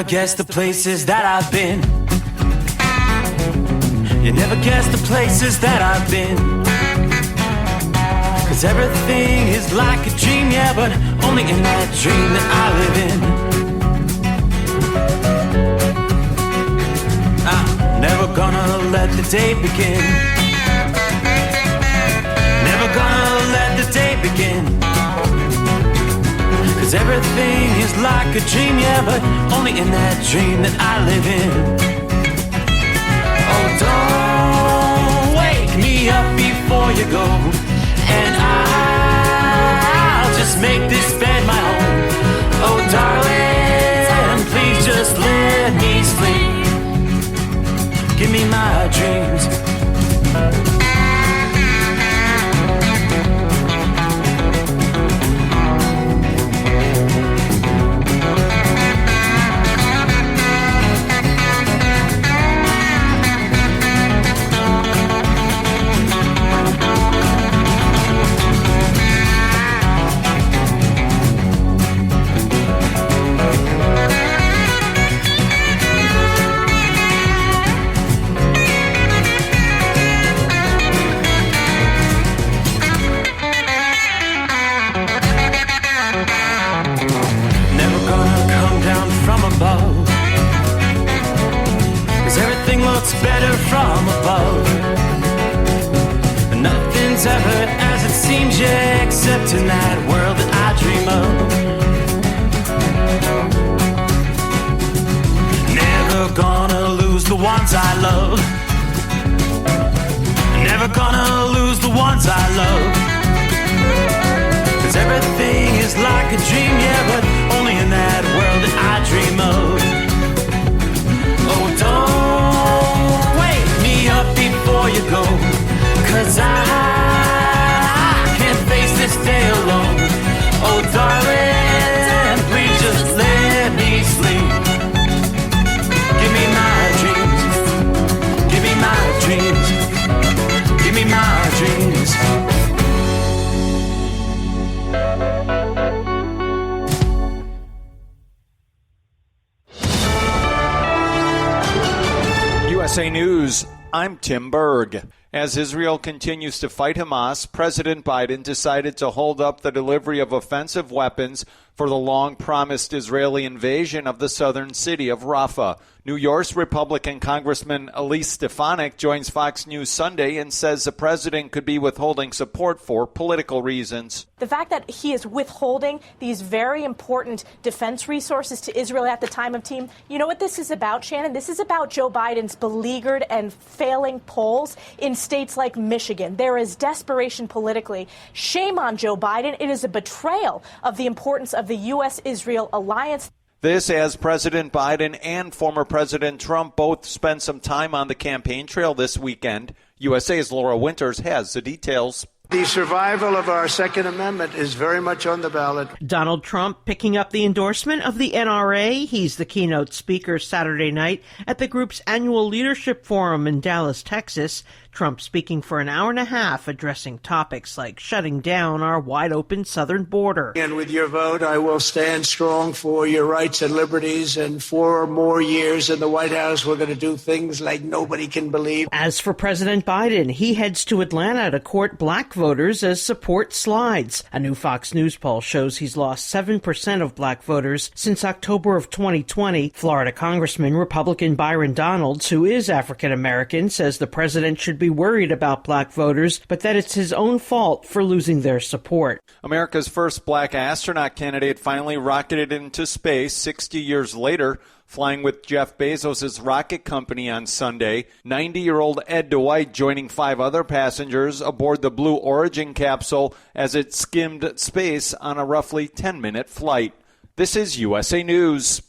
guess the places that I've been. You never guess the places that I've been. 'Cause everything is like a dream, yeah, but only in that dream that I live in. I'm never gonna let the day begin. Never gonna let the day begin. 'Cause everything is like a dream, yeah, but only in that dream that I live in. Oh, don't wake me up before you go, and I'll just make this bed my home. Oh, darling, please just let me sleep. Give me my dreams. Better from above. Nothing's ever as it seems, yeah, except in that world that I dream of. Never gonna lose the ones I love. Never gonna lose the ones I love. 'Cause everything is like a dream, yeah, but only in that world that I dream of. Oh, don't wake me up before you go, 'cause I can't face this day alone. Oh, darling, please just let me sleep. Give me my dreams. Give me my dreams. Give me my dreams. USA News, I'm Tim Berg. As Israel continues to fight Hamas, President Biden decided to hold up the delivery of offensive weapons for the long-promised Israeli invasion of the southern city of Rafah. New York's Republican Congressman Elise Stefanik joins Fox News Sunday and says the president could be withholding support for political reasons. The fact that he is withholding these very important defense resources to Israel at the time of team, you know what this is about, Shannon? This is about Joe Biden's beleaguered and failing polls in states like Michigan. There is desperation politically. Shame on Joe Biden. It is a betrayal of the importance of the U.S.-Israel alliance. This as President Biden and former President Trump both spent some time on the campaign trail this weekend. USA's Laura Winters has the details. The survival of our Second Amendment is very much on the ballot. Donald Trump picking up the endorsement of the NRA. He's the keynote speaker Saturday night at the group's annual leadership forum in Dallas, Texas. Trump speaking for an hour and a half, addressing topics like shutting down our wide-open southern border. And with your vote, I will stand strong for your rights and liberties. And 4 more years in the White House, we're going to do things like nobody can believe. As for President Biden, he heads to Atlanta to court black voters as support slides. A new Fox News poll shows he's lost 7% of black voters since October of 2020. Florida Congressman Republican Byron Donalds, who is African-American, says the president should be worried about black voters, but that it's his own fault for losing their support. America's first black astronaut candidate finally rocketed into space 60 years later, flying with Jeff Bezos' rocket company on Sunday. 90-year-old Ed Dwight joining 5 other passengers aboard the Blue Origin capsule as it skimmed space on a roughly 10-minute flight. This is USA News.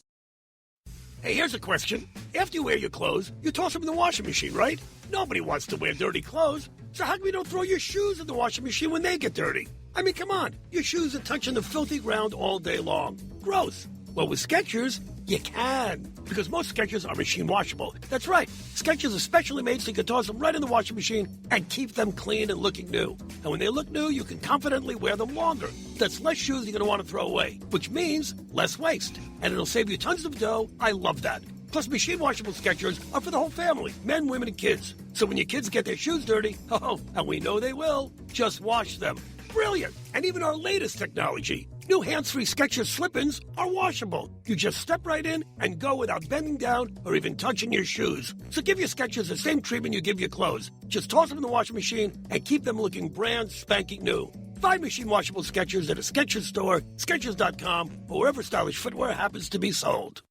Hey, here's a question. After you wear your clothes, you toss them in the washing machine, right? Nobody wants to wear dirty clothes. So how come you don't throw your shoes in the washing machine when they get dirty? I mean, come on. Your shoes are touching the filthy ground all day long. Gross. Well, with Skechers, You can, because most Skechers are machine washable. That's right. Skechers are specially made so you can toss them right in the washing machine and keep them clean and looking new. And when they look new, you can confidently wear them longer. That's less shoes you're going to want to throw away, which means less waste. And it'll save you tons of dough. I love that. Plus, machine washable Skechers are for the whole family, men, women, and kids. So when your kids get their shoes dirty, and we know they will, just wash them. Brilliant. And even our latest technology, new hands-free Skechers slip-ins are washable. You just step right in and go without bending down or even touching your shoes. So give your Skechers the same treatment you give your clothes. Just toss them in the washing machine and keep them looking brand spanking new. Find machine washable Skechers at a Skechers store, Skechers.com, or wherever stylish footwear happens to be sold.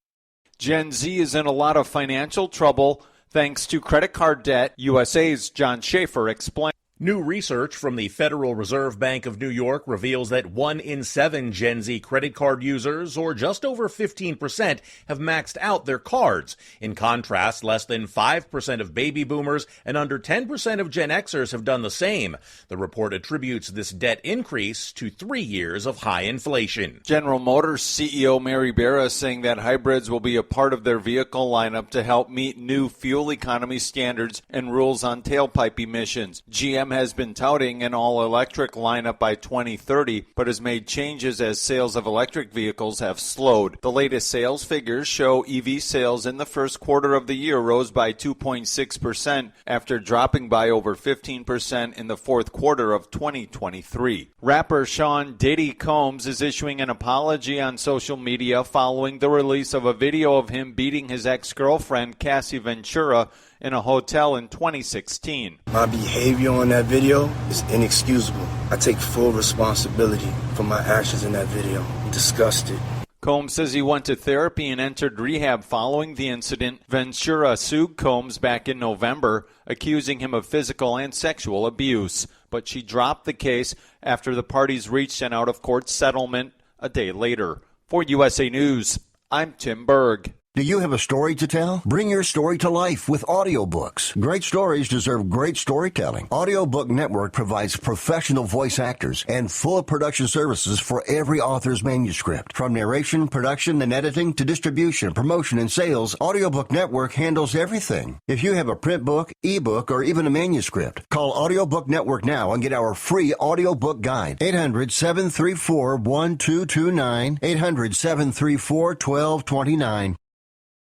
Gen Z is in a lot of financial trouble thanks to credit card debt. USA's John Schaefer explained. New research from the Federal Reserve Bank of New York reveals that 1 in 7 Gen Z credit card users, or just over 15%, have maxed out their cards. In contrast, less than 5% of baby boomers and under 10% of Gen Xers have done the same. The report attributes this debt increase to 3 years of high inflation. General Motors CEO Mary Barra saying that hybrids will be a part of their vehicle lineup to help meet new fuel economy standards and rules on tailpipe emissions. GM has been touting an all-electric lineup by 2030, but has made changes as sales of electric vehicles have slowed. The latest sales figures show EV sales in the first quarter of the year rose by 2.6% after dropping by over 15% in the fourth quarter of 2023. Rapper Sean Diddy Combs is issuing an apology on social media following the release of a video of him beating his ex-girlfriend Cassie Ventura in a hotel in 2016. My behavior on that video is inexcusable. I take full responsibility for my actions in that video. I'm disgusted. Combs says he went to therapy and entered rehab following the incident. Ventura sued Combs back in November, accusing him of physical and sexual abuse. But she dropped the case after the parties reached an out-of-court settlement a day later. For USA News, I'm Tim Berg. Do you have a story to tell? Bring your story to life with audiobooks. Great stories deserve great storytelling. Audiobook Network provides professional voice actors and full production services for every author's manuscript. From narration, production, and editing to distribution, promotion, and sales, Audiobook Network handles everything. If you have a print book, ebook, or even a manuscript, call Audiobook Network now and get our free audiobook guide. 800-734-1229. 800-734-1229.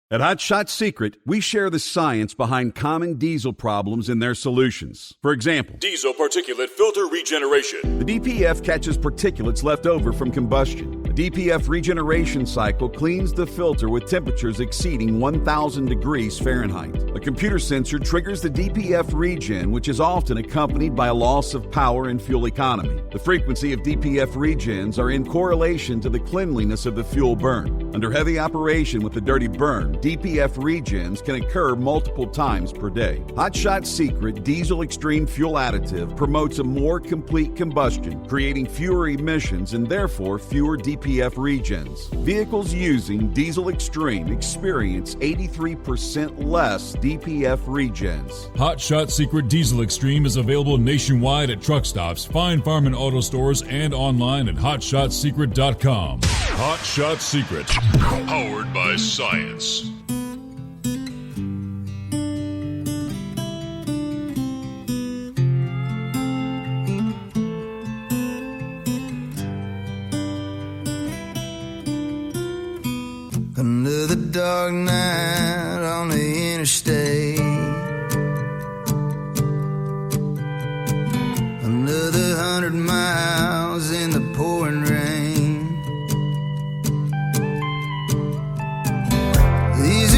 At Hot Shot Secret, we share the science behind common diesel problems and their solutions. For example, diesel particulate filter regeneration. The DPF catches particulates left over from combustion. The DPF regeneration cycle cleans the filter with temperatures exceeding 1,000 degrees Fahrenheit. A computer sensor triggers the DPF regen, which is often accompanied by a loss of power and fuel economy. The frequency of DPF regens are in correlation to the cleanliness of the fuel burn. Under heavy operation with the dirty burn, DPF regens can occur multiple times per day. Hot Shot Secret Diesel Extreme Fuel Additive promotes a more complete combustion, creating fewer emissions and therefore fewer DPF regens. Vehicles using Diesel Extreme experience 83% less DPF regens. Hot Shot Secret Diesel Extreme is available nationwide at truck stops, fine farm and auto stores, and online at hotshotsecret.com. Hot Shot Secret, powered by science. Another dark night on the interstate. Another 100 miles in the pouring rain. These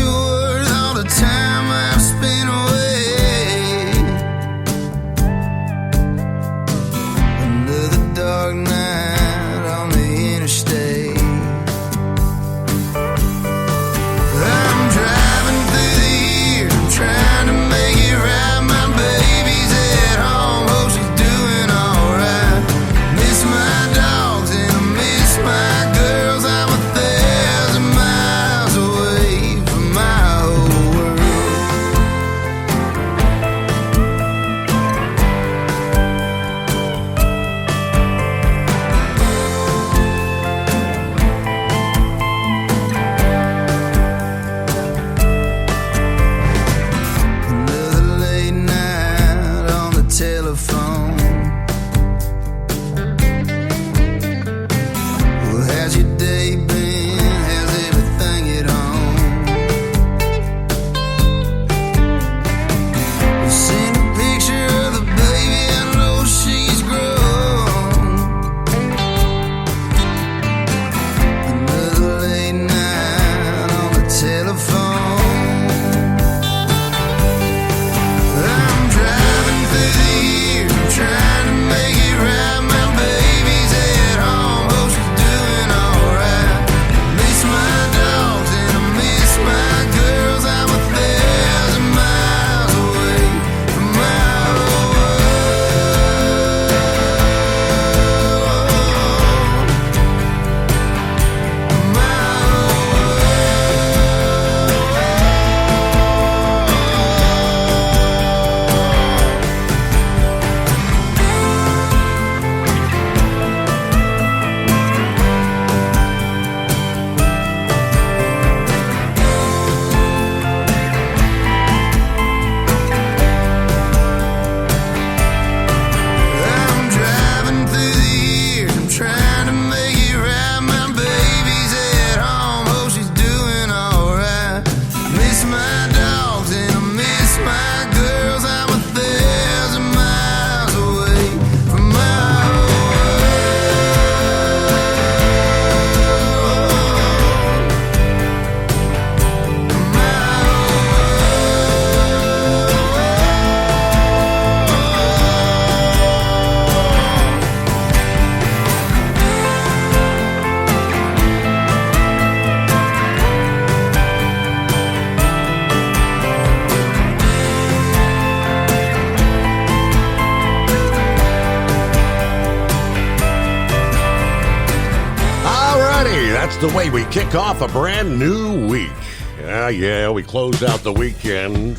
That's the way we kick off a brand new week. Yeah, we close out the weekend.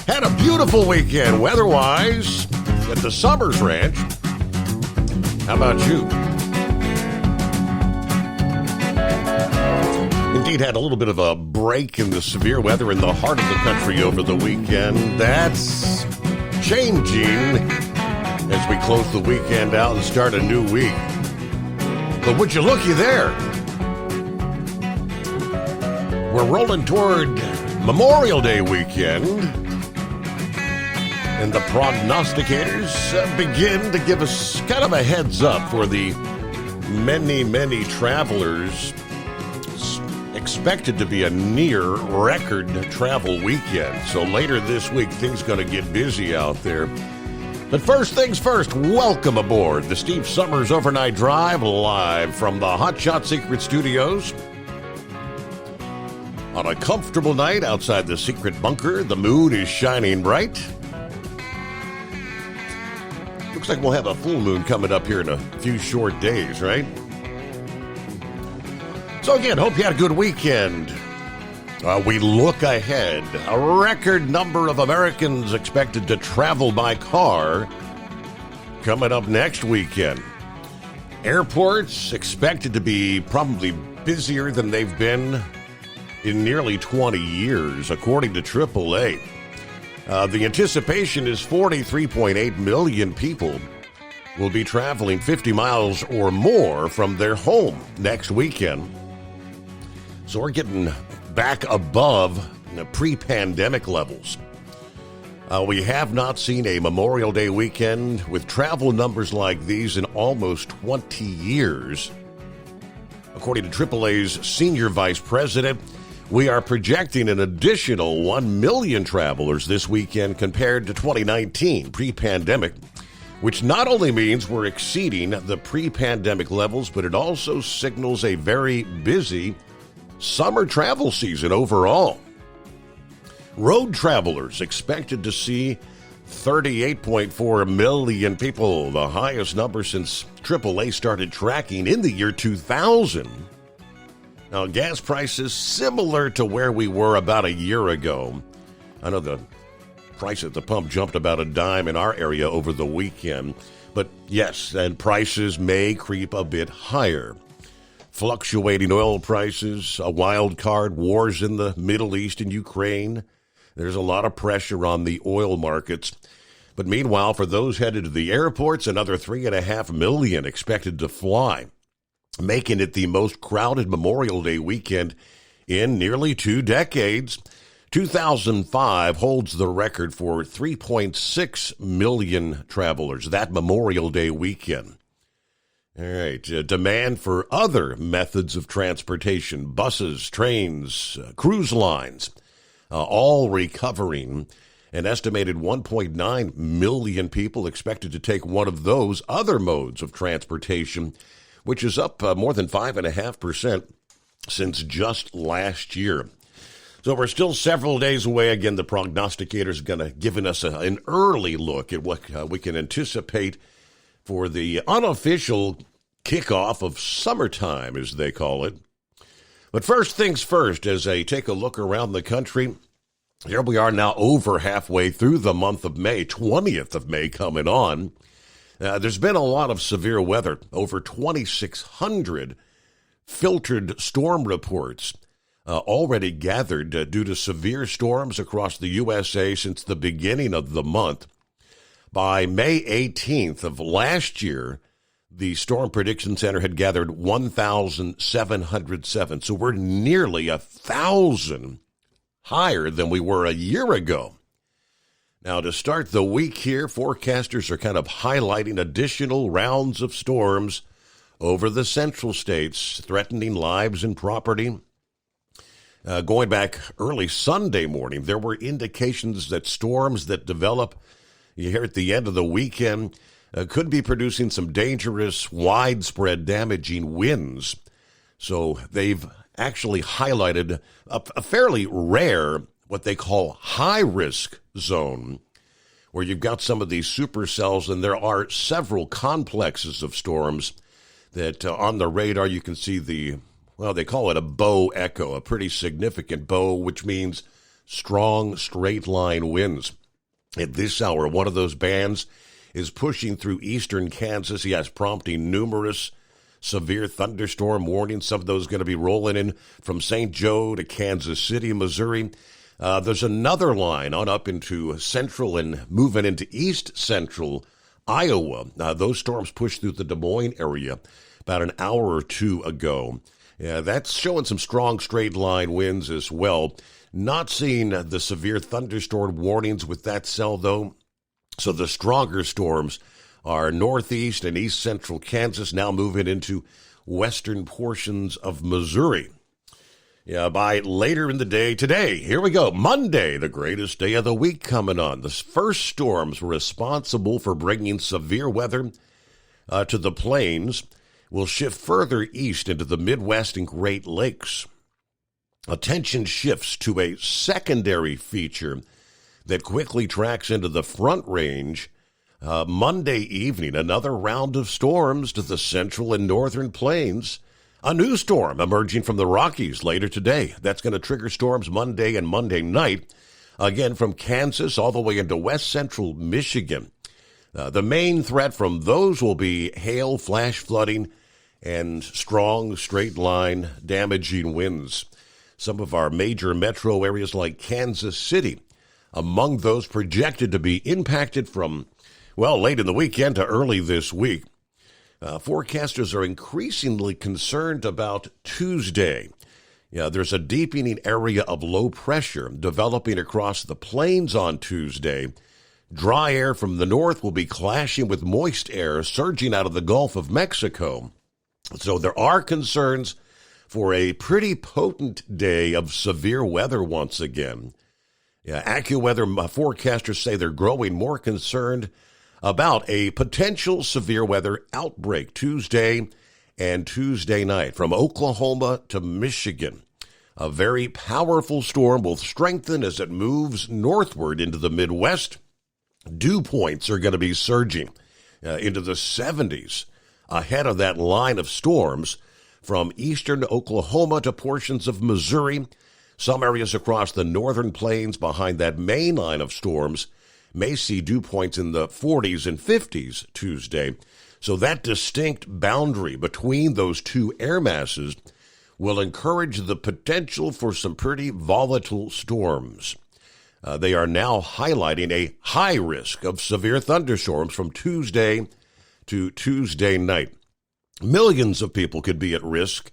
Had a beautiful weekend weather-wise at the Summers Ranch. How about you? Indeed, had a little bit of a break in the severe weather in the heart of the country over the weekend. That's changing as we close the weekend out and start a new week. But would you looky there? We're rolling toward Memorial Day weekend, and the prognosticators begin to give us kind of a heads up for the many travelers expected to be a near record travel weekend. So later this week, things going to get busy out there. But first things first, welcome aboard the Steve Summers Overnight Drive, live from the Hot Shot Secret Studios. On a comfortable night outside the secret bunker, the moon is shining bright. Looks like we'll have a full moon coming up here in a few short days, right? So again, hope you had a good weekend. We look ahead. A record number of Americans expected to travel by car coming up next weekend. Airports expected to be probably busier than they've been in nearly 20 years, according to AAA. The anticipation is 43.8 million people will be traveling 50 miles or more from their home next weekend. So we're getting back above pre-pandemic levels. We have not seen a Memorial Day weekend with travel numbers like these in almost 20 years. According to AAA's Senior Vice President, we are projecting an additional 1 million travelers this weekend compared to 2019, pre-pandemic, which not only means we're exceeding the pre-pandemic levels, but it also signals a very busy summer travel season overall. Road travelers expected to see 38.4 million people, the highest number since AAA started tracking in the year 2000. Now, gas prices similar to where we were about a year ago. I know the price at the pump jumped about a dime in our area over the weekend, but yes, and prices may creep a bit higher. Fluctuating oil prices, a wild card, wars in the Middle East and Ukraine. There's a lot of pressure on the oil markets. But meanwhile, for those headed to the airports, another 3.5 million expected to fly, making it the most crowded Memorial Day weekend in nearly 2 decades. 2005 holds the record for 3.6 million travelers that Memorial Day weekend. All right, demand for other methods of transportation, buses, trains, cruise lines, all recovering. An estimated 1.9 million people expected to take one of those other modes of transportation, which is up more than 5.5% since just last year. So we're still several days away. Again, the prognosticators are going to give us an early look at what we can anticipate for the unofficial kickoff of summertime, as they call it. But first things first, as I take a look around the country, here we are now over halfway through the month of May, 20th of May coming on. There's been a lot of severe weather, over 2,600 filtered storm reports already gathered due to severe storms across the USA since the beginning of the month. By May 18th of last year, the Storm Prediction Center had gathered 1,707. So we're nearly 1,000 higher than we were a year ago. Now, to start the week here, forecasters are kind of highlighting additional rounds of storms over the central states, threatening lives and property. Going back early Sunday morning, there were indications that storms that develop here at the end of the weekend could be producing some dangerous, widespread, damaging winds. So they've actually highlighted a fairly rare, what they call high-risk zone, where you've got some of these supercells, and there are several complexes of storms that on the radar you can see they call it a bow echo, a pretty significant bow, which means strong straight line winds. At this hour, one of those bands is pushing through eastern Kansas, yes, prompting numerous severe thunderstorm warnings. Some of those going to be rolling in from St. Joe to Kansas City, Missouri. There's another line on up into central and moving into east central Iowa. Those storms pushed through the Des Moines area about an hour or two ago. Yeah, that's showing some strong straight line winds as well. Not seeing the severe thunderstorm warnings with that cell, though. So the stronger storms are northeast and east central Kansas, now moving into western portions of Missouri. Yeah, by later in the day today, here we go, Monday, the greatest day of the week coming on. The first storms were responsible for bringing severe weather to the plains will shift further east into the Midwest and Great Lakes. Attention shifts to a secondary feature that quickly tracks into the Front Range. Monday evening, another round of storms to the central and northern plains. A new storm emerging from the Rockies later today. That's going to trigger storms Monday and Monday night, again from Kansas all the way into west central Michigan. The main threat from those will be hail, flash flooding, and strong straight-line damaging winds. Some of our major metro areas like Kansas City, among those projected to be impacted from, late in the weekend to early this week. Forecasters are increasingly concerned about Tuesday. There's a deepening area of low pressure developing across the plains on Tuesday. Dry air from the north will be clashing with moist air surging out of the Gulf of Mexico. So there are concerns for a pretty potent day of severe weather once again. AccuWeather forecasters say they're growing more concerned about a potential severe weather outbreak Tuesday and Tuesday night from Oklahoma to Michigan. A very powerful storm will strengthen as it moves northward into the Midwest. Dew points are going to be surging into the 70s ahead of that line of storms from eastern Oklahoma to portions of Missouri. Some areas across the northern plains behind that main line of storms may see dew points in the 40s and 50s Tuesday. So that distinct boundary between those two air masses will encourage the potential for some pretty volatile storms. They are now highlighting a high risk of severe thunderstorms from Tuesday to Tuesday night. Millions of people could be at risk.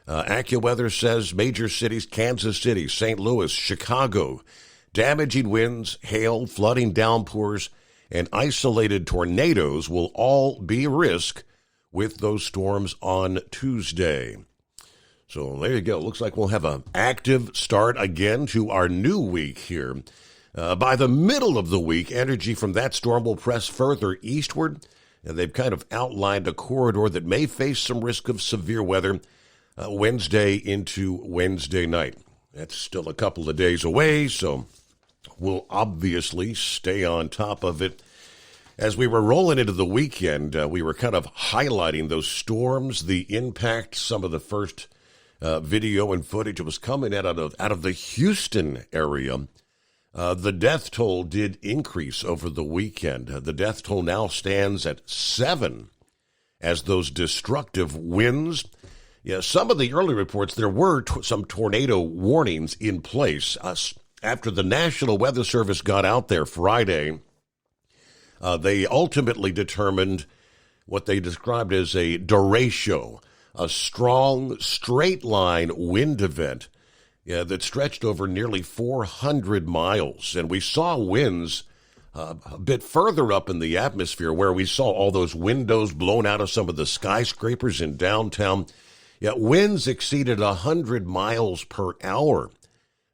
AccuWeather says major cities, Kansas City, St. Louis, Chicago, damaging winds, hail, flooding downpours, and isolated tornadoes will all be risk with those storms on Tuesday. So there you go. Looks like we'll have an active start again to our new week here. By the middle of the week, energy from that storm will press further eastward, and they've kind of outlined a corridor that may face some risk of severe weather Wednesday into Wednesday night. That's still a couple of days away, so we'll obviously stay on top of it. As we were rolling into the weekend, we were kind of highlighting those storms, the impact, some of the first video and footage was coming out of the Houston area. The death toll did increase over the weekend. The death toll now stands at 7 as those destructive winds. Yeah, some of the early reports, there were some tornado warnings in place. After the National Weather Service got out there Friday, they ultimately determined what they described as a derecho, a strong, straight-line wind event that stretched over nearly 400 miles. And we saw winds a bit further up in the atmosphere where we saw all those windows blown out of some of the skyscrapers in downtown. Yet winds exceeded 100 miles per hour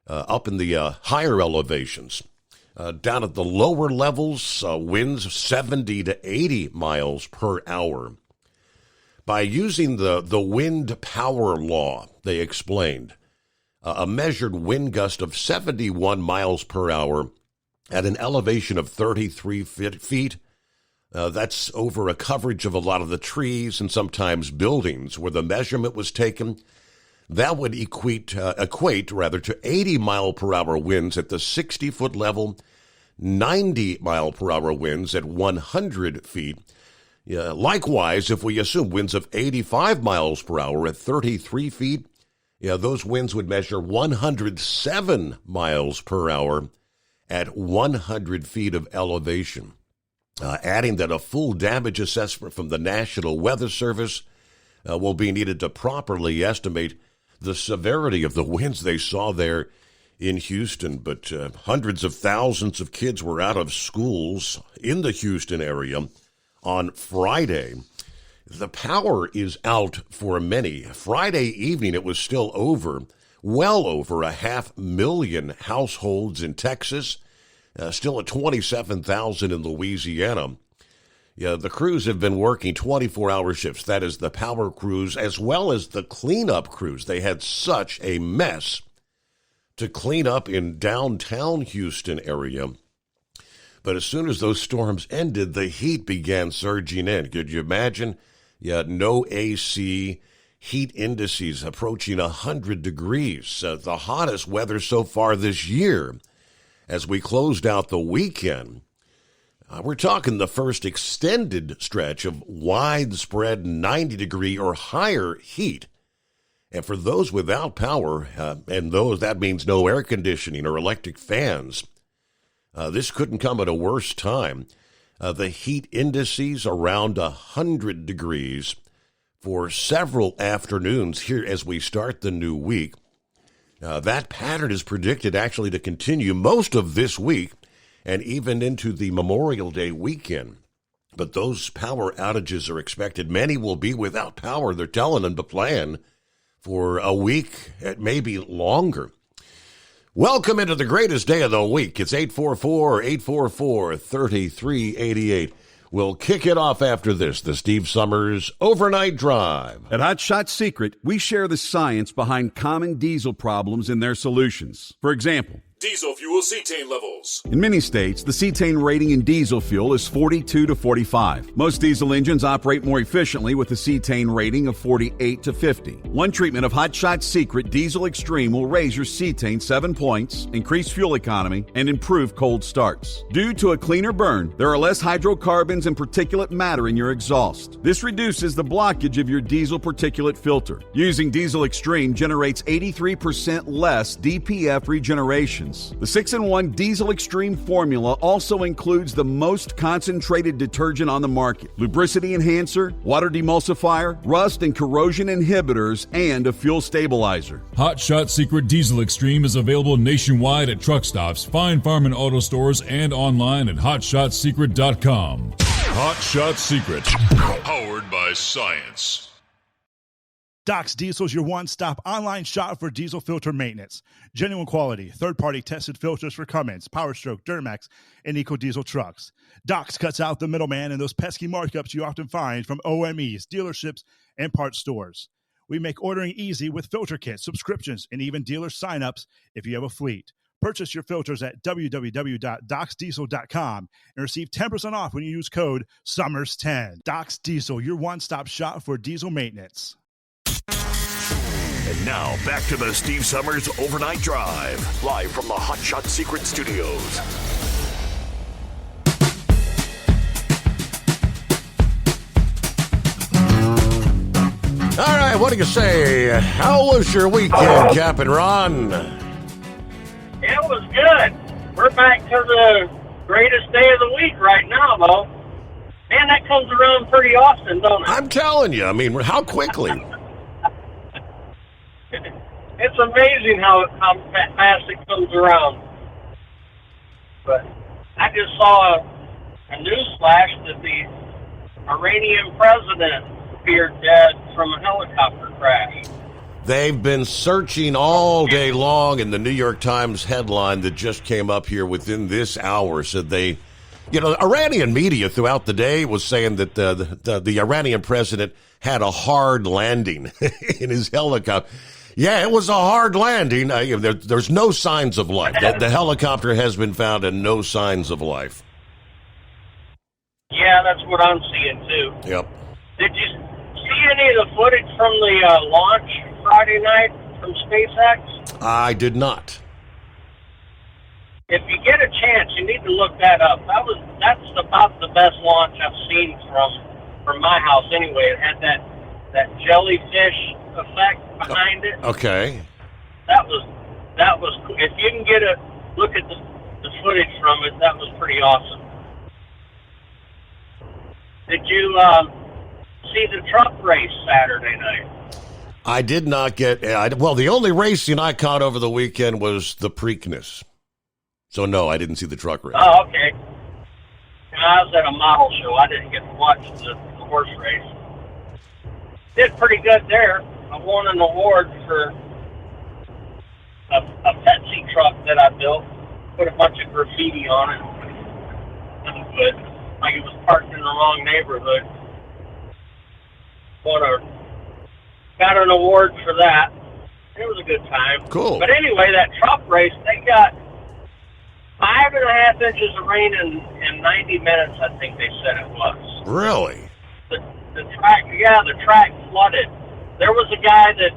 up in the higher elevations. Down at the lower levels, winds 70 to 80 miles per hour. By using the wind power law, they explained, a measured wind gust of 71 miles per hour at an elevation of 33 feet That's over a coverage of a lot of the trees and sometimes buildings where the measurement was taken. That would equate to 80 mile per hour winds at the 60-foot level, 90 mile per hour winds at 100 feet. Likewise, if we assume winds of 85 miles per hour at 33 feet, those winds would measure 107 miles per hour at 100 feet of elevation. Adding that a full damage assessment from the National Weather Service will be needed to properly estimate the severity of the winds they saw there in Houston. But hundreds of thousands of kids were out of schools in the Houston area on Friday. The power is out for many. Friday evening, it was still well over 500,000 households in Texas, still at 27,000 in Louisiana. The crews have been working 24-hour shifts. That is the power crews as well as the cleanup crews. They had such a mess to clean up in downtown Houston area. But as soon as those storms ended, the heat began surging in. Could you imagine? No AC, heat indices approaching 100 degrees. The hottest weather so far this year. As we closed out the weekend, we're talking the first extended stretch of widespread 90-degree or higher heat. And for those without power, that means no air conditioning or electric fans, this couldn't come at a worse time. The heat indices around 100 degrees for several afternoons here as we start the new week. That pattern is predicted actually to continue most of this week and even into the Memorial Day weekend. But those power outages are expected. Many will be without power, they're telling them to plan for a week, maybe longer. Welcome into the greatest day of the week. It's 844-844-3388. We'll kick it off after this, the Steve Summers Overnight Drive. At Hot Shot Secret, we share the science behind common diesel problems and their solutions. For example, Diesel fuel cetane levels. in many states, the cetane rating in diesel fuel is 42 to 45. Most diesel engines operate more efficiently with a cetane rating of 48 to 50. One treatment of Hot Shot Secret Diesel Extreme will raise your cetane 7 points, increase fuel economy, and improve cold starts. Due to a cleaner burn, there are less hydrocarbons and particulate matter in your exhaust. This reduces the blockage of your diesel particulate filter. Using Diesel Extreme generates 83% less DPF regeneration. The 6-in-1 Diesel Extreme formula also includes the most concentrated detergent on the market, lubricity enhancer, water demulsifier, rust and corrosion inhibitors, and a fuel stabilizer. Hot Shot Secret Diesel Extreme is available nationwide at truck stops, fine farm and auto stores, and online at hotshotsecret.com. Hot Shot Secret, powered by science. Doc's Diesel is your one-stop online shop for diesel filter maintenance. Genuine quality, third-party tested filters for Cummins, PowerStroke, Duramax, and EcoDiesel trucks. Doc's cuts out the middleman and those pesky markups you often find from OMEs, dealerships, and parts stores. We make ordering easy with filter kits, subscriptions, and even dealer sign-ups if you have a fleet. Purchase your filters at www.docsdiesel.com and receive 10% off when you use code SUMMERS10. Doc's Diesel, your one-stop shop for diesel maintenance. And now, back to the Steve Summers Overnight Drive, live from the Hot Shot Secret Studios. All right, what do you say? How was your weekend, Captain Ron? It was good. We're back to the greatest day of the week right now, though. Man, that comes around pretty often, don't it? I'm telling you, I mean, how quickly? It's amazing how fast it comes around. But I just saw a news flash that the Iranian president appeared dead from a helicopter crash. They've been searching all day long, and the New York Times headline that just came up here within this hour said Iranian media throughout the day was saying that the Iranian president had a hard landing in his helicopter. Yeah, it was a hard landing. There's no signs of life. The helicopter has been found and no signs of life. Yeah, that's what I'm seeing, too. Yep. Did you see any of the footage from the launch Friday night from SpaceX? I did not. If you get a chance, you need to look that up. That's about the best launch I've seen from my house anyway. It had that jellyfish effect behind it. Okay. That was cool. If you can get a look at the footage from it, that was pretty awesome. Did you see the truck race Saturday night? I did not get. Well, the only racing I caught over the weekend was the Preakness. So no, I didn't see the truck race. Oh, okay. I was at a model show. I didn't get to watch the horse race. Did pretty good there. I won an award for a Pepsi truck that I built. Put a bunch of graffiti on it. That was good. Like it was parked in the wrong neighborhood. Got an award for that. It was a good time. Cool. But anyway, that truck race, they got 5.5 inches of rain in 90 minutes, I think they said it was. Really? The track flooded. There was a guy that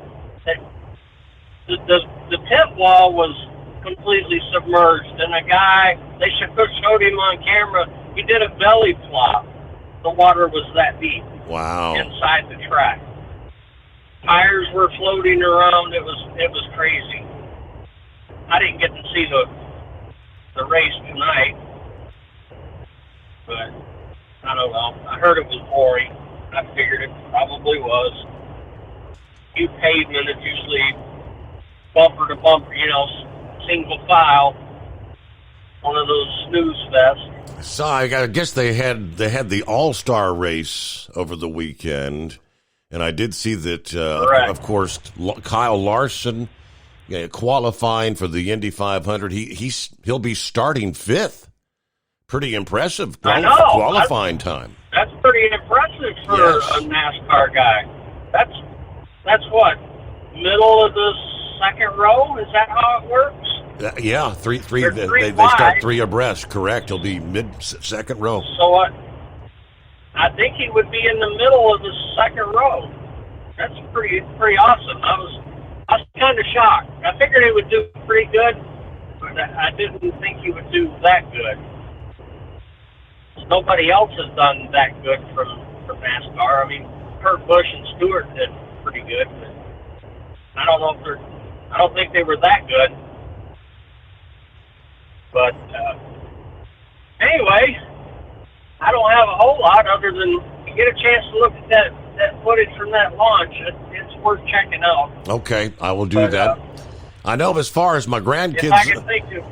the pit wall was completely submerged, and a guy, they showed him on camera, he did a belly flop. The water was that deep. Wow. Inside the track. Tires were floating around. It was crazy. I didn't get to see the race tonight, but I don't know. I heard it was boring. I figured it probably was. New pavement, it's usually bumper to bumper, single file. One of those snooze fests. So I guess they had the All-Star race over the weekend, and I did see that. Of course, Kyle Larson qualifying for the Indy 500. He'll be starting 5th. Pretty impressive qualifying time. That's pretty impressive for a NASCAR guy. That's what, middle of the second row? Is that how it works? Yeah, three. They start 3 abreast. Correct. He'll be mid-second row. So what? I think he would be in the middle of the second row. That's pretty awesome. I was kind of shocked. I figured he would do pretty good, but I didn't think he would do that good. Nobody else has done that good from NASCAR. I mean, Kurt Busch and Stewart did pretty good, but I don't think they were that good. But anyway, I don't have a whole lot other than you get a chance to look at that footage from that launch. It's worth checking out. Okay, I will do that. I know as far as my grandkids,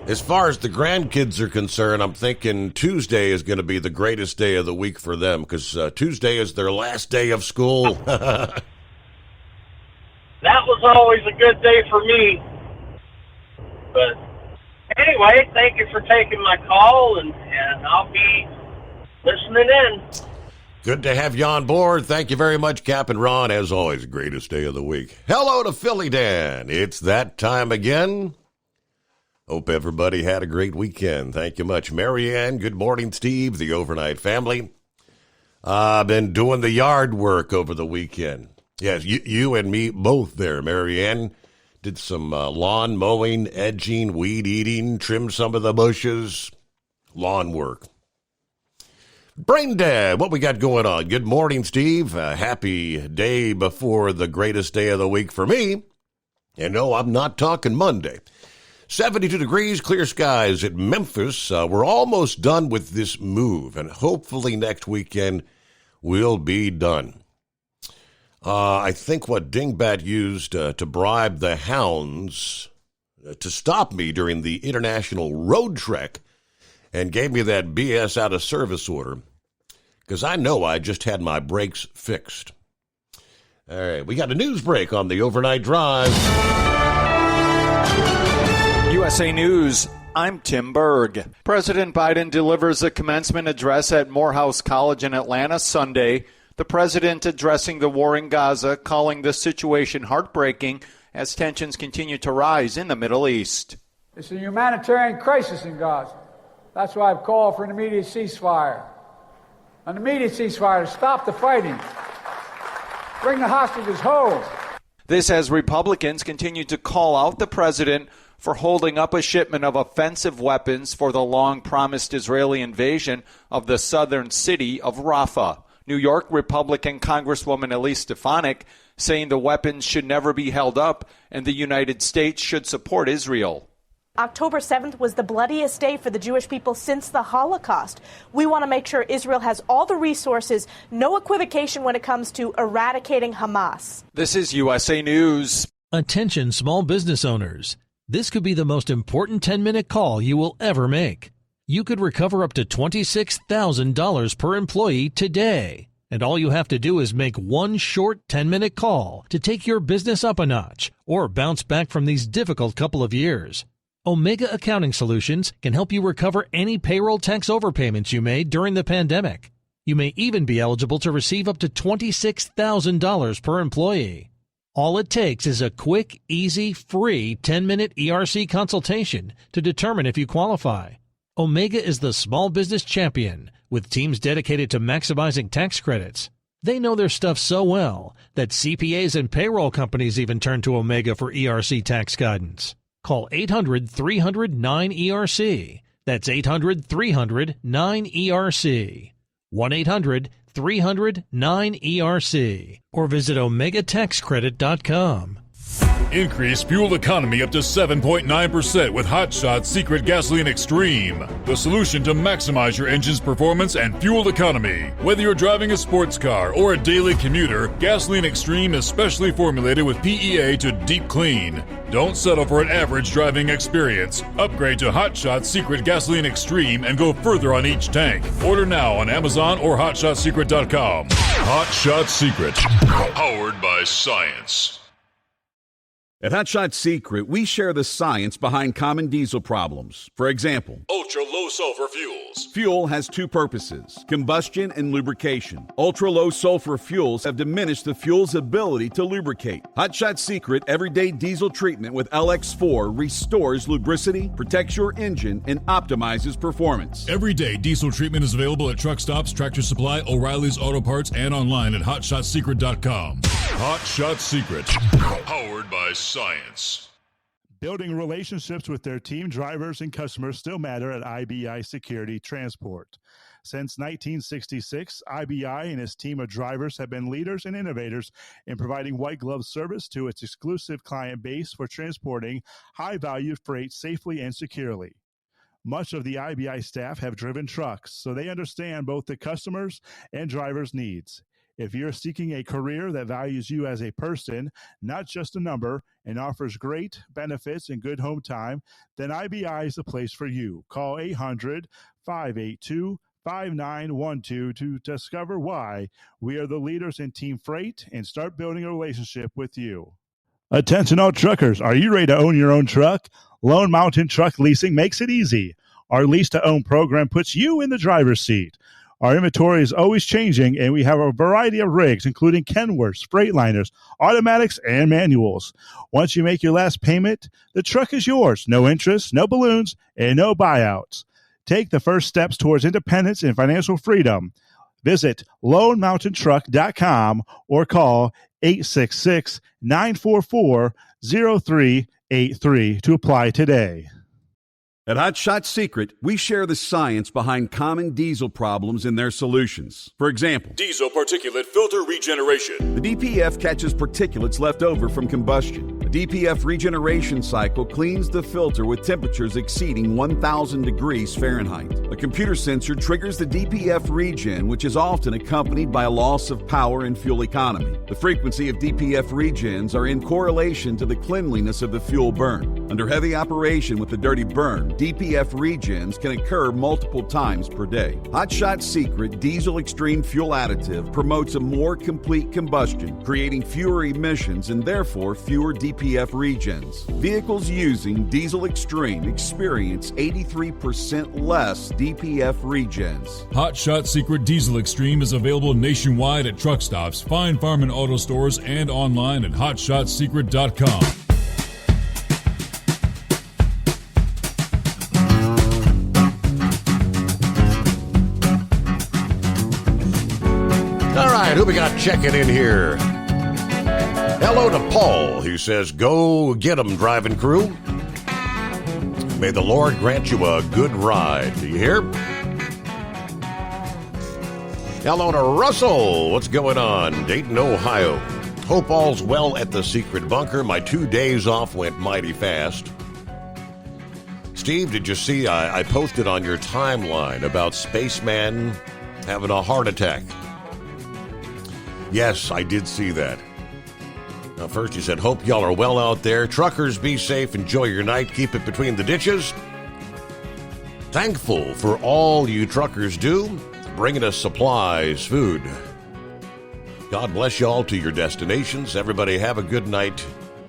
as far as the grandkids are concerned, I'm thinking Tuesday is going to be the greatest day of the week for them because Tuesday is their last day of school. That was always a good day for me. But anyway, thank you for taking my call, and I'll be listening in. Good to have you on board. Thank you very much, Captain Ron. As always, greatest day of the week. Hello to Philly Dan. It's that time again. Hope everybody had a great weekend. Thank you much. Marianne, good morning, Steve, the overnight family. I've been doing the yard work over the weekend. Yes, you and me both there, Marianne. Did some lawn mowing, edging, weed eating, trimmed some of the bushes. Lawn work. Brain Dad, what we got going on? Good morning, Steve. Happy day before the greatest day of the week for me. And no, I'm not talking Monday. 72 degrees, clear skies at Memphis. We're almost done with this move, and hopefully next weekend we'll be done. I think what Dingbat used to bribe the hounds to stop me during the international road trek and gave me that BS out of service order because I know I just had my brakes fixed. All right, we got a news break on the Overnight Drive. USA News, I'm Tim Berg. President Biden delivers a commencement address at Morehouse College in Atlanta Sunday. The president addressing the war in Gaza, calling the situation heartbreaking as tensions continue to rise in the Middle East. It's a humanitarian crisis in Gaza. That's why I've called for an immediate ceasefire. An immediate ceasefire to stop the fighting. Bring the hostages home. This as Republicans continue to call out the president for holding up a shipment of offensive weapons for the long-promised Israeli invasion of the southern city of Rafah. New York Republican Congresswoman Elise Stefanik saying the weapons should never be held up and the United States should support Israel. October 7th was the bloodiest day for the Jewish people since the Holocaust. We want to make sure Israel has all the resources, no equivocation when it comes to eradicating Hamas. This is USA News. Attention small business owners. This could be the most important 10-minute call you will ever make. You could recover up to $26,000 per employee today. And all you have to do is make one short 10-minute call to take your business up a notch or bounce back from these difficult couple of years. Omega Accounting Solutions can help you recover any payroll tax overpayments you made during the pandemic. You may even be eligible to receive up to $26,000 per employee. All it takes is a quick, easy, free 10-minute ERC consultation to determine if you qualify. Omega is the small business champion with teams dedicated to maximizing tax credits. They know their stuff so well that CPAs and payroll companies even turn to Omega for ERC tax guidance. Call 800-300-9ERC. That's 800-300-9ERC. 1-800-300-9ERC. Or visit OmegaTaxCredit.com. Increase fuel economy up to 7.9% with Hot Shot Secret Gasoline Extreme, the solution to maximize your engine's performance and fuel economy. Whether you're driving a sports car or a daily commuter, Gasoline Extreme is specially formulated with PEA to deep clean. Don't settle for an average driving experience. Upgrade to Hot Shot Secret Gasoline Extreme and go further on each tank. Order now on Amazon or HotShotSecret.com. Hot Shot Secret, powered by science. At Hot Shot Secret, we share the science behind common diesel problems. For example, ultra-low sulfur fuels. Fuel has two purposes, combustion and lubrication. Ultra-low sulfur fuels have diminished the fuel's ability to lubricate. Hot Shot Secret Everyday Diesel Treatment with LX4 restores lubricity, protects your engine, and optimizes performance. Everyday diesel treatment is available at truck stops, Tractor Supply, O'Reilly's Auto Parts, and online at HotShotSecret.com. Hot Shot Secret, powered by science. Building relationships with their team, drivers, and customers still matter at IBI Security Transport. Since 1966, IBI and its team of drivers have been leaders and innovators in providing white glove service to its exclusive client base for transporting high-value freight safely and securely. Much of the IBI staff have driven trucks, so they understand both the customers' and drivers' needs. If you're seeking a career that values you as a person, not just a number, and offers great benefits and good home time, then IBI is the place for you. Call 800-582-5912 to discover why we are the leaders in team freight and start building a relationship with you. Attention all truckers, are you ready to own your own truck? Lone Mountain Truck Leasing makes it easy. Our lease-to-own program puts you in the driver's seat. Our inventory is always changing, and we have a variety of rigs, including Kenworths, Freightliners, automatics, and manuals. Once you make your last payment, the truck is yours. No interest, no balloons, and no buyouts. Take the first steps towards independence and financial freedom. Visit LoneMountainTruck.com or call 866-944-0383 to apply today. At Hot Shot Secret, we share the science behind common diesel problems and their solutions. For example, Diesel particulate filter regeneration. the DPF catches particulates left over from combustion. The DPF regeneration cycle cleans the filter with temperatures exceeding 1,000 degrees Fahrenheit. A computer sensor triggers the DPF regen, which is often accompanied by a loss of power and fuel economy. The frequency of DPF regens are in correlation to the cleanliness of the fuel burn. Under heavy operation with the dirty burn, DPF regens can occur multiple times per day. Hot Shot Secret Diesel Extreme Fuel Additive promotes a more complete combustion, creating fewer emissions and therefore fewer DPF regens. Vehicles using Diesel Extreme experience 83% less DPF regens. Hot Shot Secret Diesel Extreme is available nationwide at truck stops, Fine Farm and Auto Stores, and online at HotShotSecret.com. right, who we got checking in here? Hello to Paul. He says, go get 'em, driving crew. May the Lord grant you a good ride. Do you hear? Hello to Russell. What's going on? Dayton, Ohio. Hope all's well at the secret bunker. My 2 days off went mighty fast. Steve, did you see I posted on your timeline about Spaceman having a heart attack? Yes, I did see that. Now, first you said, hope y'all are well out there. Truckers, be safe. Enjoy your night. Keep it between the ditches. Thankful for all you truckers do, bringing us supplies, food. God bless you all to your destinations. Everybody have a good night.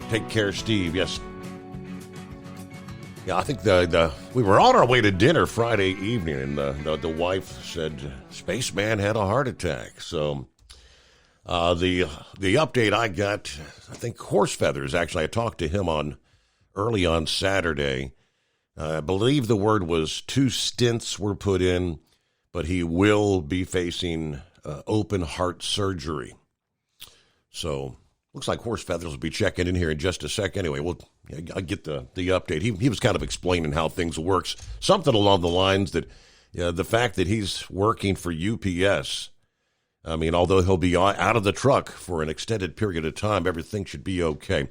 Take care, Steve. Yes. Yeah, I think we were on our way to dinner Friday evening, and the wife said Spaceman had a heart attack. So the update I got, I think Horse Feathers, actually, I talked to him early on Saturday. I believe the word was 2 stents were put in, but he will be facing open heart surgery. So looks like Horse Feathers will be checking in here in just a sec. Anyway, I'll get the update. He was kind of explaining how things works. Something along the lines that the fact that he's working for UPS, I mean, although he'll be out of the truck for an extended period of time, everything should be okay.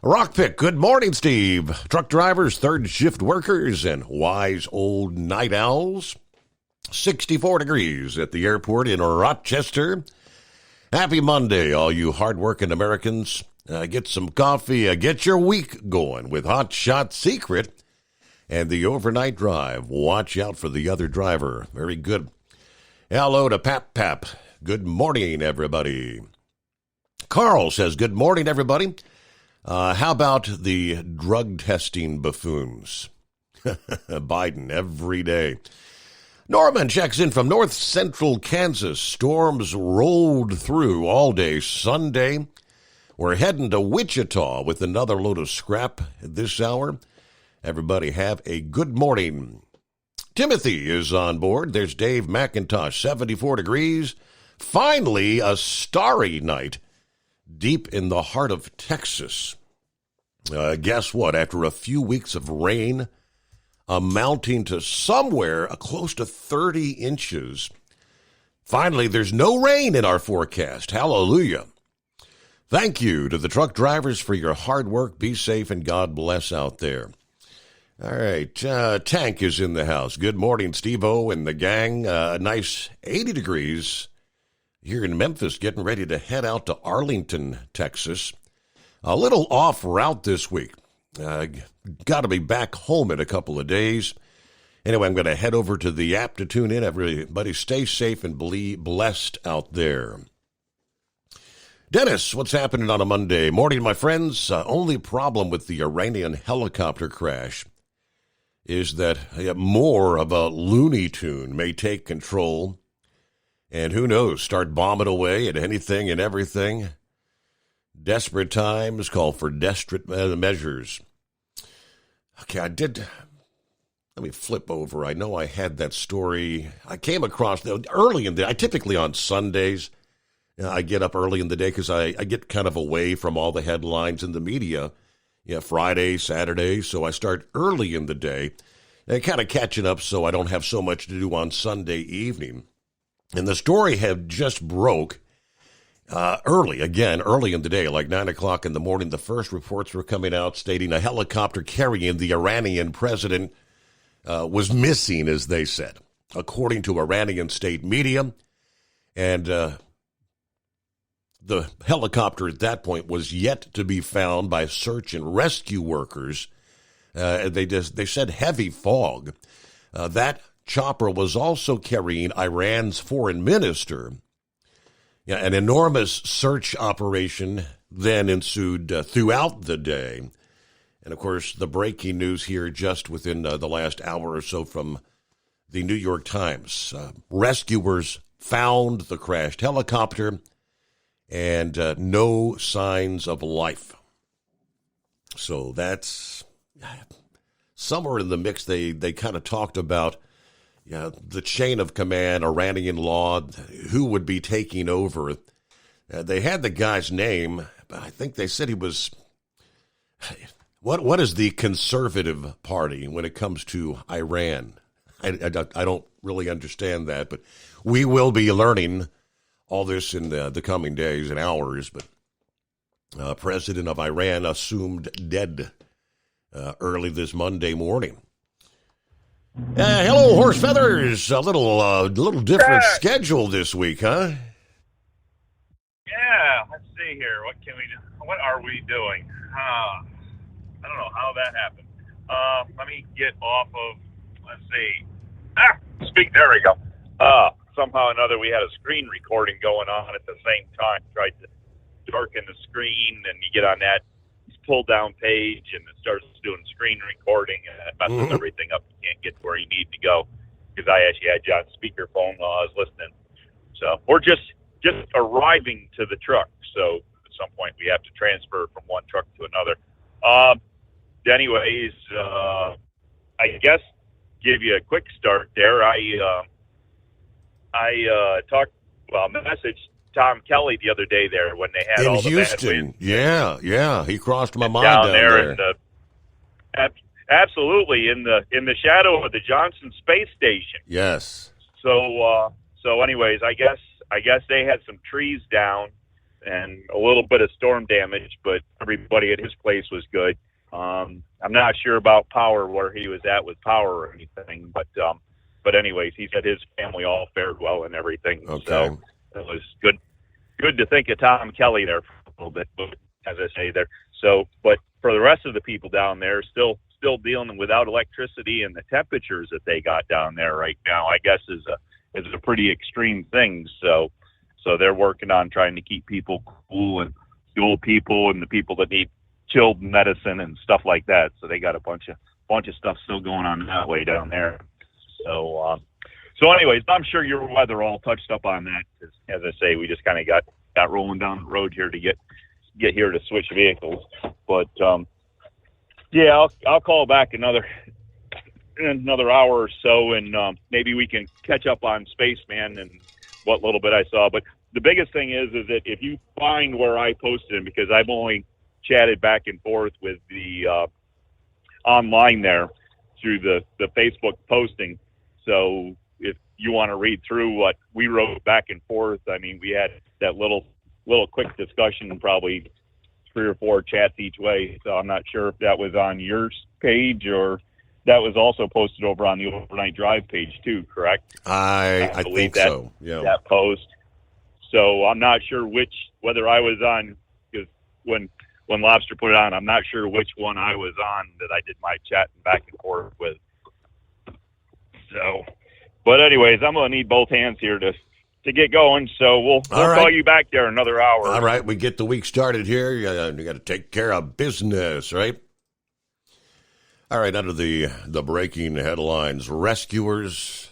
Rockpick, good morning, Steve. Truck drivers, third shift workers, and wise old night owls. 64 degrees at the airport in Rochester. Happy Monday, all you hardworking Americans. Get some coffee, get your week going with Hot Shot Secret and the overnight drive. Watch out for the other driver. Very good. Hello to Pap Pap. Good morning, everybody. Carl says, good morning, everybody. How about the drug testing buffoons? Biden every day. Norman checks in from north central Kansas. Storms rolled through all day Sunday. We're heading to Wichita with another load of scrap at this hour. Everybody have a good morning. Timothy is on board. There's Dave McIntosh, 74 degrees. Finally, a starry night deep in the heart of Texas. Guess what? After a few weeks of rain, amounting to somewhere close to 30 inches. Finally, there's no rain in our forecast. Hallelujah. Thank you to the truck drivers for your hard work. Be safe and God bless out there. All right, Tank is in the house. Good morning, Steve-O and the gang. Nice 80 degrees here in Memphis, getting ready to head out to Arlington, Texas. A little off route this week. Got to be back home in a couple of days. Anyway, I'm going to head over to the app to tune in. Everybody stay safe and be blessed out there. Dennis, what's happening on a Monday? Morning, my friends. Only problem with the Iranian helicopter crash is that more of a Looney Tune may take control. And who knows, start bombing away at anything and everything. Desperate times call for desperate measures. Okay, let me flip over. I know I had that story. I came across early in the day. I typically on Sundays, I get up early in the day because I get kind of away from all the headlines in the media. Friday, Saturday, so I start early in the day and kind of catching up so I don't have so much to do on Sunday evening. And the story had just broke early in the day, like 9 o'clock in the morning. The first reports were coming out stating a helicopter carrying the Iranian president was missing, as they said, according to Iranian state media. And the helicopter at that point was yet to be found by search and rescue workers. They said heavy fog. That chopper was also carrying Iran's foreign minister. An enormous search operation then ensued throughout the day. And, of course, the breaking news here just within the last hour or so from the New York Times. Rescuers found the crashed helicopter and no signs of life. So that's somewhere in the mix. They kind of talked about the chain of command, Iranian law, who would be taking over. They had the guy's name, but I think they said he was. What is the conservative party when it comes to Iran? I don't really understand that, but we will be learning all this in the coming days and hours. But President of Iran assumed dead early this Monday morning. Hello, Horse Feathers. A little different schedule this week, huh? Yeah, let's see here. What are we doing? I don't know how that happened. Let me get off of, let's see. There we go. Somehow or another we had a screen recording going on at the same time. Tried to darken the screen, and you get on that pull down page, and it starts doing screen recording, and it messes everything up. You can't get to where you need to go because I actually had you on speakerphone while I was listening. So we're just arriving to the truck. So at some point we have to transfer from one truck to another. Anyways, I guess give you a quick start there. I messaged Tom Kelly the other day there when they had in all Houston. The bad winds. Yeah, he crossed my mind down there. Absolutely in the shadow of the Johnson Space Station. Yes. So anyways, I guess they had some trees down and a little bit of storm damage, but everybody at his place was good. I'm not sure about power, where he was at with power or anything, but anyways, he said his family all fared well and everything. Okay. So it was good to think of Tom Kelly there for a little bit, as I say there. So, but for the rest of the people down there, still dealing without electricity, and the temperatures that they got down there right now, I guess is a pretty extreme thing. So they're working on trying to keep people cool and fuel people and the people that need chilled medicine and stuff like that. So they got a bunch of stuff still going on that way down there. So anyways, I'm sure your weather all touched up on that. As I say, we just kind of got rolling down the road here to get here to switch vehicles. But yeah, I'll call back another hour or so, and maybe we can catch up on Spaceman and what little bit I saw. But the biggest thing is that if you find where I posted him, because I've only chatted back and forth with the online there through the Facebook posting. So if you want to read through what we wrote back and forth, I mean, we had that little quick discussion, probably 3 or 4 chats each way. So I'm not sure if that was on your page or that was also posted over on the Overnight Drive page too, correct? I think so. Yeah. That post. So I'm not sure whether I was on, because when Lobster put it on, I'm not sure which one I was on that I did my chatting back and forth with. So, but anyways, I'm going to need both hands here to get going. So we'll call you back there another hour. All right, we get the week started here. You got to take care of business, right? All right, under the breaking headlines, rescuers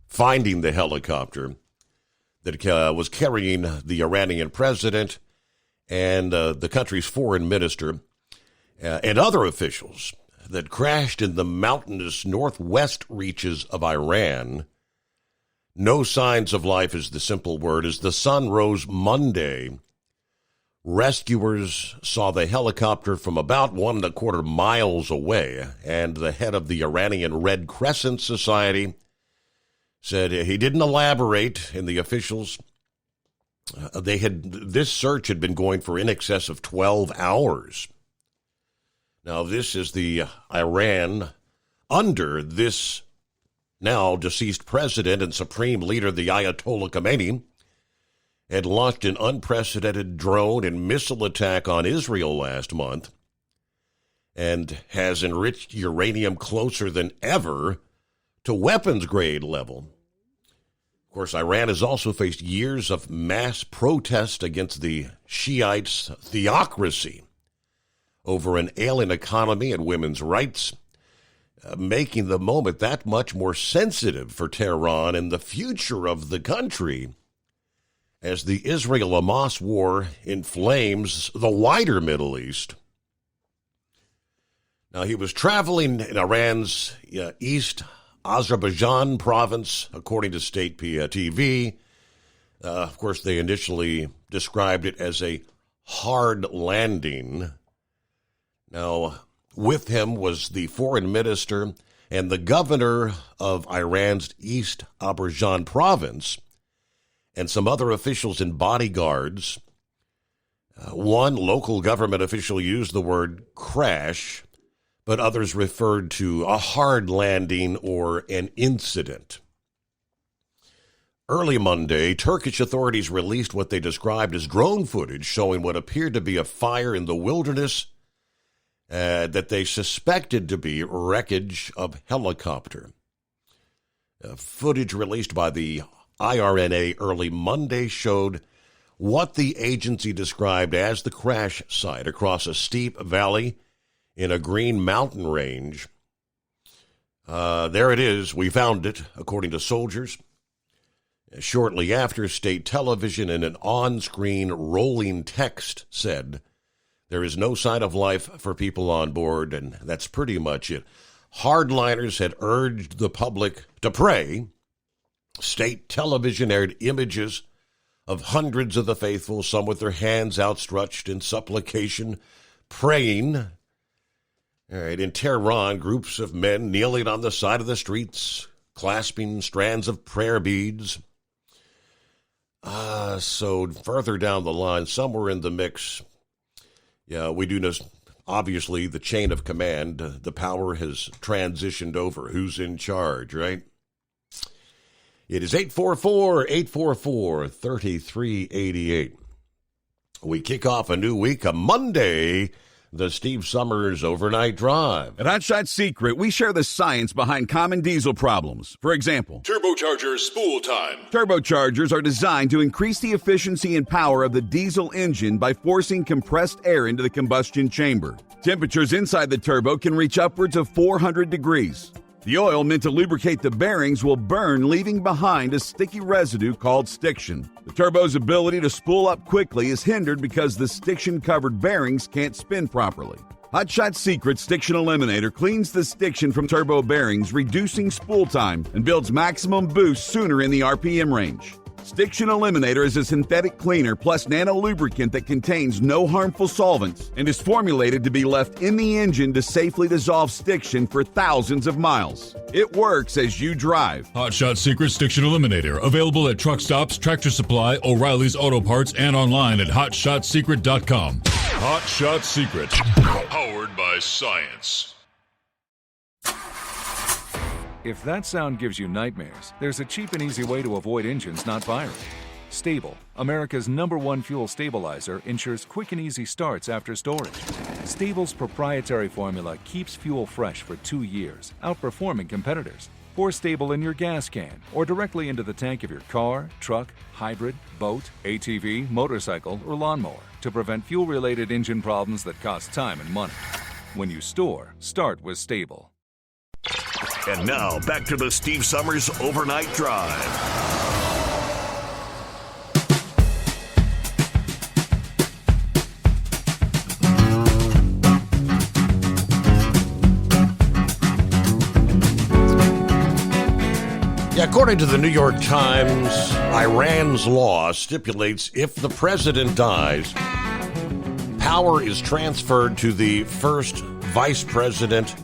finding the helicopter that was carrying the Iranian president and the country's foreign minister and other officials that crashed in the mountainous northwest reaches of Iran. No signs of life is the simple word. As the sun rose Monday, rescuers saw the helicopter from about 1.25 miles away, and the head of the Iranian Red Crescent Society said he didn't elaborate, and the officials, this search had been going for in excess of 12 hours. Now, this is the Iran under this now deceased president and supreme leader, the Ayatollah Khomeini, had launched an unprecedented drone and missile attack on Israel last month and has enriched uranium closer than ever to weapons-grade level. Of course, Iran has also faced years of mass protest against the Shiites' theocracy over an ailing economy and women's rights, making the moment that much more sensitive for Tehran and the future of the country as the Israel-Hamas war inflames the wider Middle East. Now, he was traveling in Iran's East Azerbaijan province, according to state TV. Of course, they initially described it as a hard landing. Now, with him was the foreign minister and the governor of Iran's East Azerbaijan province and some other officials and bodyguards. One local government official used the word crash, but others referred to a hard landing or an incident. Early Monday, Turkish authorities released what they described as drone footage showing what appeared to be a fire in the wilderness that they suspected to be wreckage of helicopter. Footage released by the IRNA early Monday showed what the agency described as the crash site across a steep valley in a green mountain range. There it is. We found it, according to soldiers. Shortly after, state television in an on-screen rolling text said, "There is no sign of life for people on board," and that's pretty much it. Hardliners had urged the public to pray. State television aired images of hundreds of the faithful, some with their hands outstretched in supplication, praying. All right, in Tehran, groups of men kneeling on the side of the streets, clasping strands of prayer beads. So further down the line, somewhere in the mix, we do know, obviously, the chain of command, the power has transitioned over. Who's in charge, right? It is 844-844-3388. We kick off a new week, a Monday, the Steve Summers Overnight Drive. At Hot Shot Secret, we share the science behind common diesel problems. For example, Turbocharger spool time. Turbochargers are designed to increase the efficiency and power of the diesel engine by forcing compressed air into the combustion chamber. Temperatures inside the turbo can reach upwards of 400 degrees. The oil meant to lubricate the bearings will burn, leaving behind a sticky residue called stiction. The turbo's ability to spool up quickly is hindered because the stiction-covered bearings can't spin properly. Hot Shot Secret Stiction Eliminator cleans the stiction from turbo bearings, reducing spool time, and builds maximum boost sooner in the RPM range. Stiction Eliminator is a synthetic cleaner plus nano-lubricant that contains no harmful solvents and is formulated to be left in the engine to safely dissolve stiction for thousands of miles. It works as you drive. Hot Shot Secret Stiction Eliminator. Available at truck stops, Tractor Supply, O'Reilly's Auto Parts, and online at hotshotsecret.com. Hot Shot Secret. Powered by science. If that sound gives you nightmares, there's a cheap and easy way to avoid engines not firing. Stable, America's #1 fuel stabilizer, ensures quick and easy starts after storage. Stable's proprietary formula keeps fuel fresh for 2 years, outperforming competitors. Pour Stable in your gas can or directly into the tank of your car, truck, hybrid, boat, ATV, motorcycle, or lawnmower to prevent fuel-related engine problems that cost time and money. When you store, start with Stable. And now, back to the Steve Summers Overnight Drive. According to the New York Times, Iran's law stipulates if the president dies, power is transferred to the first vice president,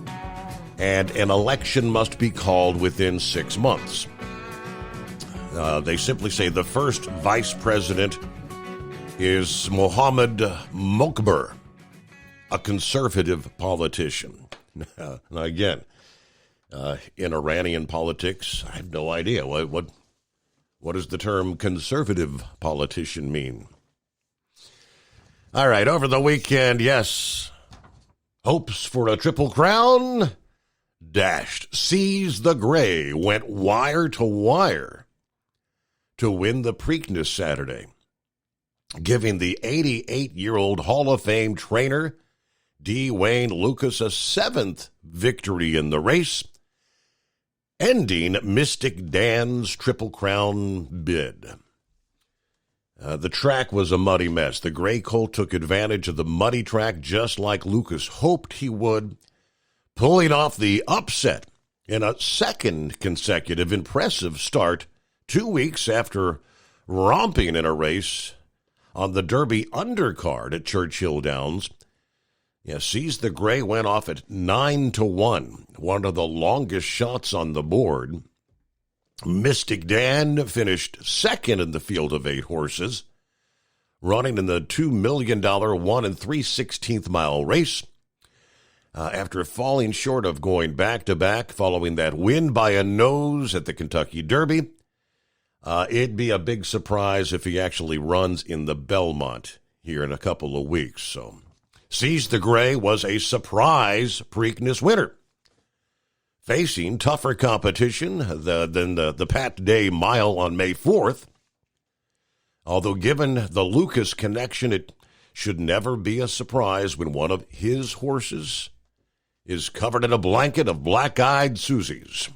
and an election must be called within 6 months. They simply say the first vice president is Mohammad Mokber, a conservative politician. Now, again, in Iranian politics, I have no idea. What does the term conservative politician mean? All right, over the weekend, yes, hopes for a triple crown dashed. Sees the Gray went wire to wire to win the Preakness Saturday, giving the 88-year-old Hall of Fame trainer D. Wayne Lukas a 7th victory in the race, ending Mystic Dan's Triple Crown bid. The track was a muddy mess. The Gray Colt took advantage of the muddy track just like Lukas hoped he would, pulling off the upset in a second consecutive impressive start 2 weeks after romping in a race on the Derby undercard at Churchill Downs. Yeah, Seize the Grey went off at 9-1, one of the longest shots on the board. Mystic Dan finished second in the field of 8 horses, running in the $2 million 1 3/16 mile race. After falling short of going back-to-back following that win by a nose at the Kentucky Derby, it'd be a big surprise if he actually runs in the Belmont here in a couple of weeks. So, Seize the Grey was a surprise Preakness winner, facing tougher competition than the Pat Day Mile on May 4th. Although given the Lucas connection, it should never be a surprise when one of his horses is covered in a blanket of black-eyed Susies.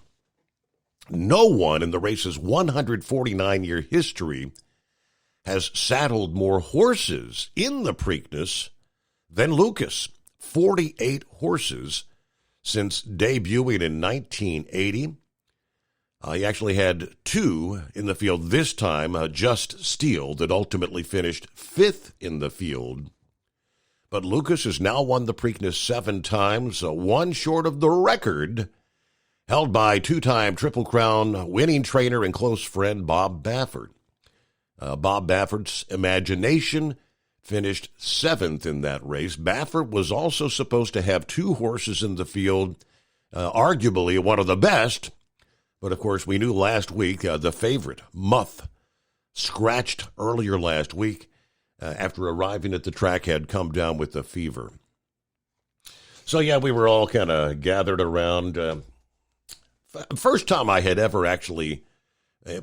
No one in the race's 149-year history has saddled more horses in the Preakness than Lucas. 48 horses since debuting in 1980. He actually had 2 in the field this time, Just Steel, that ultimately finished 5th in the field. But Lucas has now won the Preakness 7 times, 1 short of the record held by 2-time Triple Crown winning trainer and close friend Bob Baffert. Bob Baffert's Imagination finished 7th in that race. Baffert was also supposed to have 2 horses in the field, arguably one of the best. But, of course, we knew last week the favorite, Muff, scratched earlier last week after arriving at the track, had come down with a fever. So, yeah, we were all kind of gathered around. First time I had ever actually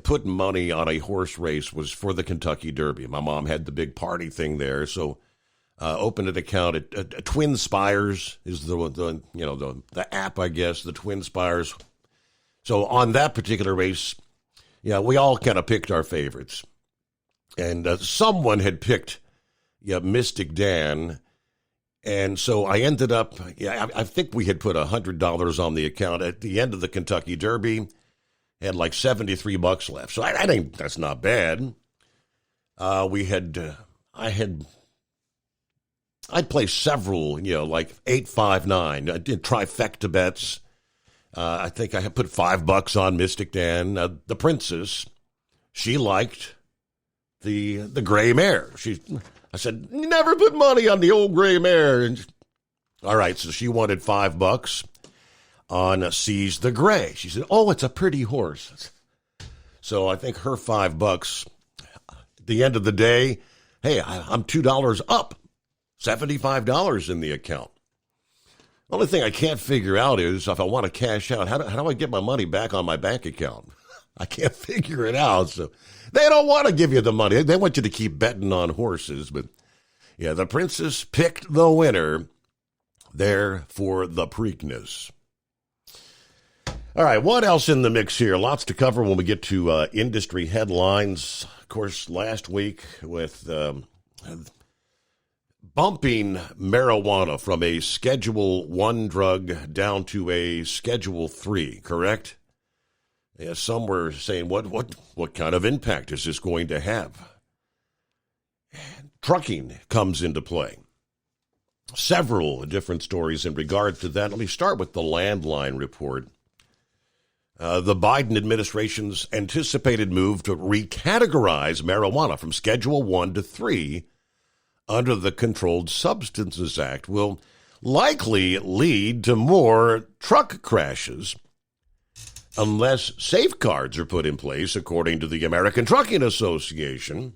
put money on a horse race was for the Kentucky Derby. My mom had the big party thing there, so opened an account at Twin Spires is the app, I guess, the Twin Spires. So on that particular race, yeah, we all kind of picked our favorites. And someone had picked Mystic Dan. And so I ended up, I think we had put $100 on the account at the end of the Kentucky Derby. Had like $73 left. So I think that's not bad. I'd placed several, like 859. I did trifecta bets. I think I had put $5 on Mystic Dan. The Princess, she liked the gray mare. I said, never put money on the old gray mare. And, all right, so she wanted $5 on Seize the Grey. She said, oh, it's a pretty horse. So I think her $5, at the end of the day, hey, I'm $2 up, $75 in the account. The only thing I can't figure out is if I want to cash out, how do I get my money back on my bank account? I can't figure it out. So they don't want to give you the money. They want you to keep betting on horses. But, yeah, the Princess picked the winner there for the Preakness. All right, what else in the mix here? Lots to cover when we get to industry headlines. Of course, last week with bumping marijuana from a Schedule 1 drug down to a Schedule 3, correct? Yeah, some were saying, what kind of impact is this going to have? Trucking comes into play. Several different stories in regard to that. Let me start with the Landline report. The Biden administration's anticipated move to recategorize marijuana from Schedule 1 to 3 under the Controlled Substances Act will likely lead to more truck crashes unless safeguards are put in place, according to the American Trucking Association.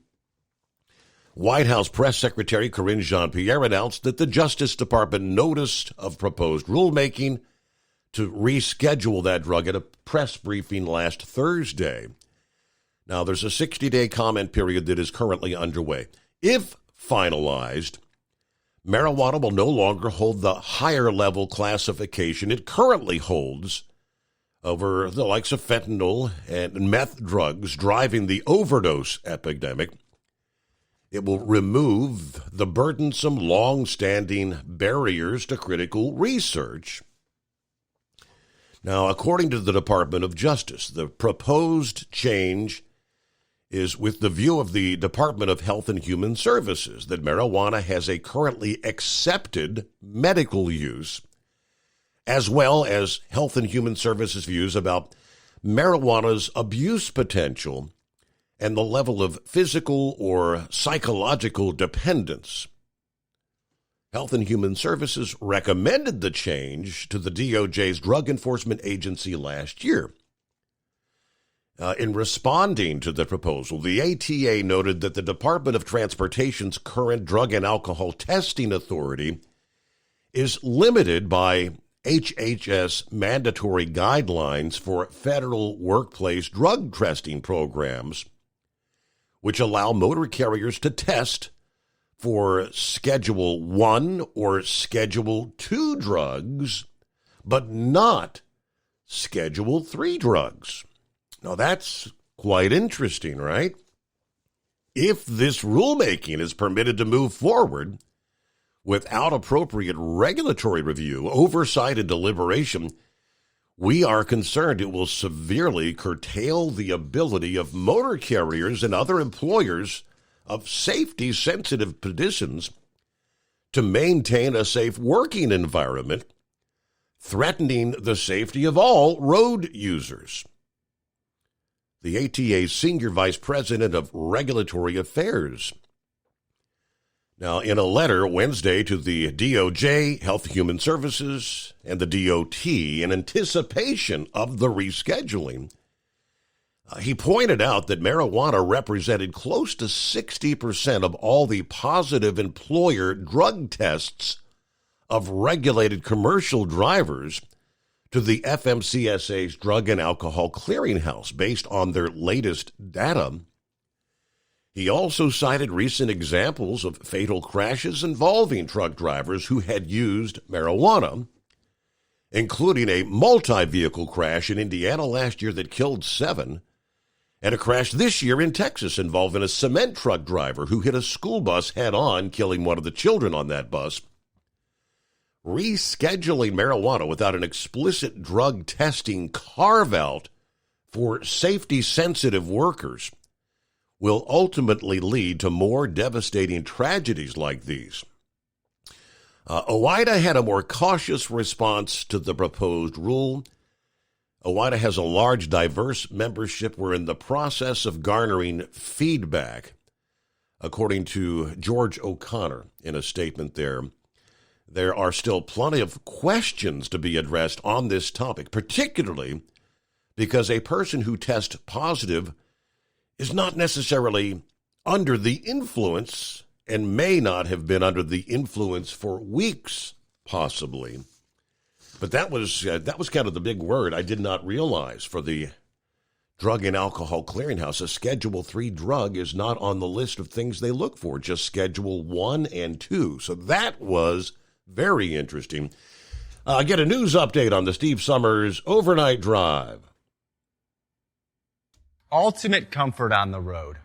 White House Press Secretary Karine Jean-Pierre announced that the Justice Department noticed of proposed rulemaking to reschedule that drug at a press briefing last Thursday. Now, there's a 60-day comment period that is currently underway. If finalized, marijuana will no longer hold the higher-level classification it currently holds over the likes of fentanyl and meth drugs driving the overdose epidemic. It will remove the burdensome, long-standing barriers to critical research. Now, according to the Department of Justice, the proposed change is with the view of the Department of Health and Human Services that marijuana has a currently accepted medical use, as well as Health and Human Services views about marijuana's abuse potential and the level of physical or psychological dependence. Health and Human Services recommended the change to the DOJ's Drug Enforcement Agency last year. In responding to the proposal, the ATA noted that the Department of Transportation's current drug and alcohol testing authority is limited by HHS mandatory guidelines for federal workplace drug testing programs, which allow motor carriers to test for Schedule 1 or Schedule 2 drugs, but not Schedule 3 drugs. Now, that's quite interesting, right? If this rulemaking is permitted to move forward without appropriate regulatory review, oversight, and deliberation, we are concerned it will severely curtail the ability of motor carriers and other employers of safety-sensitive positions to maintain a safe working environment, threatening the safety of all road users. The ATA's Senior Vice President of Regulatory Affairs. Now, in a letter Wednesday to the DOJ, Health and Human Services, and the DOT in anticipation of the rescheduling, he pointed out that marijuana represented close to 60% of all the positive employer drug tests of regulated commercial drivers to the FMCSA's Drug and Alcohol Clearinghouse based on their latest data. He also cited recent examples of fatal crashes involving truck drivers who had used marijuana, including a multi-vehicle crash in Indiana last year that killed 7, and a crash this year in Texas involving a cement truck driver who hit a school bus head-on, killing one of the children on that bus. Rescheduling marijuana without an explicit drug testing carve-out for safety-sensitive workers will ultimately lead to more devastating tragedies like these. OOIDA had a more cautious response to the proposed rule. OOIDA has a large, diverse membership. We're in the process of garnering feedback, according to George O'Connor in a statement there. There are still plenty of questions to be addressed on this topic, particularly because a person who tests positive is not necessarily under the influence and may not have been under the influence for weeks, possibly. But that was kind of the big word I did not realize for the Drug and Alcohol Clearinghouse. A Schedule 3 drug is not on the list of things they look for, just Schedule 1 and 2. So that was very interesting. Get a news update on the Steve Summers Overnight Drive. Ultimate comfort on the road.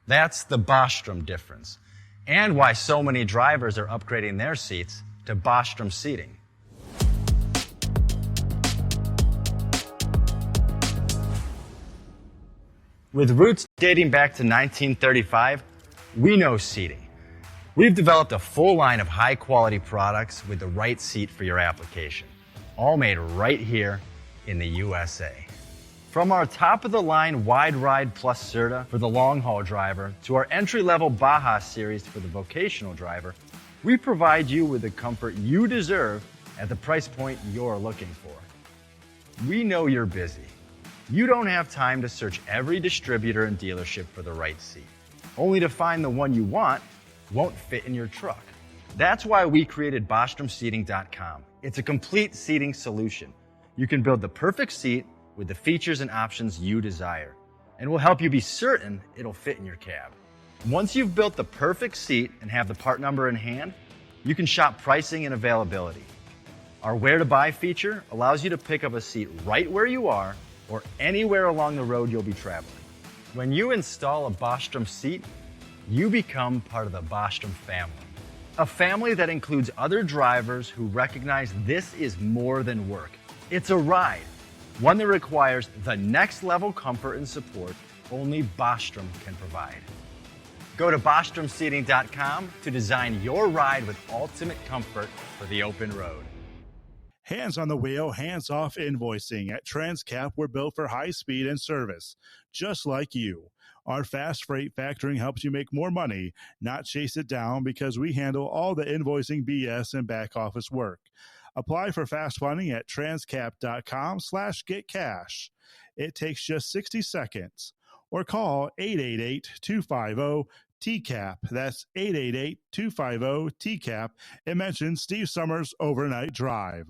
That's the Bostrom difference. And why so many drivers are upgrading their seats to Bostrom seating. With roots dating back to 1935, we know seating. We've developed a full line of high-quality products with the right seat for your application, all made right here in the USA. From our top-of-the-line Wide Ride Plus Certa for the long-haul driver to our entry-level Baja series for the vocational driver, we provide you with the comfort you deserve at the price point you're looking for. We know you're busy. You don't have time to search every distributor and dealership for the right seat, only to find the one you want won't fit in your truck. That's why we created BostromSeating.com. It's a complete seating solution. You can build the perfect seat with the features and options you desire, and we'll help you be certain it'll fit in your cab. Once you've built the perfect seat and have the part number in hand, you can shop pricing and availability. Our Where to Buy feature allows you to pick up a seat right where you are or anywhere along the road you'll be traveling. When you install a Bostrom seat, you become part of the Bostrom family. A family that includes other drivers who recognize this is more than work. It's a ride. one that requires the next level comfort and support only Bostrom can provide. Go to BostromSeating.com to design your ride with ultimate comfort for the open road. Hands on the wheel, hands off invoicing. At Transcap, we're built for high speed and service, just like you. Our fast freight factoring helps you make more money, not chase it down, because we handle all the invoicing BS and back office work. Apply for fast funding at transcap.com/getcash. It takes just 60 seconds. Or call 888-250-TCAP. That's 888-250-TCAP. And mention Steve Summers Overnight Drive.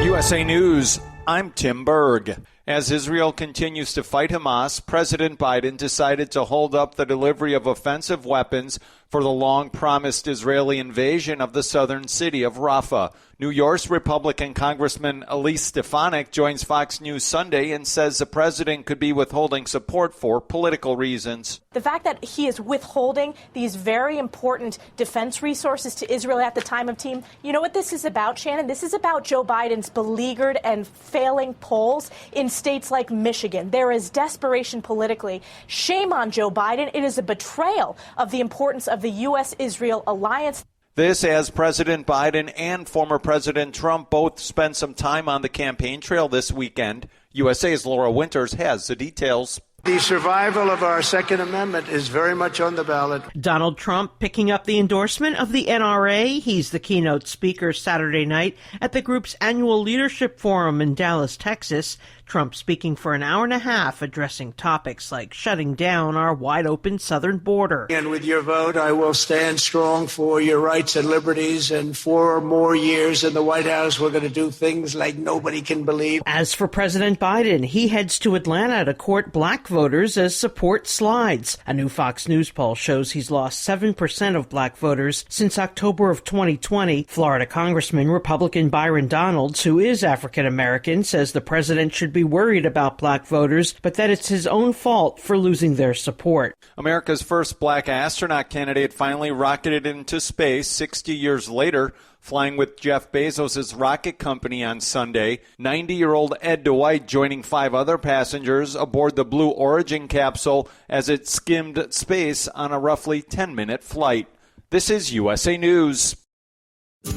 USA News, I'm Tim Berg. As Israel continues to fight Hamas, President Biden decided to hold up the delivery of offensive weapons for the long-promised Israeli invasion of the southern city of Rafah. New York's Republican Congressman Elise Stefanik joins Fox News Sunday and says the president could be withholding support for political reasons. The fact that he is withholding these very important defense resources to Israel at the time of team, you know what this is about, Shannon? This is about Joe Biden's beleaguered and failing polls in states like Michigan. There is desperation politically. Shame on Joe Biden. It is a betrayal of the importance of the U.S.-Israel alliance. This as President Biden and former President Trump both spent some time on the campaign trail this weekend. USA's Laura Winters has the details. The survival of our Second Amendment is very much on the ballot. Donald Trump picking up the endorsement of the NRA. He's the keynote speaker Saturday night at the group's annual leadership forum in Dallas, Texas. Trump speaking for an hour and a half, addressing topics like shutting down our wide-open southern border. And with your vote, I will stand strong for your rights and liberties. And 4 more years in the White House, we're going to do things like nobody can believe. As for President Biden, he heads to Atlanta to court black voters as support slides. A new Fox News poll shows he's lost 7% of black voters since October of 2020. Florida Congressman Republican Byron Donalds, who is African-American, says the president should be worried about black voters, but that it's his own fault for losing their support. America's first black astronaut candidate finally rocketed into space 60 years later, flying with Jeff Bezos' rocket company on Sunday. 90-year-old Ed Dwight joining 5 other passengers aboard the Blue Origin capsule as it skimmed space on a roughly 10-minute flight. This is USA News.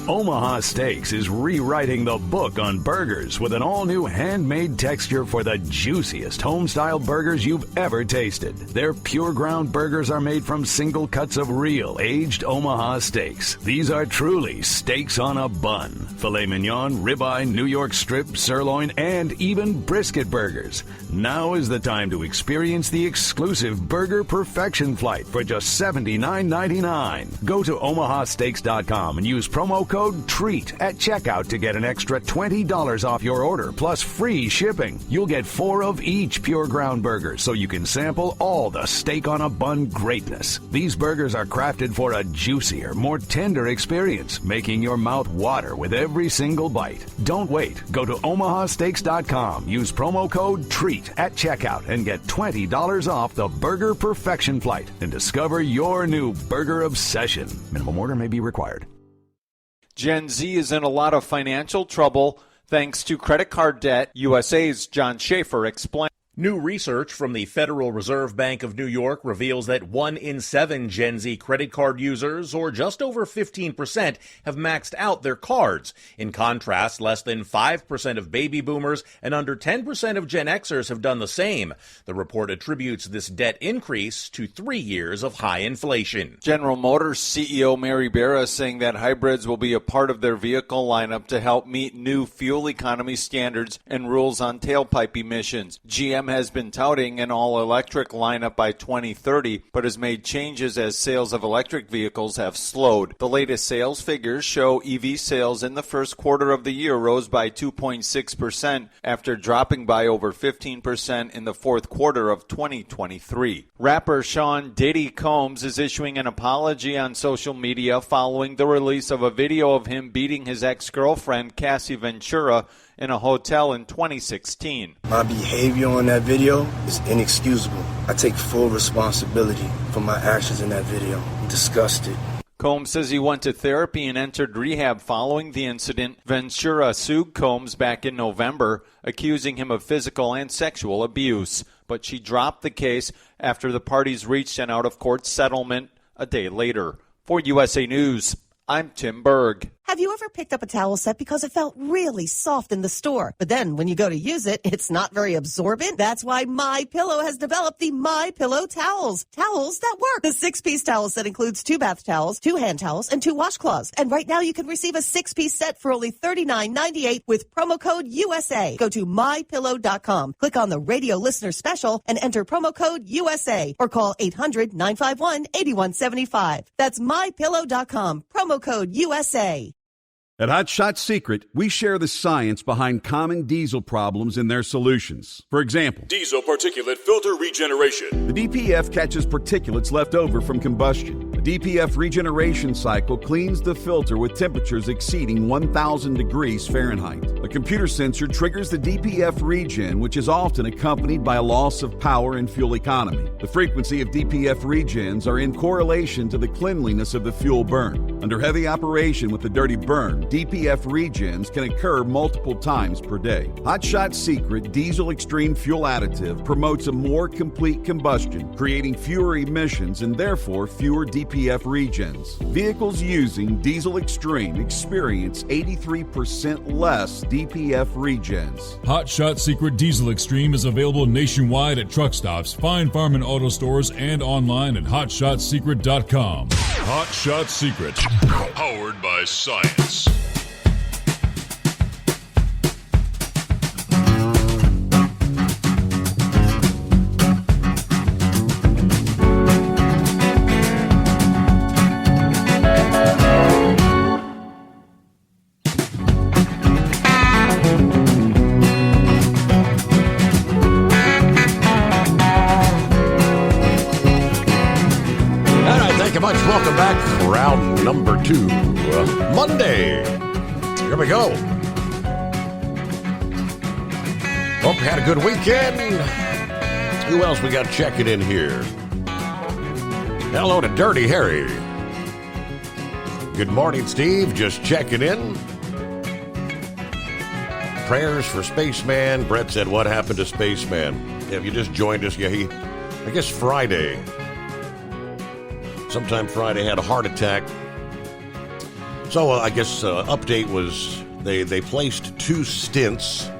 Omaha Steaks is rewriting the book on burgers with an all-new handmade texture for the juiciest home-style burgers you've ever tasted. Their pure ground burgers are made from single cuts of real aged Omaha steaks. These are truly steaks on a bun. Filet mignon, ribeye, New York strip, sirloin, and even brisket burgers. Now is the time to experience the exclusive Burger Perfection Flight for just $79.99. Go to omahasteaks.com and use promo code TREAT at checkout to get an extra $20 off your order, plus free shipping. You'll get 4 of each pure ground burger, so you can sample all the steak on a bun greatness. These burgers are crafted for a juicier, more tender experience, making your mouth water with every single bite. Don't wait. Go to omahasteaks.com, use promo code TREAT at checkout, and get $20 off the Burger Perfection Flight and discover your new burger obsession. Minimum order may be required. Gen Z is in a lot of financial trouble thanks to credit card debt. USA's John Schaefer explained. New research from the Federal Reserve Bank of New York reveals that 1 in 7 Gen Z credit card users, or just over 15%, have maxed out their cards. In contrast, less than 5% of baby boomers and under 10% of Gen Xers have done the same. The report attributes this debt increase to 3 years of high inflation. General Motors CEO Mary Barra saying that hybrids will be a part of their vehicle lineup to help meet new fuel economy standards and rules on tailpipe emissions. GM has been touting an all-electric lineup by 2030, but has made changes as sales of electric vehicles have slowed. The latest sales figures show EV sales in the first quarter of the year rose by 2.6% after dropping by over 15% in the fourth quarter of 2023. Rapper Sean Diddy Combs is issuing an apology on social media following the release of a video of him beating his ex-girlfriend Cassie Ventura in a hotel in 2016. My behavior on that video is inexcusable. I take full responsibility for my actions in that video. I'm disgusted. Combs says he went to therapy and entered rehab following the incident. Ventura sued Combs back in November, accusing him of physical and sexual abuse. But she dropped the case after the parties reached an out-of-court settlement a day later. For USA News, I'm Tim Berg. Have you ever picked up a towel set because it felt really soft in the store, but then when you go to use it, it's not very absorbent? That's why MyPillow has developed the MyPillow towels. Towels that work. The 6-piece towel set includes 2 bath towels, 2 hand towels, and 2 washcloths. And right now you can receive a 6-piece set for only $39.98 with promo code USA. Go to MyPillow.com, click on the radio listener special, and enter promo code USA, or call 800-951-8175. That's MyPillow.com, promo code USA. At Hot Shot Secret, we share the science behind common diesel problems and their solutions. For example, diesel particulate filter regeneration. The DPF catches particulates left over from combustion. The DPF regeneration cycle cleans the filter with temperatures exceeding 1,000 degrees Fahrenheit. A computer sensor triggers the DPF regen, which is often accompanied by a loss of power and fuel economy. The frequency of DPF regens are in correlation to the cleanliness of the fuel burn. Under heavy operation with the dirty burn, DPF regens can occur multiple times per day. Hot Shot Secret Diesel Extreme Fuel Additive promotes a more complete combustion, creating fewer emissions and therefore fewer DPF regens. Vehicles using Diesel Extreme experience 83% less DPF regens. Hot Shot Secret Diesel Extreme is available nationwide at truck stops, Fine Farm and auto stores, and online at hotshotsecret.com. Hot Shot Secret, powered by science. Welcome back. Round number 2. Monday. Here we go. Hope you had a good weekend. Who else we got checking in here? Hello to Dirty Harry. Good morning, Steve. Just checking in. Prayers for Spaceman. Brett said, what happened to Spaceman? Have you just joined us? Yeah, I guess Friday. Sometime Friday had a heart attack. So I guess update was they placed 2 stents,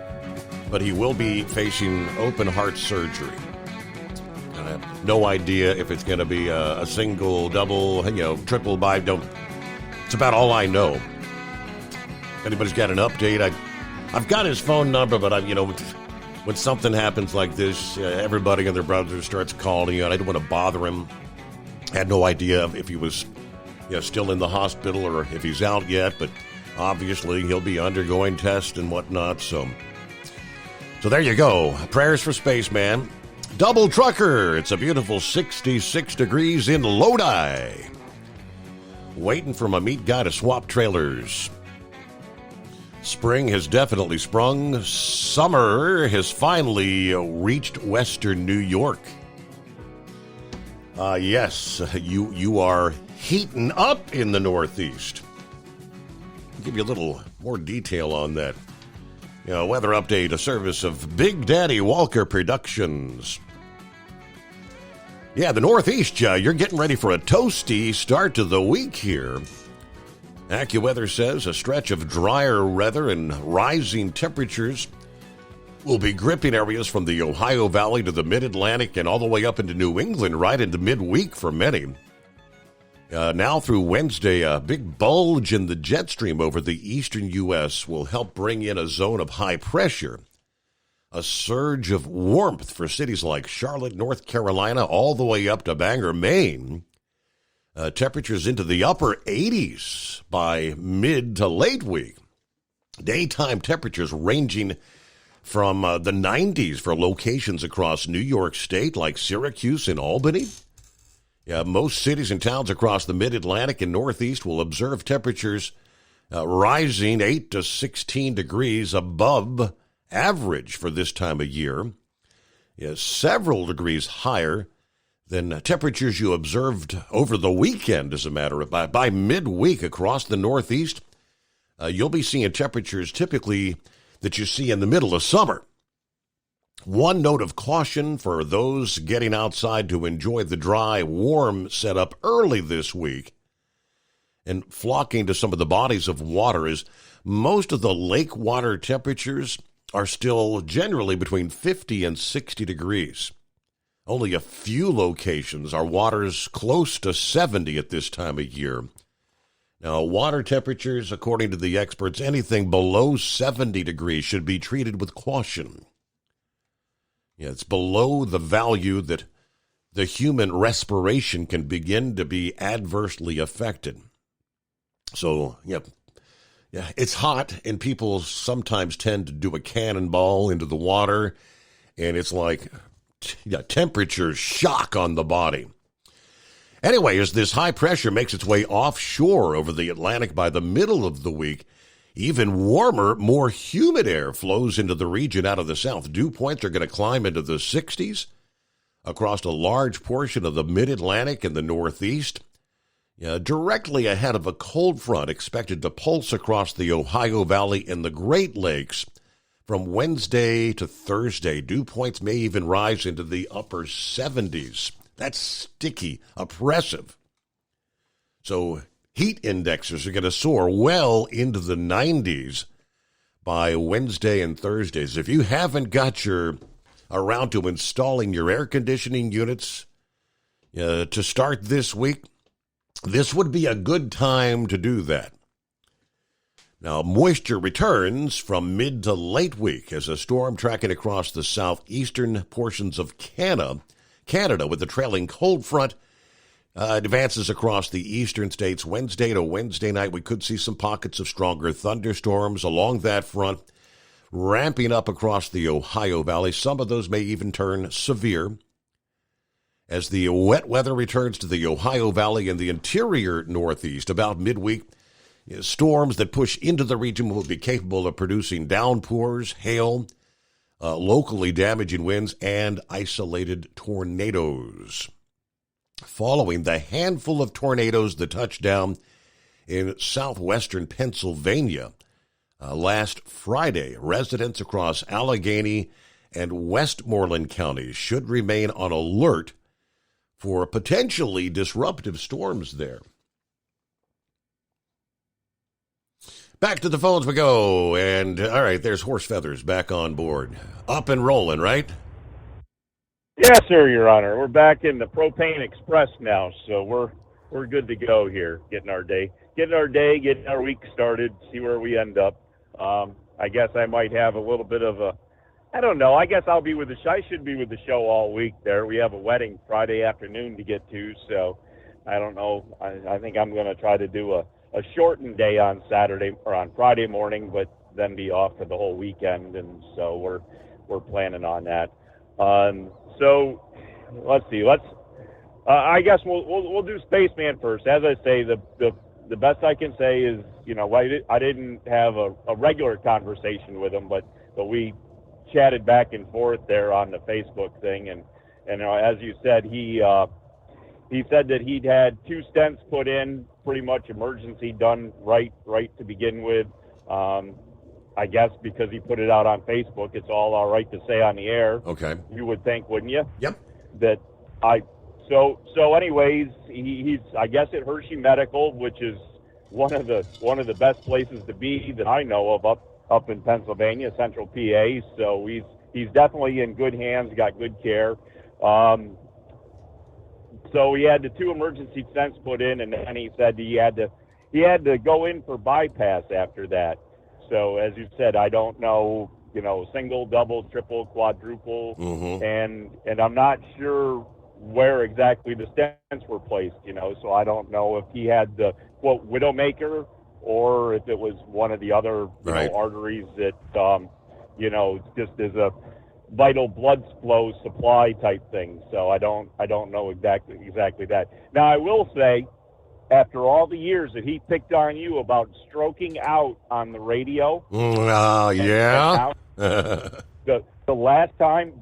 but he will be facing open heart surgery. I have no idea if it's going to be a single, double, triple by. It's about all I know. If anybody's got an update, I've got his phone number, but when something happens like this, everybody and their brother starts calling you, and I don't want to bother him. Had no idea if he was still in the hospital or if he's out yet, but obviously he'll be undergoing tests and whatnot. So there you go. Prayers for Spaceman. Double trucker. It's a beautiful 66 degrees in Lodi. Waiting for my meat guy to swap trailers. Spring has definitely sprung. Summer has finally reached western New York. Yes, you are heating up in the Northeast. I'll give you a little more detail on that. Weather update, a service of Big Daddy Walker Productions. Yeah, the Northeast, you're getting ready for a toasty start to the week here. AccuWeather says a stretch of drier weather and rising temperatures will be gripping areas from the Ohio Valley to the Mid-Atlantic and all the way up into New England right into midweek for many. Now through Wednesday, a big bulge in the jet stream over the eastern U.S. will help bring in a zone of high pressure. A surge of warmth for cities like Charlotte, North Carolina, all the way up to Bangor, Maine. Temperatures into the upper 80s by mid to late week. Daytime temperatures ranging from the 90s for locations across New York State like Syracuse and Albany. Most cities and towns across the Mid-Atlantic and Northeast will observe temperatures rising 8 to 16 degrees above average for this time of year. Several degrees higher than temperatures you observed over the weekend, as a matter of fact. By midweek across the Northeast, you'll be seeing temperatures typically that you see in the middle of summer. One note of caution for those getting outside to enjoy the dry, warm setup early this week and flocking to some of the bodies of water is most of the lake water temperatures are still generally between 50 and 60 degrees. Only a few locations are waters close to 70 at this time of year. Now, water temperatures, according to the experts, anything below 70 degrees should be treated with caution. Yeah, it's below the value that the human respiration can begin to be adversely affected. So, yeah, it's hot, and people sometimes tend to do a cannonball into the water, and it's like temperature shock on the body. Anyway, as this high pressure makes its way offshore over the Atlantic by the middle of the week, even warmer, more humid air flows into the region out of the south. Dew points are going to climb into the 60s across a large portion of the mid-Atlantic and the Northeast. Directly ahead of a cold front expected to pulse across the Ohio Valley and the Great Lakes from Wednesday to Thursday. Dew points may even rise into the upper 70s. That's sticky, oppressive. So heat indexes are going to soar well into the 90s by Wednesday and Thursdays. If you haven't got around to installing your air conditioning units to start this week, this would be a good time to do that. Now, moisture returns from mid to late week as a storm tracking across the southeastern portions of Canada with the trailing cold front advances across the eastern states. Wednesday to Wednesday night, we could see some pockets of stronger thunderstorms along that front, ramping up across the Ohio Valley. Some of those may even turn severe. As the wet weather returns to the Ohio Valley and the interior Northeast about midweek, storms that push into the region will be capable of producing downpours, hail, locally damaging winds, and isolated tornadoes. Following the handful of tornadoes that touched down in southwestern Pennsylvania last Friday, residents across Allegheny and Westmoreland counties should remain on alert for potentially disruptive storms there. Back to the phones we go, and all right, there's Horse Feathers back on board. Up and rolling, right? Yes, sir, Your Honor. We're back in the Propane Express now, so we're good to go here, getting our week started, see where we end up. I guess I might have a little bit of I don't know. I guess I should be with the show all week there. We have a wedding Friday afternoon to get to, so I don't know. I think I'm going to try to do a shortened day on Saturday or on Friday morning, but then be off for the whole weekend, and so we're planning on that. So let's see. I guess we'll do Spaceman first. As I say, the best I can say is, I didn't have a regular conversation with him, but we chatted back and forth there on the Facebook thing, and as you said, he said that he'd had 2 stents put in, pretty much emergency done right to begin with. I guess because he put it out on Facebook, it's all right to say on the air. Okay. You would think, wouldn't you? Yep. So anyways, he's I guess at Hershey Medical, which is one of the best places to be that I know of up in Pennsylvania, Central PA. So he's definitely in good hands, got good care. So he had the 2 emergency stents put in, and then he said he had to go in for bypass after that. So as you said, I don't know, single, double, triple, quadruple, and I'm not sure where exactly the stents were placed, so I don't know if he had the, quote, Widowmaker, or if it was one of the other arteries that, just as a vital blood flow supply type thing. So I don't know exactly that. Now, I will say, after all the years that he picked on you about stroking out on the radio. Yeah. The last time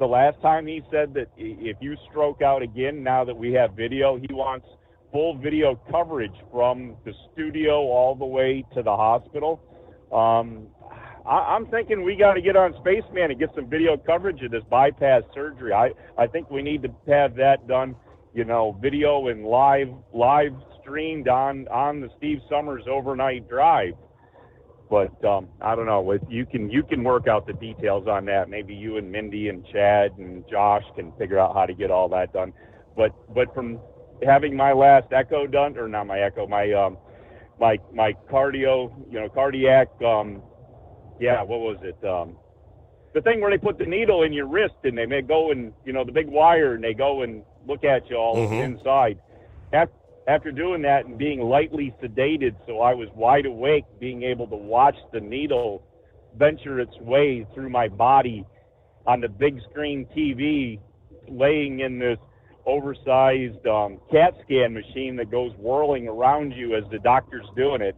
he said that if you stroke out again, now that we have video, he wants full video coverage from the studio all the way to the hospital. I'm thinking we got to get on Spaceman and get some video coverage of this bypass surgery. I think we need to have that done, video and live streamed on the Steve Summers Overnight Drive. But I don't know. You can work out the details on that. Maybe you and Mindy and Chad and Josh can figure out how to get all that done. But from having my last echo done, or not my echo, my cardiac. What was it? The thing where they put the needle in your wrist and they may go and the big wire and they go and look at you all inside. After doing that and being lightly sedated, so I was wide awake, being able to watch the needle venture its way through my body on the big screen TV, laying in this oversized CAT scan machine that goes whirling around you as the doctor's doing it.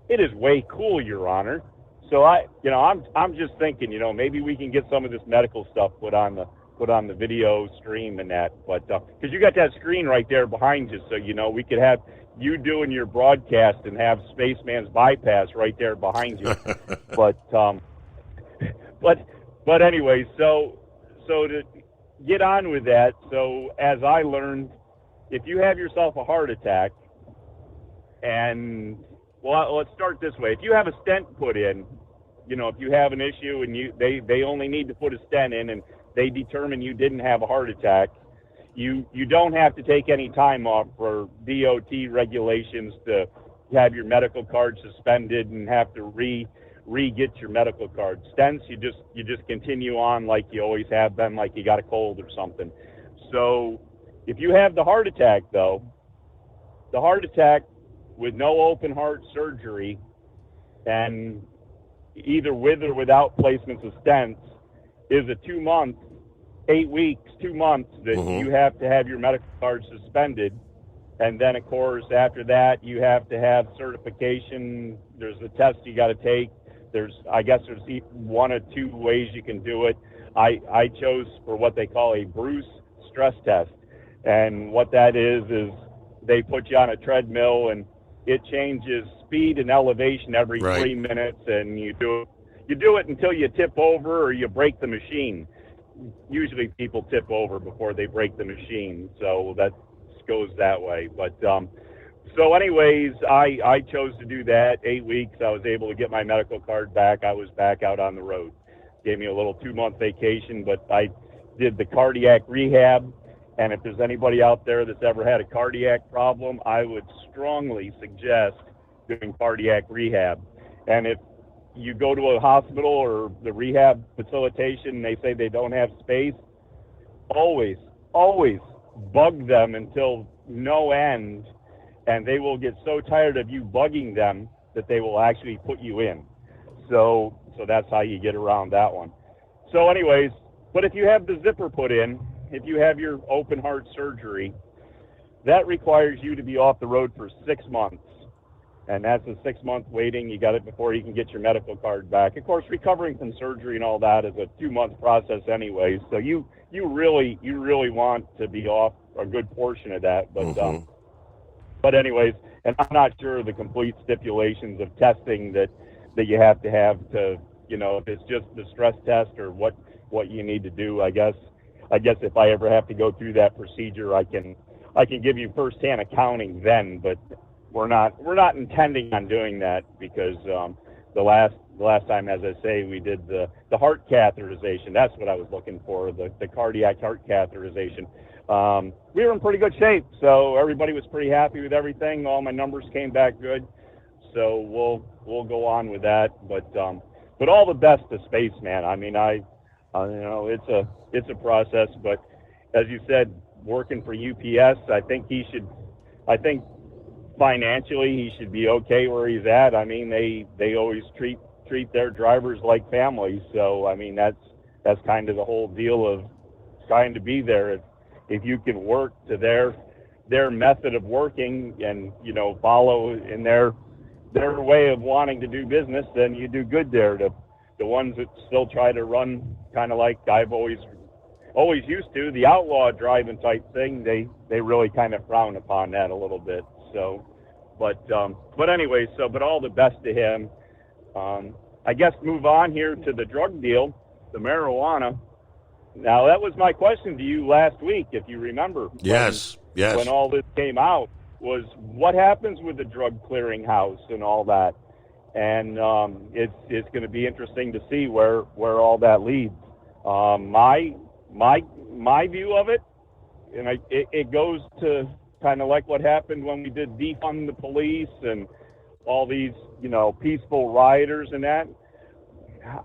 It is way cool, Your Honor. So I'm just thinking, maybe we can get some of this medical stuff put on the video stream and that, but because you got that screen right there behind you, so we could have you doing your broadcast and have Spaceman's bypass right there behind you. but anyway, so to get on with that, so as I learned, if you have yourself a heart attack, and let's start this way: if you have a stent put in, if you have an issue and they only need to put a stent in and they determine you didn't have a heart attack, you don't have to take any time off for DOT regulations to have your medical card suspended and have to re-get your medical card. Stents, you just continue on like you always have been, like you got a cold or something. So if you have the heart attack, though, the heart attack with no open heart surgery and either with or without placements of stents is a 2 month, 8 weeks, 2 months that you have to have your medical card suspended. And then, of course, after that, you have to have certification. There's a test you got to take. There's 1 or 2 ways you can do it. I chose for what they call a Bruce stress test. And what that is they put you on a treadmill and it changes speed and elevation every 3 minutes, and you do it until you tip over or you break the machine. Usually people tip over before they break the machine, so that goes that way. But so anyways, I chose to do that. 8 weeks, I was able to get my medical card back. I was back out on the road. Gave me a little 2-month vacation, but I did the cardiac rehab. And if there's anybody out there that's ever had a cardiac problem, I would strongly suggest doing cardiac rehab. And if you go to a hospital or the rehab facilitation and they say they don't have space, always bug them until no end, and they will get so tired of you bugging them that they will actually put you in. So that's how you get around that one. So anyways, but if you have the zipper put in, if you have your open heart surgery, that requires you to be off the road for 6 months. And that's a 6-month waiting. You got it before you can get your medical card back. Of course, recovering from surgery and all that is a 2-month process anyway. So you really want to be off a good portion of that. But anyways, and I'm not sure of the complete stipulations of testing that you have to, if it's just the stress test or what you need to do. I guess if I ever have to go through that procedure, I can give you firsthand accounting then, but we're not intending on doing that because the last time, as I say, we did the heart catheterization. That's what I was looking for, the cardiac heart catheterization. We were in pretty good shape, so everybody was pretty happy with everything. All my numbers came back good, so we'll go on with that. But all the best to Spaceman. I mean, it's a process, but as you said, working for UPS, I think financially he should be okay where he's at. I mean, they always treat their drivers like family. So I mean, that's kind of the whole deal of trying to be there. If you can work to their method of working and follow in their way of wanting to do business, then you do good there. the ones that still try to run kind of like I've always used to, the outlaw driving type thing, they really kind of frown upon that a little bit. So, but anyway, but all the best to him. I guess move on here to the drug deal, the marijuana. Now, that was my question to you last week, if you remember. Yes. When all this came out, was what happens with the drug clearinghouse and all that. And it's going to be interesting to see where all that leads. My view of it, and it goes to kind of like what happened when we did defund the police and all these, peaceful rioters and that.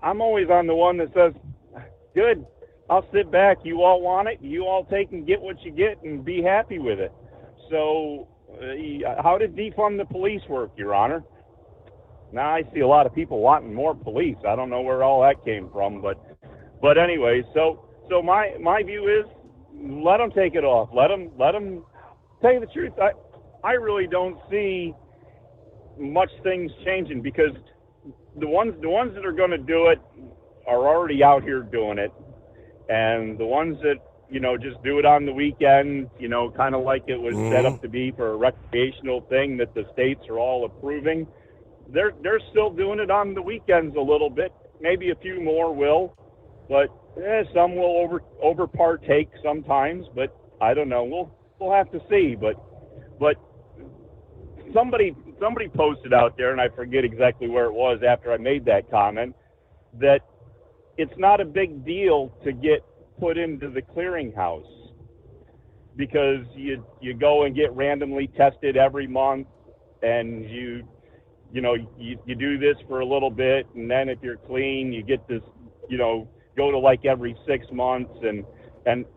I'm always on the one that says, good, I'll sit back. You all want it. You all take and get what you get and be happy with it. So how did defund the police work, Your Honor? Now I see a lot of people wanting more police. I don't know where all that came from, but anyway, so my view is let them take it off. Let them tell you the truth. I really don't see much things changing because the ones that are going to do it are already out here doing it, and the ones that just do it on the weekend, kind of like it was set up to be for a recreational thing that the states are all approving. They're still doing it on the weekends a little bit. Maybe a few more will, but some will over partake sometimes. But I don't know. We'll have to see. But somebody posted out there, and I forget exactly where it was after I made that comment, that it's not a big deal to get put into the clearinghouse because you go and get randomly tested every month, and you do this for a little bit, and then if you're clean, you get this, go to like every 6 months,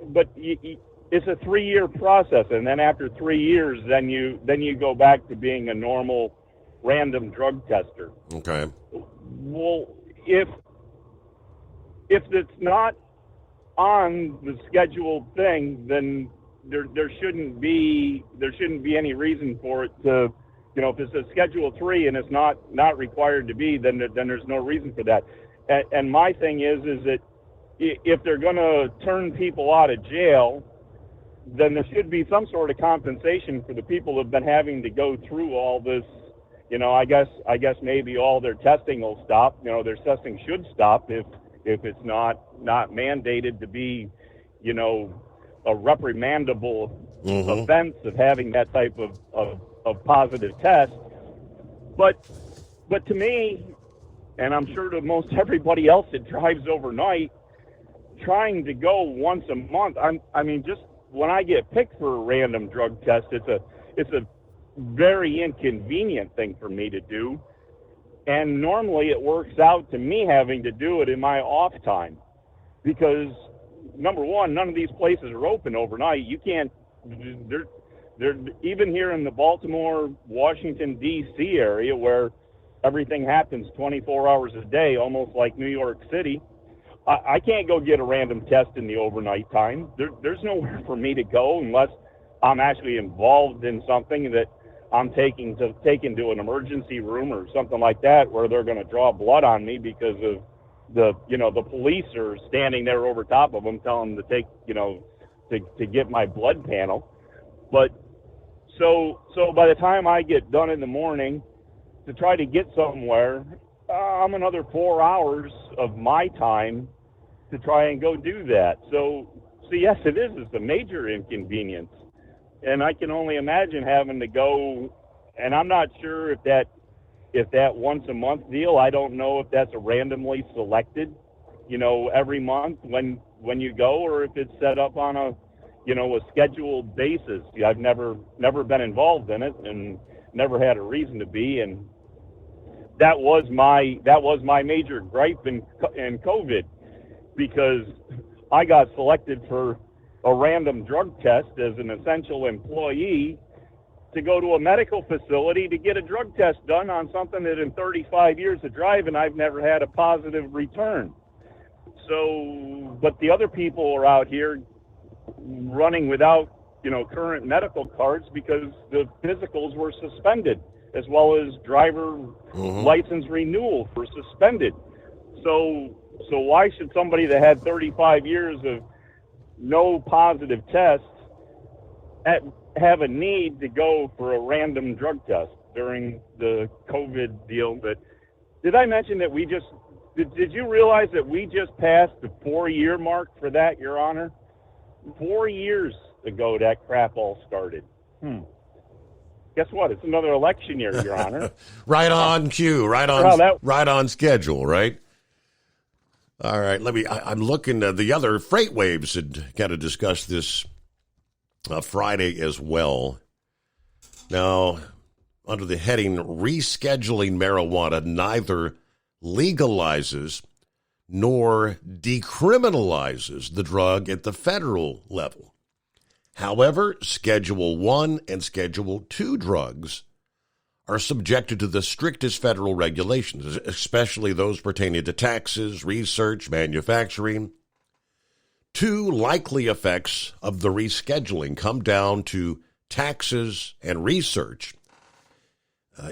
but it's a 3-year process, and then after 3 years, then you go back to being a normal random drug tester. Okay. Well, if it's not on the scheduled thing, then there shouldn't be any reason for it to. If it's a Schedule 3 and it's not required to be, then there's no reason for that. And my thing is that if they're going to turn people out of jail, then there should be some sort of compensation for the people who have been having to go through all this. I guess maybe all their testing will stop. Their testing should stop if it's not mandated to be, a reprimandable offense of having that type of positive test. But to me, and I'm sure to most everybody else that drives overnight, trying to go once a month, I mean, just when I get picked for a random drug test, it's a very inconvenient thing for me to do. And normally it works out to me having to do it in my off time because, number one, none of these places are open overnight. You can't, they're even here in the Baltimore, Washington, D.C. area where everything happens 24 hours a day, almost like New York City. I can't go get a random test in the overnight time. There's nowhere for me to go unless I'm actually involved in something that I'm taken to an emergency room or something like that where they're going to draw blood on me because of the police are standing there over top of them telling them to take, to get my blood panel. But so by the time I get done in the morning to try to get somewhere, I'm another 4 hours of my time to try and go do that. So yes, it is. It's a major inconvenience. And I can only imagine having to go, and I'm not sure if that once a month deal, I don't know if that's a randomly selected, every month when you go, or if it's set up on a scheduled basis. I've never been involved in it and never had a reason to be. And that was my major gripe in COVID, because I got selected for a random drug test as an essential employee to go to a medical facility to get a drug test done on something that in 35 years of driving, I've never had a positive return. So, but the other people are out here running without, current medical cards because the physicals were suspended, as well as driver license renewal were suspended. So why should somebody that had 35 years of no positive tests have a need to go for a random drug test during the COVID deal? But did I mention that did you realize that we just passed the 4-year mark for that, Your Honor? 4 years ago that crap all started. Guess what? It's another election year, Your Honor. Right on cue, right on schedule, right? All right, I'm looking at the other freight waves had kind of discussed this Friday as well. Now, under the heading rescheduling marijuana neither legalizes nor decriminalizes the drug at the federal level. However, Schedule 1 and Schedule 2 drugs are subjected to the strictest federal regulations, especially those pertaining to taxes, research, manufacturing. Two likely effects of the rescheduling come down to taxes and research.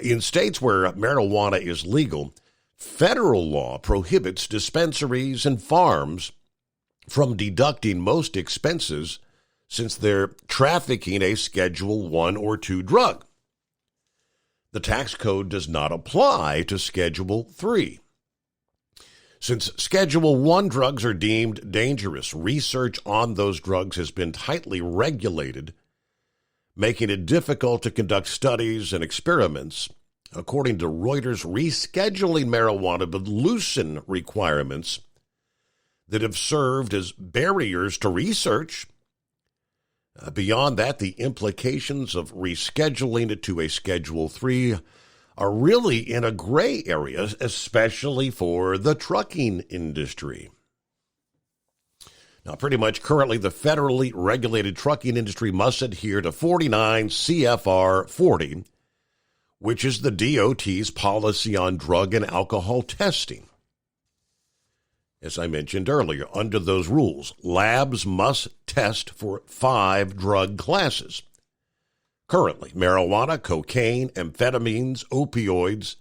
In states where marijuana is legal, federal law prohibits dispensaries and farms from deducting most expenses since they're trafficking a Schedule 1 or 2 drug. The tax code does not apply to Schedule 3. Since Schedule 1 drugs are deemed dangerous, research on those drugs has been tightly regulated, making it difficult to conduct studies and experiments. According to Reuters, rescheduling marijuana would loosen requirements that have served as barriers to research. Beyond that, the implications of rescheduling it to a Schedule 3 are really in a gray area, especially for the trucking industry. Now, pretty much currently, the federally regulated trucking industry must adhere to 49 CFR 40, which is the DOT's policy on drug and alcohol testing. As I mentioned earlier, under those rules, labs must test for 5 drug classes. Currently, marijuana, cocaine, amphetamines, opioids,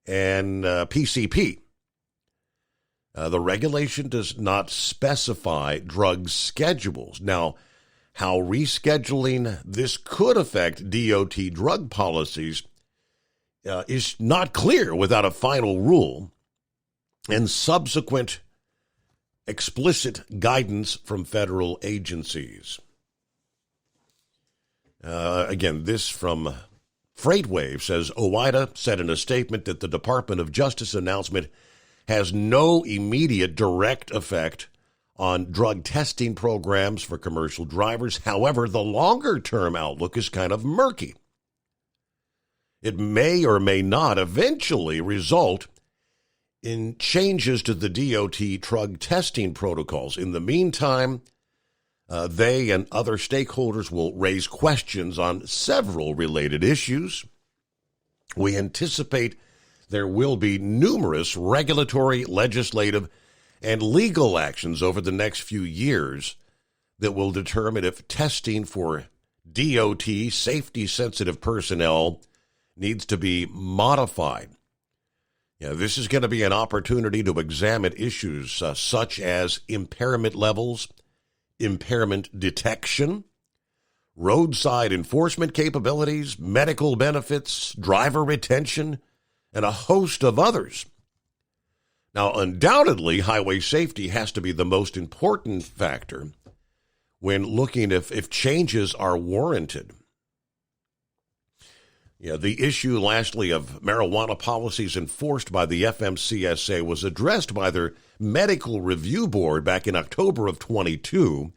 and PCP. The regulation does not specify drug schedules. Now, how rescheduling this could affect DOT drug policies is not clear without a final rule and subsequent explicit guidance from federal agencies. Again, this from FreightWave says, OOIDA said in a statement that the Department of Justice announcement has no immediate direct effect on drug testing programs for commercial drivers. However, the longer-term outlook is kind of murky. It may or may not eventually result in changes to the DOT drug testing protocols. In the meantime, they and other stakeholders will raise questions on several related issues. We anticipate there will be numerous regulatory, legislative, and legal actions over the next few years that will determine if testing for DOT safety-sensitive personnel needs to be modified. This is going to be an opportunity to examine issues such as impairment levels, impairment detection, roadside enforcement capabilities, medical benefits, driver retention, and a host of others. Now, undoubtedly, highway safety has to be the most important factor when looking if changes are warranted. The issue, lastly, of marijuana policies enforced by the FMCSA was addressed by their Medical Review Board back in October of 22,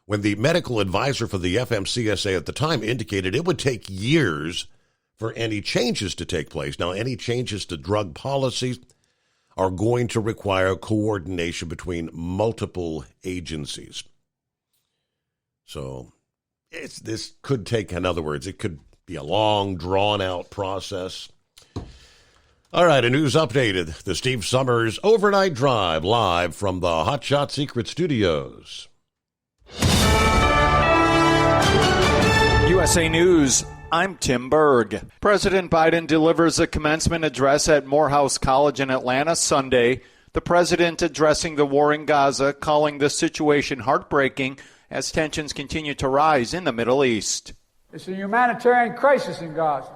when the medical advisor for the FMCSA at the time indicated it would take years for any changes to take place. Now, any changes to drug policies are going to require coordination between multiple agencies. So this could take, in other words, it could be a long, drawn-out process. All right, a news update. The Steve Summers Overnight Drive, live from the Hot Shot Secret Studios. USA News, I'm Tim Berg. President Biden delivers a commencement address at Morehouse College in Atlanta Sunday. The president addressing the war in Gaza, calling the situation heartbreaking as tensions continue to rise in the Middle East. It's a humanitarian crisis in Gaza.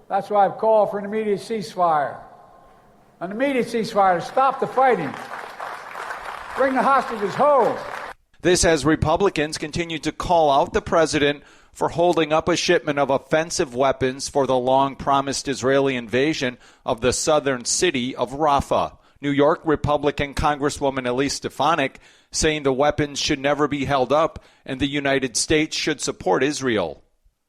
That's why I've called for an immediate ceasefire. An immediate ceasefire to stop the fighting. Bring the hostages home. This as Republicans continue to call out the president for holding up a shipment of offensive weapons for the long-promised Israeli invasion of the southern city of Rafah. New York Republican Congresswoman Elise Stefanik saying the weapons should never be held up and the United States should support Israel.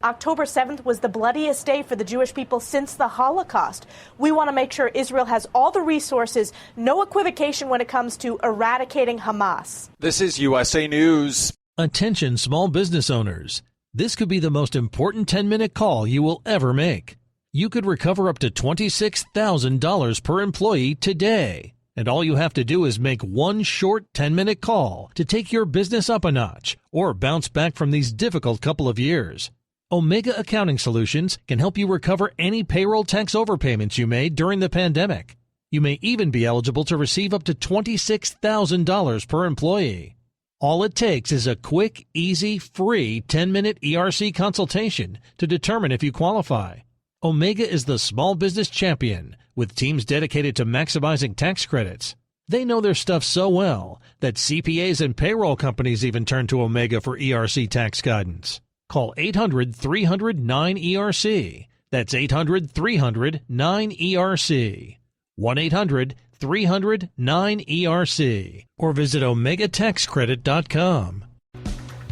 October 7th was the bloodiest day for the Jewish people since the Holocaust. We want to make sure Israel has all the resources, no equivocation when it comes to eradicating Hamas. This is USA News. Attention small business owners. This could be the most important 10-minute call you will ever make. You could recover up to $26,000 per employee today. And all you have to do is make one short 10-minute call to take your business up a notch or bounce back from these difficult couple of years. Omega Accounting Solutions can help you recover any payroll tax overpayments you made during the pandemic. You may even be eligible to receive up to $26,000 per employee. All it takes is a quick, easy, free 10-minute ERC consultation to determine if you qualify. Omega is the small business champion with teams dedicated to maximizing tax credits. They know their stuff so well that CPAs and payroll companies even turn to Omega for ERC tax guidance. Call 800-300-9ERC. That's 800-300-9ERC. 1-800-300-9ERC. Or visit OmegaTaxCredit.com.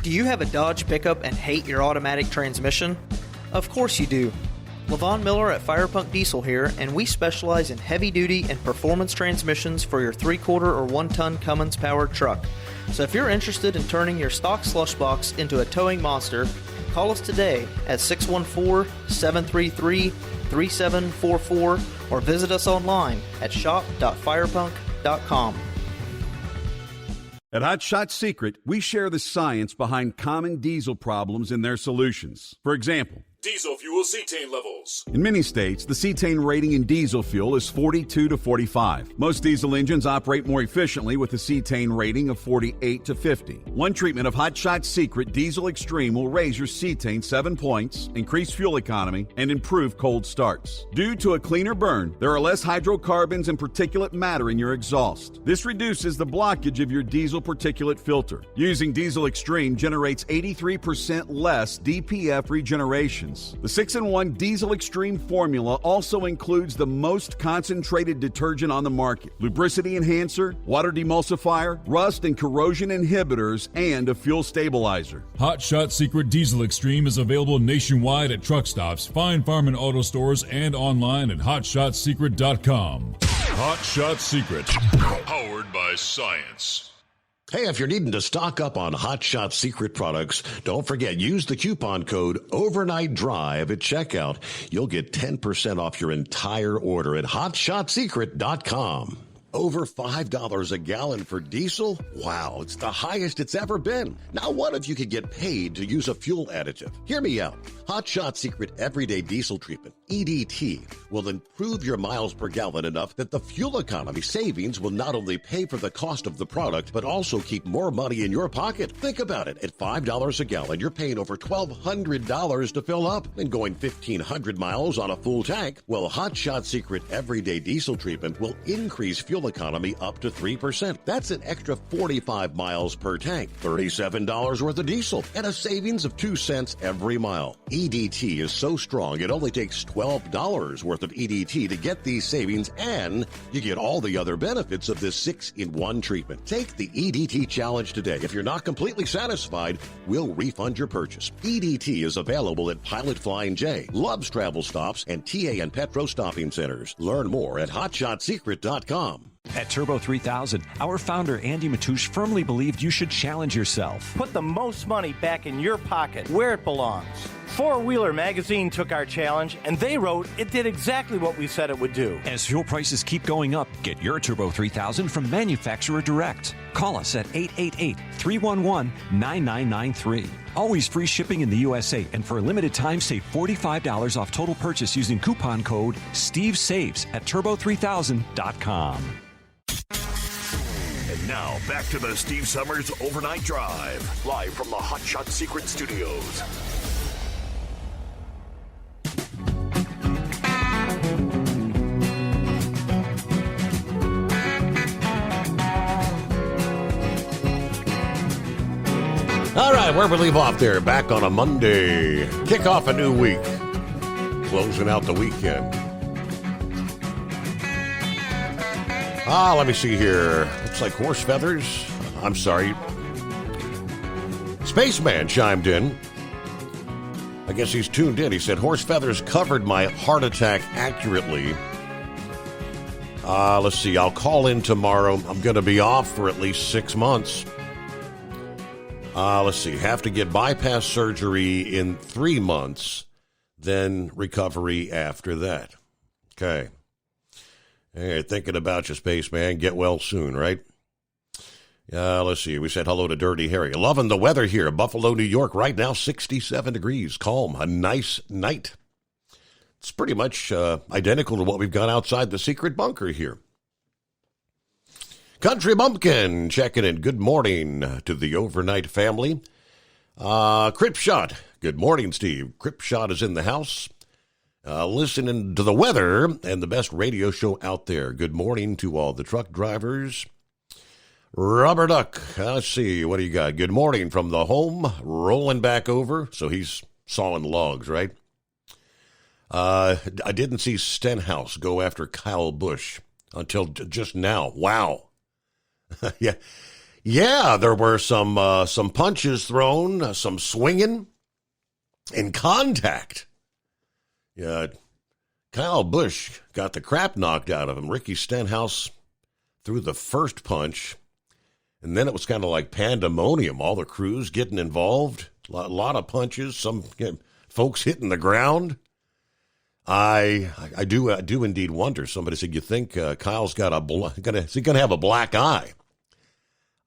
Do you have a Dodge pickup and hate your automatic transmission? Of course you do. Levon Miller at Firepunk Diesel here, and we specialize in heavy-duty and performance transmissions for your 3/4 or 1-ton Cummins-powered truck. So if you're interested in turning your stock slush box into a towing monster, call us today at 614-733-3744 or visit us online at shop.firepunk.com. At Hot Shot Secret, we share the science behind common diesel problems and their solutions. For example, diesel fuel cetane levels. in many states, the cetane rating in diesel fuel is 42 to 45. Most diesel engines operate more efficiently with a cetane rating of 48 to 50. One treatment of Hot Shot Secret Diesel Extreme will raise your cetane 7 points, increase fuel economy, and improve cold starts. Due to a cleaner burn, there are less hydrocarbons and particulate matter in your exhaust. This reduces the blockage of your diesel particulate filter. Using Diesel Extreme generates 83% less DPF regeneration. The 6-in-1 Diesel Extreme formula also includes the most concentrated detergent on the market, lubricity enhancer, water demulsifier, rust and corrosion inhibitors, and a fuel stabilizer. Hot Shot Secret Diesel Extreme is available nationwide at truck stops, Fine Farm and auto stores, and online at hotshotsecret.com. Hot Shot Secret, powered by science. Hey, if you're needing to stock up on Hot Shot Secret products, don't forget, use the coupon code OvernightDrive at checkout. You'll get 10% off your entire order at hotshotsecret.com. Over $5 a gallon for diesel? Wow, it's the highest it's ever been. Now what if you could get paid to use a fuel additive? Hear me out. Hot Shot Secret Everyday Diesel Treatment, EDT, will improve your miles per gallon enough that the fuel economy savings will not only pay for the cost of the product, but also keep more money in your pocket. Think about it. At $5 a gallon, you're paying over $1,200 to fill up and going 1,500 miles on a full tank. Well, Hot Shot Secret Everyday Diesel Treatment will increase fuel economy up to 3%. That's an extra 45 miles per tank, $37 worth of diesel, and a savings of 2 cents every mile. EDT is so strong, it only takes $12 worth of EDT to get these savings, and you get all the other benefits of this 6-in-1 treatment. Take the EDT challenge today. If you're not completely satisfied, we'll refund your purchase. EDT is available at Pilot Flying J, Love's Travel Stops, and TA and Petro Stopping Centers. Learn more at hotshotsecret.com. At Turbo 3000, our founder Andy Matouche firmly believed you should challenge yourself. Put the most money back in your pocket, where it belongs. Four Wheeler magazine took our challenge, and they wrote it did exactly what we said it would do. As fuel prices keep going up, get your Turbo 3000 from manufacturer direct. Call us at 888-311-9993. Always free shipping in the USA, and for a limited time, save $45 off total purchase using coupon code SteveSaves at turbo3000.com. And now, back to the Steve Summers Overnight Drive, live from the Hot Shot Secret Studios. All right, where we leave off there, back on a Monday. Kick off a new week. Closing out the weekend. Let me see here. Looks like horse feathers. I'm sorry. Spaceman chimed in. I guess he's tuned in. He said, horse feathers covered my heart attack accurately. Let's see. I'll call in tomorrow. I'm going to be off for at least 6 months. Let's see. Have to get bypass surgery in 3 months, then recovery after that. Okay. Hey, thinking about you, Spaceman. Get well soon, right? Let's see. We said hello to Dirty Harry. Loving the weather here. Buffalo, New York. Right now, 67 degrees. Calm. A nice night. It's pretty much identical to what we've got outside the secret bunker here. Country Bumpkin checking in. Good morning to the overnight family. Cripshot. Good morning, Steve. Cripshot is in the house. Listening to the weather and the best radio show out there. Good morning to all the truck drivers. Rubber Duck. Let's see. What do you got? Good morning from the home. Rolling back over. So he's sawing logs, right? I didn't see Stenhouse go after Kyle Busch until just now. Wow. Yeah, there were some punches thrown, some swinging, and contact. Yeah, Kyle Busch got the crap knocked out of him. Ricky Stenhouse threw the first punch, and then it was kind of like pandemonium. All the crews getting involved, a lot of punches, some folks hitting the ground. I do indeed wonder. Somebody said, "You think Kyle's got is he gonna have a black eye?"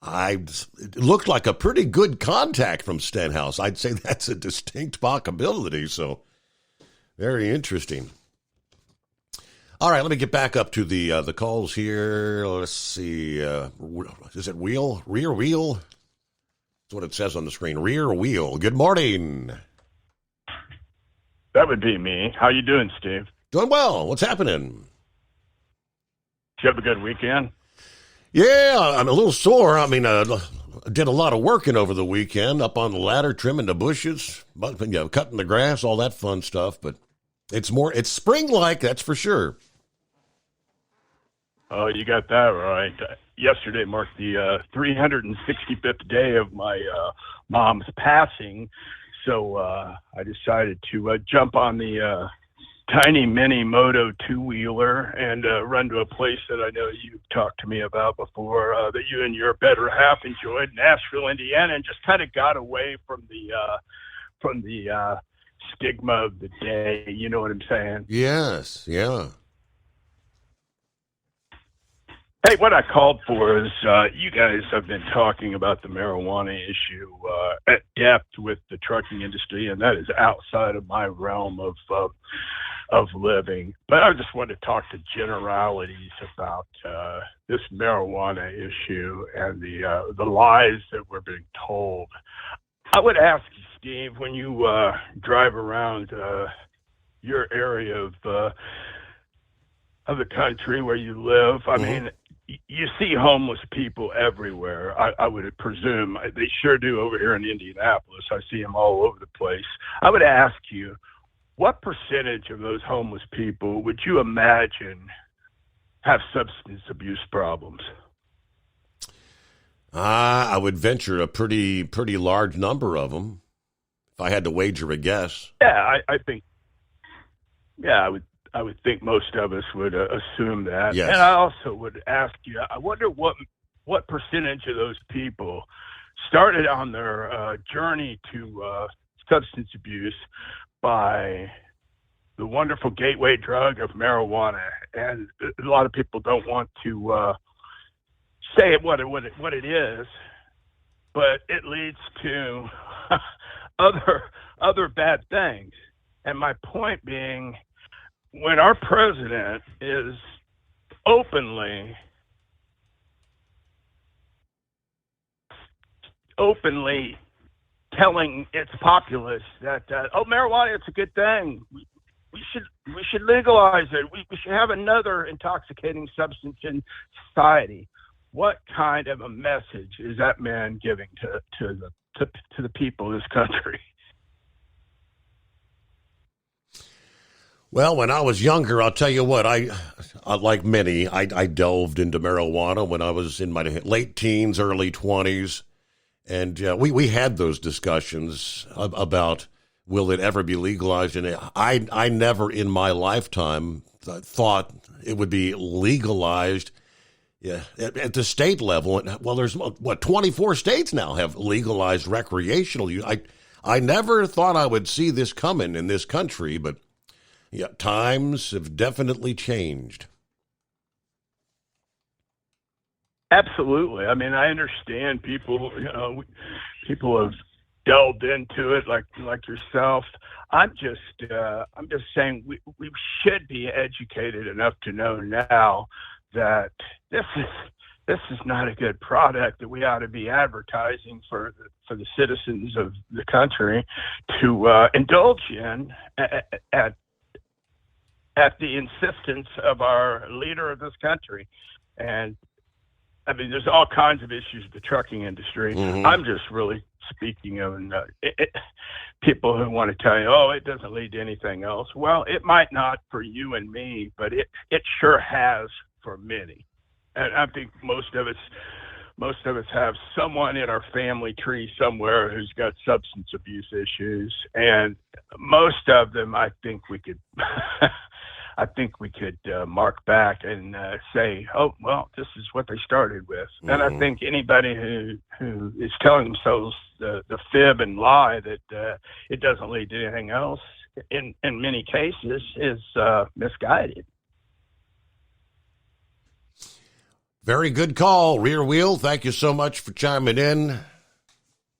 It looked like a pretty good contact from Stenhouse. I'd say that's a distinct possibility. So, very interesting. All right, let me get back up to the calls here. Let's see. Is it rear wheel? That's what it says on the screen. Rear wheel. Good morning. That would be me. How you doing, Steve? Doing well. What's happening? Did you have a good weekend? Yeah, I'm a little sore. I mean, I did a lot of working over the weekend, up on the ladder, trimming the bushes, cutting the grass, all that fun stuff. But it's spring-like, that's for sure. Oh, you got that right. Yesterday marked the 365th day of my mom's passing, so I decided to jump on the tiny mini Moto two-wheeler and run to a place that I know you've talked to me about before, that you and your better half enjoyed, Nashville, Indiana, and just kind of got away from the stigma of the day. You know what I'm saying? Yes, yeah. Hey, what I called for is you guys have been talking about the marijuana issue at depth with the trucking industry, and that is outside of my realm of living. But I just wanted to talk to generalities about this marijuana issue and the lies that we're being told. I would ask you, Steve, when you drive around your area of the country where you live, I mean, you see homeless people everywhere. I would presume they sure do over here in Indianapolis. I see them all over the place. I would ask you, what percentage of those homeless people would you imagine have substance abuse problems? I would venture a pretty large number of them, if I had to wager a guess. Yeah, I think. Yeah, I would think most of us would assume that. Yes. And I also would ask you, I wonder what percentage of those people started on their journey to substance abuse by the wonderful gateway drug of marijuana. And a lot of people don't want to say what it is, but it leads to other bad things. And my point being, when our president is openly openly telling its populace that marijuana, it's a good thing. We should legalize it. We should have another intoxicating substance in society. What kind of a message is that man giving to the people of this country? Well, when I was younger, I'll tell you what, I like many, I delved into marijuana when I was in my late teens, early 20s. And we had those discussions about will it ever be legalized. And I never in my lifetime thought it would be legalized at the state level. Well, there's, 24 states now have legalized recreational use. I never thought I would see this coming in this country, but yeah, times have definitely changed. Absolutely. I mean, I understand people, people have delved into it like yourself. I'm just saying we should be educated enough to know now that this is not a good product that we ought to be advertising for the citizens of the country to indulge in at the insistence of our leader of this country. And I mean, there's all kinds of issues with the trucking industry. Mm-hmm. I'm just really speaking of people who want to tell you, oh, it doesn't lead to anything else. Well, it might not for you and me, but it sure has for many. And I think most of us have someone in our family tree somewhere who's got substance abuse issues, and most of them, I think we could mark back and say, oh, well, this is what they started with. Mm-hmm. And I think anybody who is telling themselves the fib and lie that it doesn't lead to anything else, in many cases, is misguided. Very good call, Rear Wheel. Thank you so much for chiming in.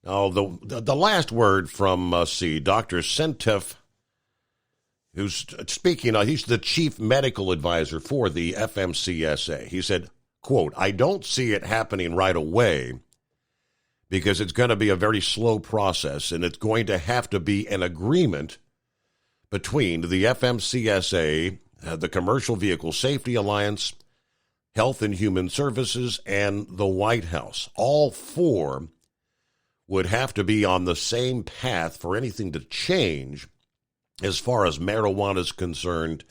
Oh, the last word from Dr. Sentef, who's speaking, he's the chief medical advisor for the FMCSA. He said, quote, I don't see it happening right away because it's going to be a very slow process, and it's going to have to be an agreement between the FMCSA, the Commercial Vehicle Safety Alliance, Health and Human Services, and the White House. All four would have to be on the same path for anything to change as far as marijuana is concerned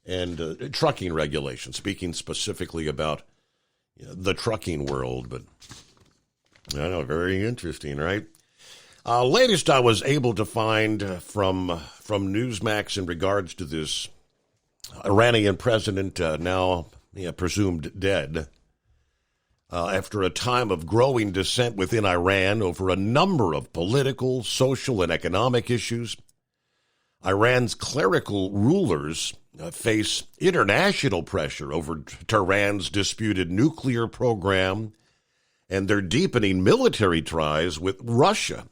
and trucking regulations, speaking specifically about the trucking world. But I know, very interesting, right? Latest I was able to find from Newsmax in regards to this Iranian president now presumed dead. After a time of growing dissent within Iran over a number of political, social, and economic issues, Iran's clerical rulers face international pressure over Tehran's disputed nuclear program and their deepening military ties with Russia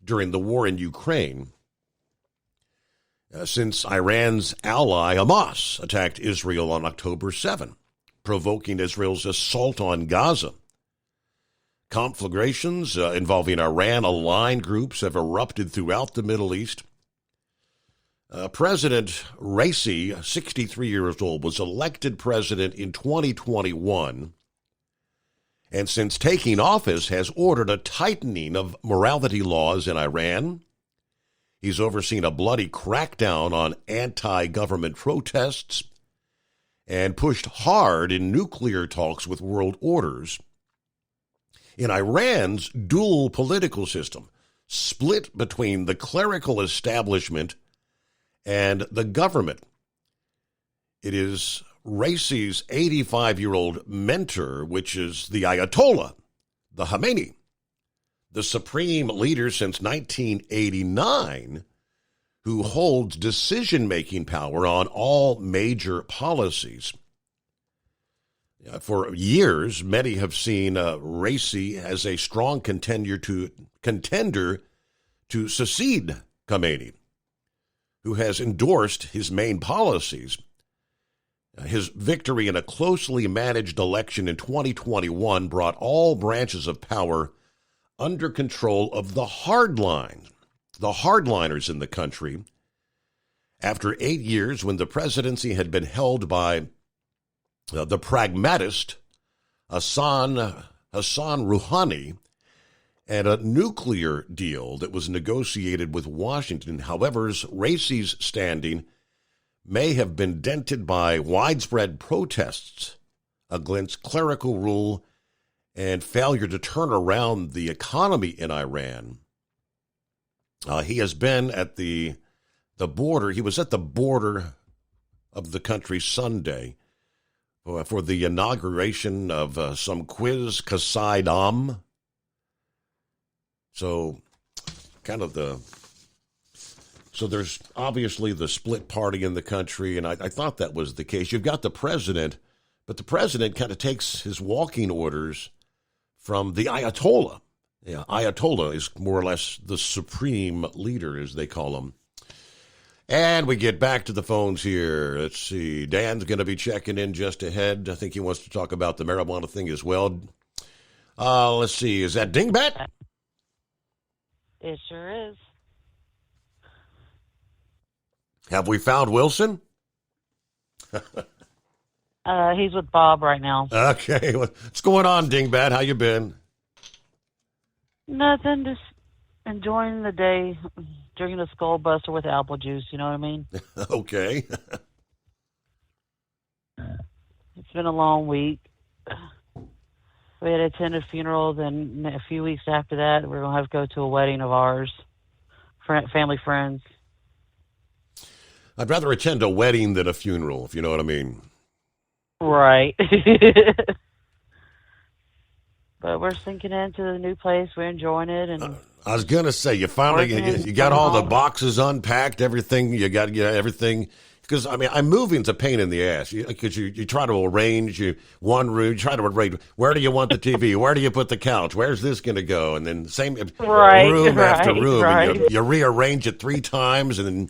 during the war in Ukraine. Since Iran's ally Hamas attacked Israel on October 7, provoking Israel's assault on Gaza. Conflagrations involving Iran-aligned groups have erupted throughout the Middle East. President Raisi, 63 years old, was elected president in 2021, and since taking office has ordered a tightening of morality laws in Iran. He's overseen a bloody crackdown on anti-government protests and pushed hard in nuclear talks with world orders. In Iran's dual political system, split between the clerical establishment and the government, it is Raisi's 85-year-old mentor, which is the Ayatollah, the Khamenei, the supreme leader since 1989, who holds decision-making power on all major policies. For years, many have seen Raisi as a strong contender to succeed Khamenei, who has endorsed his main policies. His victory in a closely managed election in 2021 brought all branches of power under control of the hardliners in the country, after 8 years when the presidency had been held by the pragmatist Hassan Rouhani, and a nuclear deal that was negotiated with Washington. However, Raisi's standing may have been dented by widespread protests against clerical rule and failure to turn around the economy in Iran. He has been at the border. He was at the border of the country Sunday for the inauguration of some quiz Qasai-Dam. So there's obviously the split party in the country, and I thought that was the case. You've got the president, but the president kind of takes his walking orders from the Ayatollah. Yeah, Ayatollah is more or less the supreme leader, as they call him. And we get back to the phones here. Let's see. Dan's going to be checking in just ahead. I think he wants to talk about the marijuana thing as well. Let's see. Is that Dingbat? It sure is. Have we found Wilson? He's with Bob right now. Okay. What's going on, Dingbat? How you been? Nothing. Just enjoying the day, drinking a Skull Buster with apple juice. You know what I mean? Okay. It's been a long week. We had to attend a funeral. Then a few weeks after that, we're going to have to go to a wedding of ours, family friends. I'd rather attend a wedding than a funeral, if you know what I mean. Right. But we're sinking into the new place. We're enjoying it. And I was going to say, you finally you got all the boxes unpacked, everything. You got everything. Because, I mean, moving's a pain in the ass. Because you try to arrange one room. You try to arrange, where do you want the TV? Where do you put the couch? Where's this going to go? And then same room after room. And you rearrange it 3 times. And then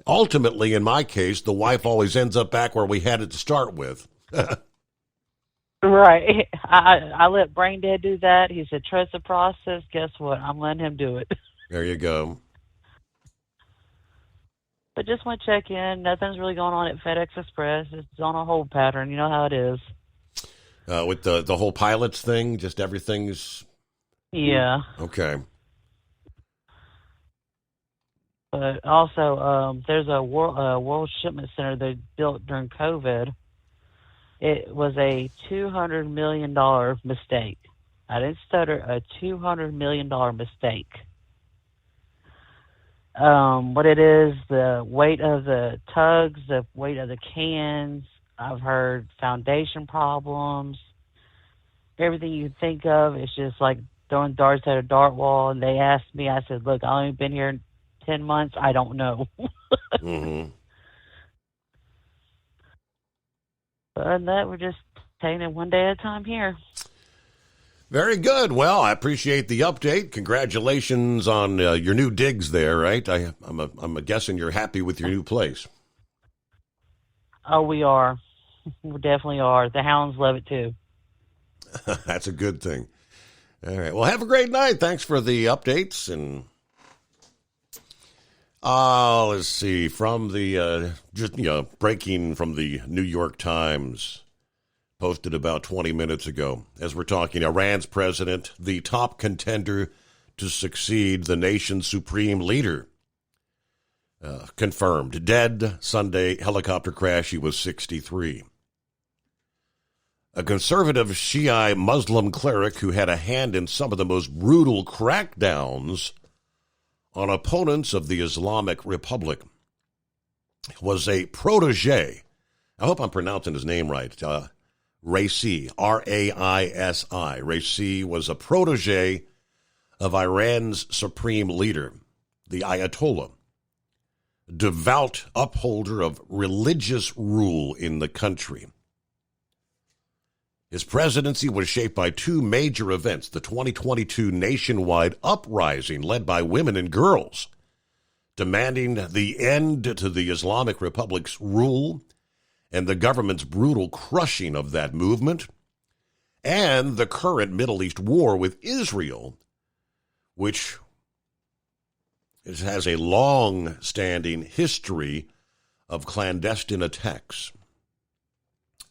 ultimately, in my case, the wife always ends up back where we had it to start with. Right. I let Brain Dead do that. He said, trust the process. Guess what? I'm letting him do it. There you go. But just want to check in. Nothing's really going on at FedEx Express. It's on a hold pattern. You know how it is. With the whole pilots thing, just everything's... Yeah. Okay. But also, there's a World Shipment Center they built during COVID. It was a $200 million mistake. I didn't stutter. A $200 million mistake. What it is, the weight of the tugs, the weight of the cans. I've heard foundation problems. Everything you can think of. It's just like throwing darts at a dart wall. And they asked me, I said, look, I've only been here 10 months. I don't know. Mm-hmm. But other than that, we're just taking it one day at a time here. Very good. Well, I appreciate the update. Congratulations on your new digs there, right? I'm guessing you're happy with your new place. Oh, we are. We definitely are. The hounds love it, too. That's a good thing. All right. Well, have a great night. Thanks for the updates. And let's see. From the, breaking from the New York Times, posted about 20 minutes ago. As we're talking, Iran's president, the top contender to succeed the nation's supreme leader, confirmed. Dead Sunday helicopter crash. He was 63. A conservative Shiite Muslim cleric who had a hand in some of the most brutal crackdowns on opponents of the Islamic Republic was a protege. I hope I'm pronouncing his name right. Raisi, R-A-I-S-I. Raisi was a protege of Iran's supreme leader, the Ayatollah, devout upholder of religious rule in the country. His presidency was shaped by 2 major events, the 2022 nationwide uprising led by women and girls, demanding the end to the Islamic Republic's rule and the government's brutal crushing of that movement, and the current Middle East war with Israel, which has a long-standing history of clandestine attacks.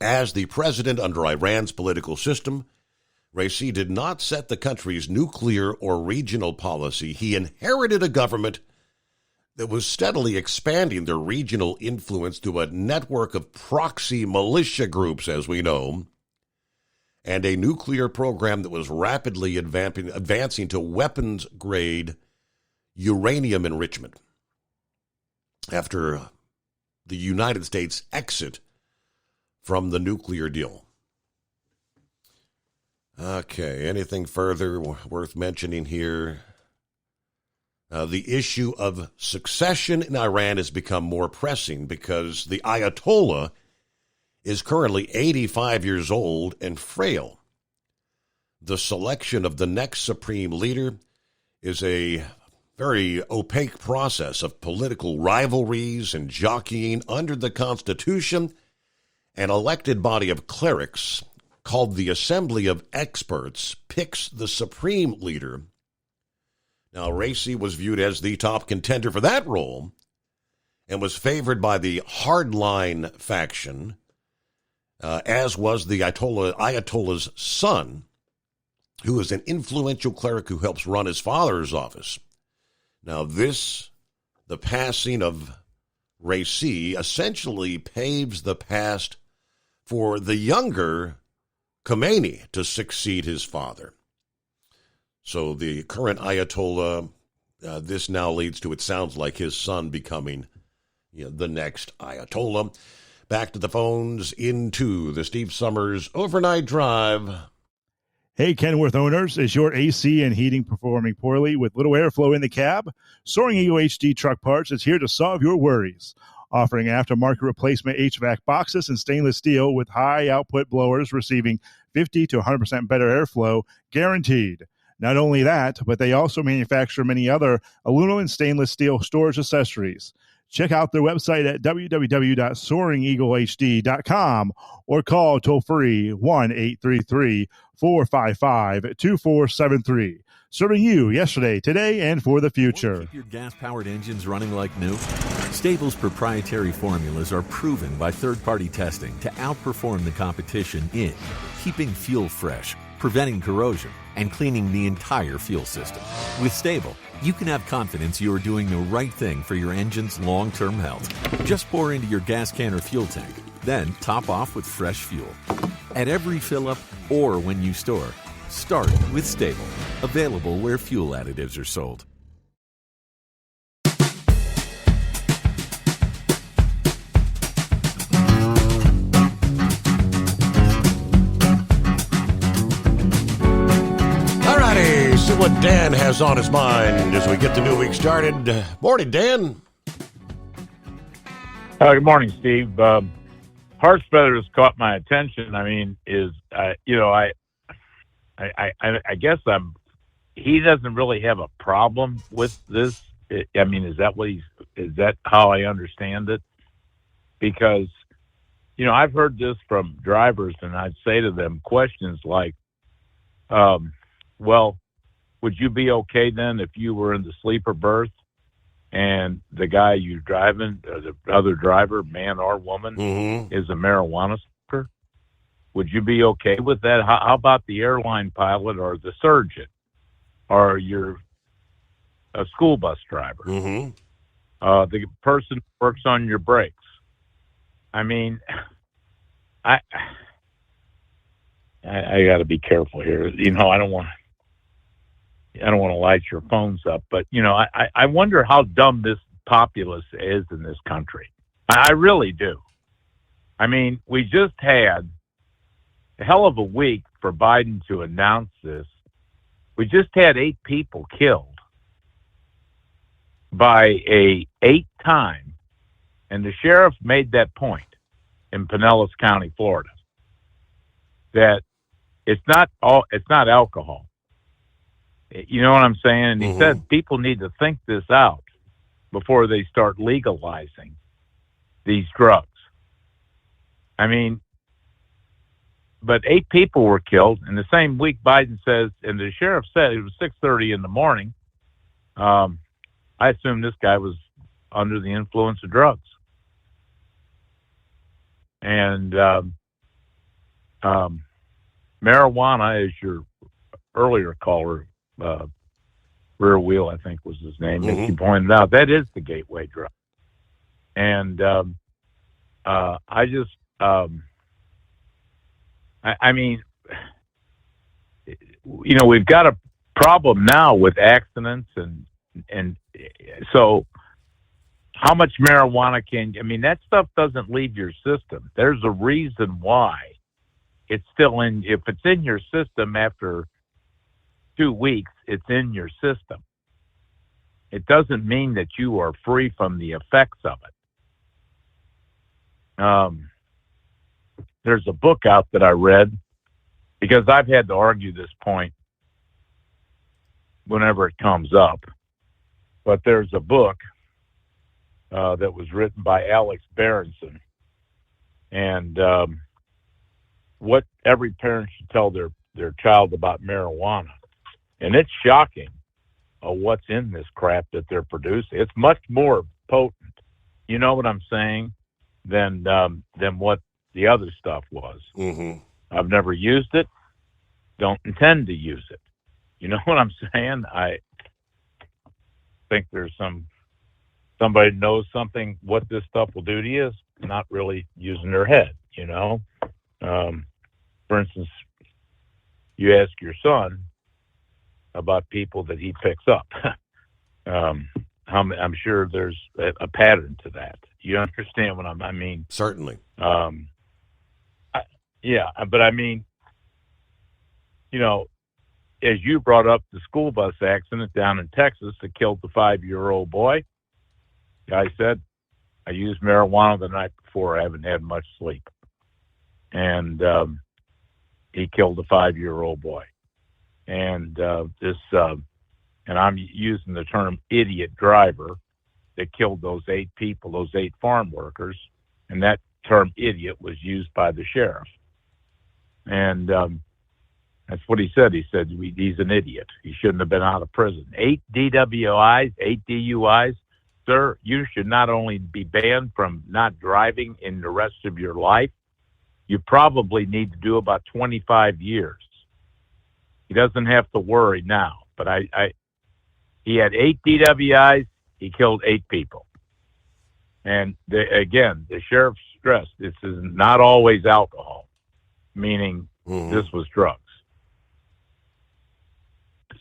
As the president under Iran's political system, Raisi did not set the country's nuclear or regional policy. He inherited a government that was steadily expanding their regional influence through a network of proxy militia groups, as we know, and a nuclear program that was rapidly advancing to weapons-grade uranium enrichment after the United States' exit from the nuclear deal. Okay, anything further worth mentioning here? The issue of succession in Iran has become more pressing because the Ayatollah is currently 85 years old and frail. The selection of the next supreme leader is a very opaque process of political rivalries and jockeying under the Constitution. An elected body of clerics called the Assembly of Experts picks the supreme leader. Now, Raisi was viewed as the top contender for that role and was favored by the hardline faction, as was the Ayatollah's son, who is an influential cleric who helps run his father's office. Now, the passing of Raisi essentially paves the path for the younger Khomeini to succeed his father. So the current Ayatollah, this now leads to, it sounds like, his son becoming the next Ayatollah. Back to the phones into the Steve Summers Overnight Drive. Hey, Kenworth owners, is your AC and heating performing poorly with little airflow in the cab? Soaring Eagle HD Truck Parts is here to solve your worries. Offering aftermarket replacement HVAC boxes in stainless steel with high output blowers receiving 50 to 100% better airflow, guaranteed. Not only that, but they also manufacture many other aluminum and stainless steel storage accessories. Check out their website at www.soaringeaglehd.com or call toll-free 1-833-455-2473. Serving you yesterday, today, and for the future. Keep your gas-powered engines running like new? Stable's proprietary formulas are proven by third-party testing to outperform the competition in keeping fuel fresh, preventing corrosion, and cleaning the entire fuel system. With Stable, you can have confidence you are doing the right thing for your engine's long-term health. Just pour into your gas can or fuel tank, then top off with fresh fuel. At every fill-up or when you store, start with Stable. Available where fuel additives are sold. See what Dan has on his mind as we get the new week started. Morning, Dan. Good morning, Steve. Harsh Feathers caught my attention. I mean, I guess he doesn't really have a problem with this. I mean, is that how I understand it? Because, I've heard this from drivers, and I'd say to them questions like, well, would you be okay then if you were in the sleeper berth and the guy you're driving, or the other driver, man or woman, is a marijuana smoker? Would you be okay with that? How about the airline pilot or the surgeon or a school bus driver? The person who works on your brakes. I mean, I got to be careful here. I don't want to light your phones up, but I wonder how dumb this populace is in this country. I really do. I mean, we just had a hell of a week for Biden to announce this. We just had 8 people killed by a 8-time, and the sheriff made that point in Pinellas County, Florida, that it's not alcohol. You know what I'm saying? And he said people need to think this out before they start legalizing these drugs. I mean, but 8 people were killed. And the same week, Biden says, and the sheriff said it was 6:30 in the morning. I assume this guy was under the influence of drugs. And marijuana, as your earlier caller, Rear Wheel, I think was his name, as you pointed out, that is the gateway drug. And I mean, you know, we've got a problem now with accidents, and so how much marijuana that stuff doesn't leave your system. There's a reason why it's still if it's in your system after 2 weeks, it's in your system. It doesn't mean that you are free from the effects of it. There's a book out that I read, because I've had to argue this point whenever it comes up. But there's a book that was written by Alex Berenson, and what every parent should tell their child about marijuana. And it's shocking what's in this crap that they're producing. It's much more potent, you know what I'm saying, than what the other stuff was. I've never used it, don't intend to use it. You know what I'm saying? I think there's somebody knows something what this stuff will do to you, is not really using their head, you know. For instance, you ask your son about people that he picks up. I'm sure there's a pattern to that. You understand what I mean? Certainly. Yeah, but I mean, you know, as you brought up the school bus accident down in Texas that killed the 5-year-old boy, guy said, I used marijuana the night before. I haven't had much sleep. And he killed a 5-year-old boy. And and I'm using the term idiot driver that killed those 8 people, those 8 farm workers. And that term idiot was used by the sheriff. And that's what he said. He said, he's an idiot. He shouldn't have been out of prison. 8 DWIs, 8 DUIs. Sir, you should not only be banned from not driving in the rest of your life, you probably need to do about 25 years. He doesn't have to worry now. But he had 8 DWIs. He killed 8 people. And again, the sheriff stressed this is not always alcohol, meaning this was drugs.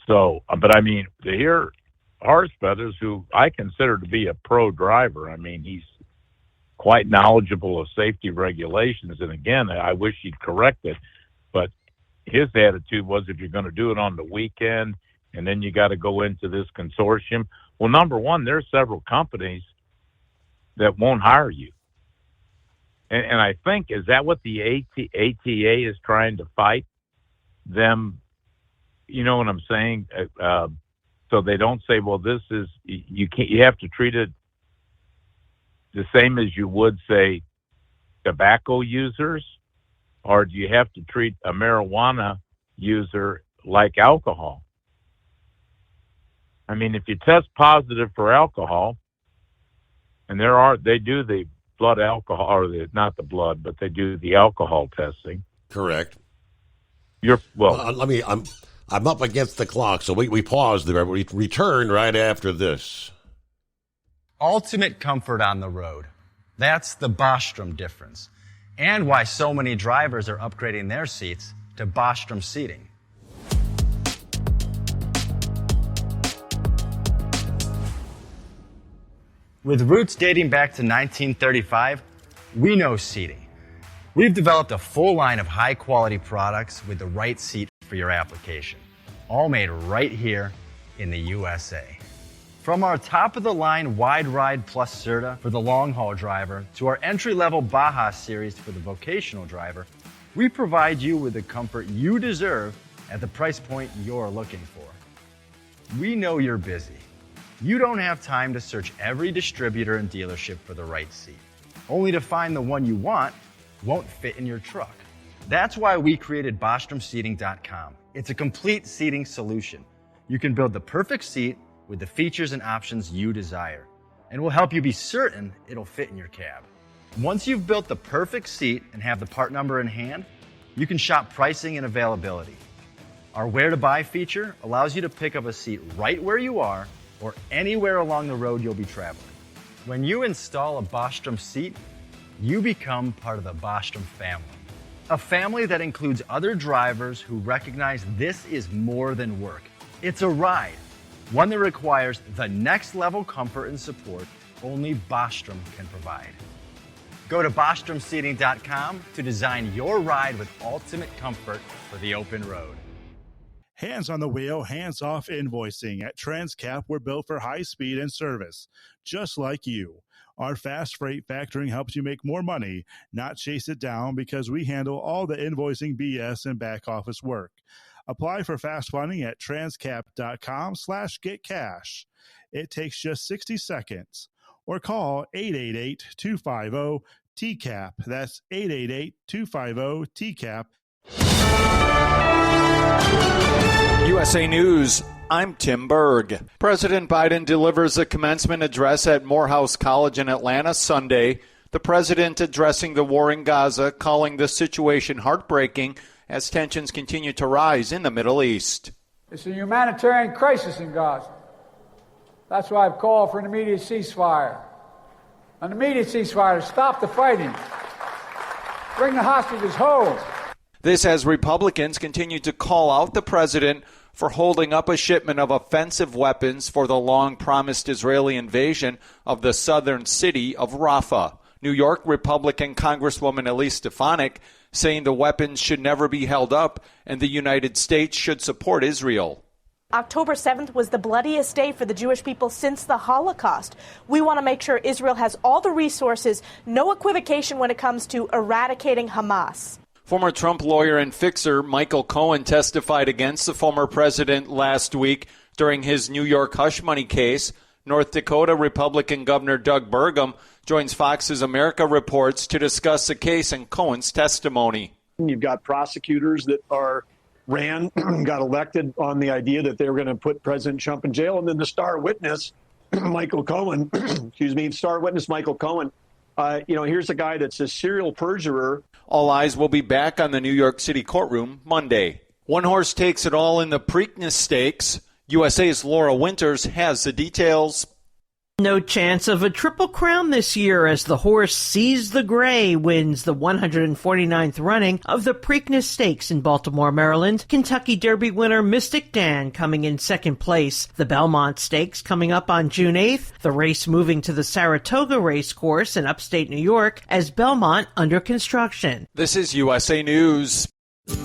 So, but I mean, to hear Harsfeathers, who I consider to be a pro driver, I mean, he's quite knowledgeable of safety regulations. And again, I wish he'd correct it, but his attitude was, if you're going to do it on the weekend and then you got to go into this consortium. Well, number one, there are several companies that won't hire you. And I think, is that what the ATA is trying to fight them? You know what I'm saying? So they don't say, well, this is, you can't, you have to treat it the same as you would, say, tobacco users, or do you have to treat a marijuana user like alcohol? I mean, if you test positive for alcohol, and they do the blood alcohol, or not the blood, but they do the alcohol testing. Correct. I'm up against the clock, so we paused there. We return right after this. Ultimate comfort on the road. That's the Bostrom difference. And why so many drivers are upgrading their seats to Bostrom seating. With roots dating back to 1935, we know seating. We've developed a full line of high-quality products with the right seat for your application, all made right here in the USA. From our top-of-the-line Wide Ride Plus Certa for the long-haul driver to our entry-level Baja Series for the vocational driver, we provide you with the comfort you deserve at the price point you're looking for. We know you're busy. You don't have time to search every distributor and dealership for the right seat, only to find the one you want won't fit in your truck. That's why we created BostromSeating.com. It's a complete seating solution. You can build the perfect seat with the features and options you desire, and we'll help you be certain it'll fit in your cab. Once you've built the perfect seat and have the part number in hand, you can shop pricing and availability. Our Where to Buy feature allows you to pick up a seat right where you are or anywhere along the road you'll be traveling. When you install a Bostrom seat, you become part of the Bostrom family. A family that includes other drivers who recognize this is more than work. It's a ride, one that requires the next level comfort and support only Bostrom can provide. Go to BostromSeating.com to design your ride with ultimate comfort for the open road. Hands on the wheel, hands off invoicing. At Transcap, we're built for high speed and service, just like you. Our fast freight factoring helps you make more money, not chase it down, because we handle all the invoicing BS and back office work. Apply for fast funding at transcap.com/getcash. It takes just 60 seconds. Or call 888-250-TCAP. That's 888-250-TCAP. USA News, I'm Tim Berg. President Biden delivers a commencement address at Morehouse College in Atlanta Sunday. The president addressing the war in Gaza, calling the situation heartbreaking as tensions continue to rise in the Middle East. It's a humanitarian crisis in Gaza. That's why I've called for an immediate ceasefire. An immediate ceasefire to stop the fighting. Bring the hostages home. This as Republicans continue to call out the president for holding up a shipment of offensive weapons for the long-promised Israeli invasion of the southern city of Rafah. New York Republican Congresswoman Elise Stefanik saying the weapons should never be held up and the United States should support Israel. October 7th was the bloodiest day for the Jewish people since the Holocaust. We want to make sure Israel has all the resources, no equivocation when it comes to eradicating Hamas. Former Trump lawyer and fixer Michael Cohen testified against the former president last week during his New York hush money case. North Dakota Republican Governor Doug Burgum joins Fox's America Reports to discuss the case and Cohen's testimony. You've got prosecutors that got elected on the idea that they were going to put President Trump in jail. And then the star witness, Michael Cohen, here's a guy that's a serial perjurer. All eyes will be back on the New York City courtroom Monday. One horse takes it all in the Preakness Stakes. USA's Laura Winters has the details. No chance of a Triple Crown this year as the horse Seize the Gray wins the 149th running of the Preakness Stakes in Baltimore, Maryland. Kentucky Derby winner Mystic Dan coming in second place. The Belmont Stakes coming up on June 8th. The race moving to the Saratoga Racecourse in upstate New York as Belmont under construction. This is USA News.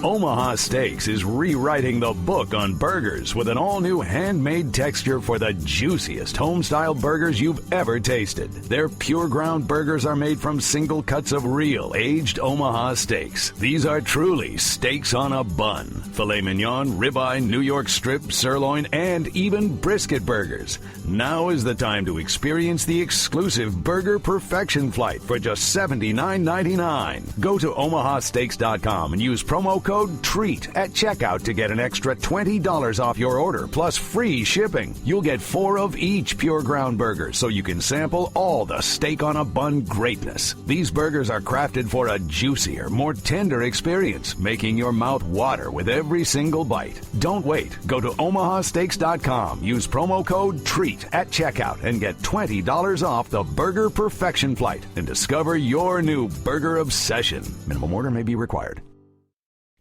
Omaha Steaks is rewriting the book on burgers with an all-new handmade texture for the juiciest home-style burgers you've ever tasted. Their pure ground burgers are made from single cuts of real aged Omaha steaks. These are truly steaks on a bun. Filet mignon, ribeye, New York strip, sirloin, and even brisket burgers. Now is the time to experience the exclusive Burger Perfection Flight for just $79.99. Go to omahasteaks.com and use promo code TREAT at checkout to get an extra $20 off your order, plus free shipping. You'll get 4 of each pure ground burger, so you can sample all the steak on a bun greatness. These burgers are crafted for a juicier, more tender experience, making your mouth water with every single bite. Don't wait. Go to omahasteaks.com, use promo code TREAT at checkout, and get $20 off the Burger Perfection Flight and discover your new burger obsession. Minimum order may be required.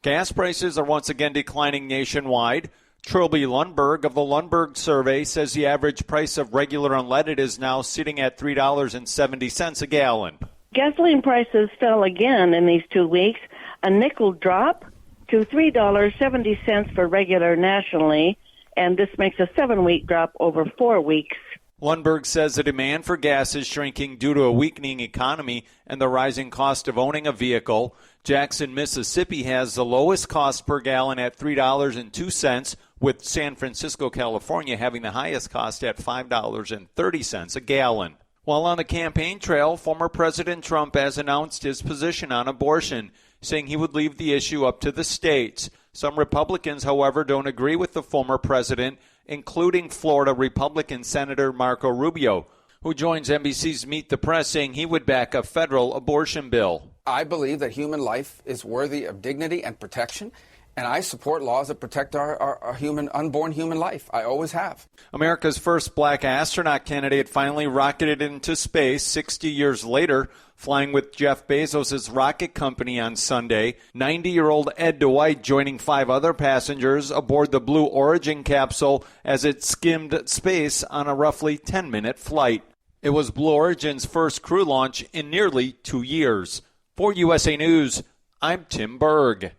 Gas prices are once again declining nationwide. Trilby Lundberg of the Lundberg Survey says the average price of regular unleaded is now sitting at $3.70 a gallon. Gasoline prices fell again in these 2 weeks, a nickel drop to $3.70 for regular nationally, and this makes a 7-week drop over 4 weeks. Lundberg says the demand for gas is shrinking due to a weakening economy and the rising cost of owning a vehicle. Jackson, Mississippi has the lowest cost per gallon at $3.02, with San Francisco, California having the highest cost at $5.30 a gallon. While on the campaign trail, former President Trump has announced his position on abortion. saying he would leave the issue up to the states. Some Republicans, however, don't agree with the former president, including Florida Republican Senator Marco Rubio, who joins NBC's Meet the Press, saying he would back a federal abortion bill. I believe that human life is worthy of dignity and protection, and I support laws that protect our unborn human life. I always have. America's first black astronaut candidate finally rocketed into space 60 years later, flying with Jeff Bezos' rocket company on Sunday. 90-year-old Ed Dwight joining 5 other passengers aboard the Blue Origin capsule as it skimmed space on a roughly 10-minute flight. It was Blue Origin's first crew launch in nearly 2 years. For USA News, I'm Tim Berg.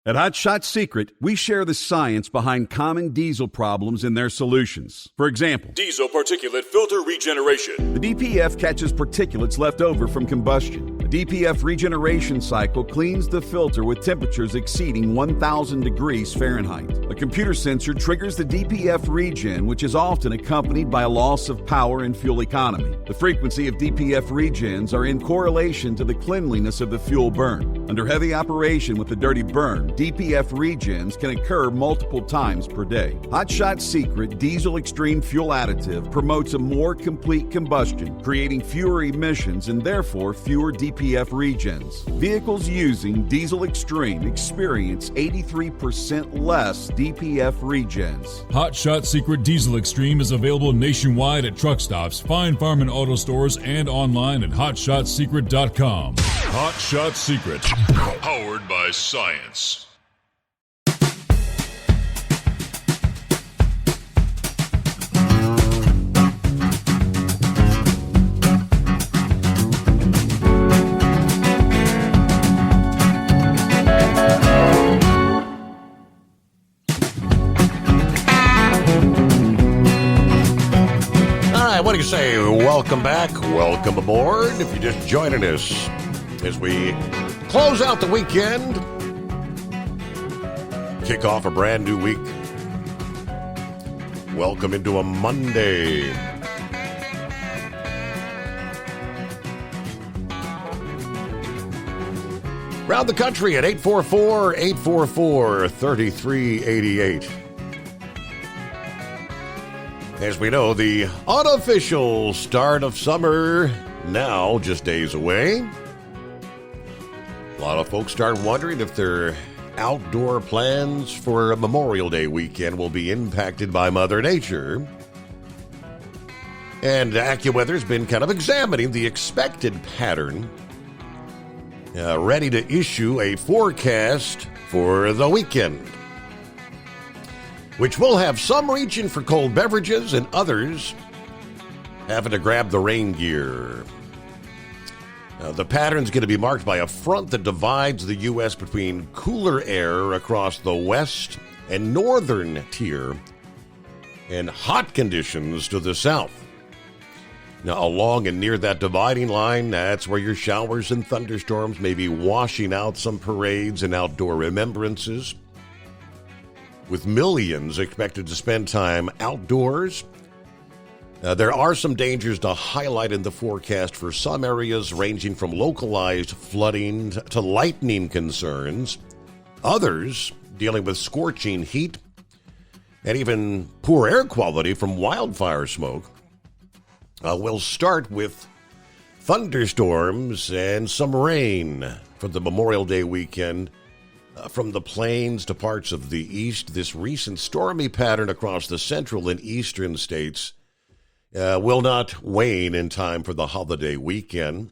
At Hot Shot Secret, we share the science behind common diesel problems and their solutions. For example, Diesel particulate filter regeneration. the DPF catches particulates left over from combustion. The DPF regeneration cycle cleans the filter with temperatures exceeding 1,000 degrees Fahrenheit. A computer sensor triggers the DPF regen, which is often accompanied by a loss of power and fuel economy. The frequency of DPF regens are in correlation to the cleanliness of the fuel burn. Under heavy operation with the dirty burn, DPF regens can occur multiple times per day. Hot Shot Secret Diesel Extreme Fuel Additive promotes a more complete combustion, creating fewer emissions and therefore fewer DPF regens. Vehicles using Diesel Extreme experience 83% less DPF regens. Hot Shot Secret Diesel Extreme is available nationwide at truck stops, fine farm and auto stores, and online at hotshotsecret.com. Hot Shot Secret, powered by science. What do you say? Welcome back. Welcome aboard. If you're just joining us as we close out the weekend, kick off a brand new week. Welcome into a Monday. Around the country at 844-844-3388. As we know, the unofficial start of summer now just days away. A lot of folks start wondering if their outdoor plans for Memorial Day weekend will be impacted by Mother Nature. And AccuWeather's been kind of examining the expected pattern, ready to issue a forecast for the weekend, which will have some reaching for cold beverages and others having to grab the rain gear. The pattern's going to be marked by a front that divides the U.S. between cooler air across the west and northern tier and hot conditions to the south. Now, along and near that dividing line, that's where your showers and thunderstorms may be washing out some parades and outdoor remembrances. With millions expected to spend time outdoors, there are some dangers to highlight in the forecast for some areas, ranging from localized flooding to lightning concerns. Others dealing with scorching heat and even poor air quality from wildfire smoke. We'll start with thunderstorms and some rain for the Memorial Day weekend. From the plains to parts of the east, this recent stormy pattern across the central and eastern states will not wane in time for the holiday weekend.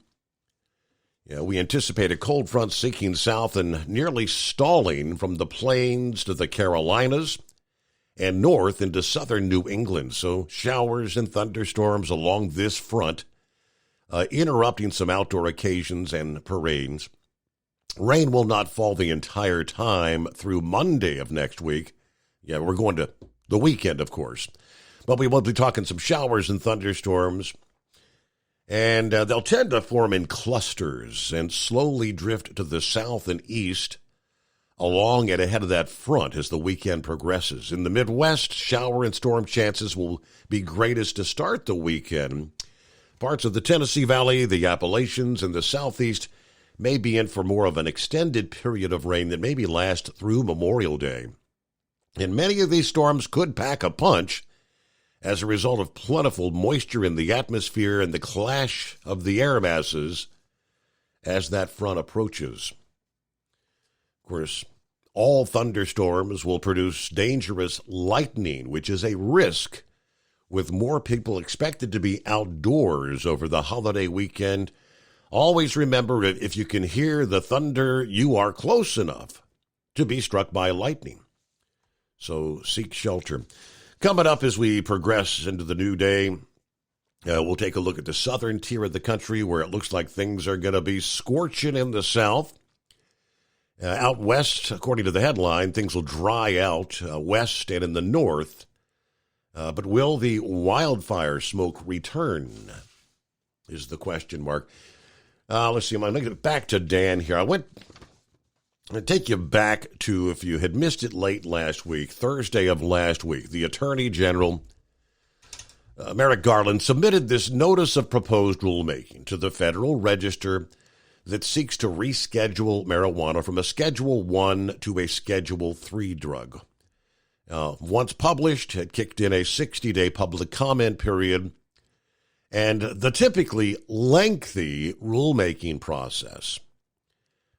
We anticipate a cold front sinking south and nearly stalling from the plains to the Carolinas and north into southern New England. So showers and thunderstorms along this front, interrupting some outdoor occasions and parades. Rain will not fall the entire time through Monday of next week. We're going to the weekend, of course. But we will be talking some showers and thunderstorms. And they'll tend to form in clusters and slowly drift to the south and east along and ahead of that front as the weekend progresses. In the Midwest, shower and storm chances will be greatest to start the weekend. Parts of the Tennessee Valley, the Appalachians, and the Southeast may be in for more of an extended period of rain that maybe last through Memorial Day. And many of these storms could pack a punch as a result of plentiful moisture in the atmosphere and the clash of the air masses as that front approaches. Of course, all thunderstorms will produce dangerous lightning, which is a risk, with more people expected to be outdoors over the holiday weekend. Always remember that if you can hear the thunder, you are close enough to be struck by lightning. So seek shelter. Coming up as we progress into the new day, we'll take a look at the southern tier of the country where it looks like things are going to be scorching in the south. Out west, according to the headline, things will dry out west and in the north. But will the wildfire smoke return is the question mark. Let's see. I'm going to get back to Dan here. I'm going to take you back to, if you had missed it late last week, Thursday of last week, the Attorney General, Merrick Garland, submitted this notice of proposed rulemaking to the Federal Register that seeks to reschedule marijuana from a Schedule 1 to a Schedule 3 drug. Once published, it kicked in a 60-day public comment period, and the typically lengthy rulemaking process.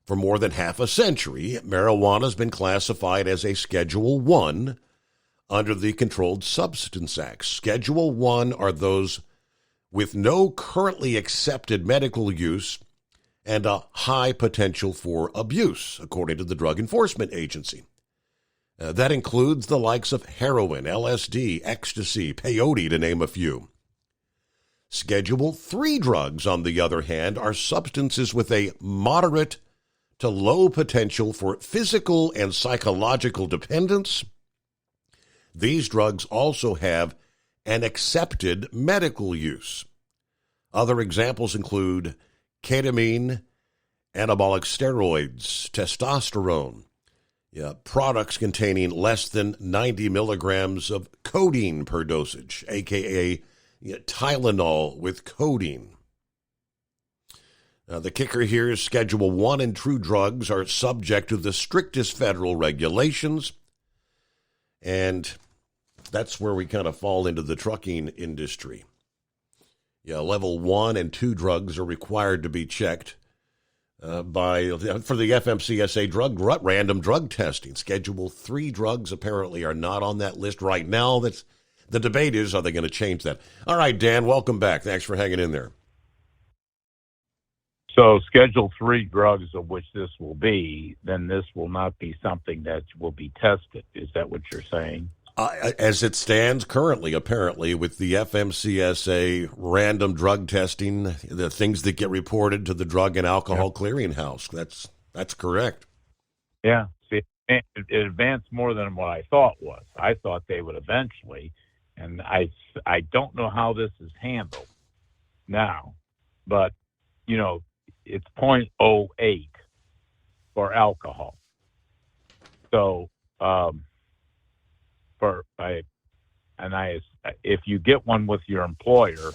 For more than half a century, marijuana has been classified as a Schedule 1 under the Controlled Substance Act. Schedule 1 are those with no currently accepted medical use and a high potential for abuse, according to the Drug Enforcement Agency. That includes the likes of heroin, LSD, ecstasy, peyote, to name a few. Schedule 3 drugs, on the other hand, are substances with a moderate to low potential for physical and psychological dependence. These drugs also have an accepted medical use. Other examples include ketamine, anabolic steroids, testosterone, products containing less than 90 milligrams of codeine per dosage, a.k.a. Tylenol with codeine. The kicker here is Schedule 1 and 2 drugs are subject to the strictest federal regulations, and that's where we kind of fall into the trucking industry. Level 1 and 2 drugs are required to be checked for the FMCSA random drug testing. Schedule 3 drugs apparently are not on that list right now. The debate is, are they going to change that? All right, Dan, welcome back. Thanks for hanging in there. So Schedule 3 drugs, of which this will be, then this will not be something that will be tested. Is that what you're saying? As it stands currently, apparently, with the FMCSA random drug testing, the things that get reported to the Drug and Alcohol Clearinghouse, that's correct. Yeah. See, it advanced more than what I thought was. I thought they would eventually, and I don't know how this is handled now, but, it's 0.08 for alcohol. So, if you get one with your employer,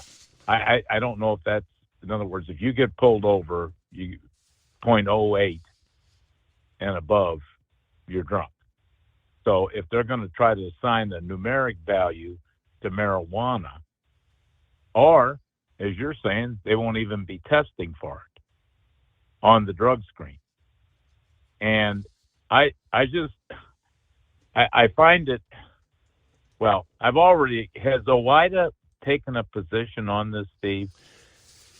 I don't know if that's, in other words, if you get pulled over, 0.08 and above, you're drunk. So if they're going to try to assign the numeric value to marijuana, or, as you're saying, they won't even be testing for it on the drug screen. And I find it, well, has OOIDA taken a position on this, Steve?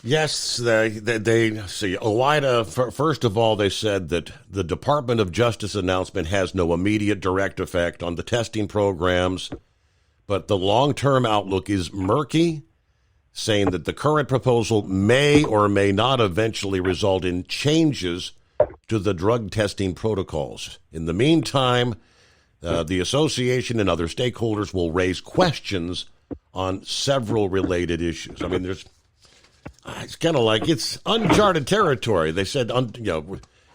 Yes, they see, OOIDA, first of all, they said that the Department of Justice announcement has no immediate direct effect on the testing programs, but the long-term outlook is murky, saying that the current proposal may or may not eventually result in changes to the drug testing protocols. In the meantime, the association and other stakeholders will raise questions on several related issues. I mean, it's kind of like it's uncharted territory. They said,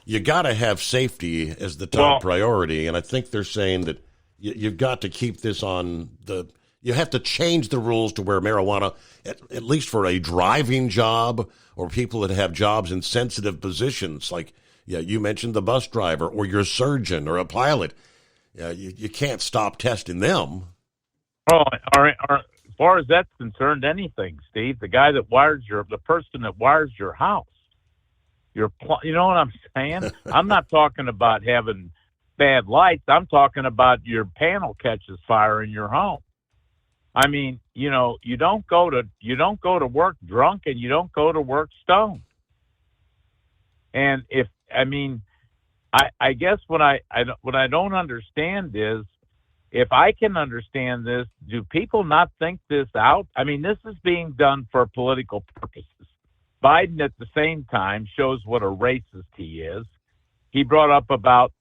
you got to have safety as the top priority, and I think they're saying that you've got to keep this on the You have to change the rules to where marijuana, at least for a driving job or people that have jobs in sensitive positions, like you mentioned the bus driver or your surgeon or a pilot, you can't stop testing them. Oh, as far as that's concerned, anything, Steve. The guy that the person that wires your house, you know what I'm saying? I'm not talking about having bad lights. I'm talking about your panel catches fire in your home. I mean, you don't go to work drunk and you don't go to work stoned. And I guess what I don't understand is, if I can understand this, do people not think this out? I mean, this is being done for political purposes. Biden, at the same time, shows what a racist he is. He brought up about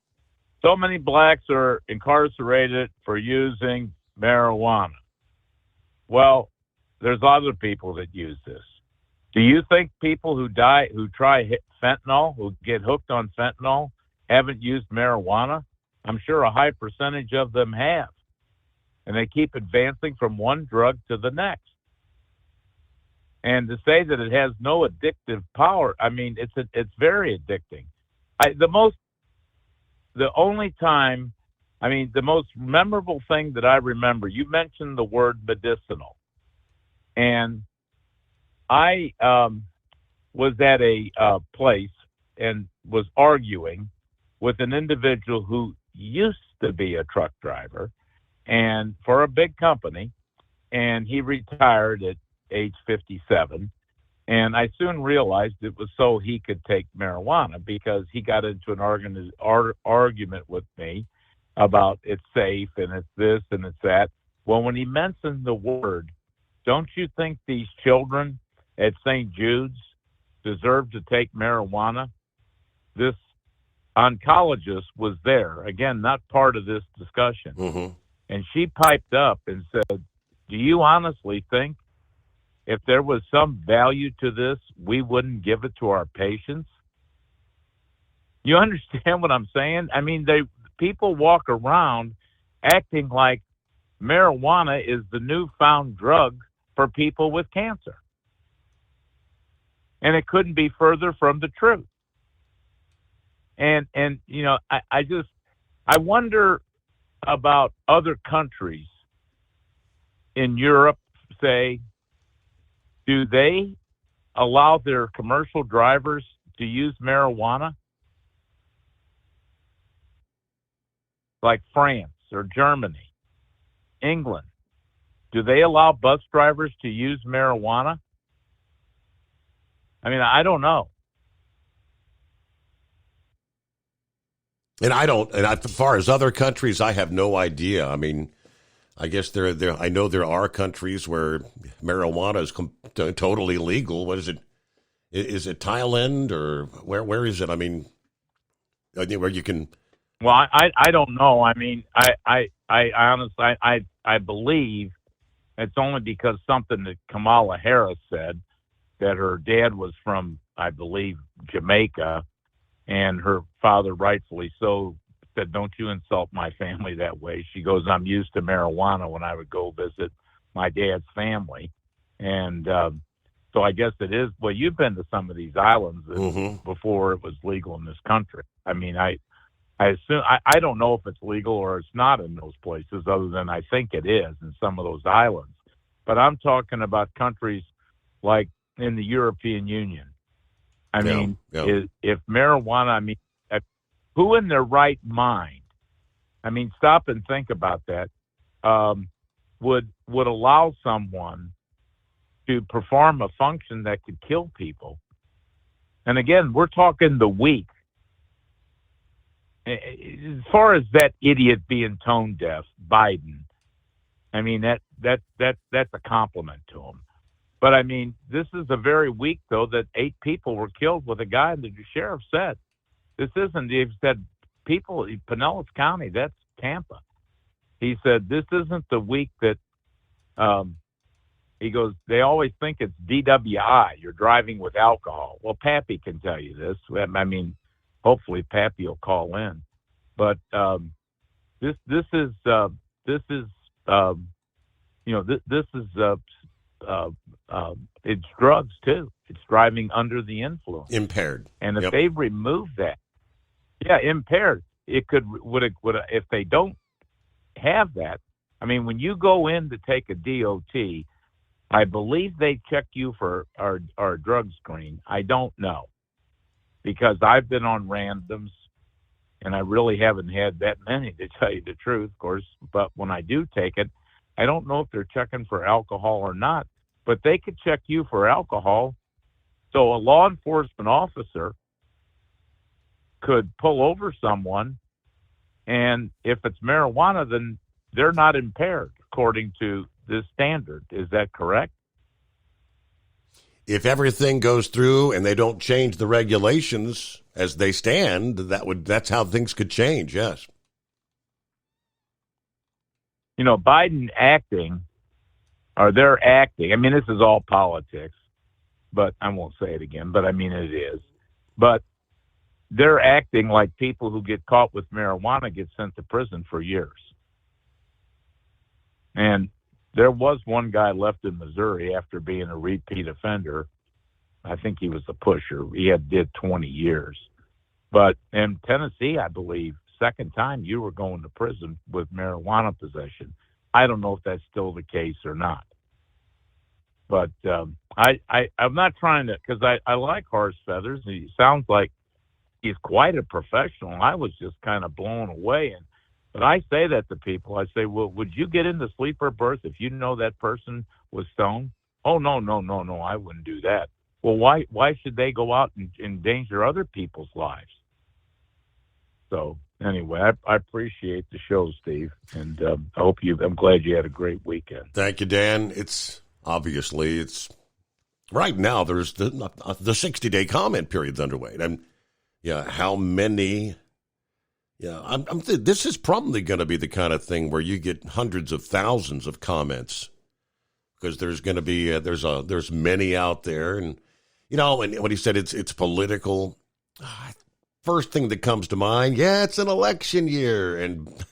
so many blacks are incarcerated for using marijuana. Well, there's other people that use this. Do you think people who try fentanyl, who get hooked on fentanyl, haven't used marijuana? I'm sure a high percentage of them have. And they keep advancing from one drug to the next. And to say that it has no addictive power, I mean, it's very addicting. The most memorable thing that I remember, you mentioned the word medicinal. And I was at a place and was arguing with an individual who used to be a truck driver and for a big company, and he retired at age 57. And I soon realized it was so he could take marijuana, because he got into an argument with me about it's safe and it's this and it's that. Well, when he mentioned the word, don't you think these children at St. Jude's deserve to take marijuana? This oncologist was there, again, not part of this discussion. Mm-hmm. And she piped up and said, do you honestly think if there was some value to this, we wouldn't give it to our patients? You understand what I'm saying? I mean, people walk around acting like marijuana is the newfound drug for people with cancer. And it couldn't be further from the truth. And I wonder about other countries in Europe, say, do they allow their commercial drivers to use marijuana? Like France or Germany, England, do they allow bus drivers to use marijuana? I mean, I don't know. And as far as other countries, I have no idea. I mean, I guess I know there are countries where marijuana is totally legal. What is it? Is it Thailand or where is it? I mean, where you can. Well, I don't know. I mean, I honestly, I believe it's only because something that Kamala Harris said, that her dad was from, I believe, Jamaica, and her father, rightfully so, said, don't you insult my family that way. She goes, I'm used to marijuana when I would go visit my dad's family. And so I guess it is. Well, you've been to some of these islands before it was legal in this country. I mean, I assume, I don't know if it's legal or it's not in those places, other than I think it is in some of those islands. But I'm talking about countries like in the European Union. I mean, if marijuana, I mean, who in their right mind, I mean, stop and think about that, would allow someone to perform a function that could kill people? And again, we're talking the weak. As far as that idiot being tone deaf, Biden, I mean, that's a compliment to him. But I mean, this is a very weak, though, that 8 people were killed with a guy that the sheriff said. This isn't, he said, people, Pinellas County, that's Tampa. He said, this isn't the week that, he goes, they always think it's DWI, you're driving with alcohol. Well, Pappy can tell you this. I mean, hopefully Pappy will call in. But this is this is it's drugs too. It's driving under the influence, impaired. And if they remove that, impaired, it would if they don't have that. I mean, when you go in to take a DOT, I believe they check you for our drug screen. I don't know, because I've been on randoms, and I really haven't had that many, to tell you the truth, of course. But when I do take it, I don't know if they're checking for alcohol or not, but they could check you for alcohol. So a law enforcement officer could pull over someone, and if it's marijuana, then they're not impaired according to this standard. Is that correct? If everything goes through and they don't change the regulations as they stand, that's how things could change, yes. Biden they're acting. I mean, this is all politics, but I won't say it again, but I mean, it is. But they're acting like people who get caught with marijuana get sent to prison for years. And there was one guy left in Missouri after being a repeat offender. I think he was a pusher. He did 20 years. But in Tennessee, I believe, second time you were going to prison with marijuana possession. I don't know if that's still the case or not. But I'm not trying to, because I like Horse Feathers. He sounds like he's quite a professional. I was just kind of blown away. But I say that to people. I say, well, would you get into sleeper berth if you know that person was stoned? Oh, no, I wouldn't do that. Well, why should they go out and endanger other people's lives? So anyway, I appreciate the show, Steve, and I'm glad you had a great weekend. Thank you, Dan. It's right now. There's the 60-day comment period's underway, and how many? Yeah, this is probably going to be the kind of thing where you get hundreds of thousands of comments, because there's going to be there's many out there, and and when he said it's political, first thing that comes to mind, it's an election year, and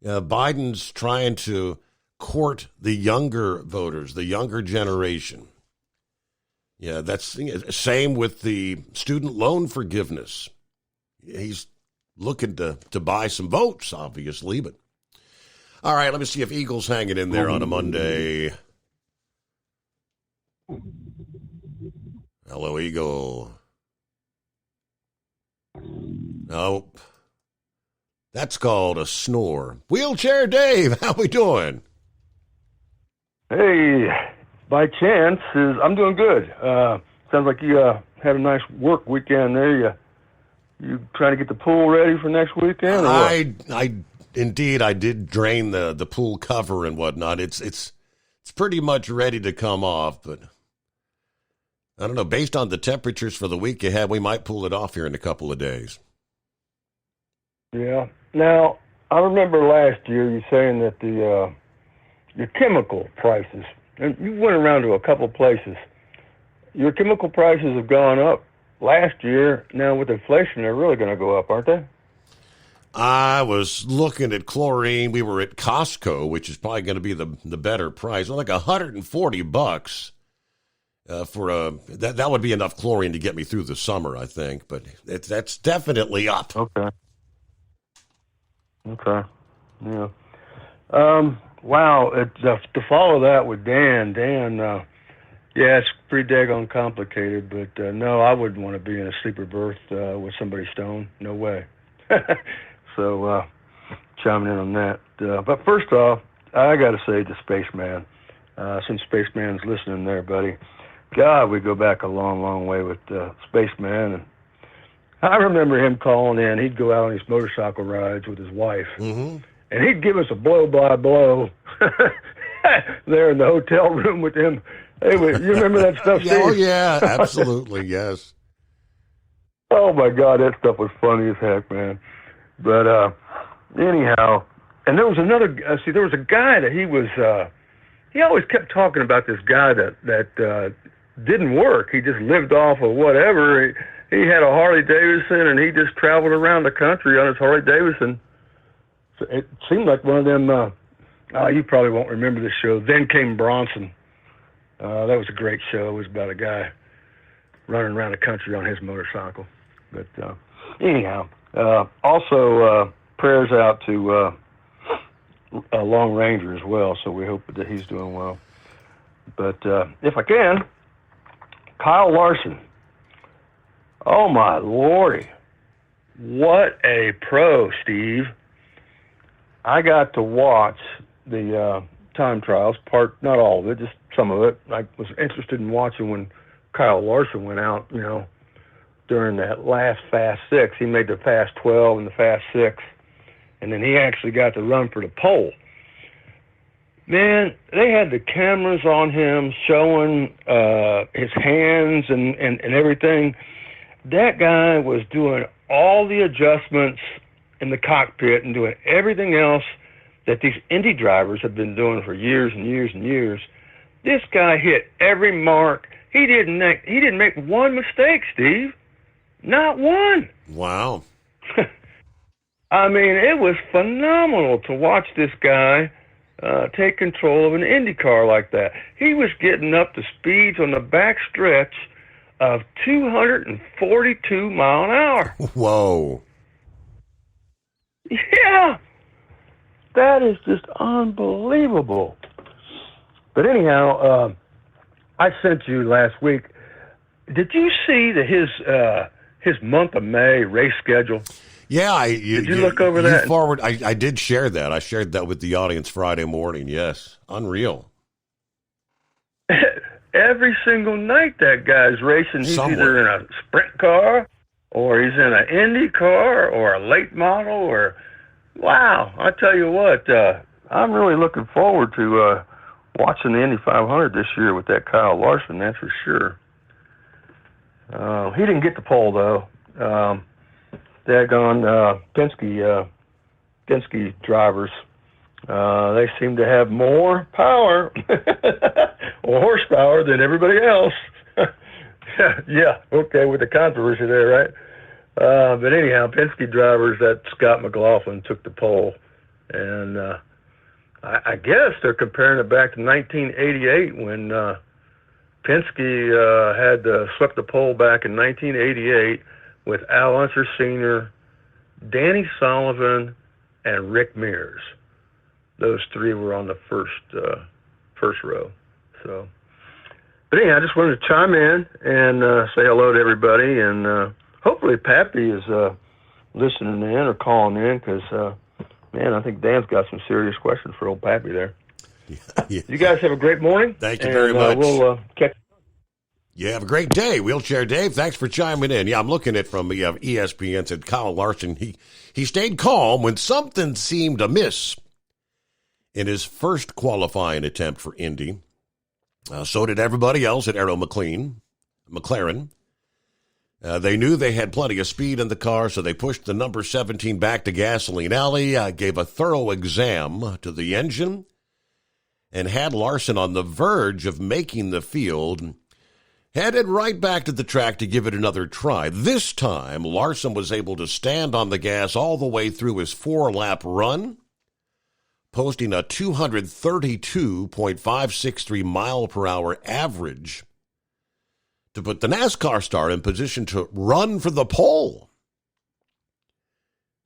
Biden's trying to court the younger voters, the younger generation. Yeah, that's same with the student loan forgiveness. He's looking to buy some votes, obviously, but all right, let me see if Eagle's hanging in there on a Monday. Hello, Eagle. Nope. That's called a snore. Wheelchair Dave, how we doing? Hey, by chance, I'm doing good. Sounds like you had a nice work weekend there. You trying to get the pool ready for next weekend? Indeed, I did drain the pool cover and whatnot. It's pretty much ready to come off, but I don't know. Based on the temperatures for the week ahead, we might pull it off here in a couple of days. Yeah. Now, I remember last year you saying that your chemical prices, and you went around to a couple places, your chemical prices have gone up last year. Now with inflation, they're really going to go up, aren't they? I was looking at chlorine. We were at Costco, which is probably going to be the better price. Like $140 for that would be enough chlorine to get me through the summer, I think. But that's definitely up. Okay. Yeah. Wow. To follow that with Dan, it's pretty daggone complicated, but no, I wouldn't want to be in a sleeper berth with somebody stoned. No way. So, chiming in on that. But first off, I got to say to Spaceman, since Spaceman's listening there, buddy, God, we go back a long, long way with Spaceman. And I remember him calling in. He'd go out on his motorcycle rides with his wife, and he'd give us a blow-by-blow there in the hotel room with him. Hey, you remember that stuff, Steve? Oh, yeah, absolutely, yes. Oh, my God, that stuff was funny as heck, man. But anyhow, and there was there was a guy that he always kept talking about this guy that didn't work. He just lived off of whatever. He had a Harley Davidson, and he just traveled around the country on his Harley Davidson. So it seemed like one of them You probably won't remember this show. Then Came Bronson. That was a great show. It was about a guy running around the country on his motorcycle. But anyhow, also prayers out to Long Ranger as well, so we hope that he's doing well. But if I can, Kyle Larson. Oh, my Lordy. What a pro, Steve. I got to watch the time trials, not all of it, just some of it. I was interested in watching when Kyle Larson went out, during that last Fast 6. He made the Fast 12 and the Fast 6, and then he actually got to run for the pole. Man, they had the cameras on him showing his hands and everything. That guy was doing all the adjustments in the cockpit and doing everything else that these Indy drivers have been doing for years and years and years. This guy hit every mark. He didn't make one mistake, Steve. Not one. Wow. I mean, it was phenomenal to watch this guy take control of an Indy car like that. He was getting up to speeds on the back stretch of 242 mile an hour. Whoa. Yeah. That is just unbelievable. But anyhow, I sent you last week. Did you see his month of May race schedule? Yeah, did you look over that? I did share that. I shared that with the audience Friday morning. Yes, unreal. Every single night that guy's racing. He's either in a sprint car, or he's in an Indy car, or a late model, or wow! I tell you what, I'm really looking forward to watching the Indy 500 this year with that Kyle Larson. That's for sure. He didn't get the pole though. Daggone Penske drivers. They seem to have more power or horsepower than everybody else. Yeah, okay, with the controversy there, right? But anyhow, Penske drivers, that Scott McLaughlin took the pole. And I guess they're comparing it back to 1988 when Penske had swept the pole back in 1988 with Al Unser Sr., Danny Sullivan, and Rick Mears. Those three were on the first row. So, but anyhow, I just wanted to chime in and say hello to everybody, and hopefully Pappy is listening in or calling in, because man, I think Dan's got some serious questions for old Pappy there. Yeah. You guys have a great morning. Thank you very much. We'll catch. You have a great day, Wheelchair Dave. Thanks for chiming in. Yeah, I'm looking at from ESPN. Said Kyle Larson. He stayed calm when something seemed amiss in his first qualifying attempt for Indy. So did everybody else at Arrow McLaren. They knew they had plenty of speed in the car, so they pushed the number 17 back to Gasoline Alley, gave a thorough exam to the engine, and had Larson on the verge of making the field. Headed right back to the track to give it another try. This time, Larson was able to stand on the gas all the way through his 4-lap run, posting a 232.563 mile per hour average to put the NASCAR star in position to run for the pole.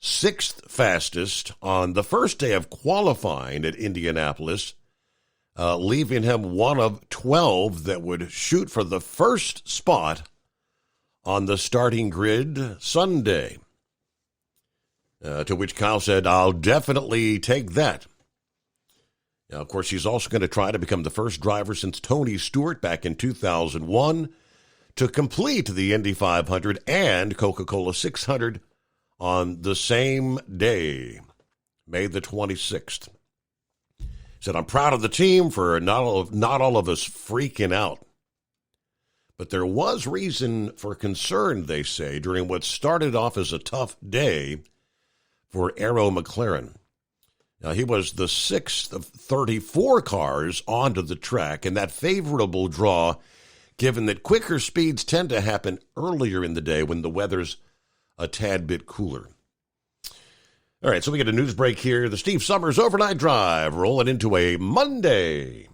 6th fastest on the first day of qualifying at Indianapolis, leaving him one of 12 that would shoot for the first spot on the starting grid Sunday. To which Kyle said, "I'll definitely take that." Now, of course, he's also going to try to become the first driver since Tony Stewart back in 2001 to complete the Indy 500 and Coca-Cola 600 on the same day, May the 26th. Said, "I'm proud of the team for not all of us freaking out. But there was reason for concern," they say, during what started off as a tough day for Arrow McLaren. Now, he was the 6th of 34 cars onto the track, and that favorable draw, given that quicker speeds tend to happen earlier in the day when the weather's a tad bit cooler. All right, so we get a news break here. The Steve Summers Overnight Drive rolling into a Monday.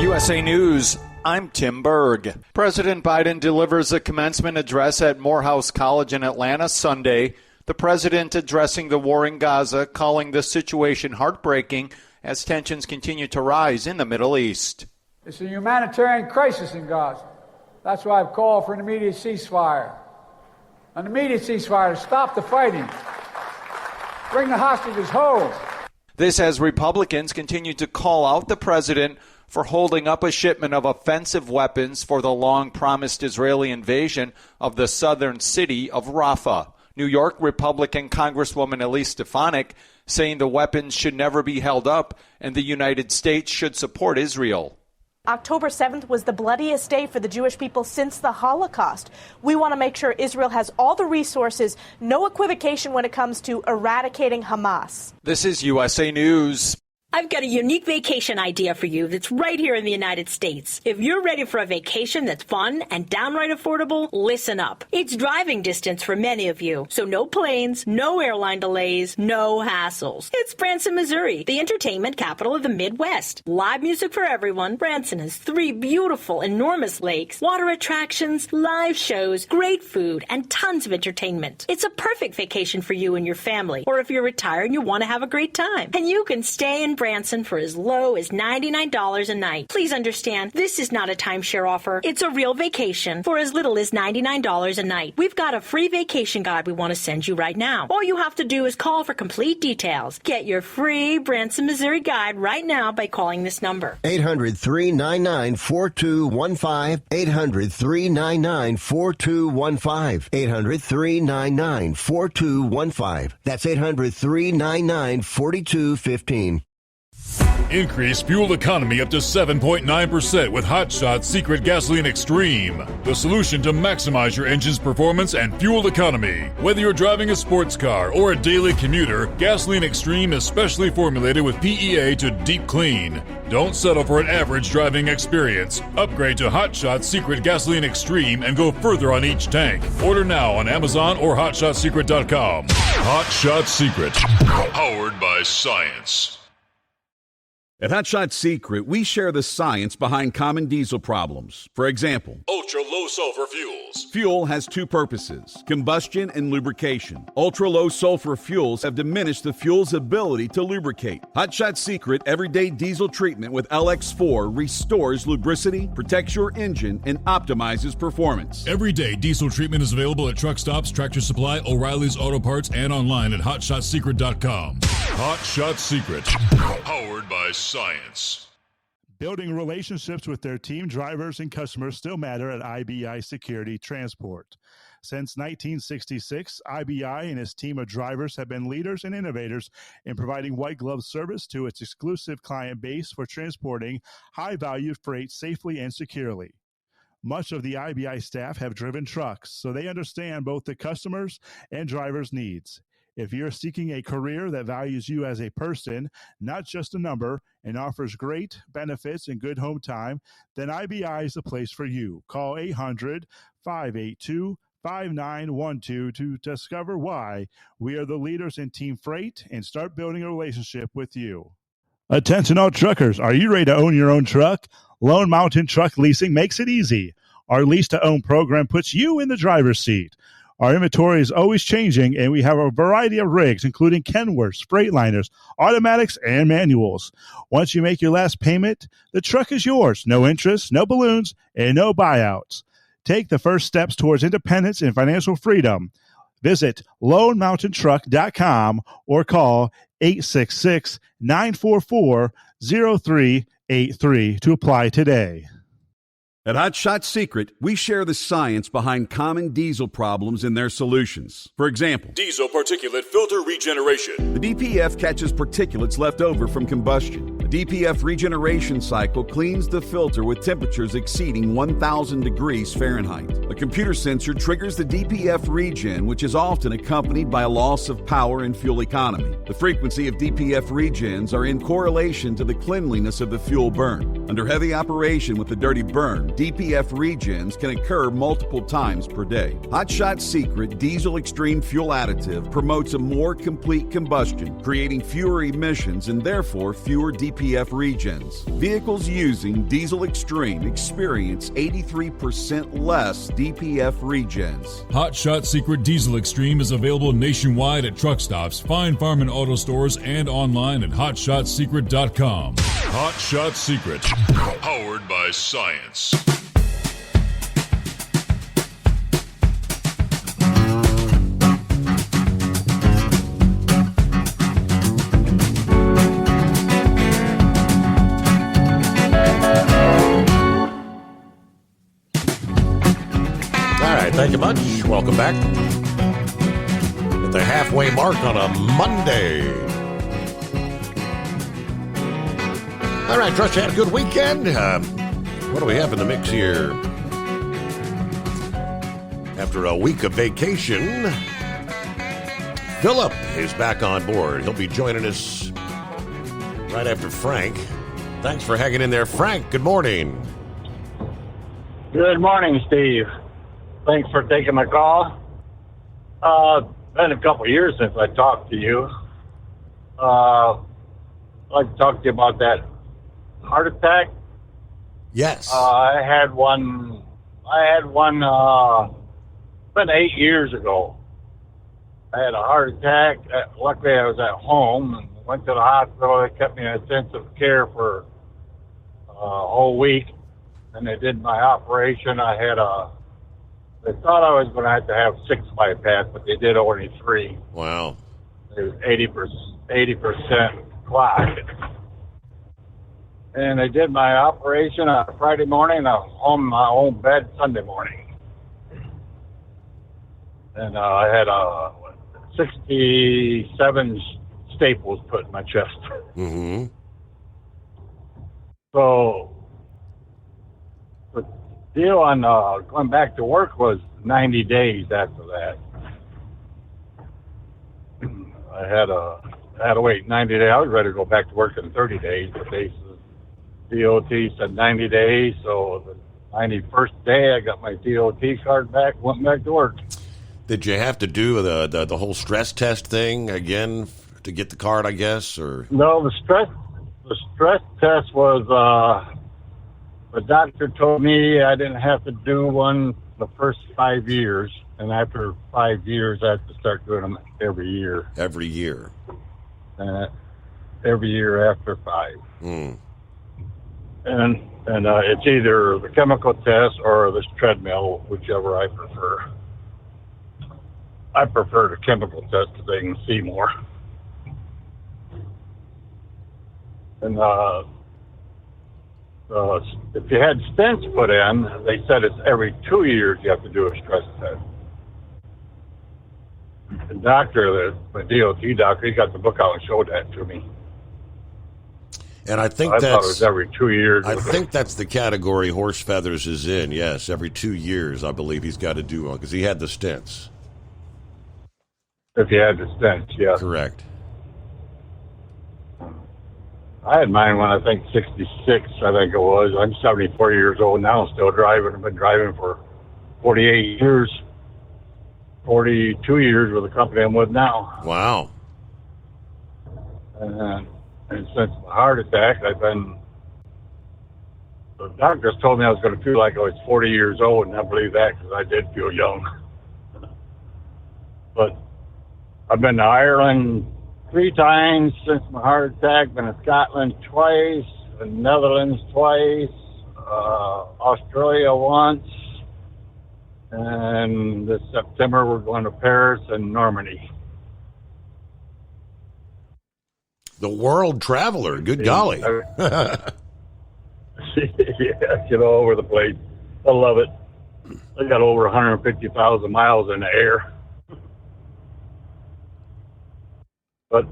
USA News, I'm Tim Berg. President Biden delivers a commencement address at Morehouse College in Atlanta Sunday. The president addressing the war in Gaza, calling the situation heartbreaking as tensions continue to rise in the Middle East. It's a humanitarian crisis in Gaza. That's why I've called for an immediate ceasefire. An immediate ceasefire to stop the fighting. Bring the hostages home. This as Republicans continue to call out the president for holding up a shipment of offensive weapons for the long-promised Israeli invasion of the southern city of Rafah. New York Republican Congresswoman Elise Stefanik saying the weapons should never be held up and the United States should support Israel. October 7th was the bloodiest day for the Jewish people since the Holocaust. We want to make sure Israel has all the resources, no equivocation when it comes to eradicating Hamas. This is USA News. I've got a unique vacation idea for you that's right here in the United States. If you're ready for a vacation that's fun and downright affordable, listen up. It's driving distance for many of you, so no planes, no airline delays, no hassles. It's Branson, Missouri, the entertainment capital of the Midwest. Live music for everyone. Branson has 3 beautiful, enormous lakes, water attractions, live shows, great food, and tons of entertainment. It's a perfect vacation for you and your family, or if you're retired and you want to have a great time. And you can stay in Branson for as low as $99 a night. Please understand, this is not a timeshare offer. It's a real vacation for as little as $99 a night. We've got a free vacation guide we want to send you right now. All you have to do is call for complete details. Get your free Branson, Missouri guide right now by calling this number. 800-399-4215. 800-399-4215. 800-399-4215. That's 800-399-4215. Increase fuel economy up to 7.9% with Hot Shot Secret Gasoline Extreme. The solution to maximize your engine's performance and fuel economy. Whether you're driving a sports car or a daily commuter, Gasoline Extreme is specially formulated with PEA to deep clean. Don't settle for an average driving experience. Upgrade to Hot Shot Secret Gasoline Extreme and go further on each tank. Order now on Amazon or HotShotSecret.com. Hot Shot Secret. Powered by science. At Hot Shot Secret, we share the science behind common diesel problems. For example, ultra-low sulfur fuels. Fuel has 2 purposes, combustion and lubrication. Ultra-low sulfur fuels have diminished the fuel's ability to lubricate. Hot Shot Secret Everyday Diesel Treatment with LX4 restores lubricity, protects your engine, and optimizes performance. Everyday diesel treatment is available at truck stops, Tractor Supply, O'Reilly's Auto Parts, and online at HotShotSecret.com. Hot Shot Secret. Powered by science. Building relationships with their team drivers and customers still matter at IBI Security Transport. Since 1966, IBI and its team of drivers have been leaders and innovators in providing white glove service to its exclusive client base for transporting high-value freight safely and securely. Much of the IBI staff have driven trucks, so they understand both the customers' and drivers' needs. If you're seeking a career that values you as a person, not just a number, and offers great benefits and good home time, then IBI is the place for you. Call 800-582-5912 to discover why we are the leaders in team freight and start building a relationship with you. Attention all truckers, are you ready to own your own truck? Lone Mountain Truck Leasing makes it easy. Our lease-to-own program puts you in the driver's seat. Our inventory is always changing, and we have a variety of rigs, including Kenworths, Freightliners, automatics, and manuals. Once you make your last payment, the truck is yours. No interest, no balloons, and no buyouts. Take the first steps towards independence and financial freedom. Visit LoneMountainTruck.com or call 866-944-0383 to apply today. At Hot Shot Secret, we share the science behind common diesel problems and their solutions. For example, diesel particulate filter regeneration. The DPF catches particulates left over from combustion. The DPF regeneration cycle cleans the filter with temperatures exceeding 1,000 degrees Fahrenheit. A computer sensor triggers the DPF regen, which is often accompanied by a loss of power and fuel economy. The frequency of DPF regens are in correlation to the cleanliness of the fuel burn. Under heavy operation with the dirty burn, DPF regens can occur multiple times per day. Hot Shot Secret Diesel Extreme Fuel Additive promotes a more complete combustion, creating fewer emissions and therefore fewer DPF regens. Vehicles using Diesel Extreme experience 83% less DPF regens. Hot Shot Secret Diesel Extreme is available nationwide at truck stops, Fine Farm and auto stores, and online at hotshotsecret.com. Hot Shot Secret, powered by science. All right, thank you much. Welcome back. At the halfway mark on a Monday. All right, trust you had a good weekend. What do we have in the mix here? After a week of vacation, Philip is back on board. He'll be joining us right after Frank. Thanks for hanging in there, Frank. Good morning. Good morning, Steve. Thanks for taking my call. Been a couple of years since I talked to you. I'd like to talk to you about that heart attack. Yes. I had one. Been 8 years ago. I had a heart attack. Luckily, I was at home and went to the hospital. They kept me in intensive care for a whole week, and they did my operation. They thought I was going to have 6 bypass, but they did only 3. Wow. It was 80% clot. And they did my operation on Friday morning. I was home in my own bed Sunday morning. And I had 67 staples put in my chest. Mm-hmm. So the deal on going back to work was 90 days after that. I had to wait 90 days. I was ready to go back to work in 30 days, but DOT said 90 days, so the 91st day I got my DOT card back, went back to work. Did you have to do the whole stress test thing again to get the card, I guess, or? No, the stress test was the doctor told me I didn't have to do one the first 5 years, and after 5 years I have to start doing them every year. Every year. Every year after 5. Mm. And it's either the chemical test or this treadmill, whichever I prefer. I prefer the chemical test because they can see more. And if you had stents put in, they said it's every 2 years you have to do a stress test. The doctor, my DOT doctor, he got the book out and showed that to me. And I think thought it was every 2 years. I think that's the category Horse Feathers is in. Yes, every 2 years, I believe he's got to do one because he had the stents. If you had the stents, yeah. Correct. I had mine when I think 66, I think it was. I'm 74 years old now, still driving. I've been driving for 48 years, 42 years with the company I'm with now. Wow. And since my heart attack, the doctors told me I was going to feel like I was 40 years old, and I believe that because I did feel young. But I've been to Ireland 3 times since my heart attack, been to Scotland twice, the Netherlands twice, Australia once, and this September we're going to Paris and Normandy. The world traveler, good golly. Yeah, all over the place. I love it. I got over 150,000 miles in the air. But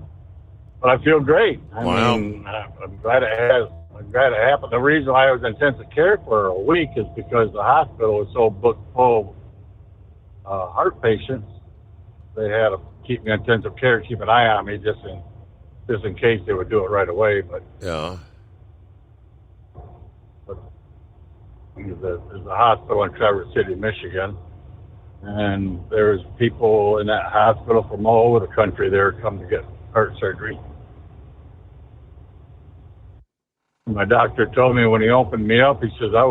I feel great. I mean, I'm glad it happened. The reason why I was in intensive care for a week is because the hospital was so booked full of heart patients. They had to keep me in intensive care, keep an eye on me just in case they would do it right away. But yeah. There's a hospital in Traverse City, Michigan, and there's people in that hospital from all over the country there come to get heart surgery. My doctor told me when he opened me up, he says I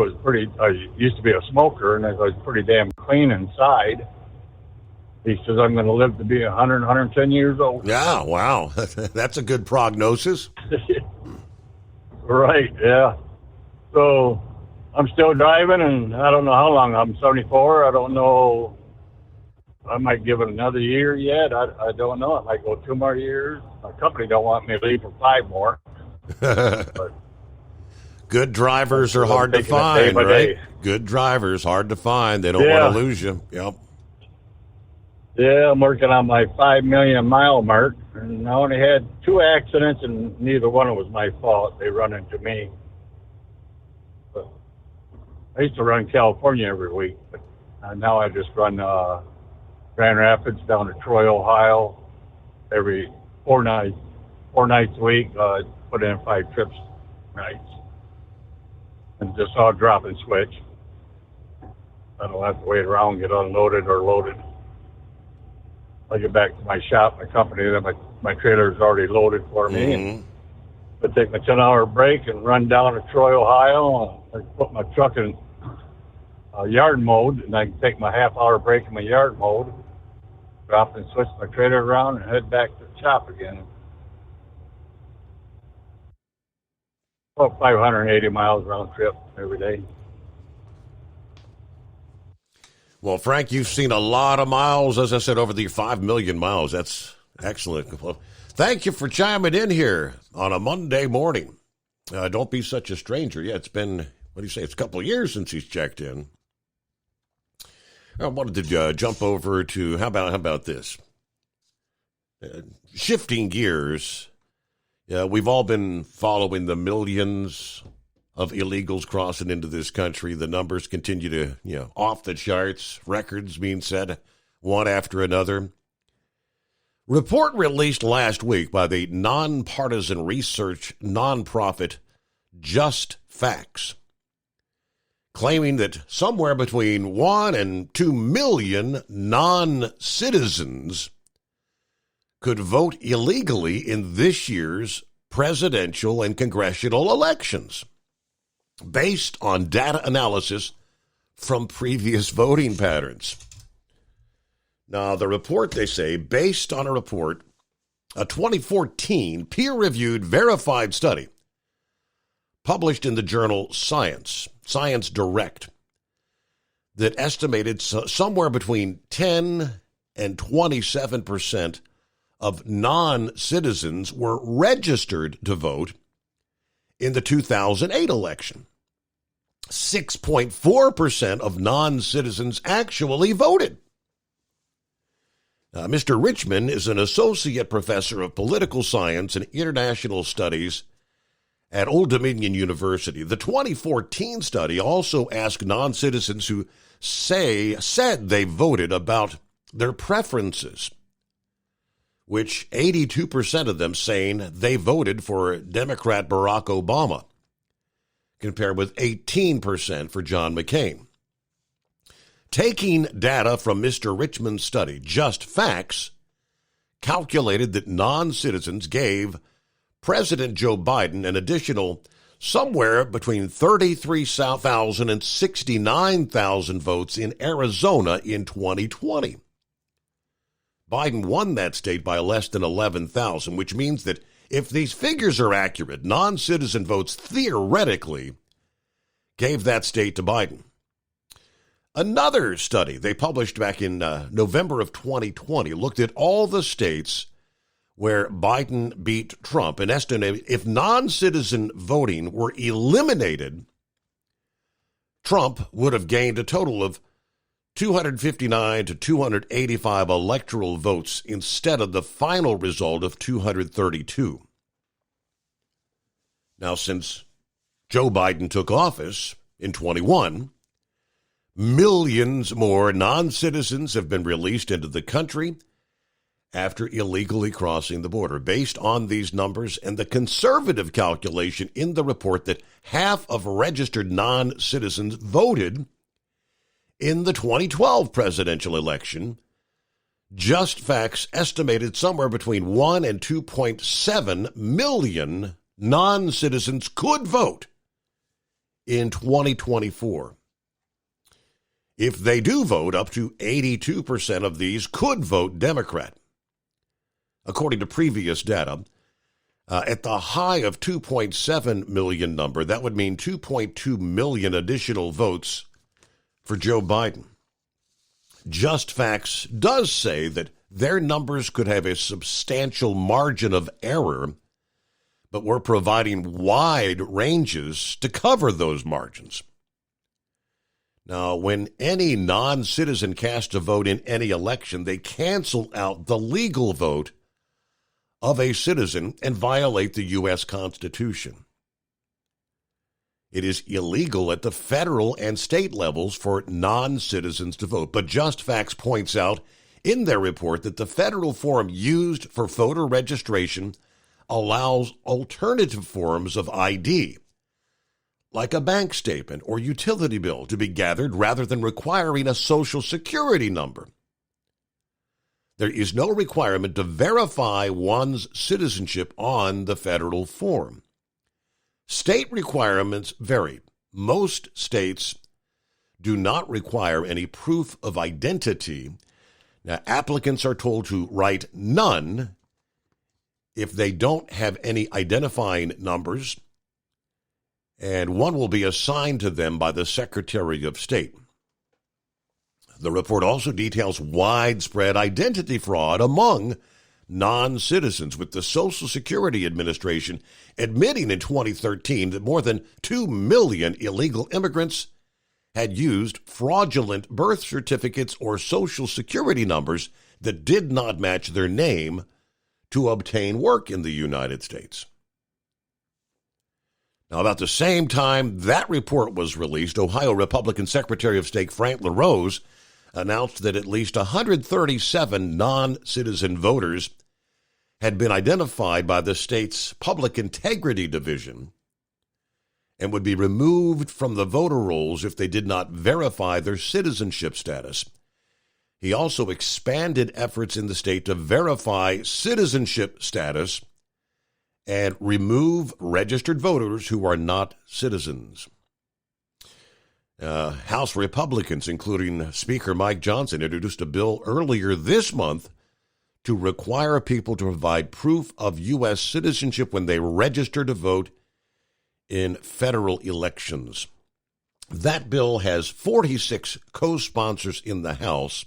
used to be a smoker, and I was pretty damn clean inside. He says I'm going to live to be 100, 110 years old. Yeah, wow. That's a good prognosis. Right, yeah. So I'm still driving, and I don't know how long. I'm 74. I don't know. I might give it another year yet. I don't know. I might go 2 more years. My company don't want me to leave for 5 more. But good drivers are hard to find, right? Good drivers, hard to find. They don't want to lose you. Yep. Yeah, I'm working on my 5 million mile mark, and I only had 2 accidents, and neither one was my fault. They run into me. But I used to run California every week, but now I just run Grand Rapids down to Troy, Ohio, every 4 nights a week. Put in 5 trips nights, and just all drop and switch. I don't have to wait around, get unloaded or loaded. I get back to my shop, my company, then my trailer's already loaded for me. And I take my 10-hour break and run down to Troy, Ohio. I put my truck in yard mode, and I can take my half-hour break in my yard mode, drop and switch my trailer around, and head back to the shop again. About 580 miles round trip every day. Well, Frank, you've seen a lot of miles, as I said, over the 5 million miles. That's excellent. Well, thank you for chiming in here on a Monday morning. Don't be such a stranger. Yeah, it's been, what do you say, it's a couple of years since he's checked in. I wanted to jump over to, how about this? Shifting gears, we've all been following the millions of illegals crossing into this country. The numbers continue to, off the charts, records being set one after another. Report released last week by the nonpartisan research nonprofit Just Facts, claiming that somewhere between 1 and 2 million non-citizens could vote illegally in this year's presidential and congressional elections, based on data analysis from previous voting patterns. Now, the report, they say, based on a report, a 2014 peer-reviewed verified study published in the journal Science Direct, that estimated somewhere between 10 and 27% of non-citizens were registered to vote in the 2008 election. 6.4% of non-citizens actually voted. Mr. Richman is an associate professor of political science and international studies at Old Dominion University. The 2014 study also asked non-citizens who said they voted about their preferences, which 82% of them saying they voted for Democrat Barack Obama, compared with 18% for John McCain. Taking data from Mr. Richman's study, Just Facts calculated that non-citizens gave President Joe Biden an additional somewhere between 33,000 and 69,000 votes in Arizona in 2020. Biden won that state by less than 11,000, which means that if these figures are accurate, non-citizen votes theoretically gave that state to Biden. Another study they published back in November of 2020 looked at all the states where Biden beat Trump and estimated if non-citizen voting were eliminated, Trump would have gained a total of 259 to 285 electoral votes instead of the final result of 232. Now, since Joe Biden took office in 21, millions more non-citizens have been released into the country, after illegally crossing the border. Based on these numbers and the conservative calculation in the report that half of registered non-citizens voted in the 2012 presidential election, JustFacts estimated somewhere between 1 and 2.7 million non-citizens could vote in 2024. If they do vote, up to 82% of these could vote Democrat. According to previous data, at the high of 2.7 million number, that would mean 2.2 million additional votes for Joe Biden. JustFacts does say that their numbers could have a substantial margin of error, but we're providing wide ranges to cover those margins. Now, when any non-citizen casts a vote in any election, they cancel out the legal vote of a citizen and violate the U.S. Constitution. It is illegal at the federal and state levels for non-citizens to vote. But JustFacts points out in their report that the federal form used for voter registration allows alternative forms of ID, like a bank statement or utility bill, to be gathered rather than requiring a Social Security number. There is no requirement to verify one's citizenship on the federal form. State requirements vary. Most states do not require any proof of identity. Now, applicants are told to write none if they don't have any identifying numbers, and one will be assigned to them by the Secretary of State. The report also details widespread identity fraud among non-citizens, with the Social Security Administration admitting in 2013 that more than 2 million illegal immigrants had used fraudulent birth certificates or Social Security numbers that did not match their name to obtain work in the United States. Now, about the same time that report was released, Ohio Republican Secretary of State Frank LaRose announced that at least 137 non-citizen voters had been identified by the state's Public Integrity Division and would be removed from the voter rolls if they did not verify their citizenship status. He also expanded efforts in the state to verify citizenship status and remove registered voters who are not citizens. House Republicans, including Speaker Mike Johnson, introduced a bill earlier this month to require people to provide proof of U.S. citizenship when they register to vote in federal elections. That bill has 46 co-sponsors in the House,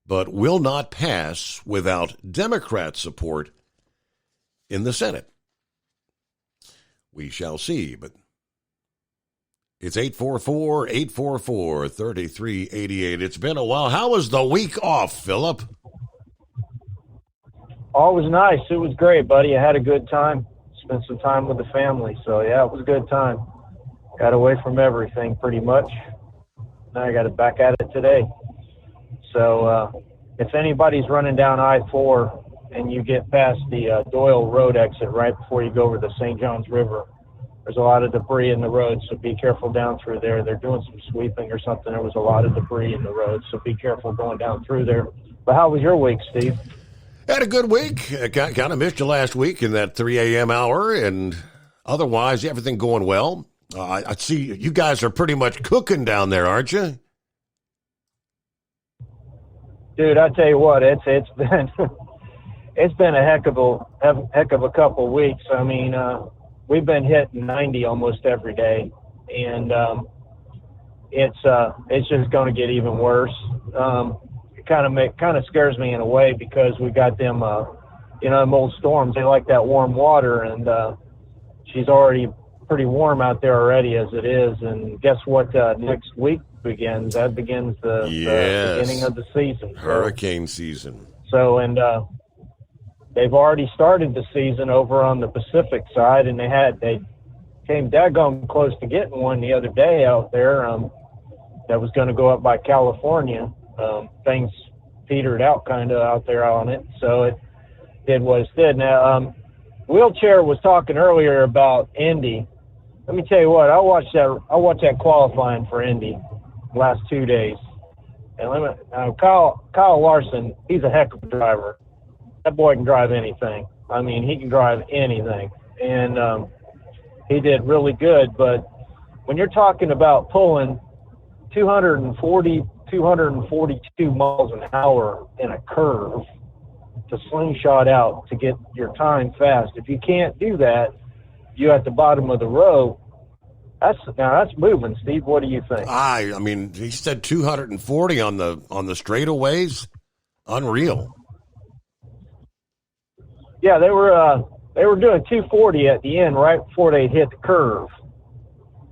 but will not pass without Democrat support in the Senate. We shall see, but it's 844-844-3388. It's been a while. How was the week off, Philip? Oh, it was nice. It was great, buddy. I had a good time. Spent some time with the family. So, yeah, it was a good time. Got away from everything pretty much. Now I got it back at it today. So if anybody's running down I-4 and you get past the Doyle Road exit right before you go over the St. Johns River, there's a lot of debris in the road, so be careful down through there. They're doing some sweeping or something. There was a lot of debris in the road, so be careful going down through there. But how was your week, Steve? Had a good week. Kind of missed you last week in that 3 a.m. hour, and otherwise everything going well. I see you guys are pretty much cooking down there, aren't you? Dude, I tell you what, it's been it's been a heck of a couple of weeks. I mean, we've been hitting 90 almost every day, and it's just going to get even worse. It kind of scares me in a way because we got them, them old storms. They like that warm water, and she's already pretty warm out there already as it is. And guess what? Next week begins. That begins the beginning of the season. Hurricane season. So, and they've already started the season over on the Pacific side, and they came daggone close to getting one the other day out there that was going to go up by California. Things petered out kind of out there on it. So it did what it did. Now, Wheelchair was talking earlier about Indy. Let me tell you what, I watched that qualifying for Indy last 2 days. And Kyle Larson, he's a heck of a driver. That boy can drive anything. I mean, he can drive anything. And he did really good. But when you're talking about pulling 240, 242 miles an hour in a curve to slingshot out to get your time fast, if you can't do that, you at the bottom of the row. That's moving, Steve. What do you think? I mean, he said 240 on the straightaways. Unreal. Yeah, they were doing 240 at the end right before they hit the curve,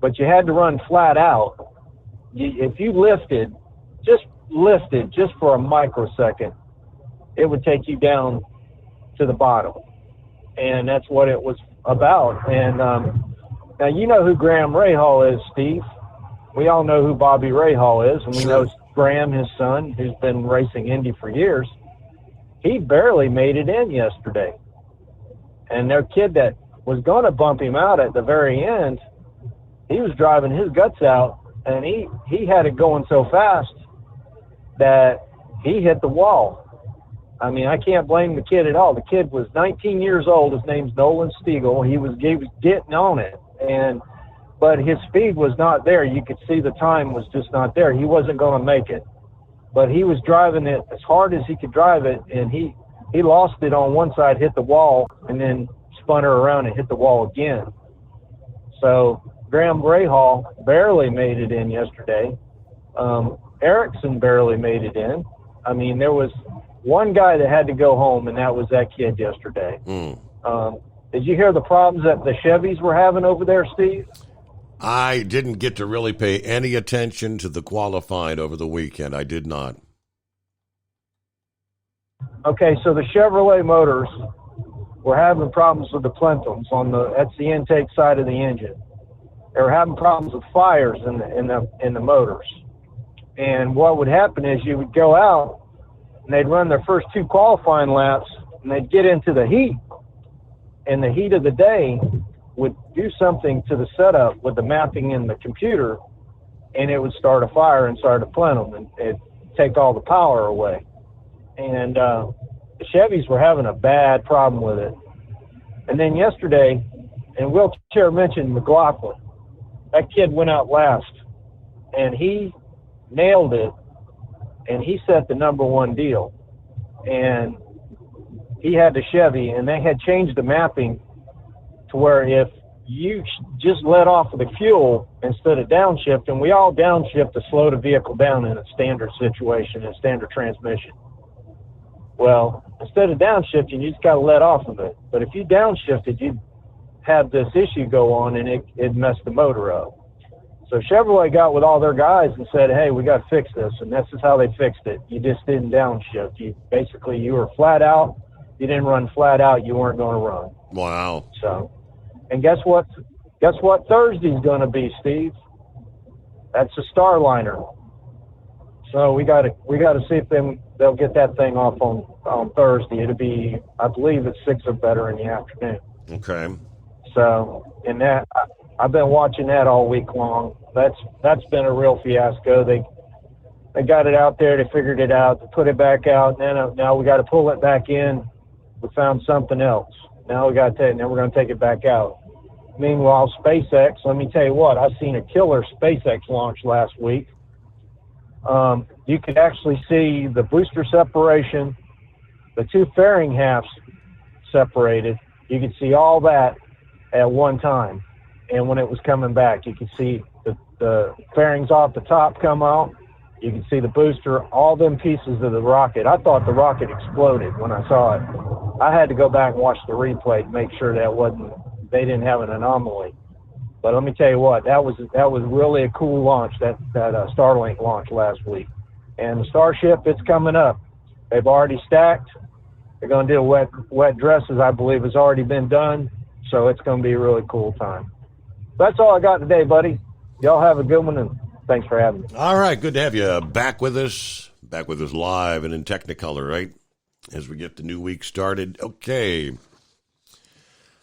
but you had to run flat out. If you lifted just for a microsecond, it would take you down to the bottom, and that's what it was about. And now you know who Graham Rahal is, Steve. We all know who Bobby Rahal is, and we know Graham, his son, who's been racing Indy for years. He barely made it in yesterday. And their kid that was going to bump him out at the very end, he was driving his guts out, and he had it going so fast that he hit the wall. I mean, I can't blame the kid at all. The kid was 19 years old. His name's Nolan Stiegel. He was getting on it, but his speed was not there. You could see the time was just not there. He wasn't going to make it. But he was driving it as hard as he could drive it, and he lost it on one side, hit the wall, and then spun her around and hit the wall again. So Graham Rahal barely made it in yesterday. Erickson barely made it in. I mean, there was one guy that had to go home, and that was that kid yesterday. Did you hear the problems that the Chevys were having over there, Steve? I didn't get to really pay any attention to the qualifying over the weekend. I did not. Okay, so the Chevrolet motors were having problems with the plenums that's the intake side of the engine. They were having problems with fires in the motors. And what would happen is you would go out and they'd run their first 2 qualifying laps and they'd get into the heat. And the heat of the day would do something to the setup with the mapping in the computer, and it would start a fire inside the plenum and it'd take all the power away. And the Chevys were having a bad problem with it. And then yesterday, and Wheelchair mentioned McLaughlin, that kid went out last, and he nailed it, and he set the number 1 deal. And he had the Chevy, and they had changed the mapping to where if you just let off of the fuel instead of downshift, and we all downshift to slow the vehicle down in a standard situation, in standard transmission. Well, instead of downshifting, you just got to let off of it. But if you downshifted, you'd have this issue go on, and it'd mess the motor up. So Chevrolet got with all their guys and said, hey, we got to fix this, and this is how they fixed it. You just didn't downshift. You were flat out. You didn't run flat out. You weren't going to run. Wow. So, and guess what? Guess what Thursday's going to be, Steve? That's a Starliner. So we got to see if they'll get that thing off on Thursday. It'll be, I believe, it's 6 or better in the afternoon. Okay. So, and that I've been watching that all week long. That's been a real fiasco. They got it out there. They figured it out. They put it back out. And now we got to pull it back in. We found something else. Now we got to. Now we're going to take it back out. Meanwhile, SpaceX. Let me tell you what. I've seen a killer SpaceX launch last week. You could actually see the booster separation, the 2 fairing halves separated. You could see all that at one time. And when it was coming back, you could see the fairings off the top come out. You can see the booster, all them pieces of the rocket. I thought the rocket exploded when I saw it. I had to go back and watch the replay to make sure they didn't have an anomaly. But let me tell you what, that was really a cool launch, that Starlink launch last week. And the Starship, it's coming up. They've already stacked. They're going to do wet dresses, I believe, has already been done. So it's going to be a really cool time. That's all I got today, buddy. Y'all have a good one, and thanks for having me. All right, good to have you back with us. back with us live and in Technicolor, right? As we get the new week started. Okay.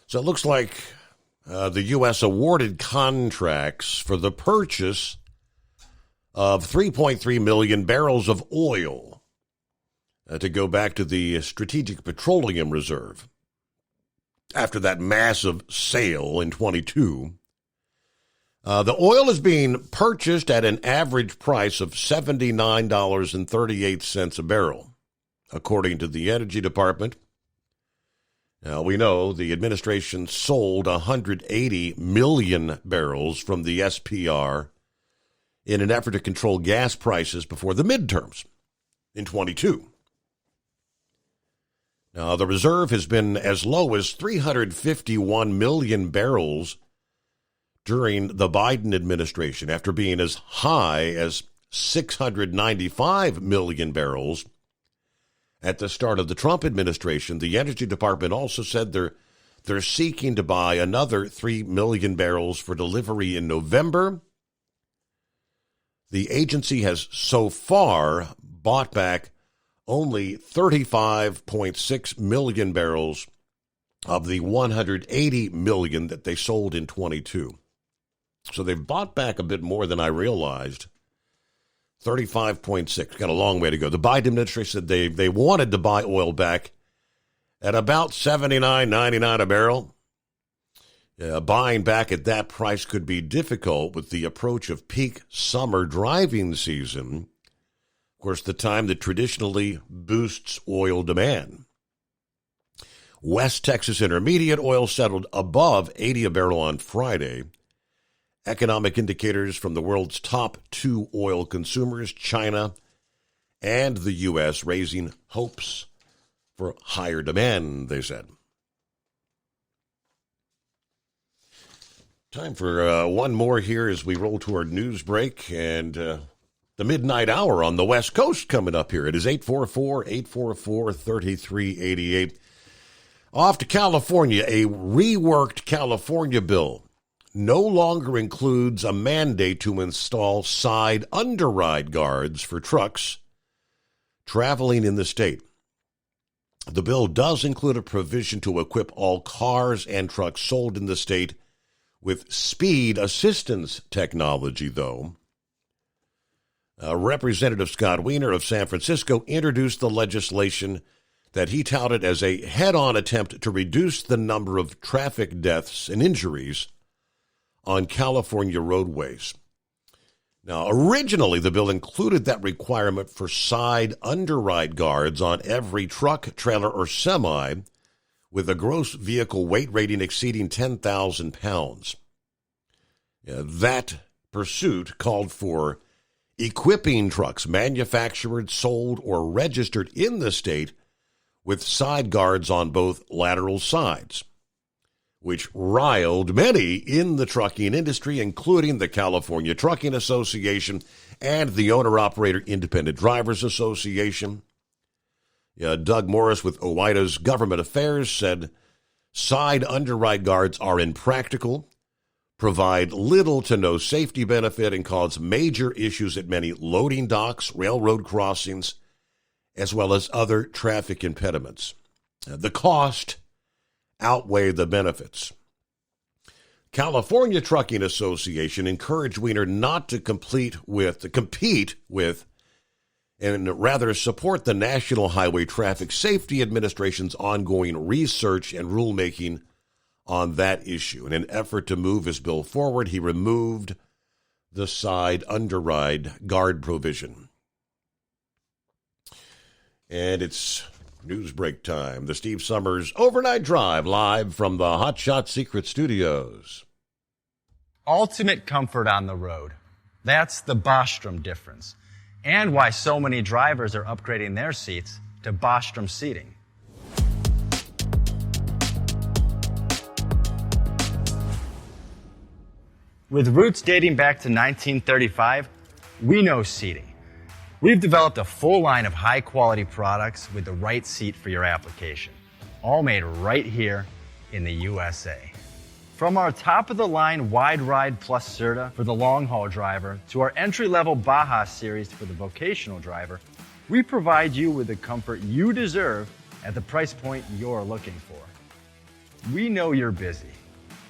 So it looks like the U.S. awarded contracts for the purchase of 3.3 million barrels of oil to go back to the Strategic Petroleum Reserve. After that massive sale in 22, the oil is being purchased at an average price of $79.38 a barrel, according to the Energy Department. Now, we know the administration sold 180 million barrels from the SPR in an effort to control gas prices before the midterms in 22. Now, the reserve has been as low as 351 million barrels during the Biden administration, after being as high as 695 million barrels at the start of the Trump administration. The Energy Department also said they're seeking to buy another 3 million barrels for delivery in November. The agency has so far bought back only 35.6 million barrels of the 180 million that they sold in 22. So they've bought back a bit more than I realized. 35.6. Got a long way to go. The Biden administration said they wanted to buy oil back at about $79.99 a barrel. Buying back at that price could be difficult with the approach of peak summer driving season. Of course, the time that traditionally boosts oil demand. West Texas Intermediate oil settled above 80 a barrel on Friday. Economic indicators from the world's top two oil consumers, China and the U.S., raising hopes for higher demand, they said. Time for one more here as we roll toward news break and the midnight hour on the West Coast coming up here. It is 844-844-3388. Off to California, a reworked California bill no longer includes a mandate to install side underride guards for trucks traveling in the state. The bill does include a provision to equip all cars and trucks sold in the state with speed assistance technology, though. Representative Scott Wiener of San Francisco introduced the legislation that he touted as a head-on attempt to reduce the number of traffic deaths and injuries on California roadways. Now, originally, the bill included that requirement for side underride guards on every truck, trailer, or semi with a gross vehicle weight rating exceeding 10,000 pounds. That pursuit called for equipping trucks manufactured, sold, or registered in the state with side guards on both lateral sides, which riled many in the trucking industry, including the California Trucking Association and the Owner-Operator Independent Drivers Association. Doug Morris with OOIDA's Government Affairs said side underride guards are impractical, provide little to no safety benefit, and cause major issues at many loading docks, railroad crossings, as well as other traffic impediments. The cost outweigh the benefits. California Trucking Association encouraged Wiener not to compete with, and rather support the National Highway Traffic Safety Administration's ongoing research and rulemaking on that issue. In an effort to move his bill forward, he removed the side underride guard provision. And it's news break time. The Steve Summers Overnight Drive, live from the Hot Shot Secret Studios. Ultimate comfort on the road. That's the Bostrom difference. And why so many drivers are upgrading their seats to Bostrom seating. With roots dating back to 1935, we know seating. We've developed a full line of high-quality products with the right seat for your application, all made right here in the USA. From our top-of-the-line Wide Ride Plus Certa for the long-haul driver to our entry-level Baja series for the vocational driver, We provide you with the comfort you deserve at the price point you're looking for. We know you're busy.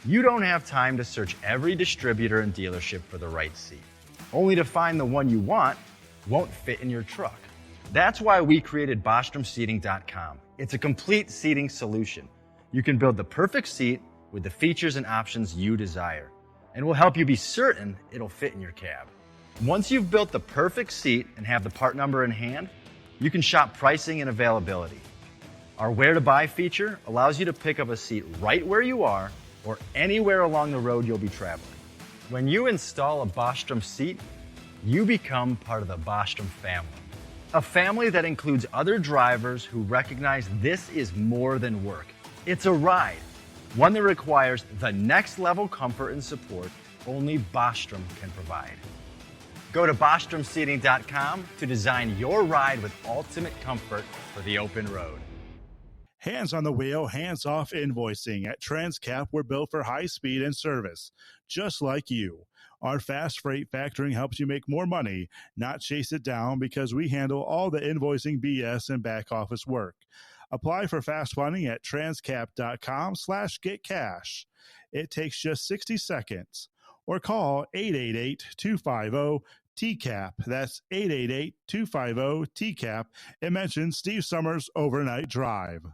You don't have time to search every distributor and dealership for the right seat, only to find the one you want won't fit in your truck. That's why we created BostromSeating.com. It's a complete seating solution. You can build the perfect seat with the features and options you desire, and we'll help you be certain it'll fit in your cab. Once you've built the perfect seat and have the part number in hand, you can shop pricing and availability. Our Where to Buy feature allows you to pick up a seat right where you are or anywhere along the road you'll be traveling. When you install a Bostrom seat, you become part of the Bostrom family. A family that includes other drivers who recognize this is more than work. It's a ride, one that requires the next level comfort and support only Bostrom can provide. Go to BostromSeating.com to design your ride with ultimate comfort for the open road. Hands on the wheel, hands off invoicing. At Transcap, we're built for high speed and service, just like you. Our fast freight factoring helps you make more money, not chase it down, because we handle all the invoicing BS and back office work. Apply for fast funding at transcap.com/getcash. It takes just 60 seconds. Or call 888-250-TCAP. That's 888-250-TCAP. And mention Steve Summers Overnight Drive.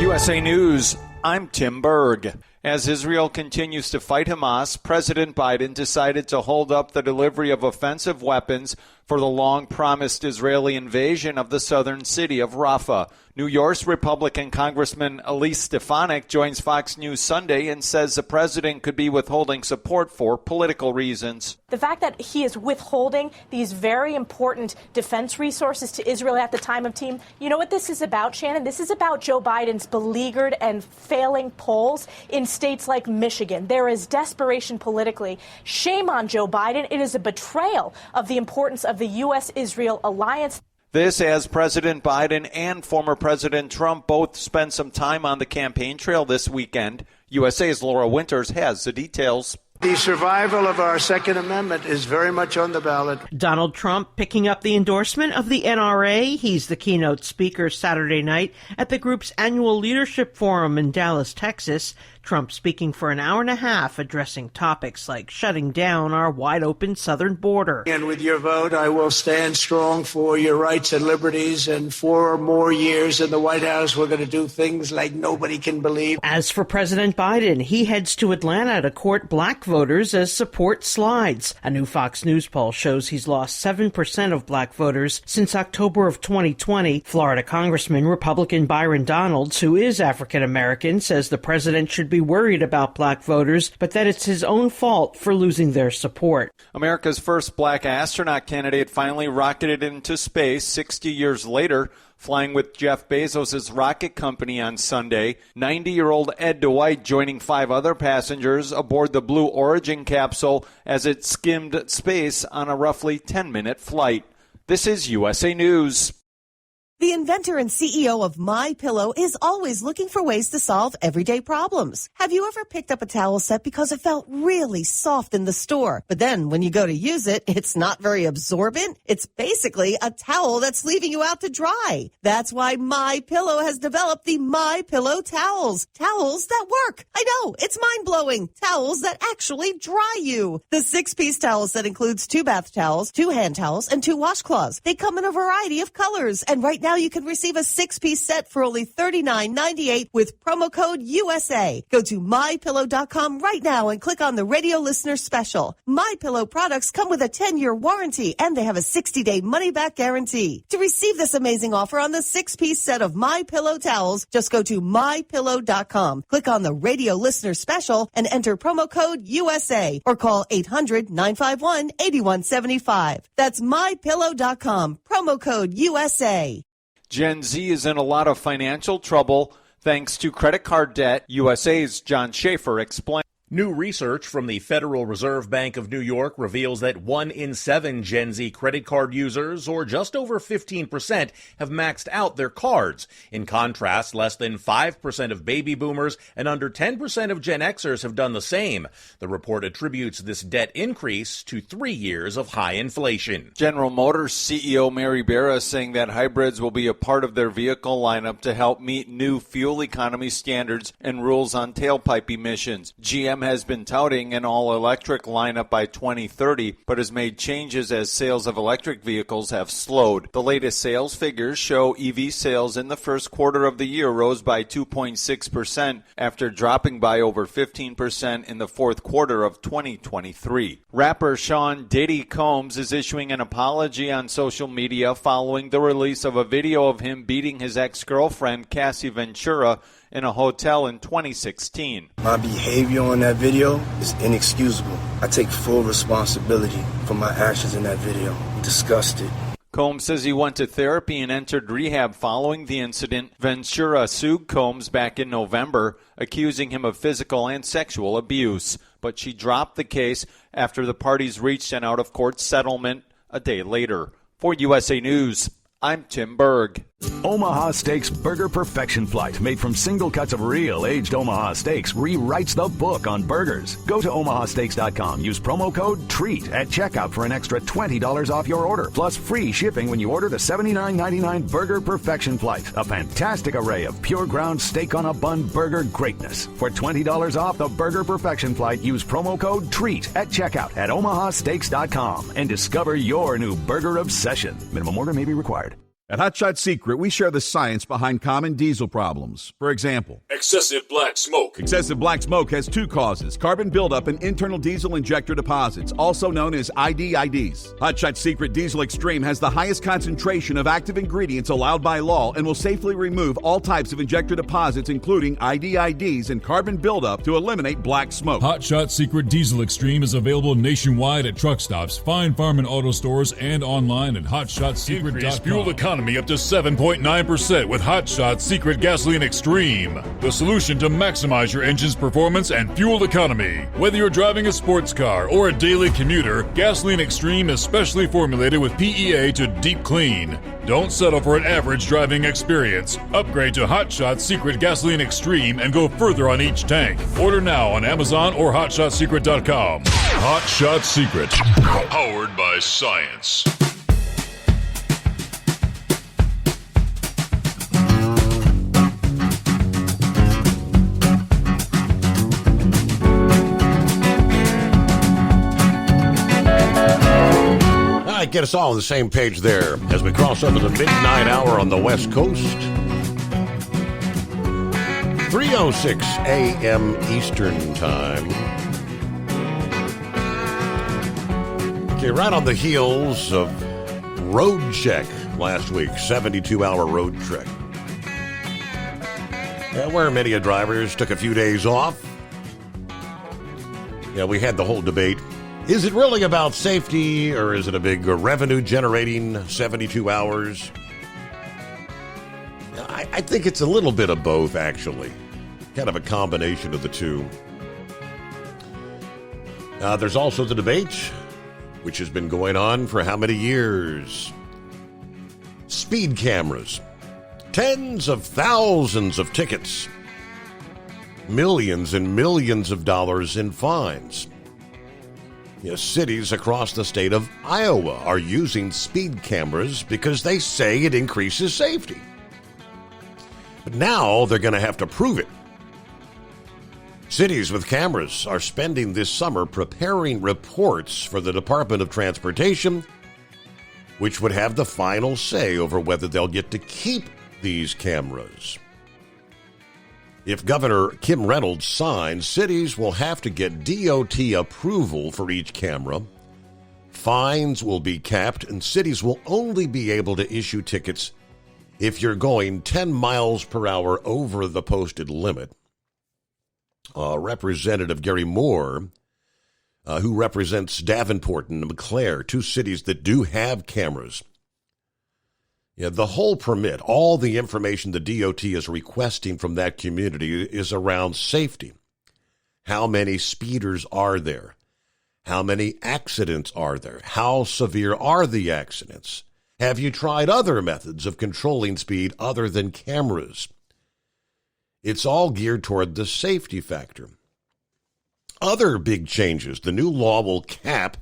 USA News, I'm Tim Berg. As Israel continues to fight Hamas, President Biden decided to hold up the delivery of offensive weapons for the long-promised Israeli invasion of the southern city of Rafah. New York's Republican Congressman Elise Stefanik joins Fox News Sunday and says the president could be withholding support for political reasons. The fact that he is withholding these very important defense resources to Israel at the time of team, you know what this is about, Shannon? This is about Joe Biden's beleaguered and failing polls in states like Michigan. There is desperation politically. Shame on Joe Biden. It is a betrayal of the importance of the U.S.-Israel alliance. This as President Biden and former President Trump both spent some time on the campaign trail this weekend. USA's Laura Winters has the details. The survival of our Second Amendment is very much on the ballot. Donald Trump picking up the endorsement of the NRA. He's the keynote speaker Saturday night at the group's annual leadership forum in Dallas, Texas. Trump speaking for an hour and a half, addressing topics like shutting down our wide-open southern border. And with your vote, I will stand strong for your rights and liberties. And 4 more years in the White House, we're going to do things like nobody can believe. As for President Biden, he heads to Atlanta to court black voters as support slides. A new Fox News poll shows he's lost 7% of black voters since October of 2020. Florida Congressman Republican Byron Donalds, who is African-American, says the president should be worried about black voters, but that it's his own fault for losing their support. America's first black astronaut candidate finally rocketed into space 60 years later, flying with Jeff Bezos' rocket company on Sunday. 90-year-old Ed Dwight joining 5 other passengers aboard the Blue Origin capsule as it skimmed space on a roughly 10-minute flight. This is USA News. The inventor and CEO of MyPillow is always looking for ways to solve everyday problems. Have you ever picked up a towel set because it felt really soft in the store, but then when you go to use it, it's not very absorbent? It's basically a towel that's leaving you out to dry. That's why MyPillow has developed the MyPillow towels. Towels that work. I know, it's mind-blowing. Towels that actually dry you. The 6-piece towel set includes 2 bath towels, 2 hand towels, and 2 washcloths. They come in a variety of colors, and right now you can receive a 6-piece set for only $39.98 with promo code USA. Go to MyPillow.com right now and click on the radio listener special. MyPillow products come with a 10-year warranty and they have a 60-day money-back guarantee. To receive this amazing offer on the 6-piece set of MyPillow towels, just go to MyPillow.com. Click on the radio listener special and enter promo code USA or call 800-951-8175. That's MyPillow.com. Promo code USA. Gen Z is in a lot of financial trouble thanks to credit card debt. USA's John Schaefer explains. New research from the Federal Reserve Bank of New York reveals that 1 in 7 Gen Z credit card users, or just over 15%, have maxed out their cards. In contrast, less than 5% of baby boomers and under 10% of Gen Xers have done the same. The report attributes this debt increase to 3 years of high inflation. General Motors CEO Mary Barra saying that hybrids will be a part of their vehicle lineup to help meet new fuel economy standards and rules on tailpipe emissions. GM has been touting an all-electric lineup by 2030, but has made changes as sales of electric vehicles have slowed. The latest sales figures show EV sales in the first quarter of the year rose by 2.6% after dropping by over 15% in the fourth quarter of 2023. Rapper Sean Diddy Combs is issuing an apology on social media following the release of a video of him beating his ex-girlfriend Cassie Ventura in a hotel in 2016. My behavior on that video is inexcusable. I take full responsibility for my actions in that video. I'm disgusted. Combs says he went to therapy and entered rehab following the incident. Ventura sued Combs back in November, accusing him of physical and sexual abuse. But she dropped the case after the parties reached an out-of-court settlement a day later. For USA News, I'm Tim Berg. Omaha Steaks Burger Perfection Flight, made from single cuts of real aged Omaha steaks, rewrites the book on burgers. Go to omahasteaks.com. Use promo code TREAT at checkout for an extra $20 off your order, plus free shipping when you order the $79.99 Burger Perfection Flight. A fantastic array of pure ground steak on a bun burger greatness. For $20 off the Burger Perfection Flight, use promo code TREAT at checkout at omahasteaks.com and discover your new burger obsession. Minimum order may be required. At Hot Shot Secret, we share the science behind common diesel problems. For example, excessive black smoke. Excessive black smoke has 2 causes: carbon buildup and internal diesel injector deposits, also known as IDIDs. Hot Shot Secret Diesel Extreme has the highest concentration of active ingredients allowed by law and will safely remove all types of injector deposits, including IDIDs and carbon buildup, to eliminate black smoke. Hot Shot Secret Diesel Extreme is available nationwide at truck stops, fine farm and auto stores, and online at hotshotsecret.com. Increase fuel economy up to 7.9% with Hot Shot Secret Gasoline Extreme, the solution to maximize your engine's performance and fuel economy. Whether you're driving a sports car or a daily commuter, Gasoline Extreme is specially formulated with PEA to deep clean. Don't settle for an average driving experience. Upgrade to Hot Shot Secret Gasoline Extreme and go further on each tank. Order now on Amazon or hotshotsecret.com. Hot Shot Secret, powered by science. Get us all on the same page there as we cross over the midnight hour on the West Coast. 3:06 a.m. Eastern Time. Okay, right on the heels of Road Check last week, 72-hour road trek, where many drivers took a few days off. Yeah, we had the whole debate. Is it really about safety, or is it a big revenue-generating 72 hours? I think it's a little bit of both, actually. Kind of a combination of the two. There's also the debate, which has been going on for how many years? Speed cameras. Tens of thousands of tickets. Millions and millions of dollars in fines. Yes, cities across the state of Iowa are using speed cameras because they say it increases safety. But now they're going to have to prove it. Cities with cameras are spending this summer preparing reports for the Department of Transportation, which would have the final say over whether they'll get to keep these cameras. If Governor Kim Reynolds signs, cities will have to get DOT approval for each camera. Fines will be capped, and cities will only be able to issue tickets if you're going 10 miles per hour over the posted limit. Representative Gary Moore, who represents Davenport and McClare, 2 cities that do have cameras. Yeah, the whole permit, all the information the DOT is requesting from that community is around safety. How many speeders are there? How many accidents are there? How severe are the accidents? Have you tried other methods of controlling speed other than cameras? It's all geared toward the safety factor. Other big changes. The new law will cap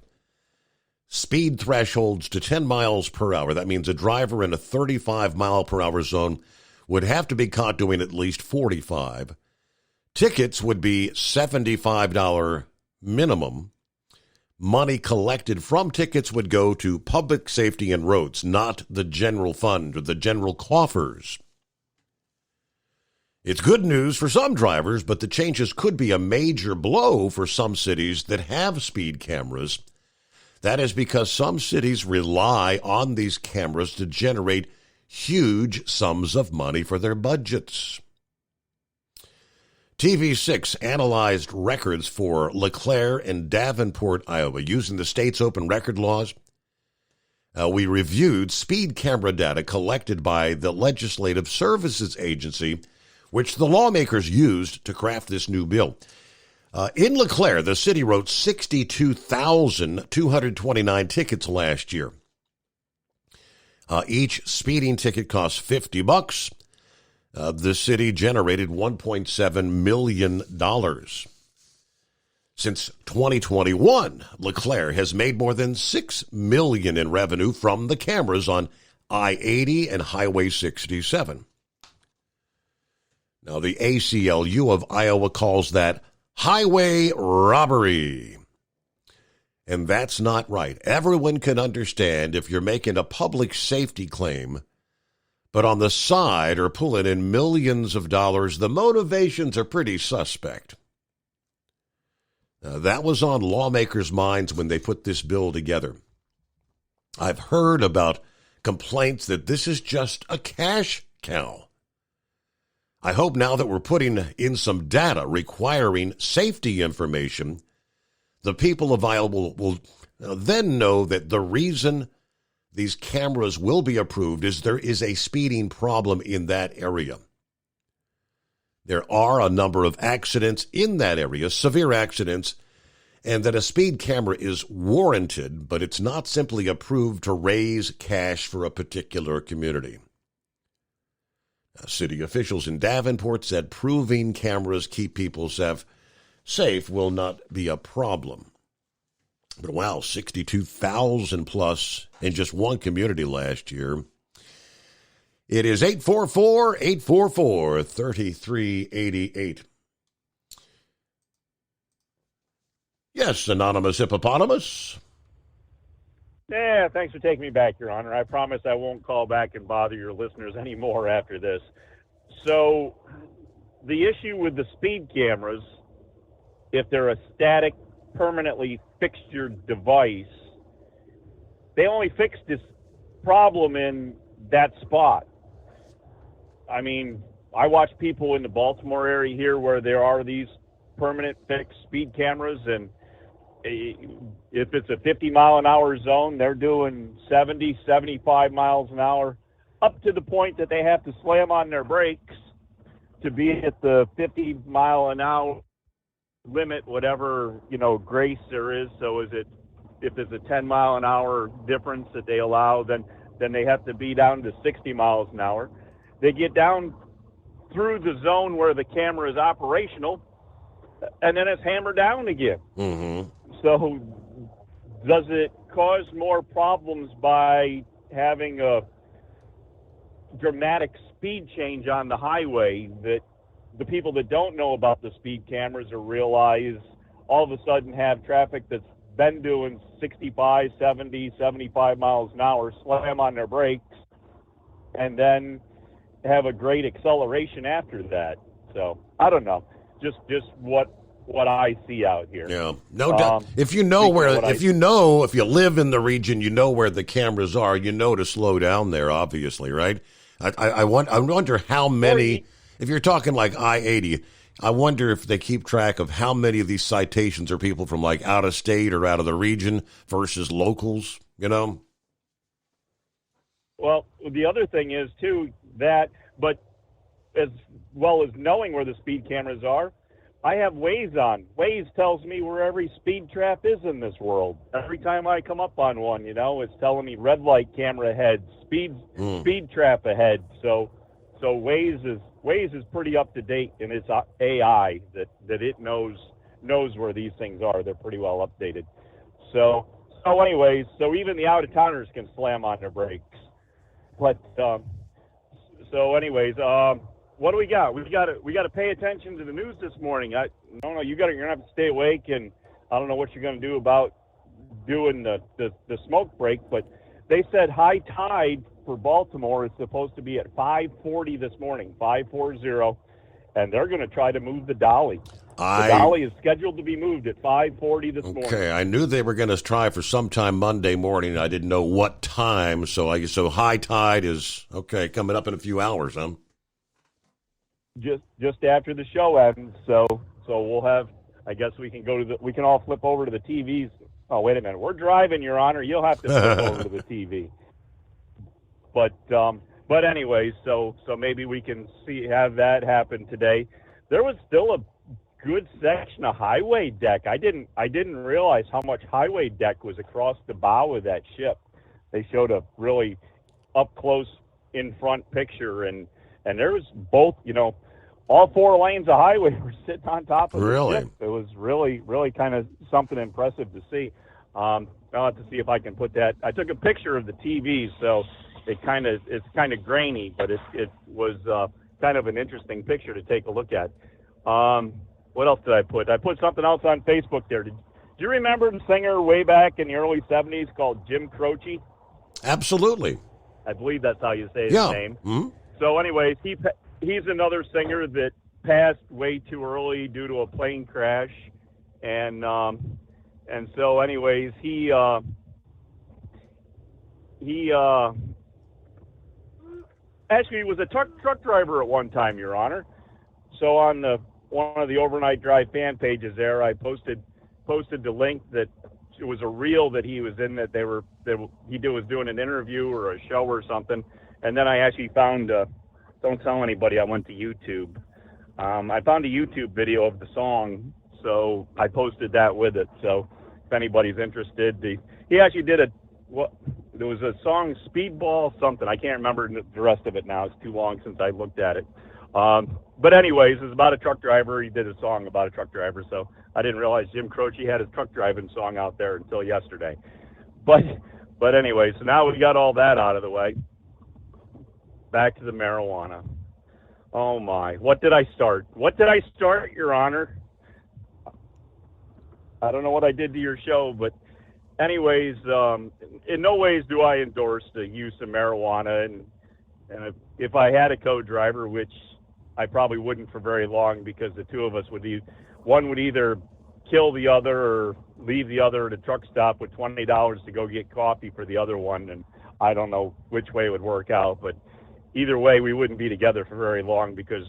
speed thresholds to 10 miles per hour. That means a driver in a 35 mile per hour zone would have to be caught doing at least 45. Tickets would be $75 minimum. Money collected from tickets would go to public safety and roads, not the general fund or the general coffers. It's good news for some drivers, but the changes could be a major blow for some cities that have speed cameras. That is because some cities rely on these cameras to generate huge sums of money for their budgets. TV6 analyzed records for LeClaire and Davenport, Iowa, using the state's open record laws. We reviewed speed camera data collected by the Legislative Services Agency, which the lawmakers used to craft this new bill. In LeClaire, the city wrote 62,229 tickets last year. Each speeding ticket cost $50. The city generated $1.7 million. Since 2021, LeClaire has made more than $6 million in revenue from the cameras on I-80 and Highway 67. Now, the ACLU of Iowa calls that highway robbery. And that's not right. Everyone can understand if you're making a public safety claim, but on the side are pulling in millions of dollars, the motivations are pretty suspect. Now, that was on lawmakers' minds when they put this bill together. I've heard about complaints that this is just a cash cow. I hope now that we're putting in some data requiring safety information, the people of Iowa will then know that the reason these cameras will be approved is there is a speeding problem in that area. There are a number of accidents in that area, severe accidents, and that a speed camera is warranted, but it's not simply approved to raise cash for a particular community. City officials in Davenport said proving cameras keep people safe will not be a problem. But wow, 62,000 plus in just one community last year. It is 844-844-3388. Yes, Anonymous Hippopotamus. Yeah, thanks for taking me back, Your Honor. I promise I won't call back and bother your listeners anymore after this. So, the issue with the speed cameras, if they're a static, permanently fixtured device, they only fix this problem in that spot. I mean, I watch people in the Baltimore area here where there are these permanent fixed speed cameras, and if it's a 50-mile-an-hour zone, they're doing 70, 75 miles an hour, up to the point that they have to slam on their brakes to be at the 50-mile-an-hour limit, whatever, grace there is. So if there's a 10-mile-an-hour difference that they allow, then they have to be down to 60 miles an hour. They get down through the zone where the camera is operational, and then it's hammered down again. Mm-hmm. So does it cause more problems by having a dramatic speed change on the highway that the people that don't know about the speed cameras or realize all of a sudden have traffic that's been doing 65, 70, 75 miles an hour, slam on their brakes, and then have a great acceleration after that? So I don't know. Just what I see out here. Yeah, no doubt. If you know if you live in the region, you know where the cameras are. You know to slow down there, obviously, right? I wonder how many. If you're talking like I-80, I wonder if they keep track of how many of these citations are people from like out of state or out of the region versus locals. Well, the other thing is too but as well as knowing where the speed cameras are, I have Waze on. Waze tells me where every speed trap is in this world. Every time I come up on one, it's telling me red light camera ahead, speed trap ahead. So Waze is pretty up to date in its AI that it knows where these things are. They're pretty well updated. So anyways, so even the out of towners can slam on their brakes. But so anyways, what do we got? We got to pay attention to the news this morning. You're gonna have to stay awake, and I don't know what you're gonna do about doing the smoke break. But they said high tide for Baltimore is supposed to be at 5:40 this morning, 5:40, and they're going to try to move the dolly. The dolly is scheduled to be moved at 5:40 this morning. Okay, I knew they were going to try for sometime Monday morning. I didn't know what time, so high tide is coming up in a few hours, huh? Just after the show ends, so we'll have. I guess we can we can all flip over to the TVs. Oh, wait a minute, we're driving, Your Honor. You'll have to flip over to the TV. But anyways, so maybe we can have that happen today. There was still a good section of highway deck. I didn't realize how much highway deck was across the bow of that ship. They showed a really up close in front picture, and there was both, all 4 lanes of highway were sitting on top of the ship. It was really, really kind of something impressive to see. I'll have to see if I can put that. I took a picture of the TV, so it's kind of grainy, but it was kind of an interesting picture to take a look at. What else did I put? I put something else on Facebook there. Do you remember the singer way back in the early 70s called Jim Croce? Absolutely. I believe that's how you say his name. Mm-hmm. So anyways, he's another singer that passed way too early due to a plane crash. And so anyways, he actually was a truck driver at one time, Your Honor. So on one of the Overnight Drive fan pages there, I posted the link that it was a reel that he was in, that he was doing an interview or a show or something. And then I actually found, don't tell anybody, I went to YouTube. I found a YouTube video of the song, so I posted that with it. So if anybody's interested, he actually did there was a song, Speedball something. I can't remember the rest of it now. It's too long since I looked at it. But anyways, it's about a truck driver. He did a song about a truck driver, so I didn't realize Jim Croce had his truck driving song out there until yesterday. But anyway, so now we got all that out of the way. Back to the marijuana. Oh my, what did I start? Your Honor? I don't know what I did to your show, but anyways, in no ways do I endorse the use of marijuana, and if I had a co-driver, which I probably wouldn't for very long, because the two of us one would either kill the other or leave the other at a truck stop with $20 to go get coffee for the other one, and I don't know which way it would work out, but either way, we wouldn't be together for very long, because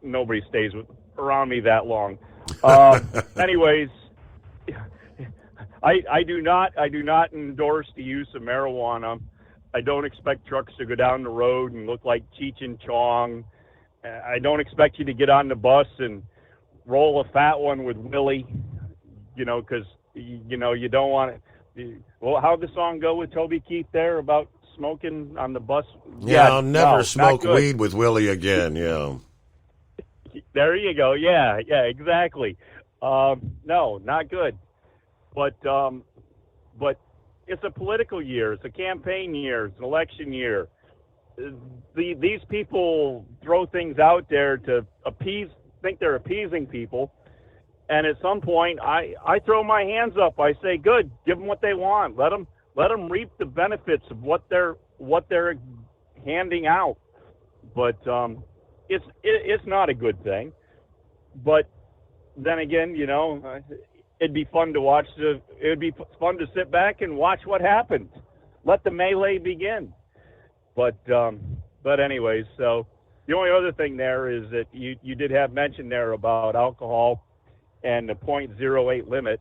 nobody stays around me that long. Anyways, I do not endorse the use of marijuana. I don't expect trucks to go down the road and look like Cheech and Chong. I don't expect you to get on the bus and roll a fat one with Willie, because, you don't want it. Well, how'd the song go with Toby Keith there about smoking on the bus? Yeah, I'll never smoke weed with Willie again, yeah. There you go. Yeah, exactly. No, not good. But it's a political year. It's a campaign year. It's an election year. These people throw things out there to think they're appeasing people. And at some point, I throw my hands up. I say, good, give them what they want. Let them reap the benefits of what they're handing out. But it's not a good thing. But then again, it'd be fun to watch. It'd be fun to sit back and watch what happens. Let the melee begin. But anyways, so the only other thing there is that you did have mention there about alcohol and the .08 limit.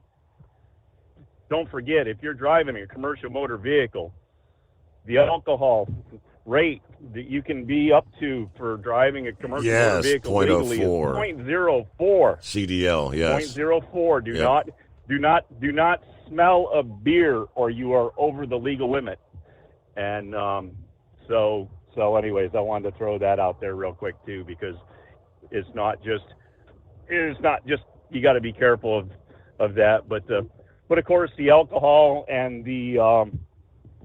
Don't forget, if you're driving a commercial motor vehicle, the alcohol rate that you can be up to for driving a commercial motor vehicle legally is 0.04. CDL, yes. 0.04. Do not smell a beer or you are over the legal limit. And so anyways, I wanted to throw that out there real quick too, because it's not just you got to be careful of that. But of course the alcohol and the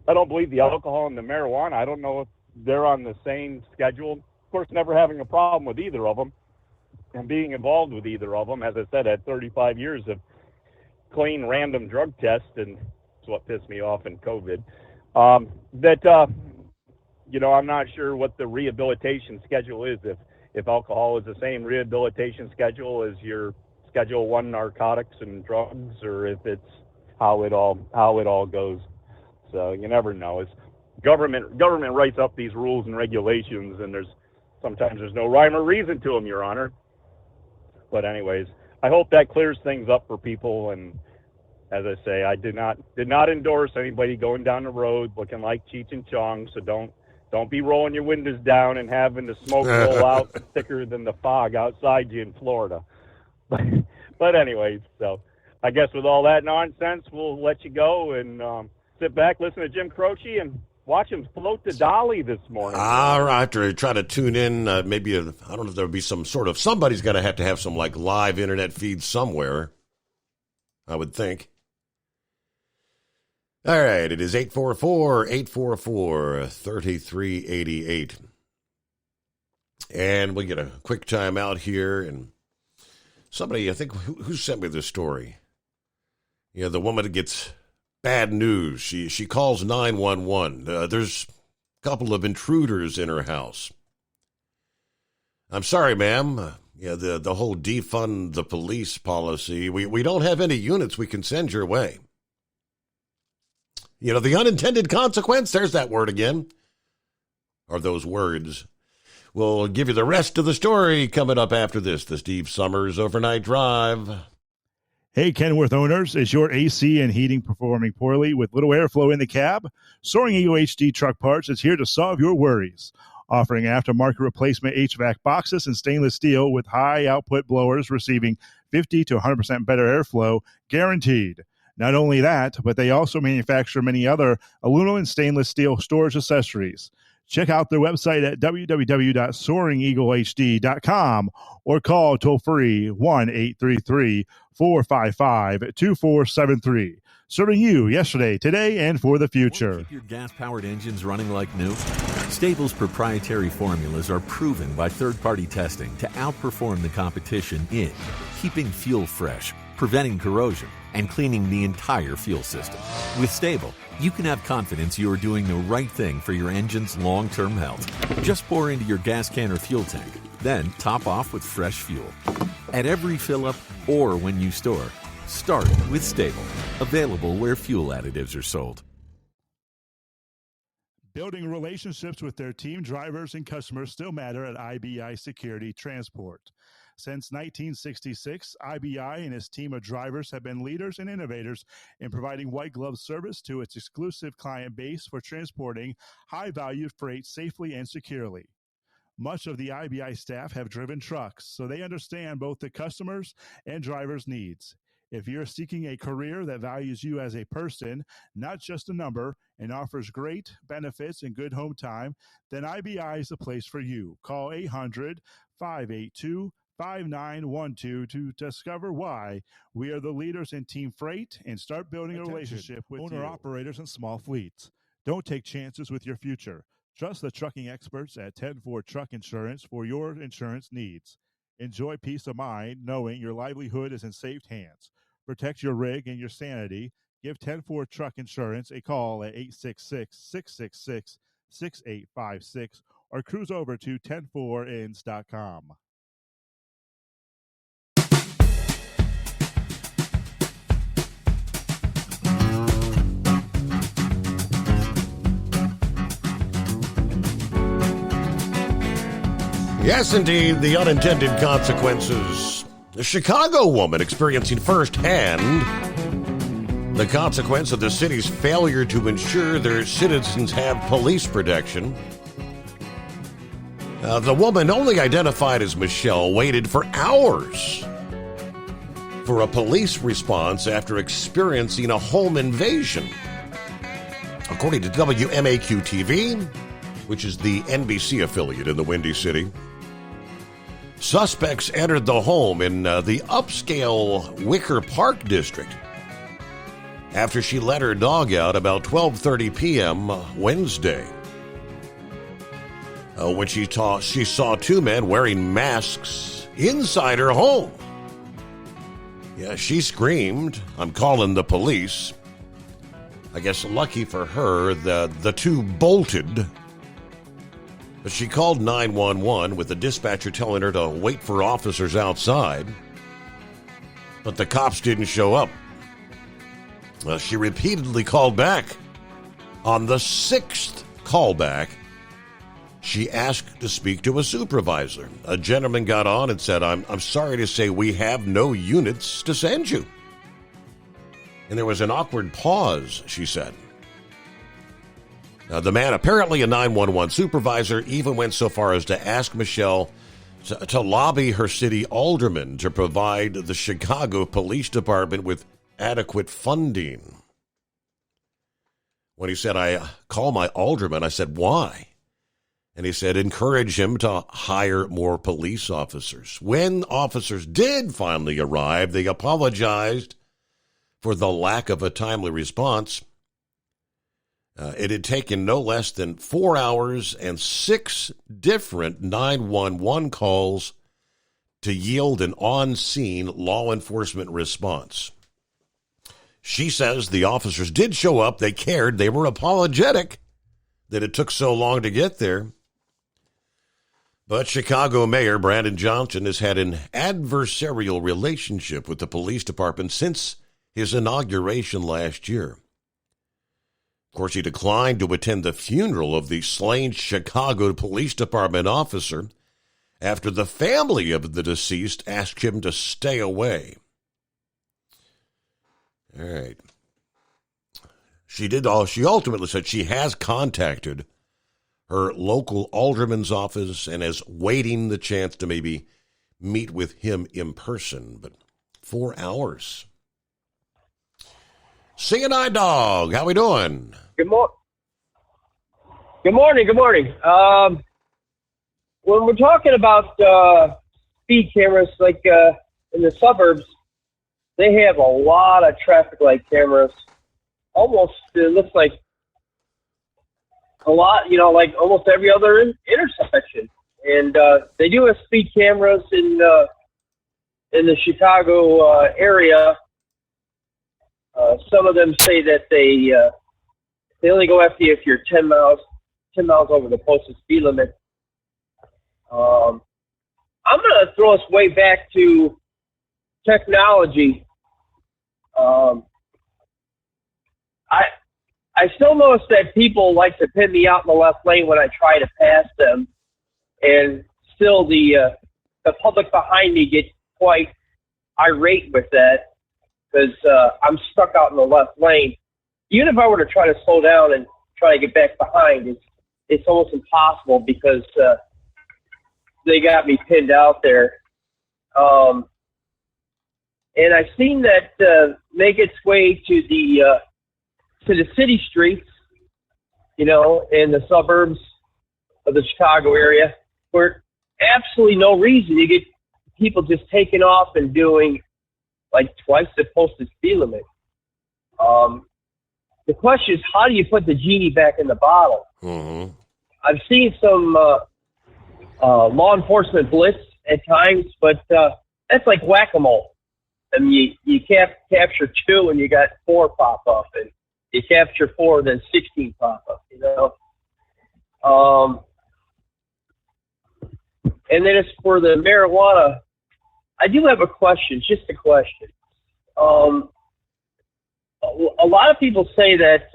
I don't believe the alcohol and the marijuana, I don't know if they're on the same schedule. Of course, never having a problem with either of them and being involved with either of them. As I said, I had 35 years of clean random drug tests, and it's what pissed me off in COVID. I'm not sure what the rehabilitation schedule is, if alcohol is the same rehabilitation schedule as your Schedule 1 narcotics and drugs, or if it's how it all goes. So you never know. It's government writes up these rules and regulations, and sometimes there's no rhyme or reason to them, Your Honor. But anyways, I hope that clears things up for people. And as I say, I did not endorse anybody going down the road looking like Cheech and Chong. So don't be rolling your windows down and having the smoke roll out thicker than the fog outside you in Florida. But anyways, so I guess with all that nonsense, we'll let you go and sit back, listen to Jim Croce, and watch him float to Dolly this morning. All right, to try to tune in, I don't know if there would be somebody's going to have some like live internet feed somewhere, I would think. All right, it is 844-844-3388. And we get a quick time out here, and somebody, I think, who sent me this story? Yeah, the woman gets bad news. She calls 911. There's a couple of intruders in her house. I'm sorry, ma'am. Yeah, the whole defund the police policy, we don't have any units we can send your way. The unintended consequence, there's that word again. Or those words. We'll give you the rest of the story coming up after this. The Steve Summers Overnight Drive. Hey, Kenworth owners, is your AC and heating performing poorly with little airflow in the cab? Soaring Eagle HD Truck Parts is here to solve your worries. Offering aftermarket replacement HVAC boxes and stainless steel with high output blowers receiving 50 to 100% better airflow, guaranteed. Not only that, but they also manufacture many other aluminum and stainless steel storage accessories. Check out their website at www.soaringeaglehd.com or call toll-free 1-833-455-2473. Serving you yesterday, today, and for the future. Keep your gas-powered engines running like new? Stable's proprietary formulas are proven by third-party testing to outperform the competition in keeping fuel fresh, preventing corrosion, and cleaning the entire fuel system. With Stable, you can have confidence you are doing the right thing for your engine's long-term health. Just pour into your gas can or fuel tank, then top off with fresh fuel. At every fill-up or when you store, start with Stable. Available where fuel additives are sold. Building relationships with their team drivers and customers still matter at IBI Security Transport. Since 1966, IBI and its team of drivers have been leaders and innovators in providing white glove service to its exclusive client base for transporting high-value freight safely and securely. Much of the IBI staff have driven trucks, so they understand both the customers' and drivers' needs. If you're seeking a career that values you as a person, not just a number, and offers great benefits and good home time, then IBI is the place for you. Call 800-582-5912 to discover why we are the leaders in team freight and start building a relationship with owner-operators and small fleets. Don't take chances with your future. Trust the trucking experts at 10-4 Truck Insurance for your insurance needs. Enjoy peace of mind knowing your livelihood is in safe hands. Protect your rig and your sanity. Give 10-4 Truck Insurance a call at 866-666-6856 or cruise over to 104ins.com. Yes, indeed, the unintended consequences. The Chicago woman experiencing firsthand the consequence of the city's failure to ensure their citizens have police protection. The woman, only identified as Michelle, waited for hours for a police response after experiencing a home invasion. According to WMAQ-TV, which is the NBC affiliate in the Windy City, suspects entered the home in the upscale Wicker Park district after she let her dog out about 12:30 p.m. Wednesday. When she saw two men wearing masks inside her home. Yeah, she screamed, "I'm calling the police." I guess lucky for her, the two bolted. But she called 911 with the dispatcher telling her to wait for officers outside. But the cops didn't show up. She repeatedly called back. On the 6th callback, she asked to speak to a supervisor. A gentleman got on and said, I'm sorry to say we have no units to send you. And there was an awkward pause, she said. The man, apparently a 911 supervisor, even went so far as to ask Michelle to lobby her city alderman to provide the Chicago Police Department with adequate funding. When he said, I call my alderman, I said, why? And he said, encourage him to hire more police officers. When officers did finally arrive, they apologized for the lack of a timely response. It had taken no less than 4 hours and 6 different 911 calls to yield an on-scene law enforcement response. She says the officers did show up, they cared, they were apologetic that it took so long to get there. But Chicago Mayor Brandon Johnson has had an adversarial relationship with the police department since his inauguration last year. Of course, he declined to attend the funeral of the slain Chicago Police Department officer after the family of the deceased asked him to stay away. All right. She ultimately said she has contacted her local alderman's office and is waiting the chance to maybe meet with him in person. But 4 hours. Sing and I Dog, how we doing? Good morning. Good morning. When we're talking about speed cameras, like in the suburbs, they have a lot of traffic light cameras. Almost, it looks like a lot, like almost every other intersection. And they do have speed cameras in the Chicago area. Some of them say that they only go after you if you're 10 miles over the posted speed limit. I'm going to throw us way back to technology. I still notice that people like to pin me out in the left lane when I try to pass them, and still the public behind me get quite irate with that because I'm stuck out in the left lane. Even if I were to try to slow down and try to get back behind, it's almost impossible because they got me pinned out there. And I've seen that make its way to the city streets, in the suburbs of the Chicago area, where absolutely no reason you get people just taking off and doing like twice the posted speed limit. The question is, how do you put the genie back in the bottle? Mm-hmm. I've seen some law enforcement blitz at times, but that's like whack-a-mole. I mean, you capture 2 and you got 4 pop up, and you capture 4, then 16 pop up, And then as for the marijuana, I do have a question, just a question. A lot of people say that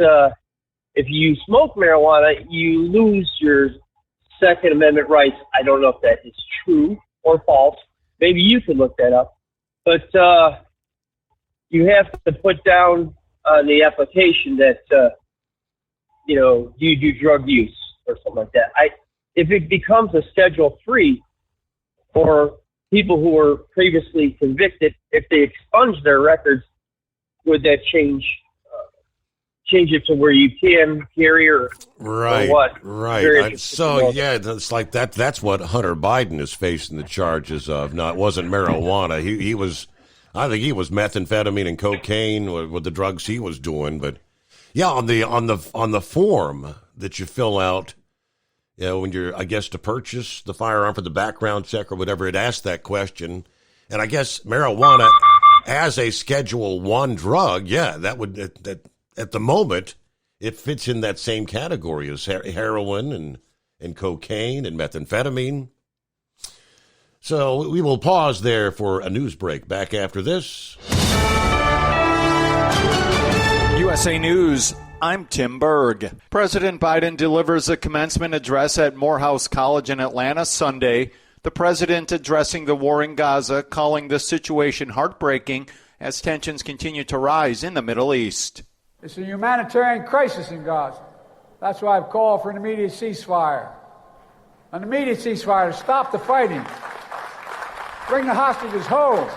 if you smoke marijuana, you lose your Second Amendment rights. I don't know if that is true or false. Maybe you could look that up. But you have to put down on the application that, you do drug use or something like that. if it becomes a Schedule 3 for people who were previously convicted, if they expunge their records, would that change it to where you can carry or what? Right. So, yeah, it's like that. That's what Hunter Biden is facing the charges of. No, it wasn't marijuana. He was, I think he was methamphetamine and cocaine with the drugs he was doing. But yeah, on the form that you fill out, you know, when you're, I guess, to purchase the firearm for the background check or whatever, it asks that question. And I guess marijuana as a Schedule 1 drug, yeah, that would that. At the moment, it fits in that same category as heroin and cocaine and methamphetamine. So we will pause there for a news break. Back after this. USA News, I'm Tim Berg. President Biden delivers a commencement address at Morehouse College in Atlanta Sunday. The president addressing the war in Gaza, calling the situation heartbreaking as tensions continue to rise in the Middle East. It's a humanitarian crisis in Gaza. That's why I've called for an immediate ceasefire. An immediate ceasefire to stop the fighting. Bring the hostages home.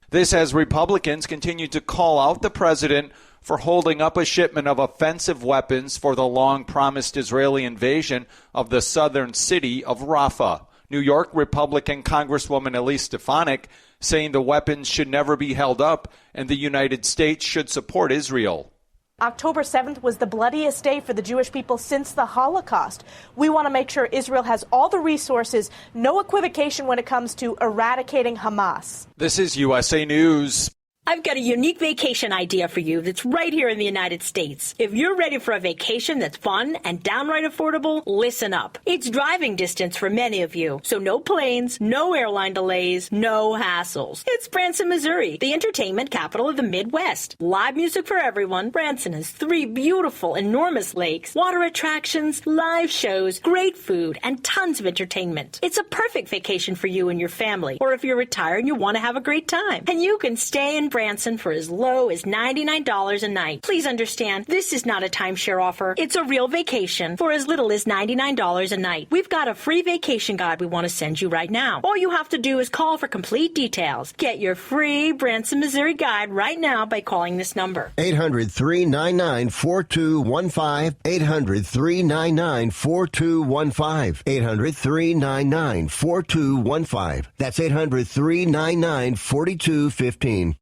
This as Republicans continue to call out the president for holding up a shipment of offensive weapons for the long-promised Israeli invasion of the southern city of Rafah. New York Republican Congresswoman Elise Stefanik saying the weapons should never be held up and the United States should support Israel. October 7th was the bloodiest day for the Jewish people since the Holocaust. We want to make sure Israel has all the resources, no equivocation when it comes to eradicating Hamas. This is USA News. I've got a unique vacation idea for you that's right here in the United States. If you're ready for a vacation that's fun and downright affordable, listen up. It's driving distance for many of you, so no planes, no airline delays, no hassles. It's Branson, Missouri, the entertainment capital of the Midwest. Live music for everyone. Branson has 3 beautiful, enormous lakes, water attractions, live shows, great food, and tons of entertainment. It's a perfect vacation for you and your family, or if you're retired and you want to have a great time. And you can stay in Branson for as low as $99 a night. Please understand, this is not a timeshare offer. It's a real vacation for as little as $99 a night. We've got a free vacation guide we want to send you right now. All you have to do is call for complete details. Get your free Branson, Missouri guide right now by calling this number. 800-399-4215. 800-399-4215. 800-399-4215. That's 800-399-4215.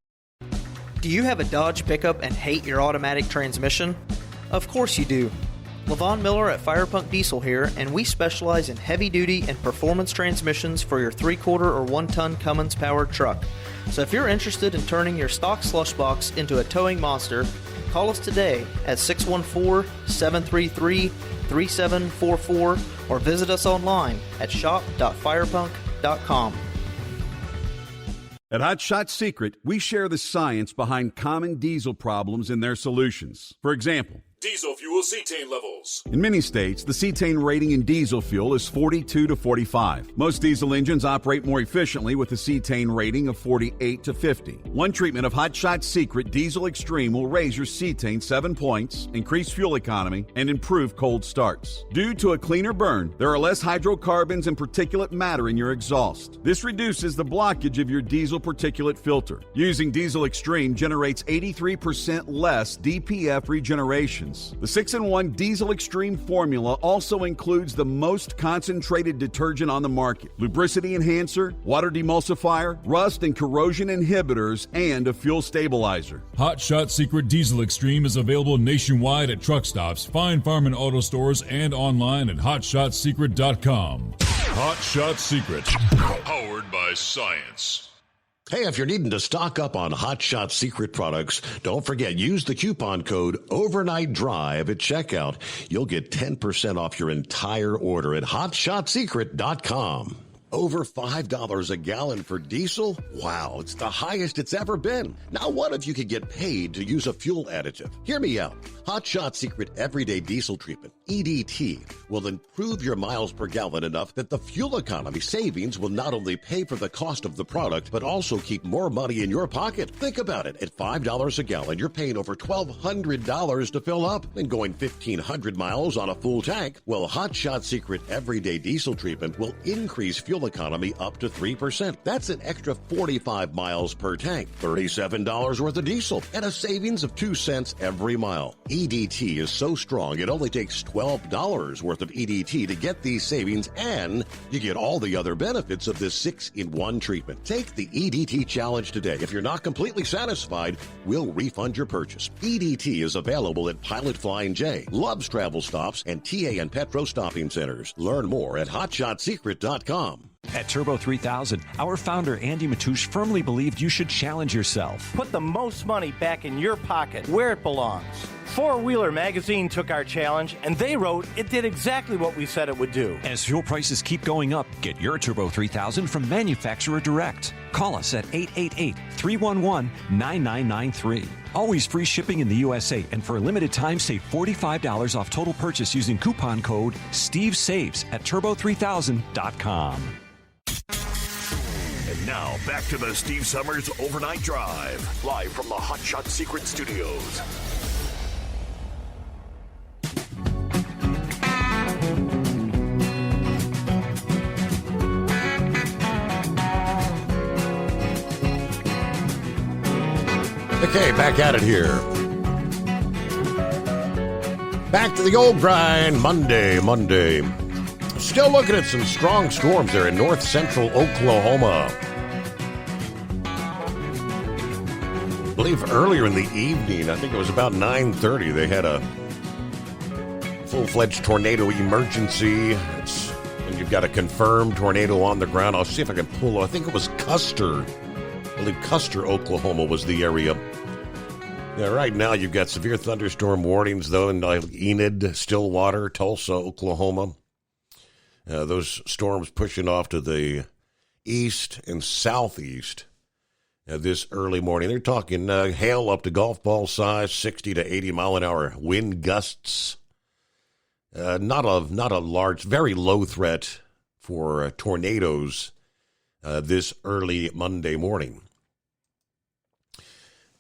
Do you have a Dodge pickup and hate your automatic transmission? Of course you do. LaVon Miller at Firepunk Diesel here, and we specialize in heavy-duty and performance transmissions for your 3-quarter or 1-ton Cummins-powered truck. So if you're interested in turning your stock slush box into a towing monster, call us today at 614-733-3744 or visit us online at shop.firepunk.com. At Hot Shot Secret, we share the science behind common diesel problems and their solutions. For example, diesel fuel cetane levels. in many states, the cetane rating in diesel fuel is 42 to 45. Most diesel engines operate more efficiently with a cetane rating of 48 to 50. One treatment of Hot Shot Secret Diesel Extreme will raise your cetane 7 points, increase fuel economy, and improve cold starts. Due to a cleaner burn, there are less hydrocarbons and particulate matter in your exhaust. This reduces the blockage of your diesel particulate filter. Using Diesel Extreme generates 83% less DPF regeneration. The 6-in-1 Diesel Extreme formula also includes the most concentrated detergent on the market, lubricity enhancer, water demulsifier, rust and corrosion inhibitors, and a fuel stabilizer. Hot Shot Secret Diesel Extreme is available nationwide at truck stops, Fine Farm and auto stores, and online at hotshotsecret.com. Hot Shot Secret, powered by science. Hey, if you're needing to stock up on Hot Shot Secret products, don't forget, use the coupon code OVERNIGHTDRIVE at checkout. You'll get 10% off your entire order at hotshotsecret.com. Over $5 a gallon for diesel? Wow, it's the highest it's ever been. Now, what if you could get paid to use a fuel additive? Hear me out. Hot Shot Secret Everyday Diesel Treatment. EDT will improve your miles per gallon enough that the fuel economy savings will not only pay for the cost of the product, but also keep more money in your pocket. Think about it. At $5 a gallon, you're paying over $1,200 to fill up and going 1,500 miles on a full tank. Well, Hot Shot Secret Everyday Diesel Treatment will increase fuel economy up to 3%. That's an extra 45 miles per tank, $37 worth of diesel, and a savings of 2 cents every mile. EDT is so strong, it only takes $12 worth of EDT to get these savings, and you get all the other benefits of this 6-in-1 treatment. Take the EDT challenge today. If you're not completely satisfied, we'll refund your purchase. EDT is available at Pilot Flying J, Love's Travel Stops, and TA and Petro Stopping Centers. Learn more at hotshotsecret.com. At Turbo 3000, our founder Andy Matouche firmly believed you should challenge yourself. Put the most money back in your pocket, where it belongs. Four Wheeler Magazine took our challenge, and they wrote it did exactly what we said it would do. As fuel prices keep going up, get your Turbo 3000 from manufacturer direct. Call us at 888-311-9993. Always free shipping in the USA, and for a limited time, save $45 off total purchase using coupon code STEVESAVES at turbo3000.com. And now, back to the Steve Summers Overnight Drive, live from the Hot Shot Secret Studios. Okay, back at it here. Back to the old grind, Monday. Still looking at some strong storms there in north central Oklahoma. I believe earlier in the evening, I think it was about 9:30, they had a full-fledged tornado emergency. And you've got a confirmed tornado on the ground. I'll see if I can pull, I think it was Custer. I believe Custer, Oklahoma was the area. Yeah, right now you've got severe thunderstorm warnings, though, in Enid, Stillwater, Tulsa, Oklahoma. Those storms pushing off to the east and southeast this early morning. They're talking hail up to golf ball size, 60 to 80 mile an hour wind gusts. Not a large, very low threat for tornadoes this early Monday morning.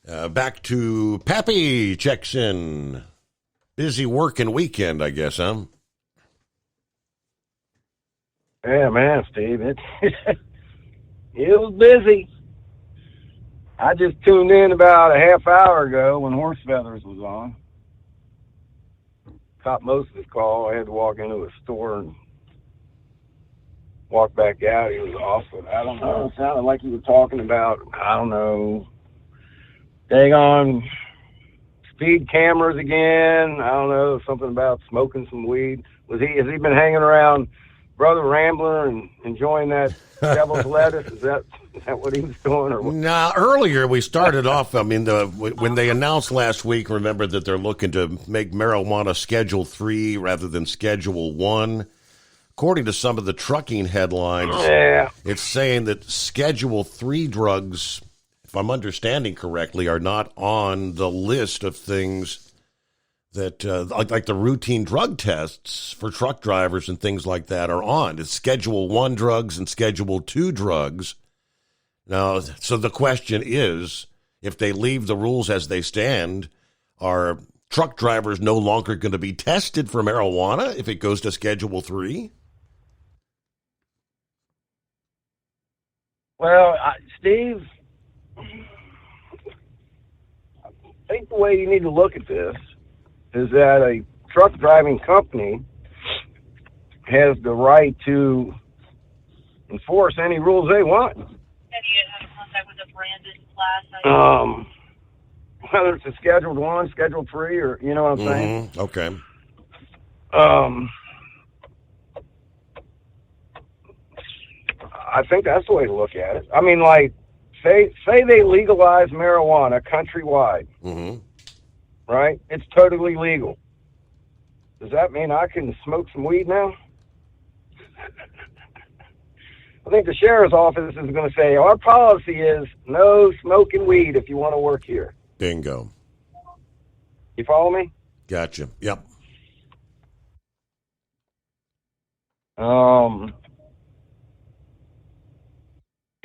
Back to Pappy checks in. Busy working weekend, I guess, huh? Yeah, man, Steve, it was busy. I just tuned in about a half hour ago when Horse Feathers was on. Caught most of his call. I had to walk into a store and walk back out. He was off, but I don't know. It sounded like he was talking about, I don't know, daggone speed cameras again. I don't know, something about smoking some weed. Has he been hanging around Brother Rambler and enjoying that devil's lettuce? Is that what he was doing? Or what? Nah, earlier we started off, when they announced last week, remember that they're looking to make marijuana Schedule 3 rather than Schedule 1. According to some of the trucking headlines, It's saying that Schedule 3 drugs, if I'm understanding correctly, are not on the list of things that, like the routine drug tests for truck drivers and things like that are on. It's Schedule 1 drugs and Schedule 2 drugs. Now, so the question is, if they leave the rules as they stand, are truck drivers no longer going to be tested for marijuana if it goes to Schedule 3? Well, Steve, I think the way you need to look at this is that a truck driving company has the right to enforce any rules they want. Whether it's a Scheduled 1, Scheduled 3, or, you know what I'm saying? Okay. I think that's the way to look at it. I mean, like, say they legalize marijuana countrywide, right? It's totally legal. Does that mean I can smoke some weed now? I think the sheriff's office is going to say, our policy is no smoking weed if you want to work here. Bingo. You follow me? Gotcha. Yep.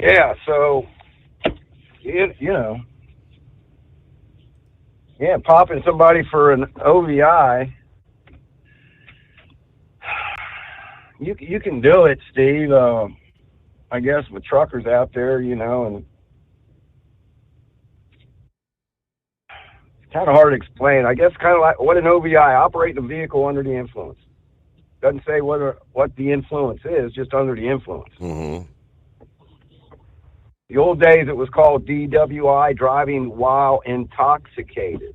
Yeah, so, popping somebody for an OVI, you can do it, Steve. I guess with truckers out there, and it's kind of hard to explain. I guess kind of like what an OVI, operating a vehicle under the influence. Doesn't say what the influence is, just under the influence. Mm-hmm. The old days it was called DWI, driving while intoxicated.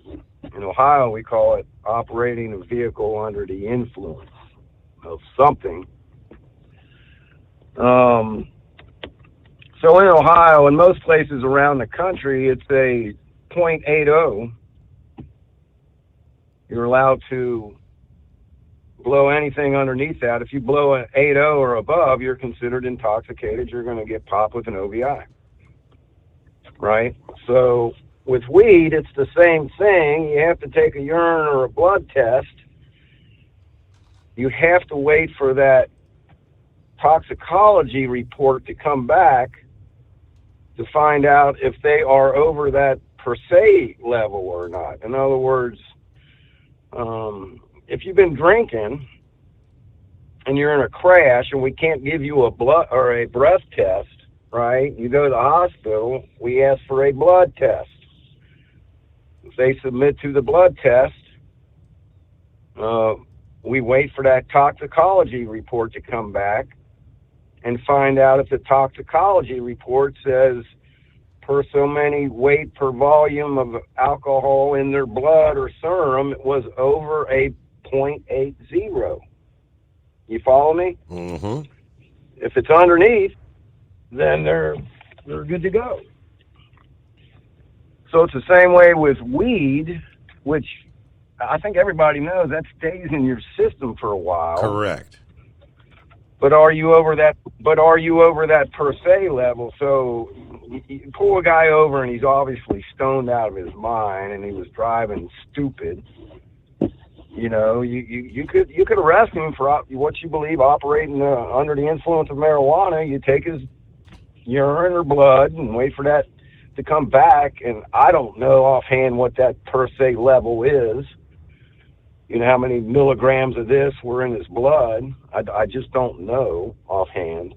In Ohio we call it operating a vehicle under the influence of something. So in Ohio and most places around the country, it's a .80. You're allowed to blow anything underneath that. If you blow an 80 or above, you're considered intoxicated. You're going to get popped with an OVI. Right? So with weed, it's the same thing. You have to take a urine or a blood test. You have to wait for that toxicology report to come back to find out if they are over that per se level or not. In other words, if you've been drinking and you're in a crash and we can't give you a blood or a breath test, right? You go to the hospital, we ask for a blood test. If they submit to the blood test, we wait for that toxicology report to come back and find out if the toxicology report says per so many weight per volume of alcohol in their blood or serum, it was over a .80. You follow me? Mm-hmm. If it's underneath, then they're good to go. So it's the same way with weed, which I think everybody knows that stays in your system for a while. Correct. But are you over that? But are you over that per se level? So you pull a guy over and he's obviously stoned out of his mind and he was driving stupid. You know, you could arrest him for what you believe operating under the influence of marijuana. You take his urine or blood and wait for that to come back. And I don't know offhand what that per se level is. You know, how many milligrams of this were in his blood. I just don't know offhand.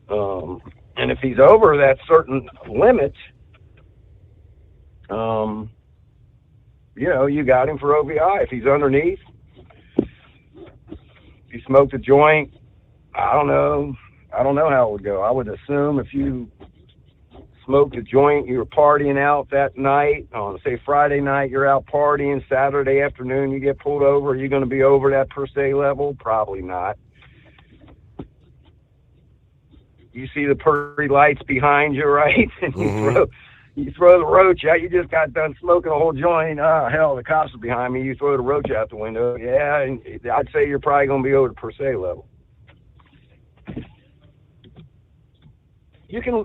And if he's over that certain limit, you know, you got him for OVI. If he's underneath, if you smoked a joint, I don't know how it would go. I would assume if you smoked a joint, you were partying out that night, on say Friday night, you're out partying, Saturday afternoon you get pulled over, are you going to be over that per se level? Probably not. You see the pretty lights behind you, right? And you throw the roach out. You just got done smoking a whole joint. Oh, hell, the cops are behind me. You throw the roach out the window. Yeah, and I'd say you're probably going to be over the per se level. You can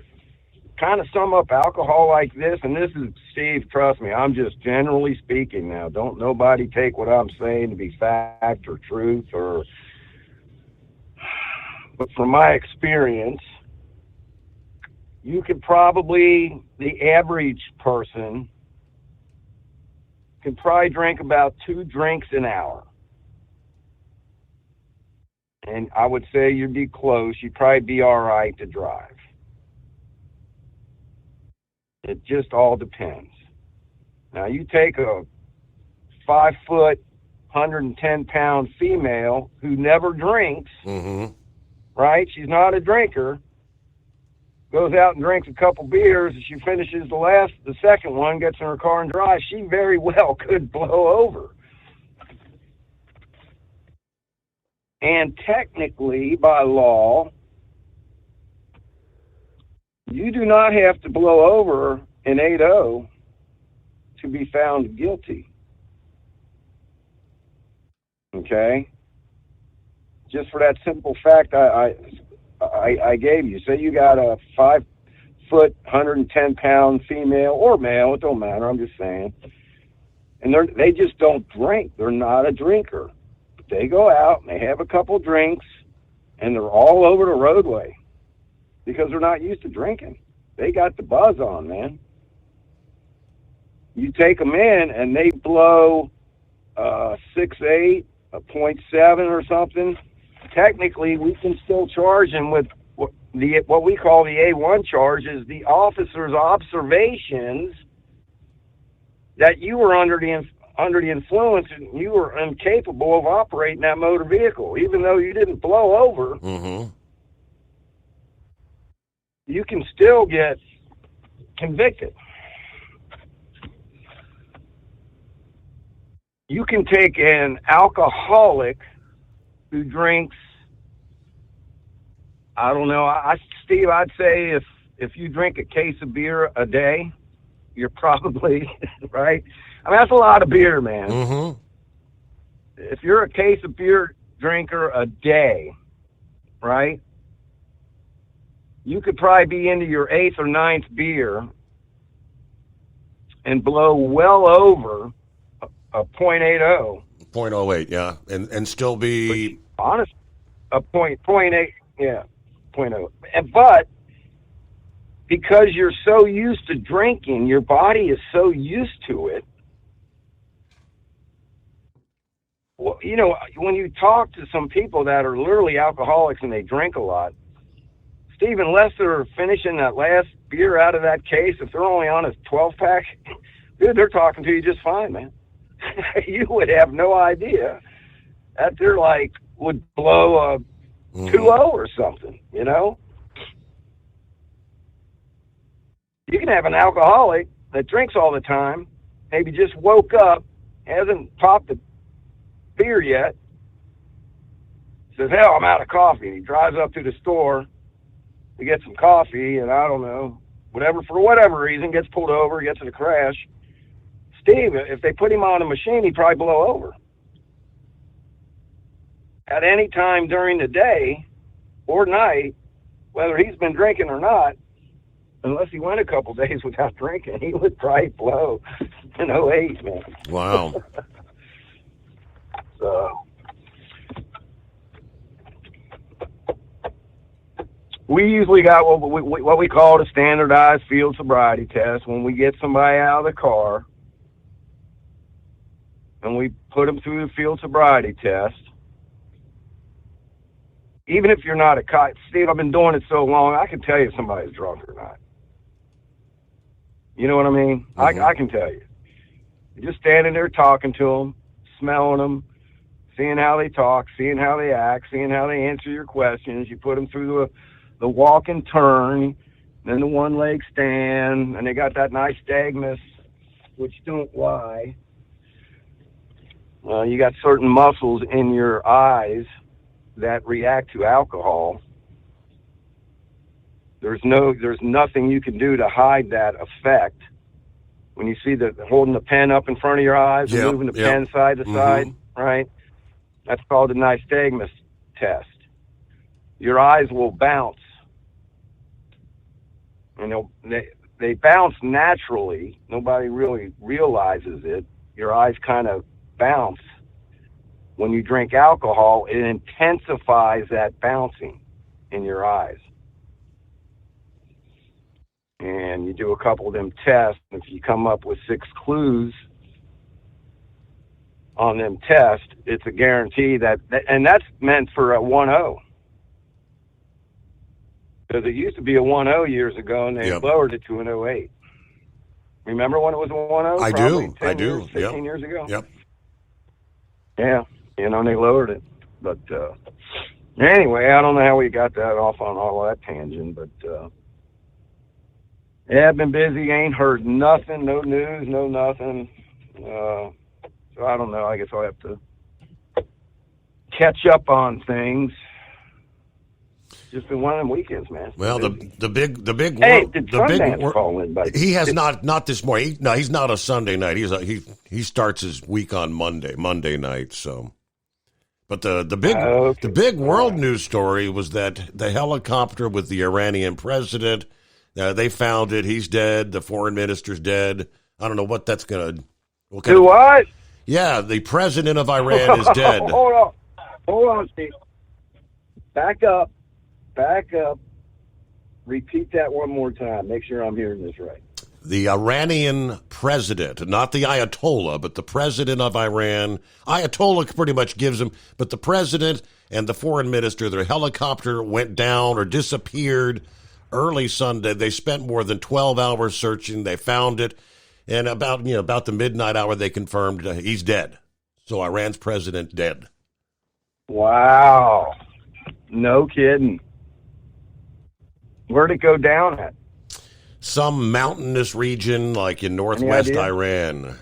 kind of sum up alcohol like this, and this is, Steve, trust me, I'm just generally speaking now. Don't nobody take what I'm saying to be fact or truth, but from my experience, you could probably, the average person can probably drink about 2 drinks an hour. And I would say you'd be close. You'd probably be all right to drive. It just all depends. Now, you take a 5-foot, 110-pound female who never drinks, right? She's not a drinker. Goes out and drinks a couple beers, and she finishes the second one, gets in her car and drives. She very well could blow over. And technically, by law, you do not have to blow over an 8-0 to be found guilty. Okay? Just for that simple fact I gave you. Say you got a 5-foot, 110-pound female or male, it don't matter, I'm just saying. And they just don't drink. They're not a drinker. they go out and they have a couple drinks and they're all over the roadway because they're not used to drinking. They got the buzz on, man. You take them in and they blow 6.8, a 0.7 or something. Technically, we can still charge them with what we call the A1 charge, is the officer's observations that you were under the influence and you were incapable of operating that motor vehicle, even though you didn't blow over. Mm-hmm. You can still get convicted. You can take an alcoholic who drinks, I don't know, Steve, I'd say if you drink a case of beer a day, you're probably, right? I mean, that's a lot of beer, man. Mm-hmm. If you're a case of beer drinker a day, right, you could probably be into your 8th or 9th beer and blow well over a 0.80. 0.08, yeah. And still be... Honest, a 0.8, yeah, 0.0. But because you're so used to drinking, your body is so used to it. Well, you know, when you talk to some people that are literally alcoholics and they drink a lot, Steve, unless they're finishing that last beer out of that case, if they're only on a 12-pack, dude, they're talking to you just fine, man. You would have no idea that they're like, would blow a 2.0 or something, you know? You can have an alcoholic that drinks all the time, maybe just woke up, hasn't popped a beer yet, says, hell, I'm out of coffee. And he drives up to the store to get some coffee, and I don't know, for whatever reason, gets pulled over, gets in a crash. Steve, if they put him on a machine, he'd probably blow over. At any time during the day or night, whether he's been drinking or not, unless he went a couple days without drinking, he would probably blow in 08, man. Wow. So, we usually got what we call a standardized field sobriety test when we get somebody out of the car and we put them through the field sobriety test. Even if you're not a cop, Steve, I've been doing it so long, I can tell you if somebody's drunk or not. You know what I mean? Mm-hmm. I can tell you. You're just standing there talking to them, smelling them, seeing how they talk, seeing how they act, seeing how they answer your questions. You put them through the walk and turn, then the one-leg stand, and they got that nice nystagmus, which don't lie. You got certain muscles in your eyes that react to alcohol. There's nothing you can do to hide that effect. When you see holding the pen up in front of your eyes and moving the pen side to side, right? That's called the nystagmus test. Your eyes will bounce. And they bounce naturally. Nobody really realizes it. Your eyes kind of bounce. When you drink alcohol, it intensifies that bouncing in your eyes. And you do a couple of them tests. If you come up with 6 clues on them tests, it's a guarantee and that's meant for a 1.0. Because it used to be a 1.0 years ago, and they lowered it to an 0.8. Remember when it was a 1.0? I do. 15 years ago? Yep. Yeah, and they lowered it. But anyway, I don't know how we got that off on all that tangent, but yeah, I've been busy, ain't heard nothing, no news, no nothing. So I don't know, I guess I'll have to catch up on things. Just been one of them weekends, man. Well, the big hey, did Sundance call in? He has not this morning. He's not a Sunday night. He starts his week on Monday night. So, but the big world news story was that the helicopter with the Iranian president, they found it. He's dead. The foreign minister's dead. I don't know what that's gonna. What? Yeah, the president of Iran is dead. Hold on. Hold on, Steve. Back up. Repeat that one more time. Make sure I'm hearing this right. The Iranian president, not the Ayatollah, but the president of Iran. Ayatollah pretty much gives him, but the president and the foreign minister, their helicopter went down or disappeared early Sunday. They spent more than 12 hours searching. They found it. And about the midnight hour, they confirmed he's dead. So Iran's president dead. Wow. No kidding. Where'd it go down at? Some mountainous region like in northwest Iran.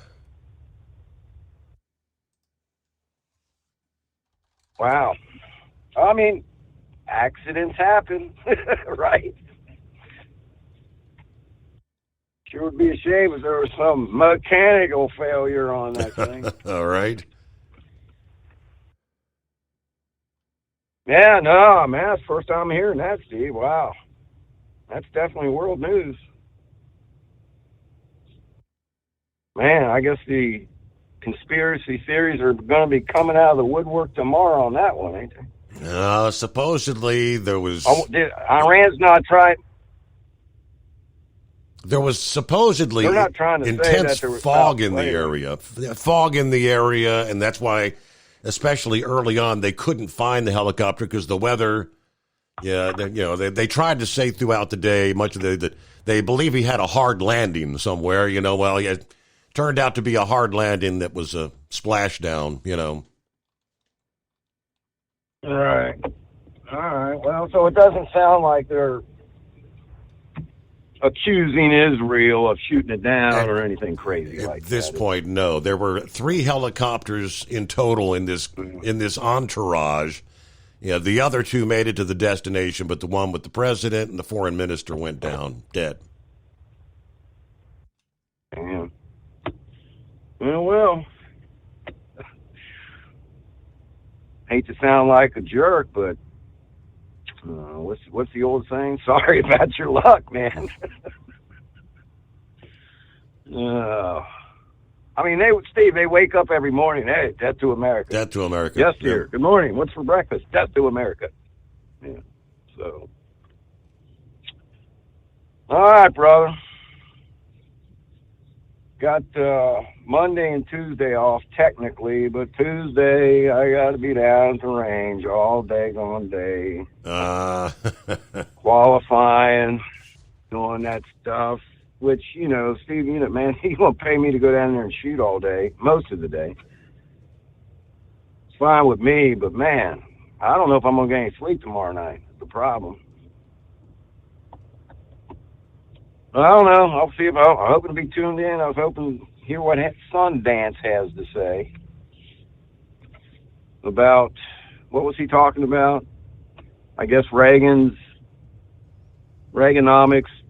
Wow. I mean, accidents happen, right? Sure would be a shame if there was some mechanical failure on that thing. All right. Yeah, no, man, that's the first time I'm hearing that, Steve. Wow. That's definitely world news. Man, I guess the conspiracy theories are going to be coming out of the woodwork tomorrow on that one, ain't they? Supposedly there was... Iran's not trying... There was supposedly They're not trying to intense say that there was fog in the later. area. Fog in the area, and that's why, especially early on, they couldn't find the helicopter because the weather... Yeah, they tried to say throughout the day, much of that they believe he had a hard landing somewhere. Well, it turned out to be a hard landing that was a splashdown. All right. Well, so it doesn't sound like they're accusing Israel of shooting it down or anything crazy like that. At this point, no. There were 3 helicopters in total in this entourage. Yeah, the other 2 made it to the destination, but the one with the president and the foreign minister went down dead. Damn. Well, hate to sound like a jerk, but what's the old saying? Sorry about your luck, man. I mean, Steve, they wake up every morning. Hey, death to America. Death to America. Yes, dear. Good morning. What's for breakfast? Death to America. Yeah. So, all right, brother. Got Monday and Tuesday off technically, but Tuesday I got to be down at the range all daggone day. Qualifying, doing that stuff. Which, Steve, man, he's going to pay me to go down there and shoot all day, most of the day. It's fine with me, but, man, I don't know if I'm going to get any sleep tomorrow night. That's the problem. I don't know. I'll see if I'm hoping to be tuned in. I was hoping to hear what Sundance has to say about, what was he talking about? I guess Reaganomics.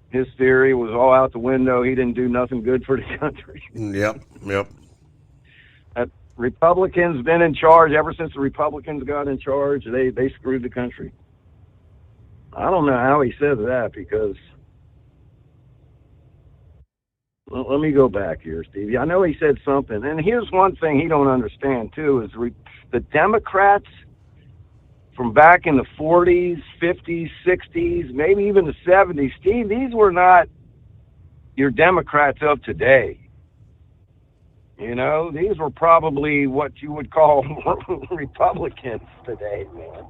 His theory was all out the window. He didn't do nothing good for the country. Yep. Republicans been in charge ever since the Republicans got in charge. They screwed the country. I don't know how he said that because... Well, let me go back here, Stevie. I know he said something. And here's one thing he don't understand, too, is the Democrats... from back in the 40s, 50s, 60s, maybe even the 70s, Steve, these were not your Democrats of today. These were probably what you would call Republicans today, man.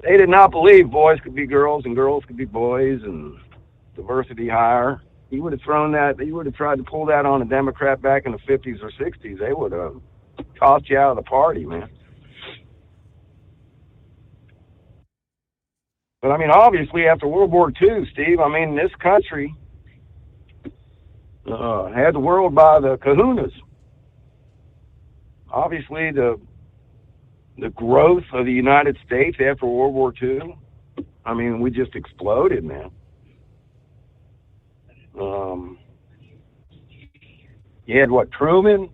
They did not believe boys could be girls and girls could be boys and diversity higher. He would have tried to pull that on a Democrat back in the 50s or 60s. They would have tossed you out of the party, man. But, I mean, obviously, after World War II, Steve, this country had the world by the kahunas. Obviously, the growth of the United States after World War II, we just exploded, man. You had, Truman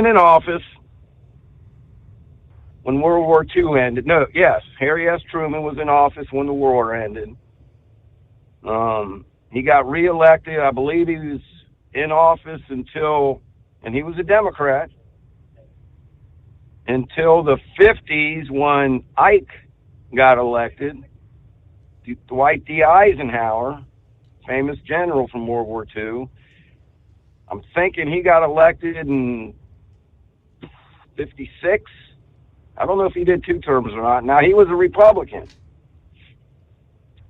in office when World War II ended. Harry S. Truman was in office when the war ended. He got reelected. I believe he was in office until, and he was a Democrat. until the 50s when Ike got elected. Dwight D. Eisenhower, famous general from World War II. I'm thinking he got elected in 56. I don't know if he did 2 terms or not. Now, he was a Republican.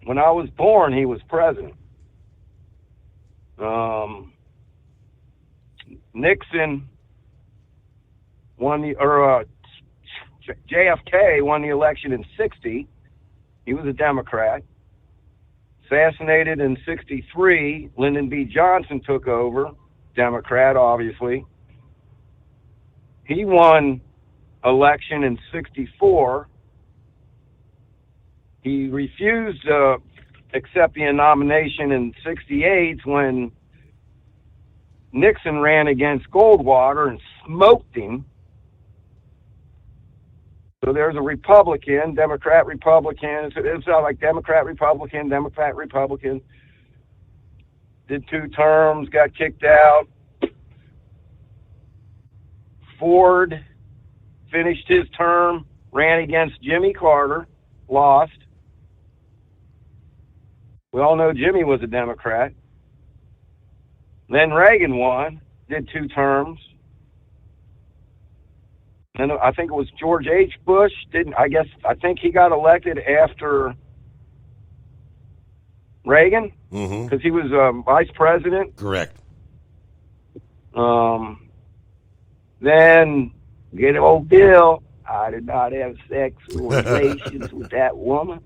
When I was born, he was president. Nixon won JFK won the election in 60. He was a Democrat. Assassinated in 63. Lyndon B. Johnson took over. Democrat, obviously. He won election in 64. He refused to accept the nomination in 68 when Nixon ran against Goldwater and smoked him. So there's a Republican, Democrat, Republican. It's like Democrat, Republican, Democrat, Republican. Did 2 terms, got kicked out. Ford finished his term, ran against Jimmy Carter, lost. We all know Jimmy was a Democrat. Then Reagan won, did 2 terms. And I think it was George H. Bush. I think he got elected after Reagan because he was vice president. Correct. Then good old Bill. I did not have sex or relations with that woman.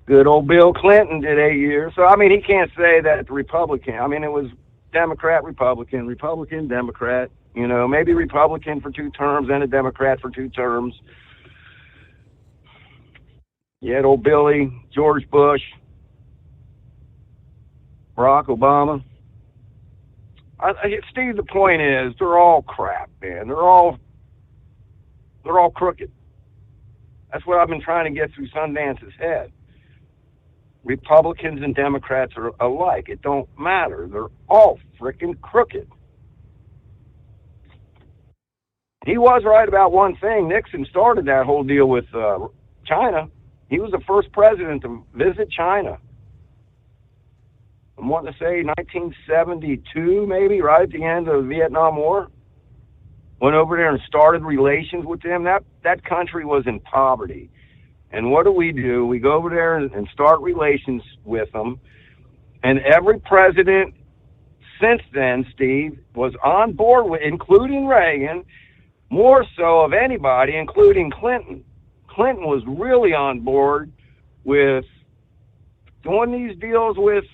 Good old Bill Clinton did 8 years. So, I mean, he can't say that the Republican. I mean, it was Democrat, Republican, Republican, Democrat. You know, maybe Republican for 2 terms and a Democrat for 2 terms. You had old Billy, George Bush, Barack Obama. Steve, the point is, they're all crap, man. They're all crooked. That's what I've been trying to get through Sundance's head. Republicans and Democrats are alike. It don't matter. They're all freaking crooked. He was right about one thing. Nixon started that whole deal with China. He was the first president to visit China. I'm wanting to say 1972, maybe, right at the end of the Vietnam War. Went over there and started relations with them. That country was in poverty. And what do? We go over there and start relations with them. And every president since then, Steve, was on board with, including Reagan, more so of anybody, including Clinton. Clinton was really on board with doing these deals with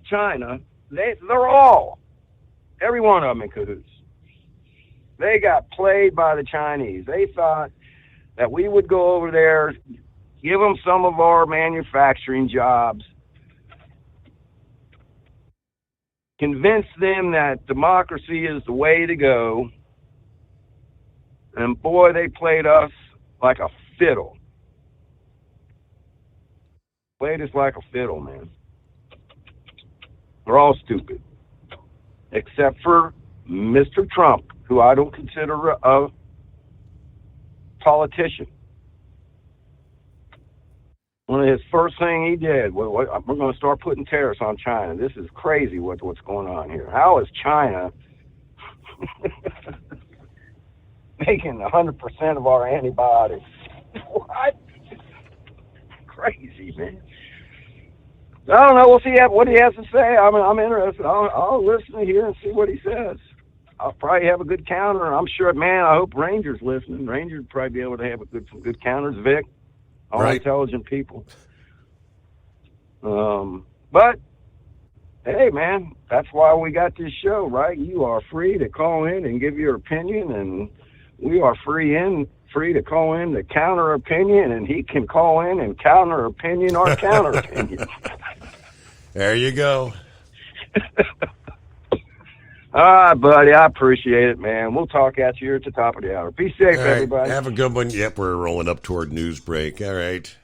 China. They're all, every one of them in cahoots. They got played by the Chinese. They thought that we would go over there, give them some of our manufacturing jobs, convince them that democracy is the way to go. And boy, they played us like a fiddle. Played us like a fiddle, man. They're all stupid. Except for Mr. Trump, who I don't consider a politician. One of his first thing he did, we're going to start putting tariffs on China. This is crazy what's going on here. How is China making 100% of our antibiotics? What? Crazy, man. I don't know. We'll see what he has to say. I'm interested. I'll listen to hear and see what he says. I'll probably have a good counter. I'm sure, man, I hope Ranger's listening. Ranger's probably be able to have some good counters. Vic, all right. Intelligent people. But, hey, man, that's why we got this show, right? You are free to call in and give your opinion, and we are free to call in to counter opinion, and he can call in and counter opinion our counter opinion. There you go. All right, buddy. I appreciate it, man. We'll talk at you at the top of the hour. Be safe, everybody. Have a good one. Yep, we're rolling up toward news break. All right.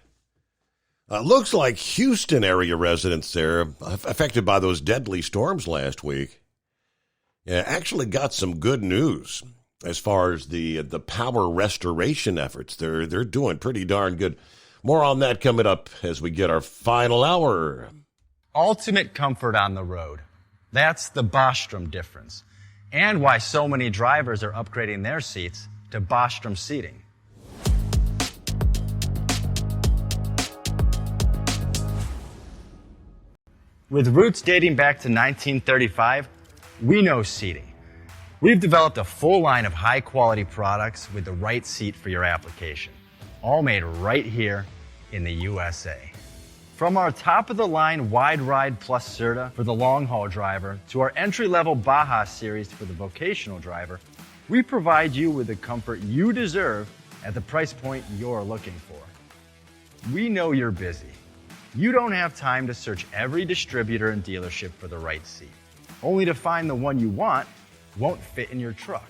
Looks like Houston area residents there, affected by those deadly storms last week, actually got some good news. as far as the power restoration efforts. They're doing pretty darn good. More on that coming up as we get our final hour. Ultimate comfort on the road. That's the Bostrom difference, and why so many drivers are upgrading their seats to Bostrom seating. With roots dating back to 1935, we know seating. We've developed a full line of high-quality products with the right seat for your application, all made right here in the USA. From our top-of-the-line Wide Ride Plus Certa for the long-haul driver to our entry-level Baja series for the vocational driver, we provide you with the comfort you deserve at the price point you're looking for. We know you're busy. You don't have time to search every distributor and dealership for the right seat, only to find the one you want won't fit in your truck.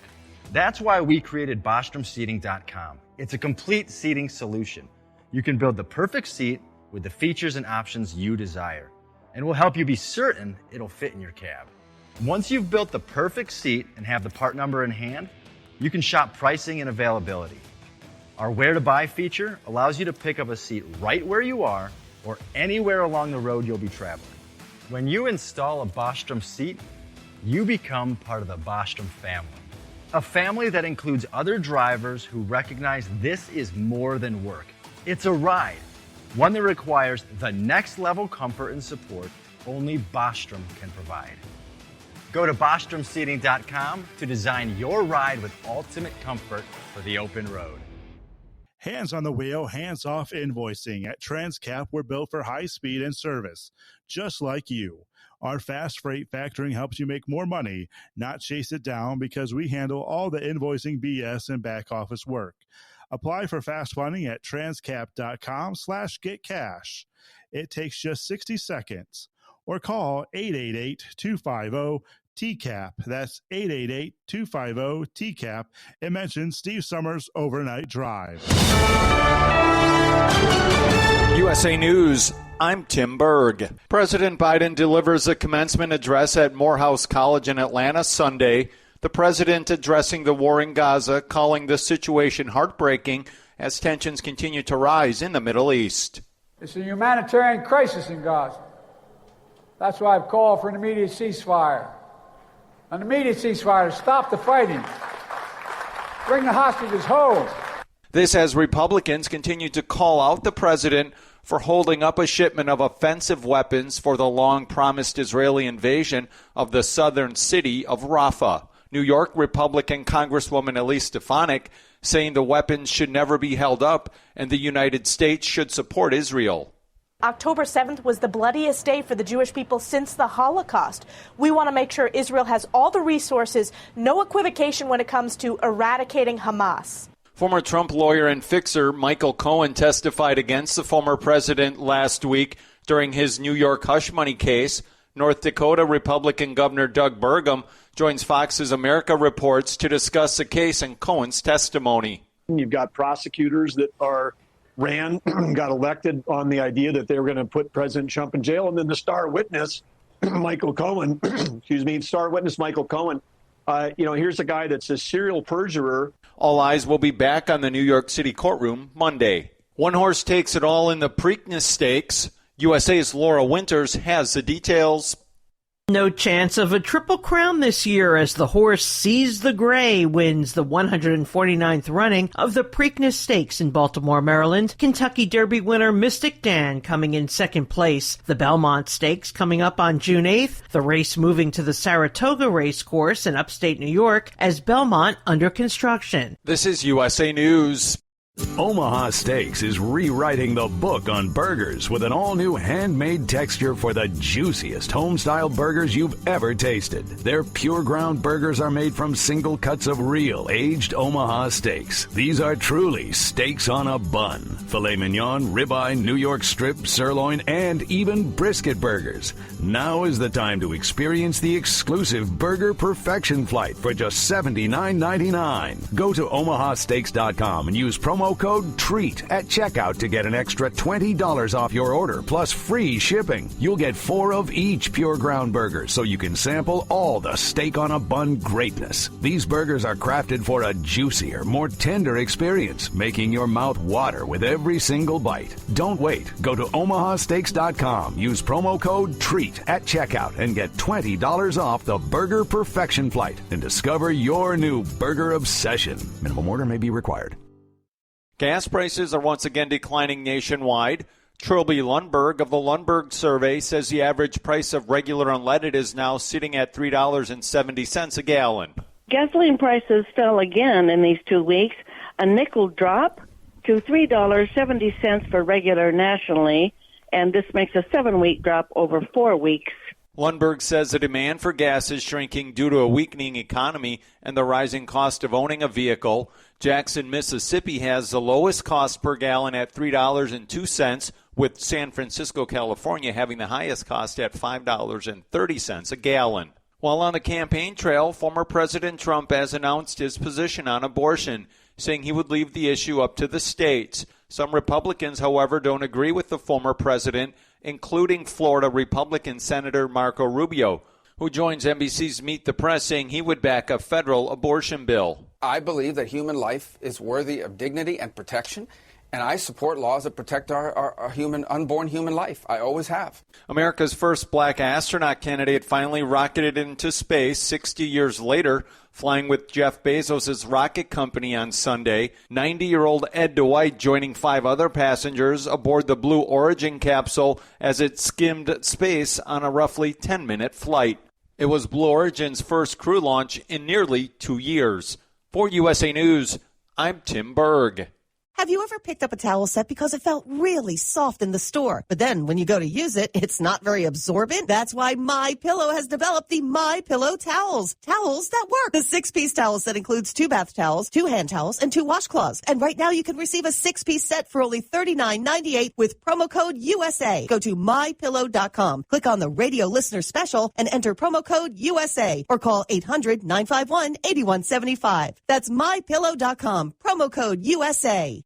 That's why we created BostromSeating.com. It's a complete seating solution. You can build the perfect seat with the features and options you desire, and we'll help you be certain it'll fit in your cab. Once you've built the perfect seat and have the part number in hand, you can shop pricing and availability. Our Where to Buy feature allows you to pick up a seat right where you are or anywhere along the road you'll be traveling. When you install a Bostrom seat, you become part of the Bostrom family. A family that includes other drivers who recognize this is more than work. It's a ride, one that requires the next level comfort and support only Bostrom can provide. Go to BostromSeating.com to design your ride with ultimate comfort for the open road. Hands on the wheel, hands off invoicing. At Transcap, we're built for high speed and service, just like you. Our fast freight factoring helps you make more money, not chase it down, because we handle all the invoicing BS and back office work. Apply for fast funding at transcap.com/getcash. It takes just 60 seconds. Or call 888-250-TCAP. That's 888-250-TCAP. And mention Steve Summers Overnight Drive. USA News, I'm Tim Berg. President Biden delivers a commencement address at Morehouse College in Atlanta Sunday. The president addressing the war in Gaza, calling the situation heartbreaking as tensions continue to rise in the Middle East. It's a humanitarian crisis in Gaza. That's why I've called for an immediate ceasefire. An immediate ceasefire to stop the fighting. Bring the hostages home. This as Republicans continue to call out the president for holding up a shipment of offensive weapons for the long-promised Israeli invasion of the southern city of Rafah. New York Republican Congresswoman Elise Stefanik saying the weapons should never be held up and the United States should support Israel. October 7th was the bloodiest day for the Jewish people since the Holocaust. We want to make sure Israel has all the resources, no equivocation when it comes to eradicating Hamas. Former Trump lawyer and fixer Michael Cohen testified against the former president last week during his New York hush money case. North Dakota Republican Governor Doug Burgum joins Fox's America Reports to discuss the case and Cohen's testimony. You've got prosecutors that got elected on the idea that they were going to put President Trump in jail. And then the star witness, Michael Cohen, here's a guy that's a serial perjurer. All eyes will be back on the New York City courtroom Monday. One horse takes it all in the Preakness Stakes. USA's Laura Winters has the details. No chance of a Triple Crown this year as the horse Seize the Gray wins the 149th running of the Preakness Stakes in Baltimore, Maryland. Kentucky Derby winner Mystic Dan coming in second place. The Belmont Stakes coming up on June 8th. The race moving to the Saratoga Racecourse in upstate New York as Belmont under construction. This is USA News. Omaha Steaks is rewriting the book on burgers with an all-new handmade texture for the juiciest home-style burgers you've ever tasted. Their pure ground burgers are made from single cuts of real aged Omaha steaks. These are truly steaks on a bun. Filet mignon, ribeye, New York strip, sirloin, and even brisket burgers. Now is the time to experience the exclusive Burger Perfection Flight for just $79.99. Go to omahasteaks.com and use promo promo code TREAT at checkout to get an extra $20 off your order, plus free shipping. You'll get 4 of each Pure Ground burger, so you can sample all the steak on a bun greatness. These burgers are crafted for a juicier, more tender experience, making your mouth water with every single bite. Don't wait. Go to omahasteaks.com. Use promo code TREAT at checkout and get $20 off the Burger Perfection Flight and discover your new burger obsession. Minimum order may be required. Gas prices are once again declining nationwide. Trilby Lundberg of the Lundberg Survey says the average price of regular unleaded is now sitting at $3.70 a gallon. Gasoline prices fell again in these 2 weeks, a nickel drop to $3.70 for regular nationally, and this makes a 7-week drop over 4 weeks. Lundberg says the demand for gas is shrinking due to a weakening economy and the rising cost of owning a vehicle. Jackson, Mississippi has the lowest cost per gallon at $3.02, with San Francisco, California having the highest cost at $5.30 a gallon. While on the campaign trail, former President Trump has announced his position on abortion, saying he would leave the issue up to the states. Some Republicans, however, don't agree with the former president, including Florida Republican Senator Marco Rubio, who joins NBC's Meet the Press, saying he would back a federal abortion bill. I believe that human life is worthy of dignity and protection, and I support laws that protect our unborn human life. I always have. America's first black astronaut candidate finally rocketed into space 60 years later, flying with Jeff Bezos' rocket company on Sunday. 90-year-old Ed Dwight joining 5 other passengers aboard the Blue Origin capsule as it skimmed space on a roughly 10-minute flight. It was Blue Origin's first crew launch in nearly 2 years. For USA News, I'm Tim Berg. Have you ever picked up a towel set because it felt really soft in the store, but then when you go to use it, it's not very absorbent? That's why MyPillow has developed the MyPillow towels. Towels that work. The 6-piece towel set includes 2 bath towels, 2 hand towels, and 2 washcloths. And right now you can receive a 6-piece set for only $39.98 with promo code USA. Go to MyPillow.com, click on the radio listener special, and enter promo code USA, or call 800-951-8175. That's MyPillow.com, promo code USA.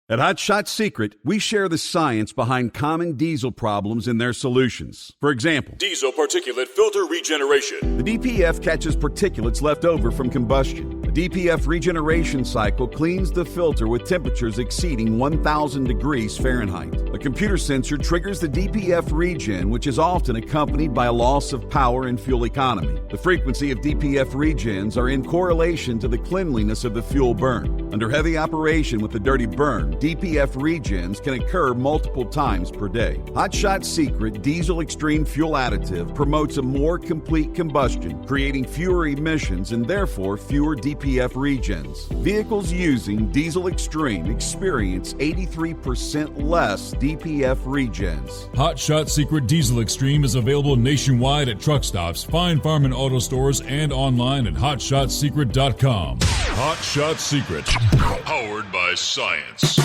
At Hot Shot Secret, we share the science behind common diesel problems and their solutions. For example, diesel particulate filter regeneration. The DPF catches particulates left over from combustion. The DPF regeneration cycle cleans the filter with temperatures exceeding 1,000 degrees Fahrenheit. A computer sensor triggers the DPF regen, which is often accompanied by a loss of power and fuel economy. The frequency of DPF regens are in correlation to the cleanliness of the fuel burn. Under heavy operation with the dirty burn, DPF regens can occur multiple times per day. Hot Shot Secret Diesel Extreme Fuel Additive promotes a more complete combustion, creating fewer emissions and therefore fewer DPF regens. Vehicles using Diesel Extreme experience 83% less DPF regens. Hot Shot Secret Diesel Extreme is available nationwide at truck stops, Fine Farm and auto stores, and online at hotshotsecret.com. Hot Shot Secret, powered by science.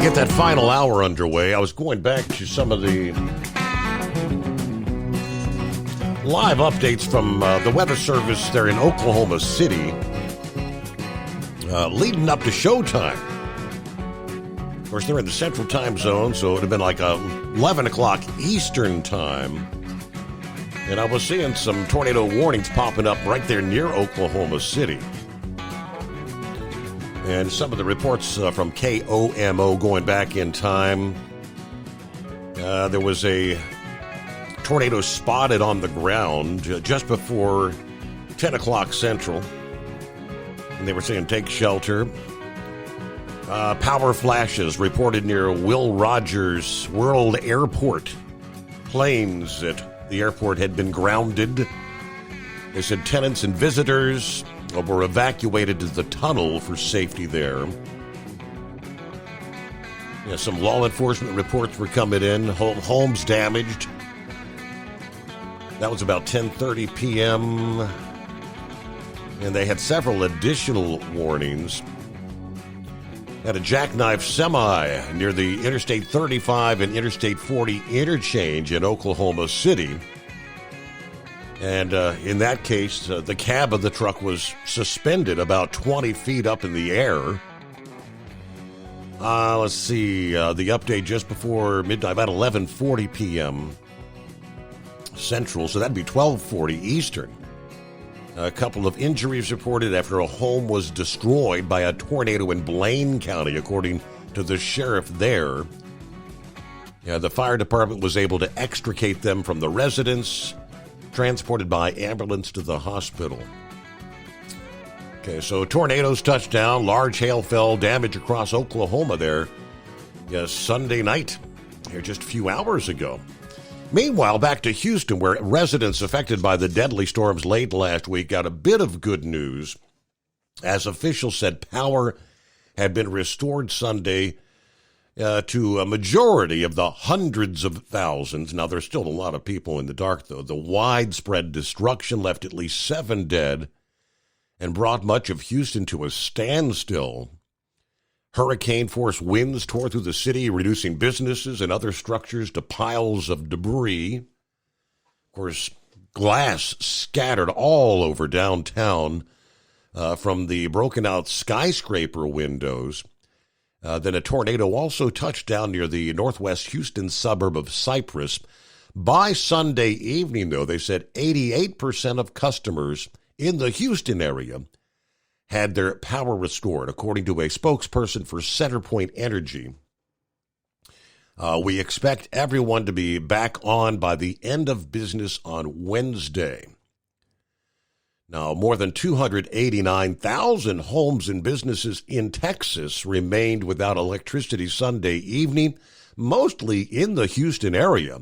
Get that final hour underway. I was going back to some of the live updates from the Weather Service there in Oklahoma City leading up to showtime. Of course, they're in the Central Time Zone, so it would have been like 11 o'clock Eastern Time. And I was seeing some tornado warnings popping up right there near Oklahoma City. And some of the reports from KOMO going back in time, there was a tornado spotted on the ground just before 10 o'clock Central. And they were saying take shelter. Power flashes reported near Will Rogers World Airport. Planes at the airport had been grounded. They said tenants and visitors were evacuated to the tunnel for safety there. Yeah, some law enforcement reports were coming in. Homes damaged. That was about 10:30 p.m. And they had several additional warnings. At a jackknife semi near the Interstate 35 and Interstate 40 interchange in Oklahoma City. And in that case, the cab of the truck was suspended about 20 feet up in the air. Let's see, the update just before midnight, about 11:40 p.m. Central, so that'd be 12:40 Eastern. A couple of injuries reported after a home was destroyed by a tornado in Blaine County, according to the sheriff there. The fire department was able to extricate them from the residence, transported by ambulance to the hospital. Okay, so tornadoes touched down, large hail fell, damage across Oklahoma there Sunday night, here just a few hours ago. Meanwhile, back to Houston, where residents affected by the deadly storms late last week got a bit of good news, as officials said power had been restored Sunday to a majority of the hundreds of thousands. Now, there's still a lot of people in the dark, though. The widespread destruction left at least 7 dead and brought much of Houston to a standstill. Hurricane-force winds tore through the city, reducing businesses and other structures to piles of debris. Of course, glass scattered all over downtown from the broken-out skyscraper windows. Then a tornado also touched down near the northwest Houston suburb of Cypress. By Sunday evening, though, they said 88% of customers in the Houston area had their power restored, according to a spokesperson for CenterPoint Energy. We expect everyone to be back on by the end of business on Wednesday. Now, more than 289,000 homes and businesses in Texas remained without electricity Sunday evening, mostly in the Houston area.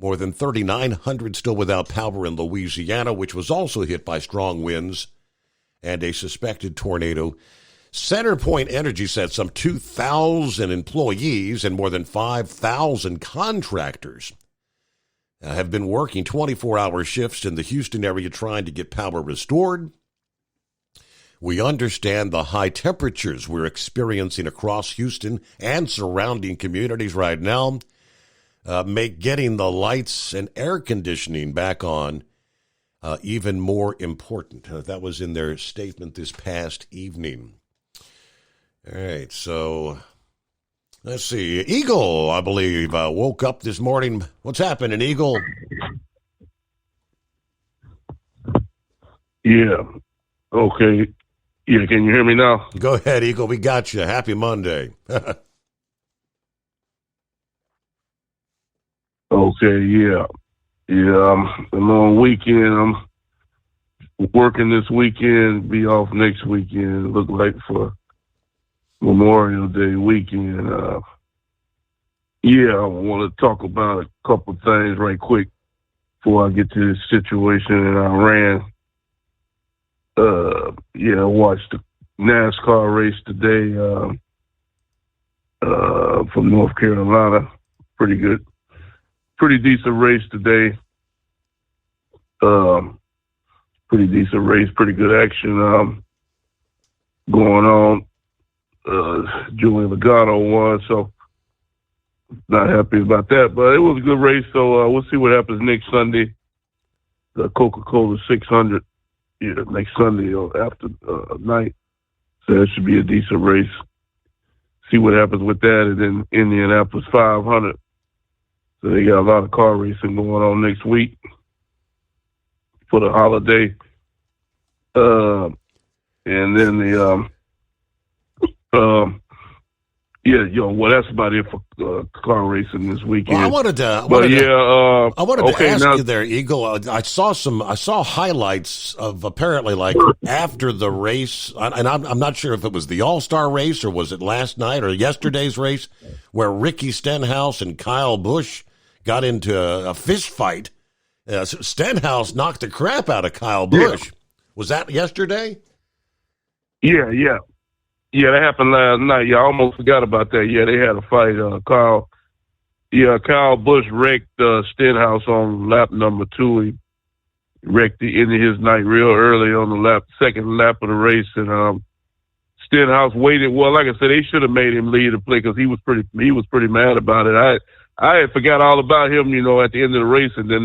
More than 3,900 still without power in Louisiana, which was also hit by strong winds and a suspected tornado. CenterPoint Energy said some 2,000 employees and more than 5,000 contractors have been working 24-hour shifts in the Houston area trying to get power restored. We understand the high temperatures we're experiencing across Houston and surrounding communities right now make getting the lights and air conditioning back on even more important. That was in their statement this past evening. All right, so let's see. Eagle, I believe, woke up this morning. What's happening, Eagle? Yeah. Okay. Yeah, can you hear me now? Go ahead, Eagle. We got you. Happy Monday. Okay, yeah. Yeah, I'm on weekend. I'm working this weekend, be off next weekend. Look like for Memorial Day weekend. Yeah, I want to talk about a couple things right quick before I get to this situation in Iran. Yeah, I watched the NASCAR race today from North Carolina. Pretty good. Pretty decent race today. Pretty decent race, pretty good action going on. Julian Logano won, so not happy about that. But it was a good race, so we'll see what happens next Sunday. The Coca-Cola 600, next Sunday or after night. So that should be a decent race. See what happens with that, and then Indianapolis 500. So they got a lot of car racing going on next week for the holiday. And then well, that's about it for car racing this weekend. Well, I wanted to ask you there, Eagle. I saw highlights of apparently like after the race, and I'm not sure if it was the All-Star race or was it last night or yesterday's race, where Ricky Stenhouse and Kyle Busch got into a fist fight. Stenhouse knocked the crap out of Kyle Busch. Yeah. Was that yesterday? Yeah, that happened last night. Yeah, I almost forgot about that. Yeah, they had a fight. Kyle Busch wrecked Stenhouse on lap number 2. He wrecked the end of his night real early on the second lap of the race, and Stenhouse waited. Well, like I said, they should have made him lead the play because he was pretty mad about it. I had forgot all about him, at the end of the race, and then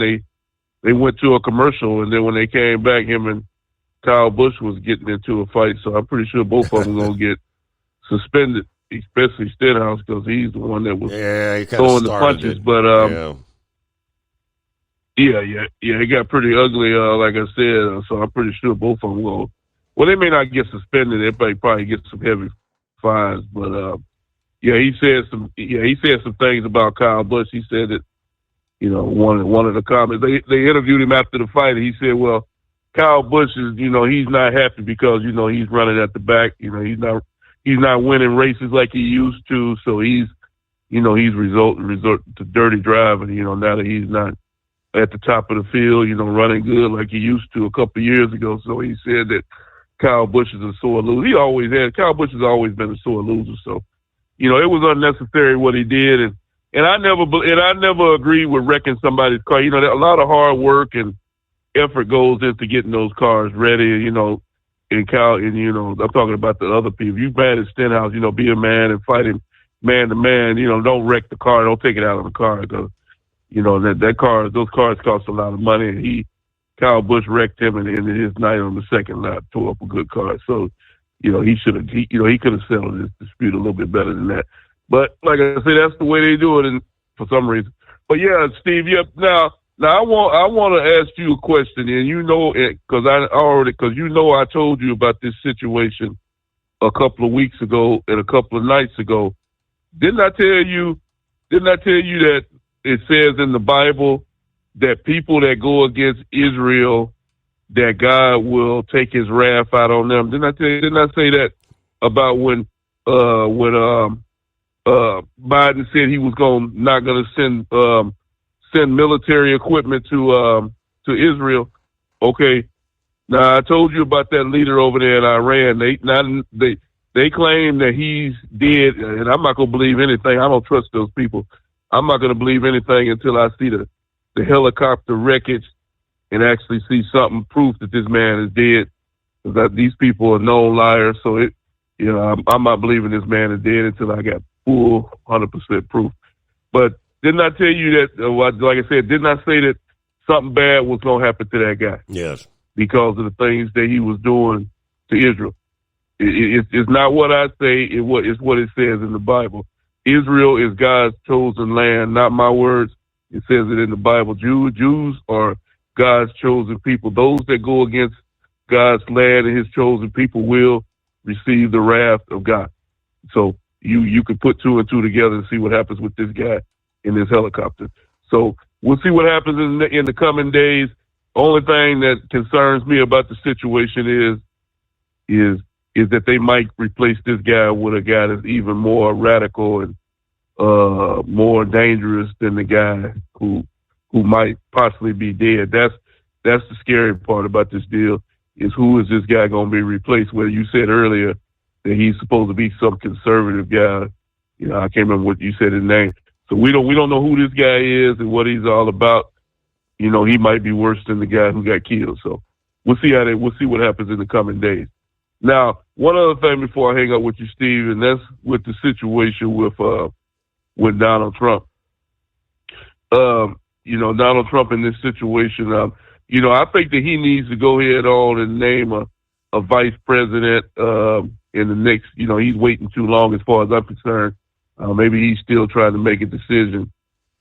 they went to a commercial, and then when they came back, him and Kyle Busch was getting into a fight. So I'm pretty sure both of them gonna get suspended, especially Stenhouse because he's the one that was throwing the punches. It. But it got pretty ugly, like I said. So I'm pretty sure both of them will. Well, they may not get suspended. They probably get some heavy fines. But he said some things about Kyle Busch. He said that one of the comments they interviewed him after the fight. And he said, "Well, Kyle Busch is he's not happy because he's running at the back. He's not winning races like he used to. So he's resort to dirty driving. Now that he's not at the top of the field, running good like he used to a couple of years ago. So he said that Kyle Busch is a sore loser. Kyle Busch has always been a sore loser. So, it was unnecessary what he did. And I never agreed with wrecking somebody's car. A lot of hard work and effort goes into getting those cars ready, and I'm talking about the other people. You mad at Stenhouse, be a man and fight him man to man, don't wreck the car. Don't take it out of the car because, those cars cost a lot of money. And Kyle Busch wrecked him and his night on the second lap, tore up a good car. So, he could have settled this dispute a little bit better than that. But like I said, that's the way they do it, and for some reason. But yeah, Steve. Yeah. Now I want to ask you a question, and because I told you about this situation a couple of weeks ago and a couple of nights ago. Didn't I tell you that it says in the Bible that people that go against Israel, that God will take His wrath out on them? Didn't I say that about when Biden said he was not going to send military equipment to Israel? Okay, now I told you about that leader over there in Iran. They claim that he's dead, and I'm not going to believe anything. I don't trust those people. I'm not going to believe anything until I see the helicopter wreckage and actually see something, proof that this man is dead. That these people are known liars. So I'm not believing this man is dead until I got full 100% proof. But didn't I tell you that, like I said, didn't I say that something bad was going to happen to that guy? Yes. Because of the things that he was doing to Israel. It's not what I say, it's what it says in the Bible. Israel is God's chosen land, not my words. It says it in the Bible. Jews are God's chosen people. Those that go against God's land and His chosen people will receive the wrath of God. So you could put two and two together and see what happens with this guy in this helicopter. So we'll see what happens in the coming days. Only thing that concerns me about the situation is that they might replace this guy with a guy that's even more radical and more dangerous than the guy who might possibly be dead. That's the scary part about this deal, is who is this guy going to be replaced with? You said earlier that he's supposed to be some conservative guy. I can't remember what you said his name. So we don't know who this guy is and what he's all about. He might be worse than the guy who got killed. So we'll see what happens in the coming days. Now, one other thing before I hang up with you, Steve, and that's with the situation with Donald Trump. Donald Trump in this situation, I think that he needs to go ahead on and name a vice president in the next, he's waiting too long as far as I'm concerned. Maybe he's still trying to make a decision,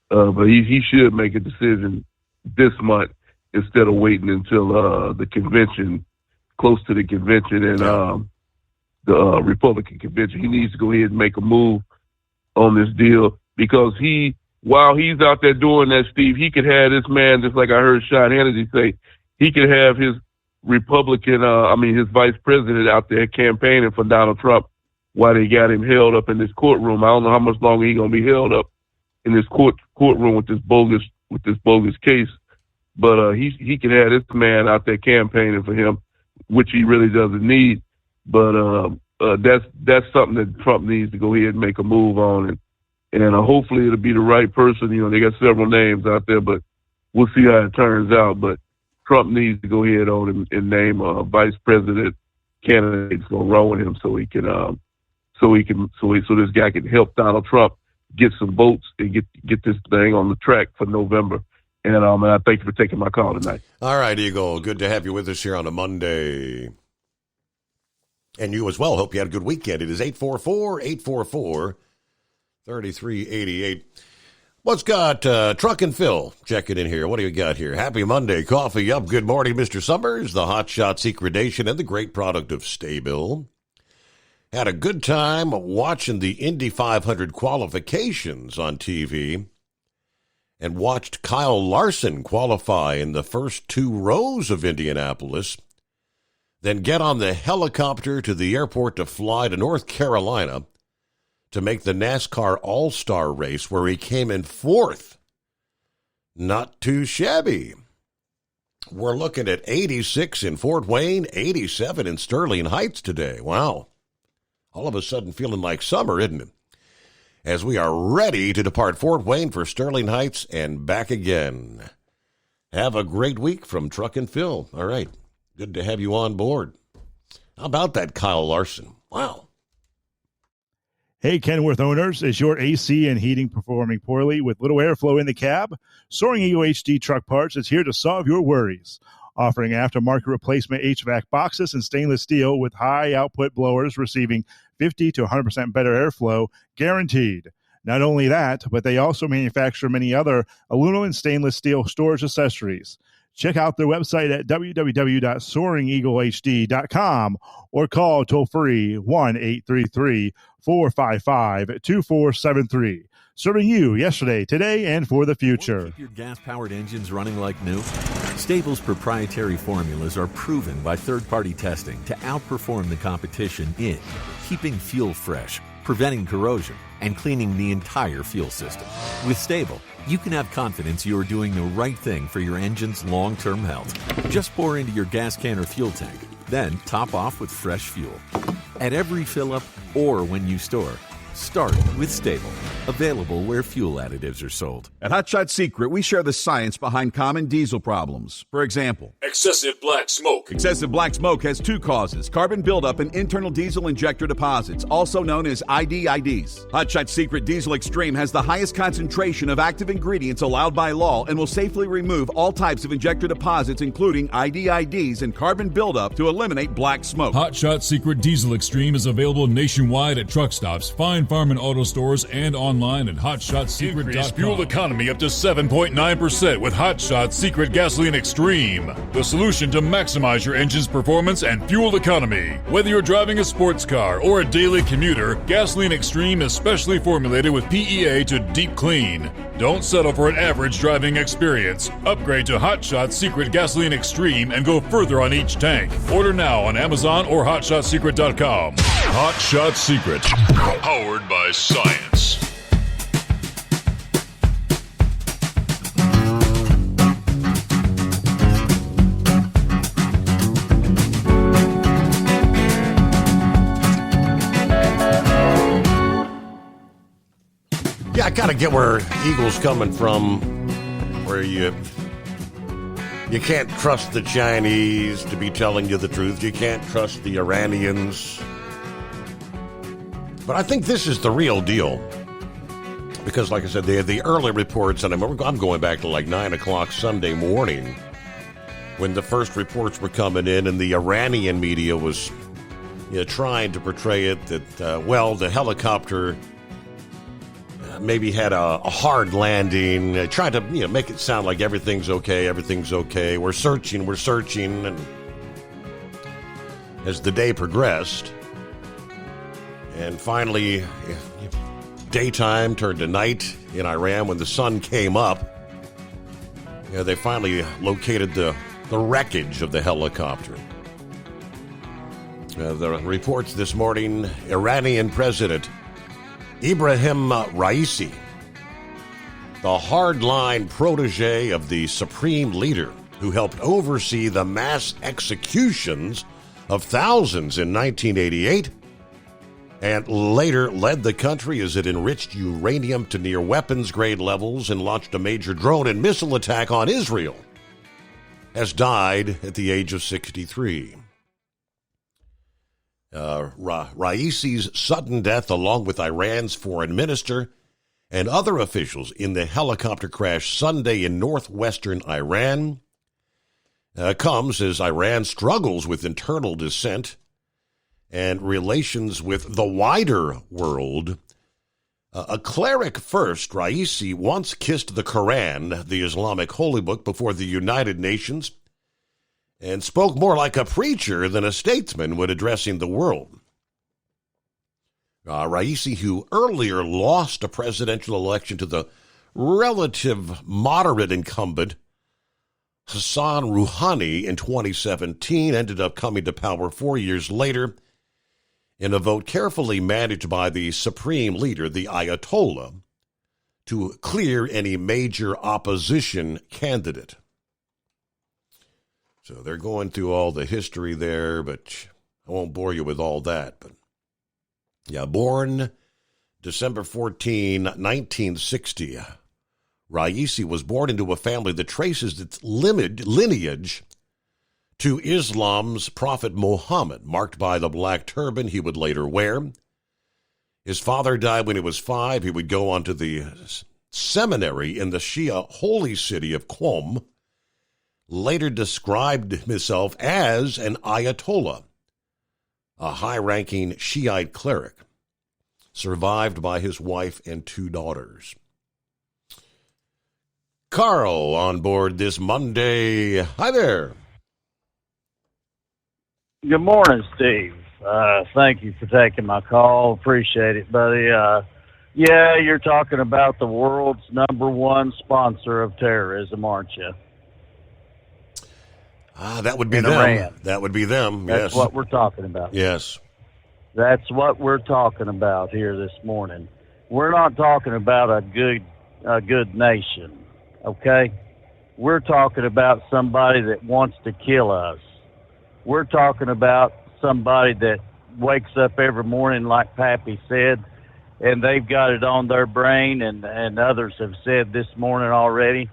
but he should make a decision this month instead of waiting until the convention, close to the convention and the Republican convention. He needs to go ahead and make a move on this deal because while he's out there doing that, Steve, he could have this man, just like I heard Sean Hannity say, he could have his his vice president out there campaigning for Donald Trump while they got him held up in this courtroom. I don't know how much longer he's going to be held up in this courtroom with this bogus case, but he could have this man out there campaigning for him, which he really doesn't need. But that's something that Trump needs to go ahead and make a move on, and hopefully it'll be the right person. They got several names out there, but we'll see how it turns out. But Trump needs to go ahead on and name a vice president candidates gonna run with him so this guy can help Donald Trump get some votes and get this thing on the track for November. And I thank you for taking my call tonight. All right, Eagle. Good to have you with us here on a Monday. And you as well. Hope you had a good weekend. It is 844-844-3388. What's got Truck and Phil checking in here? What do you got here? Happy Monday. Coffee up. Good morning, Mr. Summers, the Hot Shot Secret Nation, and the great product of Staybill. Had a good time watching the Indy 500 qualifications on TV and watched Kyle Larson qualify in the first 2 rows of Indianapolis, then get on the helicopter to the airport to fly to North Carolina to make the NASCAR All-Star race where he came in 4th. Not too shabby. We're looking at 86 in Fort Wayne, 87 in Sterling Heights today. Wow. All of a sudden feeling like summer, isn't it? As we are ready to depart Fort Wayne for Sterling Heights and back again. Have a great week from Truck and Phil. All right. Good to have you on board. How about that, Kyle Larson? Wow. Hey, Kenworth owners, is your AC and heating performing poorly with little airflow in the cab? Soaring Eagle HD Truck Parts is here to solve your worries. Offering aftermarket replacement HVAC boxes and stainless steel with high output blowers receiving 50 to 100% better airflow, guaranteed. Not only that, but they also manufacture many other aluminum and stainless steel storage accessories. Check out their website at www.soaringeaglehd.com or call toll-free 1-833-455-2473. Serving you yesterday, today, and for the future. Keep your gas-powered engines running like new? Stable's proprietary formulas are proven by third-party testing to outperform the competition in keeping fuel fresh, preventing corrosion, and cleaning the entire fuel system. With Stable, you can have confidence you are doing the right thing for your engine's long-term health. Just pour into your gas can or fuel tank, then top off with fresh fuel. At every fill-up or when you store, start with Stable. Available where fuel additives are sold. At Hot Shot Secret, we share the science behind common diesel problems. For example, excessive black smoke. Excessive black smoke has 2 causes: carbon buildup and internal diesel injector deposits, also known as IDIDs. Hot Shot Secret Diesel Extreme has the highest concentration of active ingredients allowed by law and will safely remove all types of injector deposits, including IDIDs and carbon buildup, to eliminate black smoke. Hot Shot Secret Diesel Extreme is available nationwide at truck stops, fine farm and auto stores, and online at hotshotsecret.com. Increase fuel economy up to 7.9% with Hot Shot Secret Gasoline Extreme, the solution to maximize your engine's performance and fuel economy. Whether you're driving a sports car or a daily commuter, Gasoline Extreme is specially formulated with PEA to deep clean. Don't settle for an average driving experience. Upgrade to Hot Shot Secret Gasoline Extreme and go further on each tank. Order now on Amazon or hotshotsecret.com. Hot Shot Secret, powered by science. Yeah, I kind of get where Eagle's coming from, where you can't trust the Chinese to be telling you the truth. You can't trust the Iranians. But I think this is the real deal. Because, like I said, they had the early reports, and I'm going back to like 9 o'clock Sunday morning when the first reports were coming in, and the Iranian media was trying to portray it that, the helicopter maybe had a hard landing, trying to make it sound like everything's okay, we're searching, and as the day progressed, and finally daytime turned to night in Iran when the sun came up, they finally located the wreckage of the helicopter. The reports this morning, Iranian President Ibrahim Raisi, the hardline protege of the supreme leader who helped oversee the mass executions of thousands in 1988 and later led the country as it enriched uranium to near weapons-grade levels and launched a major drone and missile attack on Israel, has died at the age of 63. Raisi's sudden death, along with Iran's foreign minister and other officials in the helicopter crash Sunday in northwestern Iran, comes as Iran struggles with internal dissent and relations with the wider world. A cleric first, Raisi once kissed the Quran, the Islamic holy book, before the United Nations, and spoke more like a preacher than a statesman when addressing the world. Raisi, who earlier lost a presidential election to the relative moderate incumbent Hassan Rouhani in 2017, ended up coming to power 4 years later in a vote carefully managed by the supreme leader, the Ayatollah, to clear any major opposition candidate. So they're going through all the history there, but I won't bore you with all that. But yeah, born December 14, 1960, Raisi was born into a family that traces its lineage to Islam's Prophet Muhammad, marked by the black turban he would later wear. His father died when he was 5. He would go on to the seminary in the Shia holy city of Qom, later described himself as an Ayatollah, a high-ranking Shiite cleric, survived by his wife and 2 daughters. Carl on board this Monday. Hi there. Good morning, Steve. Thank you for taking my call. Appreciate it, buddy. Yeah, you're talking about the world's #1 sponsor of terrorism, aren't you? That would be them. Iran. That would be them, yes. That's what we're talking about. Yes. That's what we're talking about here this morning. We're not talking about a good nation, okay? We're talking about somebody that wants to kill us. We're talking about somebody that wakes up every morning, like Pappy said, and they've got it on their brain, and others have said this morning already,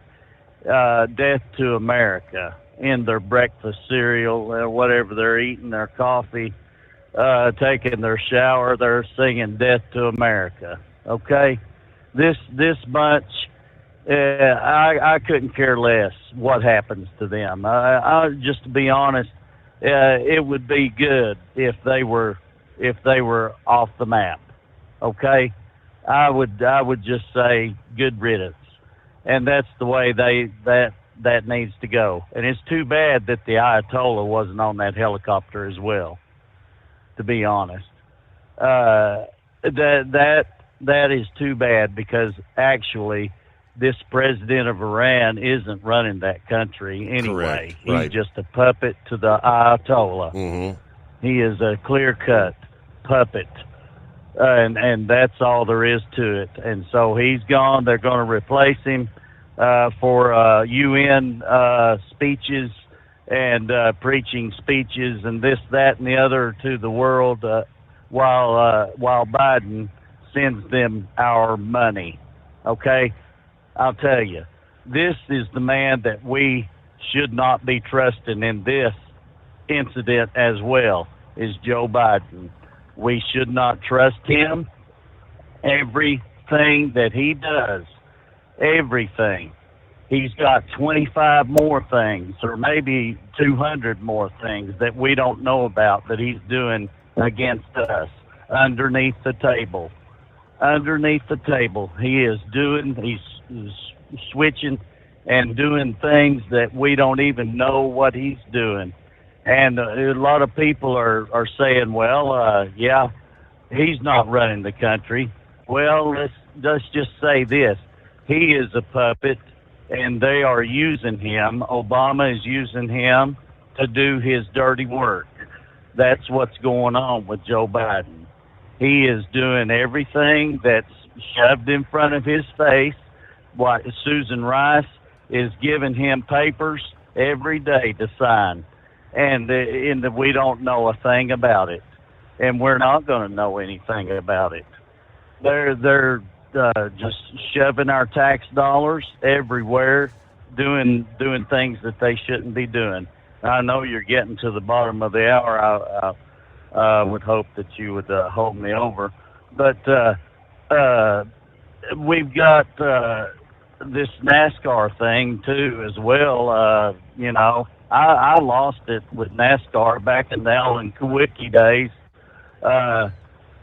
death to America in their breakfast cereal, or whatever they're eating, their coffee, taking their shower, they're singing death to America, okay? This bunch, I couldn't care less what happens to them. Just to be honest, it would be good if they were off the map. Okay, I would just say good riddance, and that's the way that needs to go. And it's too bad that the Ayatollah wasn't on that helicopter as well. To be honest, that is too bad, because actually, this president of Iran isn't running that country anyway. Correct. Right. He's just a puppet to the Ayatollah. Mm-hmm. He is a clear-cut puppet, and that's all there is to it. And so he's gone. They're going to replace him for UN speeches and preaching speeches and this, that, and the other to the world, while Biden sends them our money. Okay? I'll tell you, this is the man that we should not be trusting in this incident as well, is Joe Biden. We should not trust him. Everything that he does, everything. He's got 25 more things, or maybe 200 more things that we don't know about that he's doing against us underneath the table. Underneath the table, he's switching and doing things that we don't even know what he's doing. And a lot of people are saying, well, yeah, he's not running the country. Well, let's just say this. He is a puppet, and they are using him. Obama is using him to do his dirty work. That's what's going on with Joe Biden. He is doing everything that's shoved in front of his face. What Susan Rice is giving him papers every day to sign, and we don't know a thing about it, and we're not going to know anything about it. They're just shoving our tax dollars everywhere, doing things that they shouldn't be doing. I know you're getting to the bottom of the hour. Would hope that you would hold me over. But we've got this NASCAR thing, too, as well. I lost it with NASCAR back in the Alan Kwiatkowski days.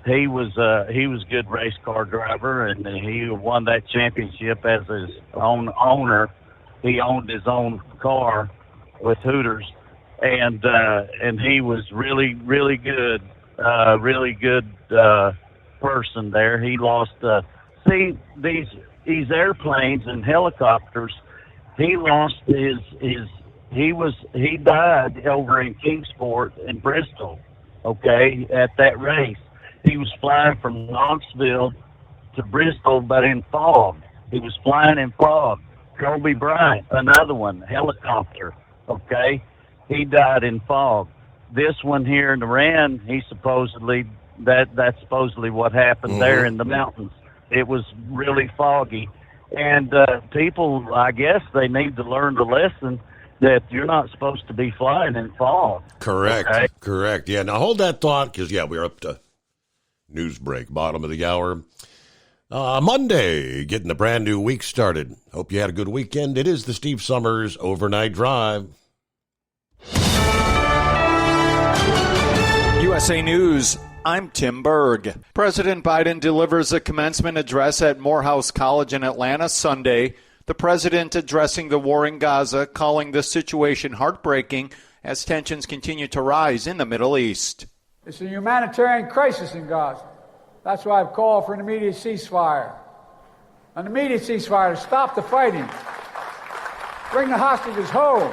He was a good race car driver, and he won that championship as his own owner. He owned his own car with Hooters, and he was really good person there. He lost. These airplanes and helicopters. He lost his. He died over in Kingsport in Bristol. Okay, at that race, he was flying from Knoxville to Bristol, but in fog. He was flying in fog. Kobe Bryant, another one, helicopter. Okay, he died in fog. This one here in Iran, he supposedly that's supposedly what happened there in the mountains. It was really foggy, and people, I guess, they need to learn the lesson that you're not supposed to be flying in fog. Correct. Okay? Correct. Yeah. Now hold that thought, because we're up to news break, bottom of the hour. Monday, getting the brand new week started. Hope you had a good weekend. It is the Steve Summers Overnight Drive. USA News, I'm Tim Berg. President Biden delivers a commencement address at Morehouse College in Atlanta Sunday. The president addressing the war in Gaza, calling the situation heartbreaking as tensions continue to rise in the Middle East. It's a humanitarian crisis in Gaza. That's why I've called for an immediate ceasefire. An immediate ceasefire to stop the fighting. Bring the hostages home.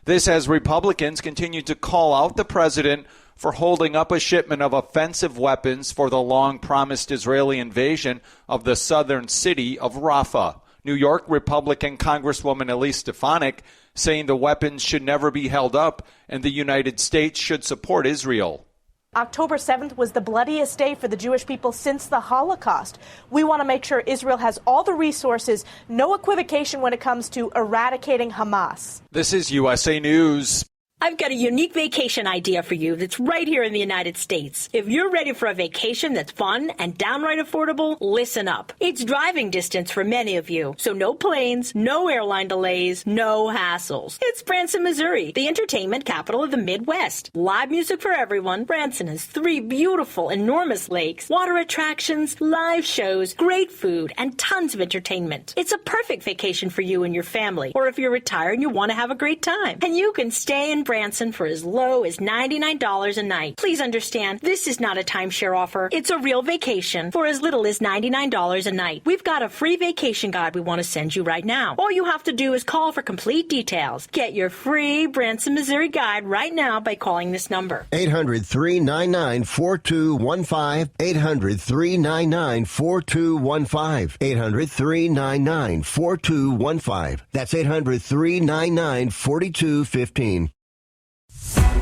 This as Republicans continue to call out the president for holding up a shipment of offensive weapons for the long-promised Israeli invasion of the southern city of Rafah. New York Republican Congresswoman Elise Stefanik saying the weapons should never be held up and the United States should support Israel. October 7th was the bloodiest day for the Jewish people since the Holocaust. We want to make sure Israel has all the resources, no equivocation when it comes to eradicating Hamas. This is USA News. I've got a unique vacation idea for you that's right here in the United States. If you're ready for a vacation that's fun and downright affordable, listen up. It's driving distance for many of you, so no planes, no airline delays, no hassles. It's Branson, Missouri, the entertainment capital of the Midwest. Live music for everyone. Branson has 3 beautiful, enormous lakes, water attractions, live shows, great food, and tons of entertainment. It's a perfect vacation for you and your family, or if you're retired and you want to have a great time. And you can stay in Branson for as low as $99 a night. Please understand, this is not a timeshare offer. It's a real vacation for as little as $99 a night. We've got a free vacation guide we want to send you right now. All you have to do is call for complete details. Get your free Branson, Missouri guide right now by calling this number. 800-399-4215. 800-399-4215. 800-399-4215. That's 800-399-4215.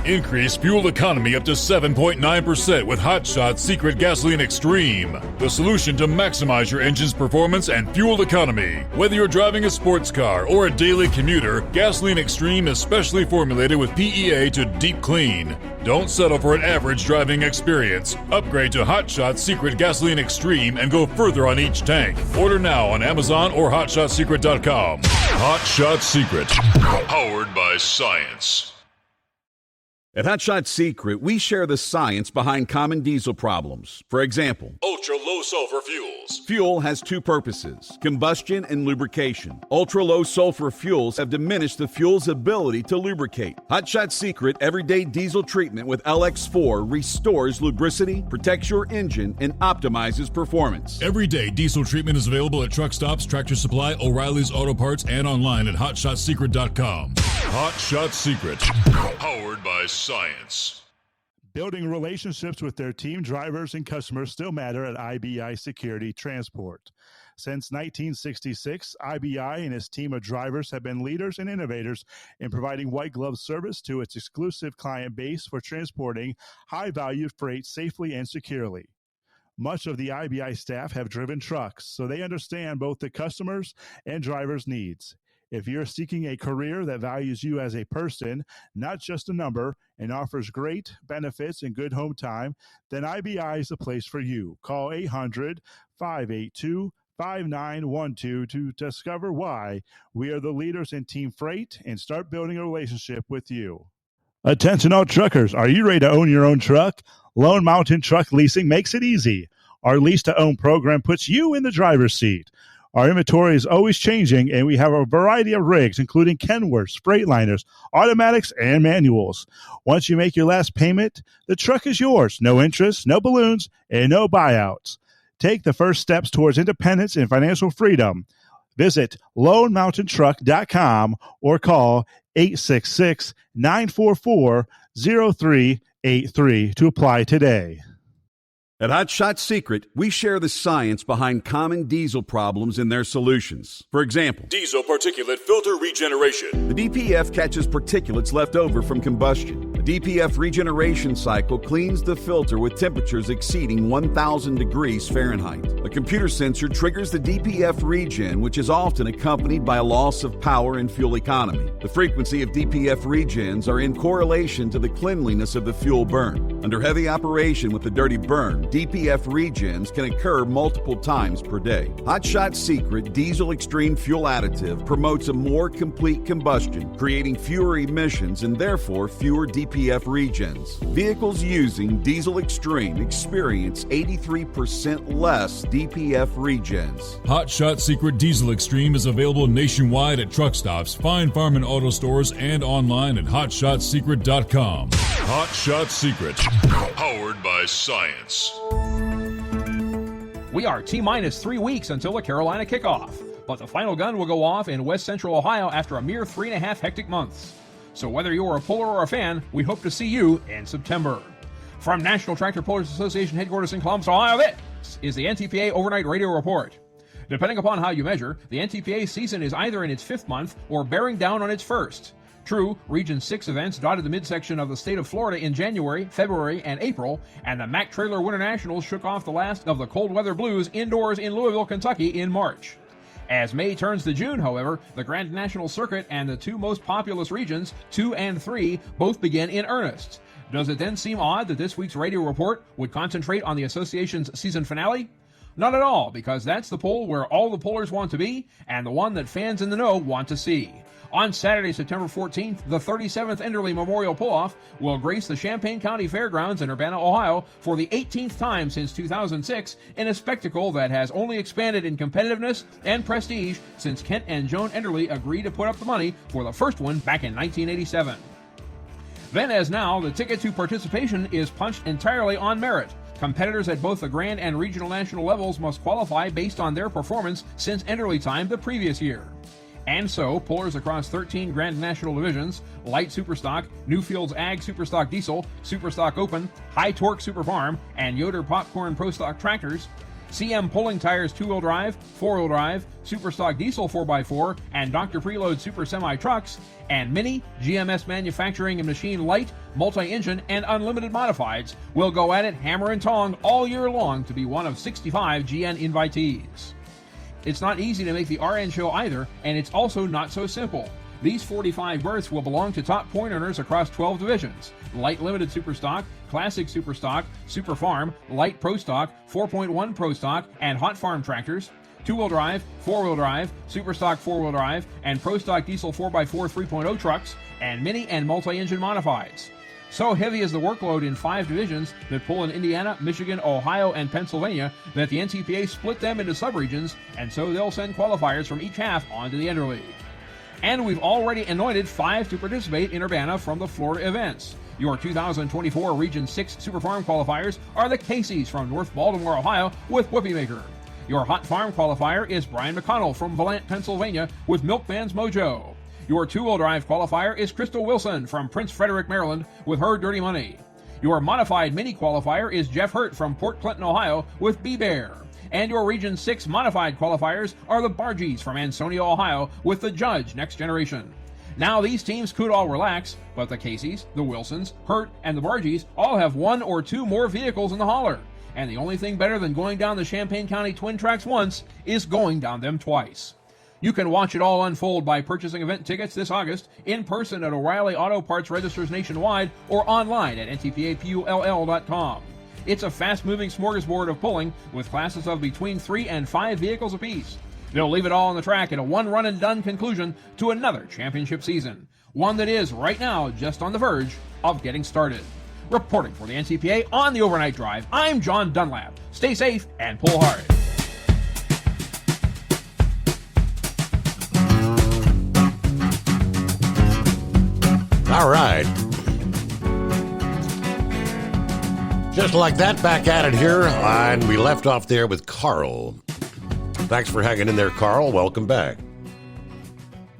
Increase fuel economy up to 7.9% with Hot Shot Secret Gasoline Extreme. The solution to maximize your engine's performance and fuel economy. Whether you're driving a sports car or a daily commuter, Gasoline Extreme is specially formulated with PEA to deep clean. Don't settle for an average driving experience. Upgrade to Hot Shot Secret Gasoline Extreme and go further on each tank. Order now on Amazon or HotShotSecret.com. Hot Shot Secret. Powered by science. At Hot Shot Secret, we share the science behind common diesel problems. For example, ultra-low sulfur fuels. Fuel has 2 purposes, combustion and lubrication. Ultra-low sulfur fuels have diminished the fuel's ability to lubricate. Hot Shot Secret Everyday Diesel Treatment with LX4 restores lubricity, protects your engine, and optimizes performance. Everyday diesel treatment is available at truck stops, Tractor Supply, O'Reilly's Auto Parts, and online at HotShotSecret.com. Hot Shot Secret. Powered by science. Building relationships with their team drivers and customers still matter at IBI Security Transport. Since 1966, IBI and its team of drivers have been leaders and innovators in providing white glove service to its exclusive client base for transporting high-value freight safely and securely. Much of the IBI staff have driven trucks, so they understand both the customers' and drivers' needs. If you're seeking a career that values you as a person, not just a number, and offers great benefits and good home time, then IBI is the place for you. Call 800-582-5912 to discover why we are the leaders in team freight and start building a relationship with you. Attention all truckers, are you ready to own your own truck? Lone Mountain Truck Leasing makes it easy. Our lease-to-own program puts you in the driver's seat. Our inventory is always changing, and we have a variety of rigs, including Kenworths, Freightliners, automatics, and manuals. Once you make your last payment, the truck is yours. No interest, no balloons, and no buyouts. Take the first steps towards independence and financial freedom. Visit LoneMountainTruck.com or call 866-944-0383 to apply today. At Hot Shot Secret, we share the science behind common diesel problems and their solutions. For example, Diesel particulate filter regeneration. the DPF catches particulates left over from combustion. The DPF regeneration cycle cleans the filter with temperatures exceeding 1,000 degrees Fahrenheit. A computer sensor triggers the DPF regen, which is often accompanied by a loss of power and fuel economy. The frequency of DPF regens are in correlation to the cleanliness of the fuel burn. Under heavy operation with the dirty burn, DPF regens can occur multiple times per day. Hot Shot Secret Diesel Extreme Fuel Additive promotes a more complete combustion, creating fewer emissions and therefore fewer DPF regens. Vehicles using Diesel Extreme experience 83% less DPF regens. Hot Shot Secret Diesel Extreme is available nationwide at truck stops, Fine Farm and auto stores, and online at hotshotsecret.com. Hot Shot Secret, powered by science. We are T-minus 3 weeks until the Carolina kickoff, but the final gun will go off in West Central Ohio after a mere 3.5 hectic months. So whether you're a puller or a fan, we hope to see you in September. From National Tractor Pullers Association headquarters in Columbus, Ohio, this is the NTPA Overnight Radio Report. Depending upon how you measure, the NTPA season is either in its 5th month or bearing down on its 1st. True, Region 6 events dotted the midsection of the state of Florida in January, February, and April, and the Mack Trailer Winter Nationals shook off the last of the cold weather blues indoors in Louisville, Kentucky in March. As May turns to June, however, the Grand National Circuit and the two most populous regions, 2 and 3, both begin in earnest. Does it then seem odd that this week's radio report would concentrate on the association's season finale? Not at all, because that's the poll where all the pollers want to be, and the one that fans in the know want to see. On Saturday, September 14th, the 37th Enderley Memorial Pull-Off will grace the Champaign County Fairgrounds in Urbana, Ohio for the 18th time since 2006 in a spectacle that has only expanded in competitiveness and prestige since Kent and Joan Enderley agreed to put up the money for the first one back in 1987. Then as now, the ticket to participation is punched entirely on merit. Competitors at both the Grand and Regional National levels must qualify based on their performance since Enderley time the previous year. And so, pullers across 13 Grand National divisions, Light Superstock, Newfield's Ag Superstock Diesel, Superstock Open, High Torque Super Farm, and Yoder Popcorn Pro Stock tractors, CM Pulling Tires 2-wheel drive, 4-wheel drive, Superstock Diesel 4x4, and Dr. Preload Super Semi trucks, and Mini, GMS Manufacturing and Machine Light, Multi-Engine, and Unlimited Modifieds will go at it hammer and tong all year long to be one of 65 GN invitees. It's not easy to make the RN show either, and it's also not so simple. These 45 berths will belong to top point earners across 12 divisions: Light Limited Superstock, Classic Superstock, Super Farm, Light Pro Stock, 4.1 Pro Stock, and Hot Farm tractors, 2-wheel drive, 4-wheel drive, Superstock 4-wheel drive, and Pro Stock Diesel 4x4 3.0 trucks, and Mini and Multi-Engine Modifieds. So heavy is the workload in 5 divisions that pull in Indiana, Michigan, Ohio, and Pennsylvania that the NTPA split them into subregions, and so they'll send qualifiers from each half onto the Enderley. And we've already anointed 5 to participate in Urbana from the Florida events. Your 2024 Region 6 Super Farm qualifiers are the Caseys from North Baltimore, Ohio, with Whoopie Maker. Your Hot Farm qualifier is Brian McConnell from Valant, Pennsylvania, with Milkman's Mojo. Your 2-wheel drive qualifier is Crystal Wilson from Prince Frederick, Maryland, with her Dirty Money. Your modified mini qualifier is Jeff Hurt from Port Clinton, Ohio, with B-Bear. And your Region 6 modified qualifiers are the Bargies from Ansonia, Ohio, with the Judge Next Generation. Now, these teams could all relax, but the Caseys, the Wilsons, Hurt, and the Bargies all have 1 or 2 more vehicles in the hauler. And the only thing better than going down the Champaign County Twin Tracks once is going down them twice. You can watch it all unfold by purchasing event tickets this August in person at O'Reilly Auto Parts registers nationwide or online at ntpapull.com. It's a fast-moving smorgasbord of pulling with classes of between 3 and 5 vehicles apiece. They'll leave it all on the track in a one-run-and-done conclusion to another championship season, one that is, right now, just on the verge of getting started. Reporting for the NCPA on the Overnight Drive, I'm John Dunlap. Stay safe and pull hard. All right. Just like that, back at it here, and we left off there with Carl. Thanks for hanging in there, Carl. Welcome back.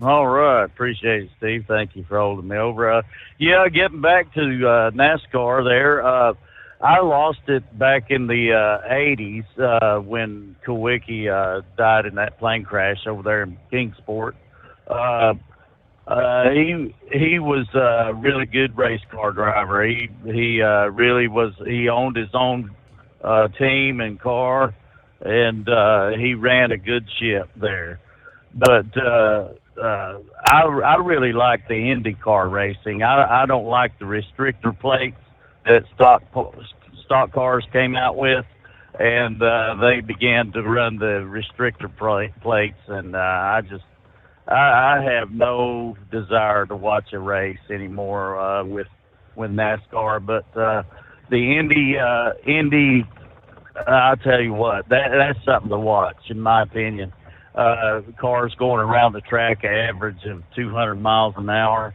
All right. Appreciate it, Steve. Thank you for holding me over. Getting back to NASCAR there, I lost it back in the 80s when Kawicki died in that plane crash over there in Kingsport. He was a really good race car driver. He really was. He owned his own team and car, and he ran a good ship there. But I really like the IndyCar racing. I don't like the restrictor plates that stock cars came out with, and they began to run the restrictor plates, and I have no desire to watch a race anymore with NASCAR. But the Indy, I'll tell you what, that's something to watch, in my opinion. Cars going around the track average of 200 miles an hour,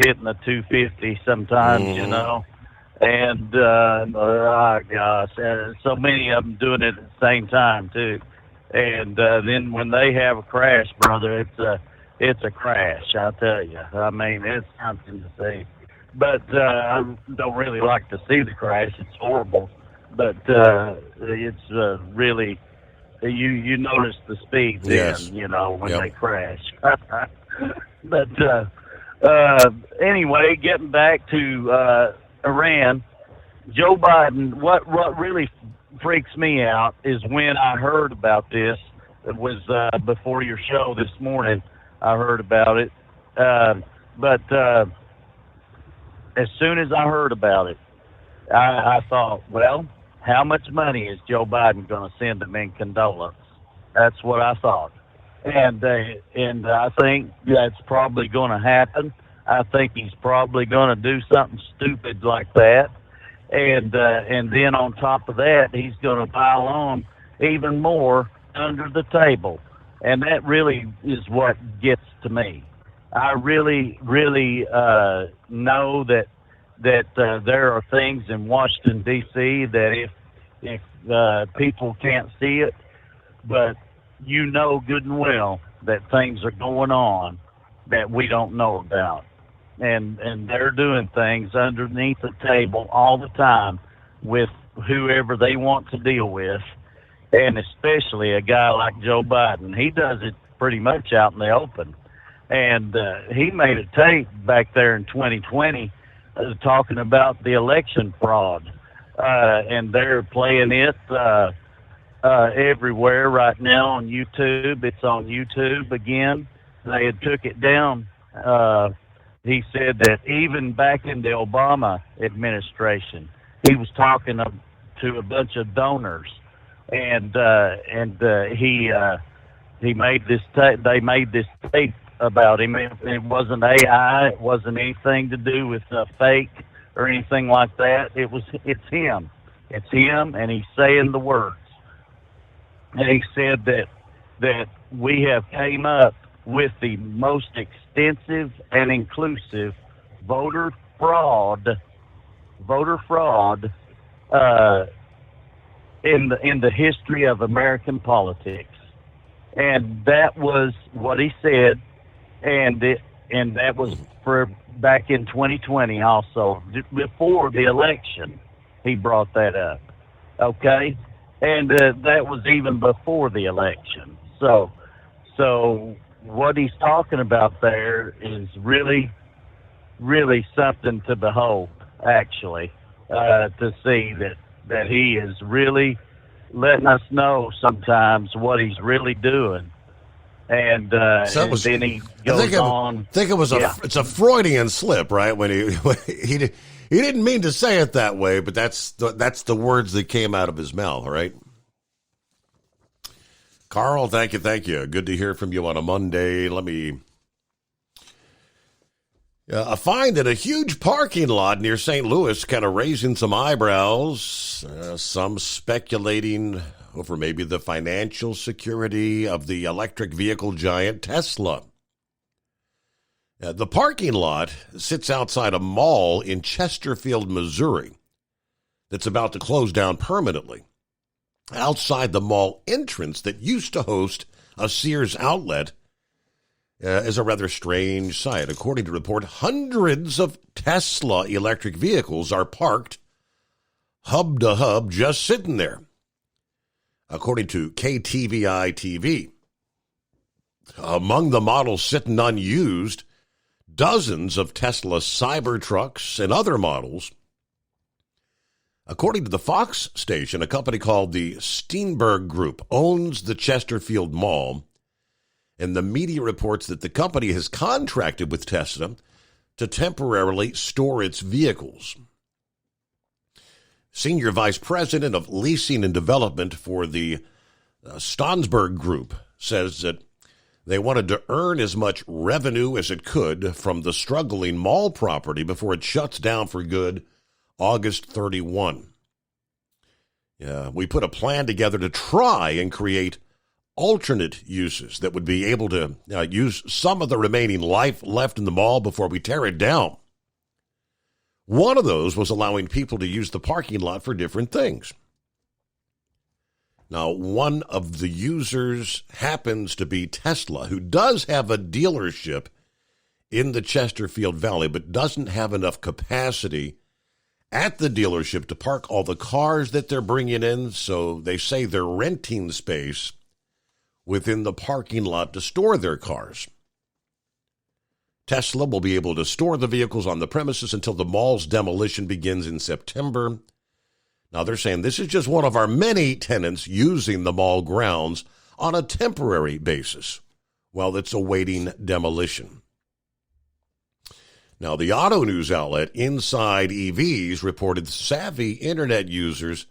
hitting the 250 sometimes, you know. And, oh gosh, so many of them doing it at the same time, too. And then when they have a crash, brother, it's a crash, I'll tell you. I mean, it's something to see. But I don't really like to see the crash. It's horrible. But it's really, you notice the speed then, you know, when they crash. But anyway, getting back to Iran, Joe Biden, what really freaks me out is when I heard about this. It was before your show this morning. I heard about it, but as soon as I heard about it, I thought, well, how much money is Joe Biden going to send him in condolence? That's what I thought, and I think that's probably going to happen. I think he's probably going to do something stupid like that. And then on top of that, he's going to pile on even more under the table. And that really is what gets to me. I really, really know that there are things in Washington, D.C. that if people can't see it, but you know good and well that things are going on that we don't know about. And they're doing things underneath the table all the time with whoever they want to deal with, and especially a guy like Joe Biden. He does it pretty much out in the open. And he made a tape back there in 2020 talking about the election fraud, and they're playing it everywhere right now on YouTube. It's on YouTube again. They had took it down. He said that even back in the Obama administration, he was talking to a bunch of donors, and he made this they made this tape about him. It wasn't AI. It wasn't anything to do with fake or anything like that. It's him. It's him, and he's saying the words. And he said that we have came up with the most extensive and inclusive voter fraud in the history of American politics. And that was what he said, and that was for back in 2020 also, before the election. He brought that up, okay? And that was even before the election. So what he's talking about there is really, really something to behold, actually, to see that he is really letting us know sometimes what he's really doing. And, then he goes on. I think it was it's a Freudian slip, right? When he didn't mean to say it that way, but that's the words that came out of his mouth, right? Carl, thank you. Good to hear from you on a Monday. Let me. A find in a huge parking lot near St. Louis, kind of raising some eyebrows. Some speculating over maybe the financial security of the electric vehicle giant Tesla. The parking lot sits outside a mall in Chesterfield, Missouri, that's about to close down permanently. Outside the mall entrance that used to host a Sears outlet is a rather strange sight. According to report, hundreds of Tesla electric vehicles are parked hub to hub, just sitting there. According to KTVI TV, among the models sitting unused, dozens of Tesla Cybertrucks and other models. According to the Fox station, a company called the Steinberg Group owns the Chesterfield Mall, and the media reports that the company has contracted with Tesla to temporarily store its vehicles. Senior Vice President of Leasing and Development for the Steinberg Group says that they wanted to earn as much revenue as it could from the struggling mall property before it shuts down for good August 31. We put a plan together to try and create alternate uses that would be able to use some of the remaining life left in the mall before we tear it down. One of those was allowing people to use the parking lot for different things. Now, one of the users happens to be Tesla, who does have a dealership in the Chesterfield Valley, but doesn't have enough capacity at the dealership to park all the cars that they're bringing in, so they say they're renting space within the parking lot to store their cars. Tesla will be able to store the vehicles on the premises until the mall's demolition begins in September. Now, they're saying this is just one of our many tenants using the mall grounds on a temporary basis while it's awaiting demolition. Now, the auto news outlet Inside EVs reported savvy internet users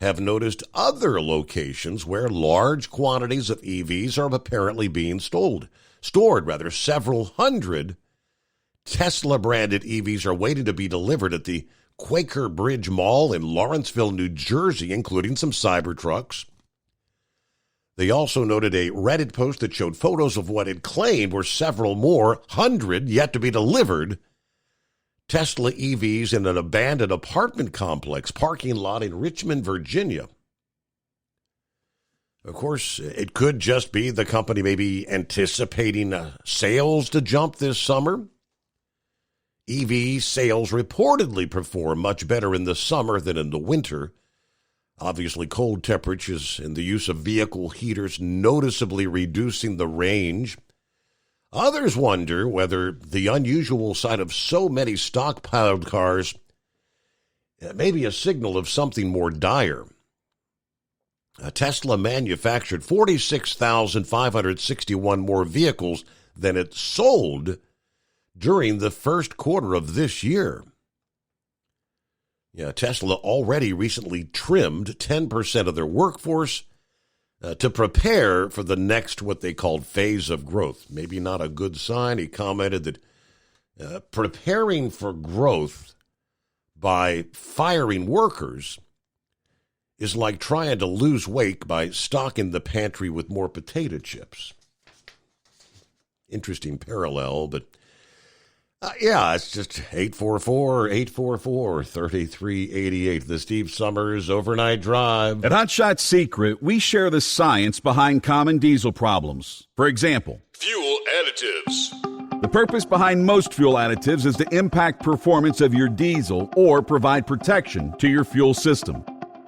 have noticed other locations where large quantities of EVs are apparently being stored. Several hundred Tesla-branded EVs are waiting to be delivered at the Quaker Bridge Mall in Lawrenceville, New Jersey, including some Cybertrucks. They also noted a Reddit post that showed photos of what it claimed were several more hundred yet to be delivered Tesla EVs in an abandoned apartment complex parking lot in Richmond, Virginia. Of course, it could just be the company maybe anticipating sales to jump this summer. EV sales reportedly perform much better in the summer than in the winter. Obviously, cold temperatures and the use of vehicle heaters noticeably reducing the range. Others wonder whether the unusual sight of so many stockpiled cars may be a signal of something more dire. Tesla manufactured 46,561 more vehicles than it sold during the first quarter of this year. Tesla already recently trimmed 10% of their workforce to prepare for the next, what they called, phase of growth. Maybe not a good sign. He commented that preparing for growth by firing workers is like trying to lose weight by stocking the pantry with more potato chips. Interesting parallel, but it's just 844-844-3388. The Steve Summers Overnight Drive. At Hot Shot Secret, we share the science behind common diesel problems. For example, Fuel additives. the purpose behind most fuel additives is to impact performance of your diesel or provide protection to your fuel system.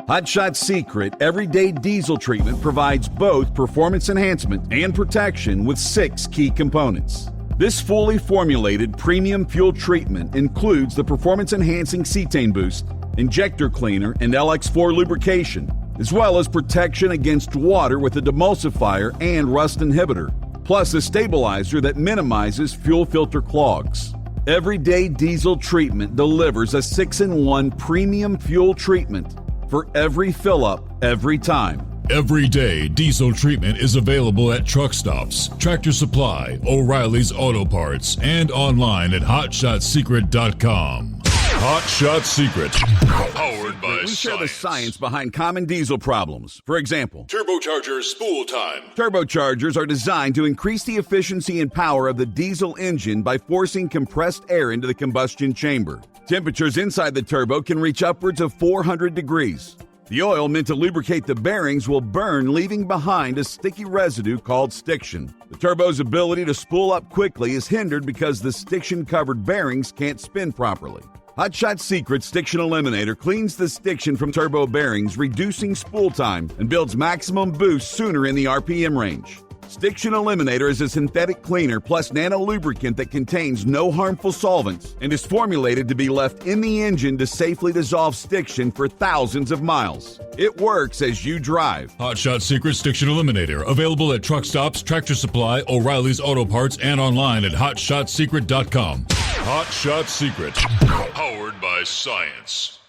Hot Shot Secret Everyday Diesel Treatment provides both performance enhancement and protection with 6 key components. This fully formulated premium fuel treatment includes the performance-enhancing cetane boost, injector cleaner, and LX4 lubrication, as well as protection against water with a demulsifier and rust inhibitor. plus a stabilizer that minimizes fuel filter clogs. Everyday Diesel Treatment delivers a 6-in-1 premium fuel treatment for every fill-up, every time. Everyday Diesel Treatment is available at truck stops, Tractor Supply, O'Reilly's Auto Parts, and online at HotShotSecret.com. Hot Shot Secret, powered by We share the science behind common diesel problems. For example, Turbocharger spool time. turbochargers are designed to increase the efficiency and power of the diesel engine by forcing compressed air into the combustion chamber. Temperatures inside the turbo can reach upwards of 400 degrees. The oil meant to lubricate the bearings will burn, leaving behind a sticky residue called stiction. The turbo's ability to spool up quickly is hindered because the stiction-covered bearings can't spin properly. Hot Shot Secret Stiction Eliminator cleans the stiction from turbo bearings, reducing spool time and builds maximum boost sooner in the RPM range. Stiction Eliminator is a synthetic cleaner plus nano lubricant that contains no harmful solvents and is formulated to be left in the engine to safely dissolve stiction for thousands of miles. It works as you drive. Hot Shot Secret Stiction Eliminator, available at truck stops, Tractor Supply, O'Reilly's Auto Parts, and online at HotShotSecret.com. Hot Shot Secret, powered by science.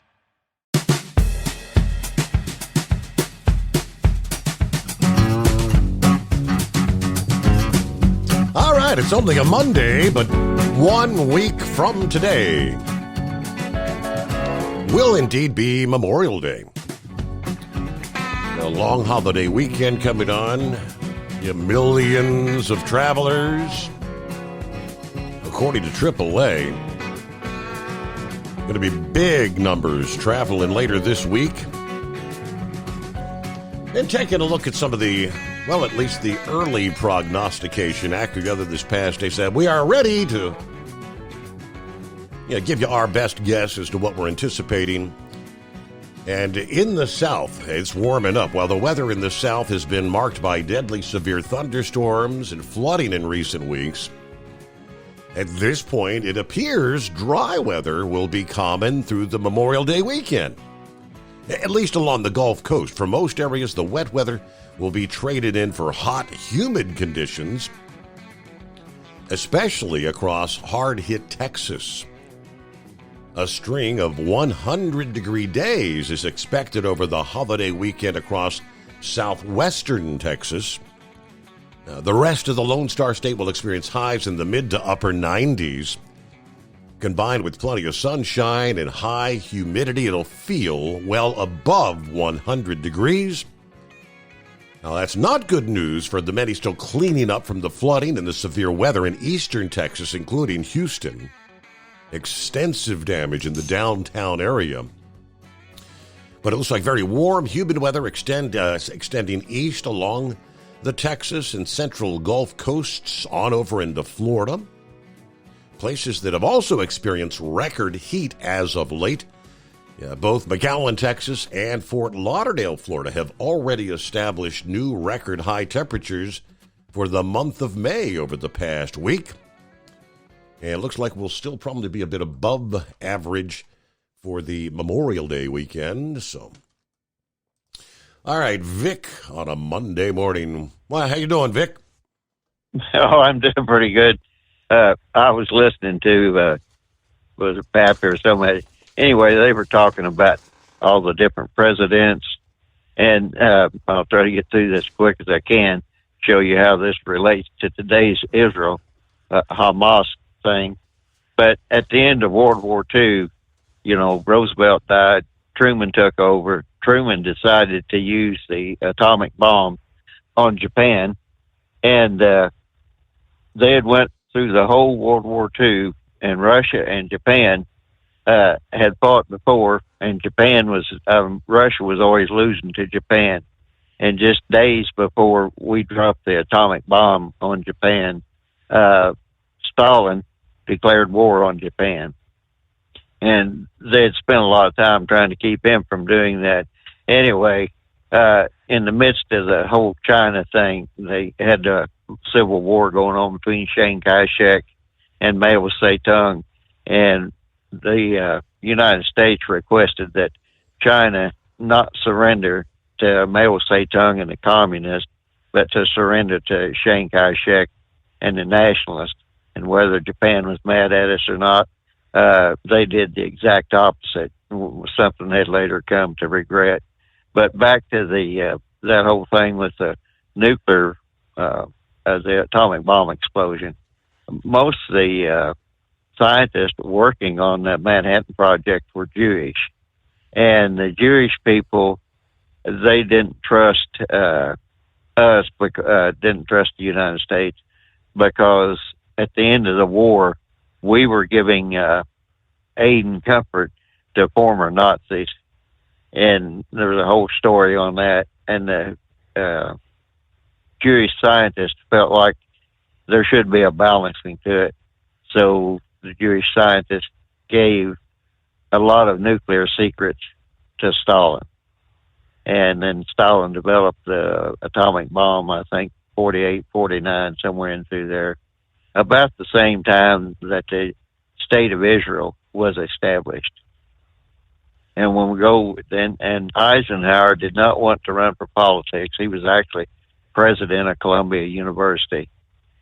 All right, it's only a Monday, but 1 week from today will indeed be Memorial Day. A long holiday weekend coming on. You have millions of travelers. According to AAA, going to be big numbers traveling later this week. And taking a look at some of the, well, at least the early prognostication together this past day, said we are ready to give you our best guess as to what we're anticipating. And in the South, it's warming up. While the weather in the South has been marked by deadly severe thunderstorms and flooding in recent weeks, at this point, it appears dry weather will be common through the Memorial Day weekend, at least along the Gulf Coast. For most areas, the wet weather will be traded in for hot, humid conditions, especially across hard-hit Texas. A string of 100-degree days is expected over the holiday weekend across southwestern Texas. The rest of the Lone Star State will experience highs in the mid to upper 90s. Combined with plenty of sunshine and high humidity, it'll feel well above 100 degrees. Now, that's not good news for the many still cleaning up from the flooding and the severe weather in eastern Texas, including Houston. Extensive damage in the downtown area. But it looks like very warm, humid weather extending east along the Texas and central Gulf coasts on over into Florida. Places that have also experienced record heat as of late. Both McAllen, Texas and Fort Lauderdale, Florida have already established new record high temperatures for the month of May over the past week. And it looks like we'll still probably be a bit above average for the Memorial Day weekend. So, all right, Vic on a Monday morning. Well, how you doing, Vic? Oh, I'm doing pretty good. I was listening to, was it Pap or somebody? Anyway, they were talking about all the different presidents, and I'll try to get through this as quick as I can, show you how this relates to today's Israel, Hamas thing. But at the end of World War II, Roosevelt died, Truman took over. Truman decided to use the atomic bomb on Japan, and they had went through the whole World War II, and Russia and Japan had fought before, and Russia was always losing to Japan. And just days before we dropped the atomic bomb on Japan, Stalin declared war on Japan. And they had spent a lot of time trying to keep him from doing that. Anyway, in the midst of the whole China thing, they had a civil war going on between Chiang Kai-shek and Mao Zedong, and the United States requested that China not surrender to Mao Zedong and the communists, but to surrender to Chiang Kai-shek and the nationalists. And whether Japan was mad at us or not, they did the exact opposite, something they'd later come to regret. But back to the that whole thing with the nuclear, the atomic bomb explosion. Most of the scientists working on the Manhattan Project were Jewish. And the Jewish people, they didn't trust us, didn't trust the United States, because at the end of the war, we were giving aid and comfort to former Nazis. And there was a whole story on that. And the Jewish scientists felt like there should be a balancing to it. So the Jewish scientists gave a lot of nuclear secrets to Stalin. And then Stalin developed the atomic bomb, I think, 48, 49, somewhere in through there, about the same time that the State of Israel was established. And when we go then, and Eisenhower did not want to run for politics. He was actually president of Columbia University.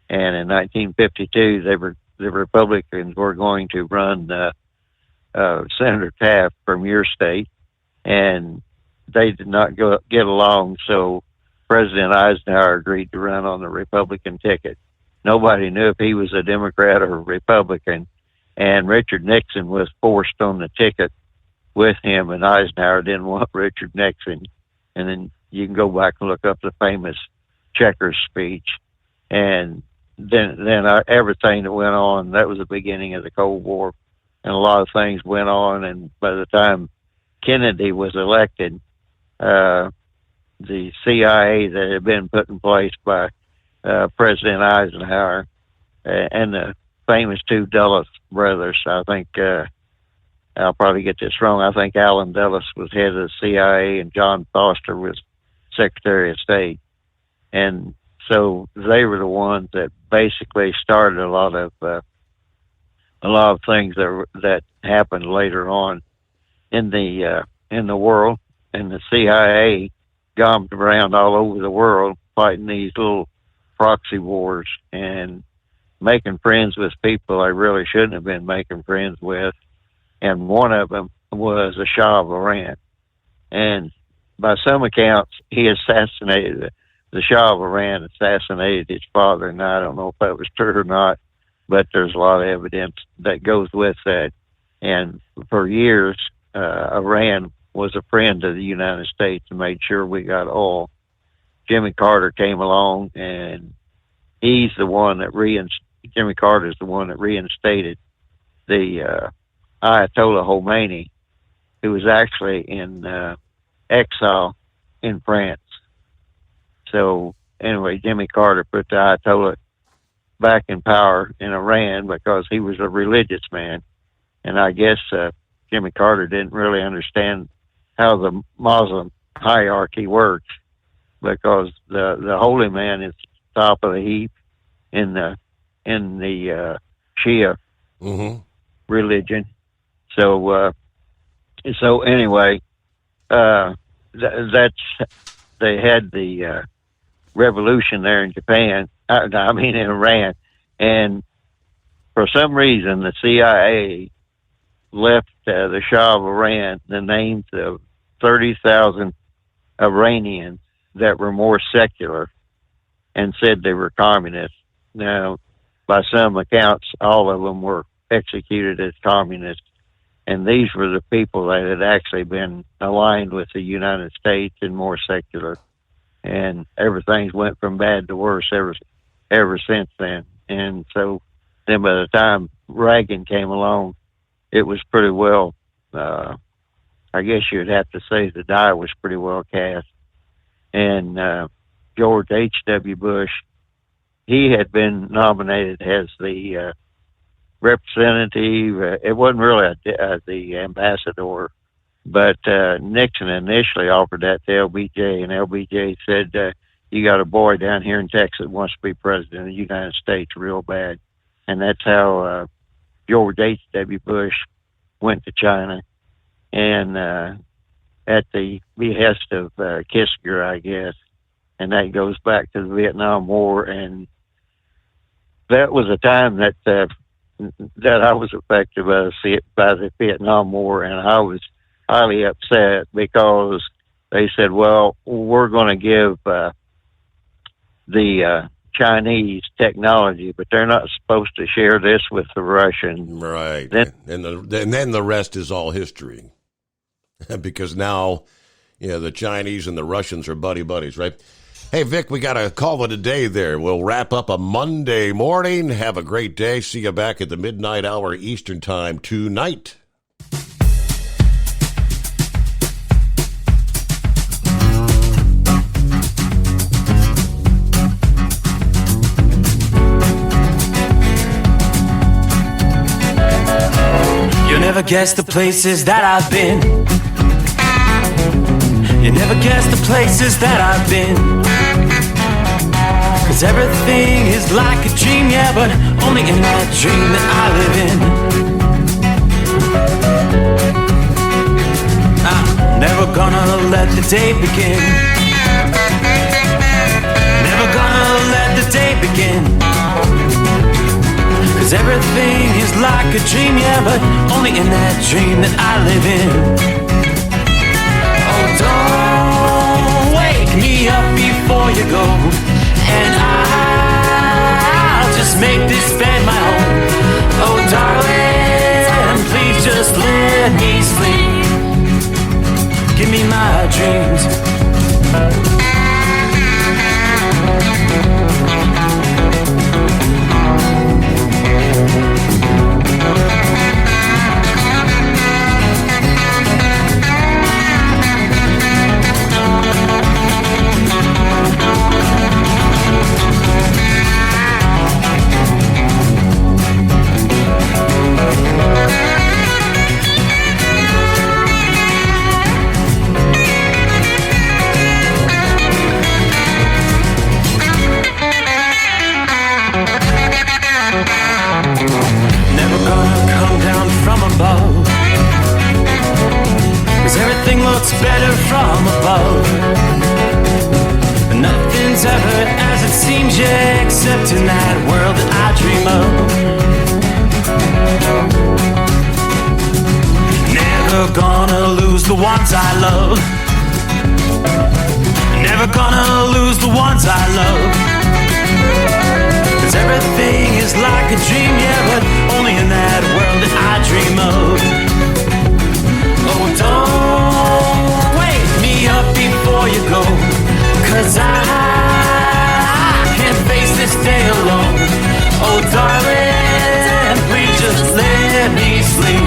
And in 1952, the Republicans were going to run Senator Taft from your state, and they did not get along, so President Eisenhower agreed to run on the Republican ticket. Nobody knew if he was a Democrat or a Republican, and Richard Nixon was forced on the ticket with him, and Eisenhower didn't want Richard Nixon. And then you can go back and look up the famous Checkers speech, and then everything that went on, that was the beginning of the Cold War, and a lot of things went on, and by the time Kennedy was elected, the CIA that had been put in place by President Eisenhower and the famous two Dulles brothers, I think, I'll probably get this wrong, I think Allen Dulles was head of the CIA and John Foster was Secretary of State. And so they were the ones that basically started a lot of things that happened later on in the world. And the CIA gomped around all over the world fighting these little proxy wars and making friends with people they really shouldn't have been making friends with. And one of them was the Shah of Iran. And by some accounts, he assassinated the Shah of Iran assassinated his father. And I don't know if that was true or not, but there's a lot of evidence that goes with that. And for years, Iran was a friend of the United States and made sure we got oil. Jimmy Carter came along, and he's the one that Jimmy Carter is the one that reinstated the Ayatollah Khomeini, who was actually in exile in France. So anyway, Jimmy Carter put the Ayatollah back in power in Iran because he was a religious man. And I guess Jimmy Carter didn't really understand how the Muslim hierarchy works, because the holy man is top of the heap in the Shia religion. So anyway, that's they had the revolution there in Japan. I mean in Iran, and for some reason the CIA left the Shah of Iran the names of 30,000 Iranians that were more secular and said they were communists. Now, by some accounts, all of them were executed as communists. And these were the people that had actually been aligned with the United States and more secular. And everything's went from bad to worse ever since then. And so then by the time Reagan came along, it was pretty well, I guess you'd have to say the die was pretty well cast. And George H.W. Bush, he had been nominated as the representative. It wasn't really the ambassador, but Nixon initially offered that to LBJ, and LBJ said, you got a boy down here in Texas that wants to be president of the United States real bad. And that's how George H.W. Bush went to China. And at the behest of Kissinger, I guess, and that goes back to the Vietnam War, and that was a time that I was affected by the Vietnam War, and I was highly upset because they said, well, we're going to give the Chinese technology, but they're not supposed to share this with the Russians. Right. And then the rest is all history. Because now, the Chinese and the Russians are buddies, right? Hey, Vic, we got a call it a day there. We'll wrap up a Monday morning. Have a great day. See you back at the midnight hour Eastern time tonight. You'll never guess the places that I've been. You never guess the places that I've been. 'Cause everything is like a dream, yeah, but only in that dream that I live in. I'm never gonna let the day begin. Never gonna let the day begin. 'Cause everything is like a dream, yeah, but only in that dream that I live in. Oh, don't wake me up before you go, and I'll just make this bed my home. Oh, darling, please just let me sleep. Give me my dreams. Never gonna come down from above, 'cause everything looks better from above. Nothing's ever as it seems, yeah, except in that world that I dream of. Never gonna lose the ones I love. Never gonna lose the ones I love. 'Cause everything is like a dream, yeah, but only in that world that I dream of. Oh, don't wake me up before you go, 'cause I can't face this day alone. Oh, darling, please just let me sleep.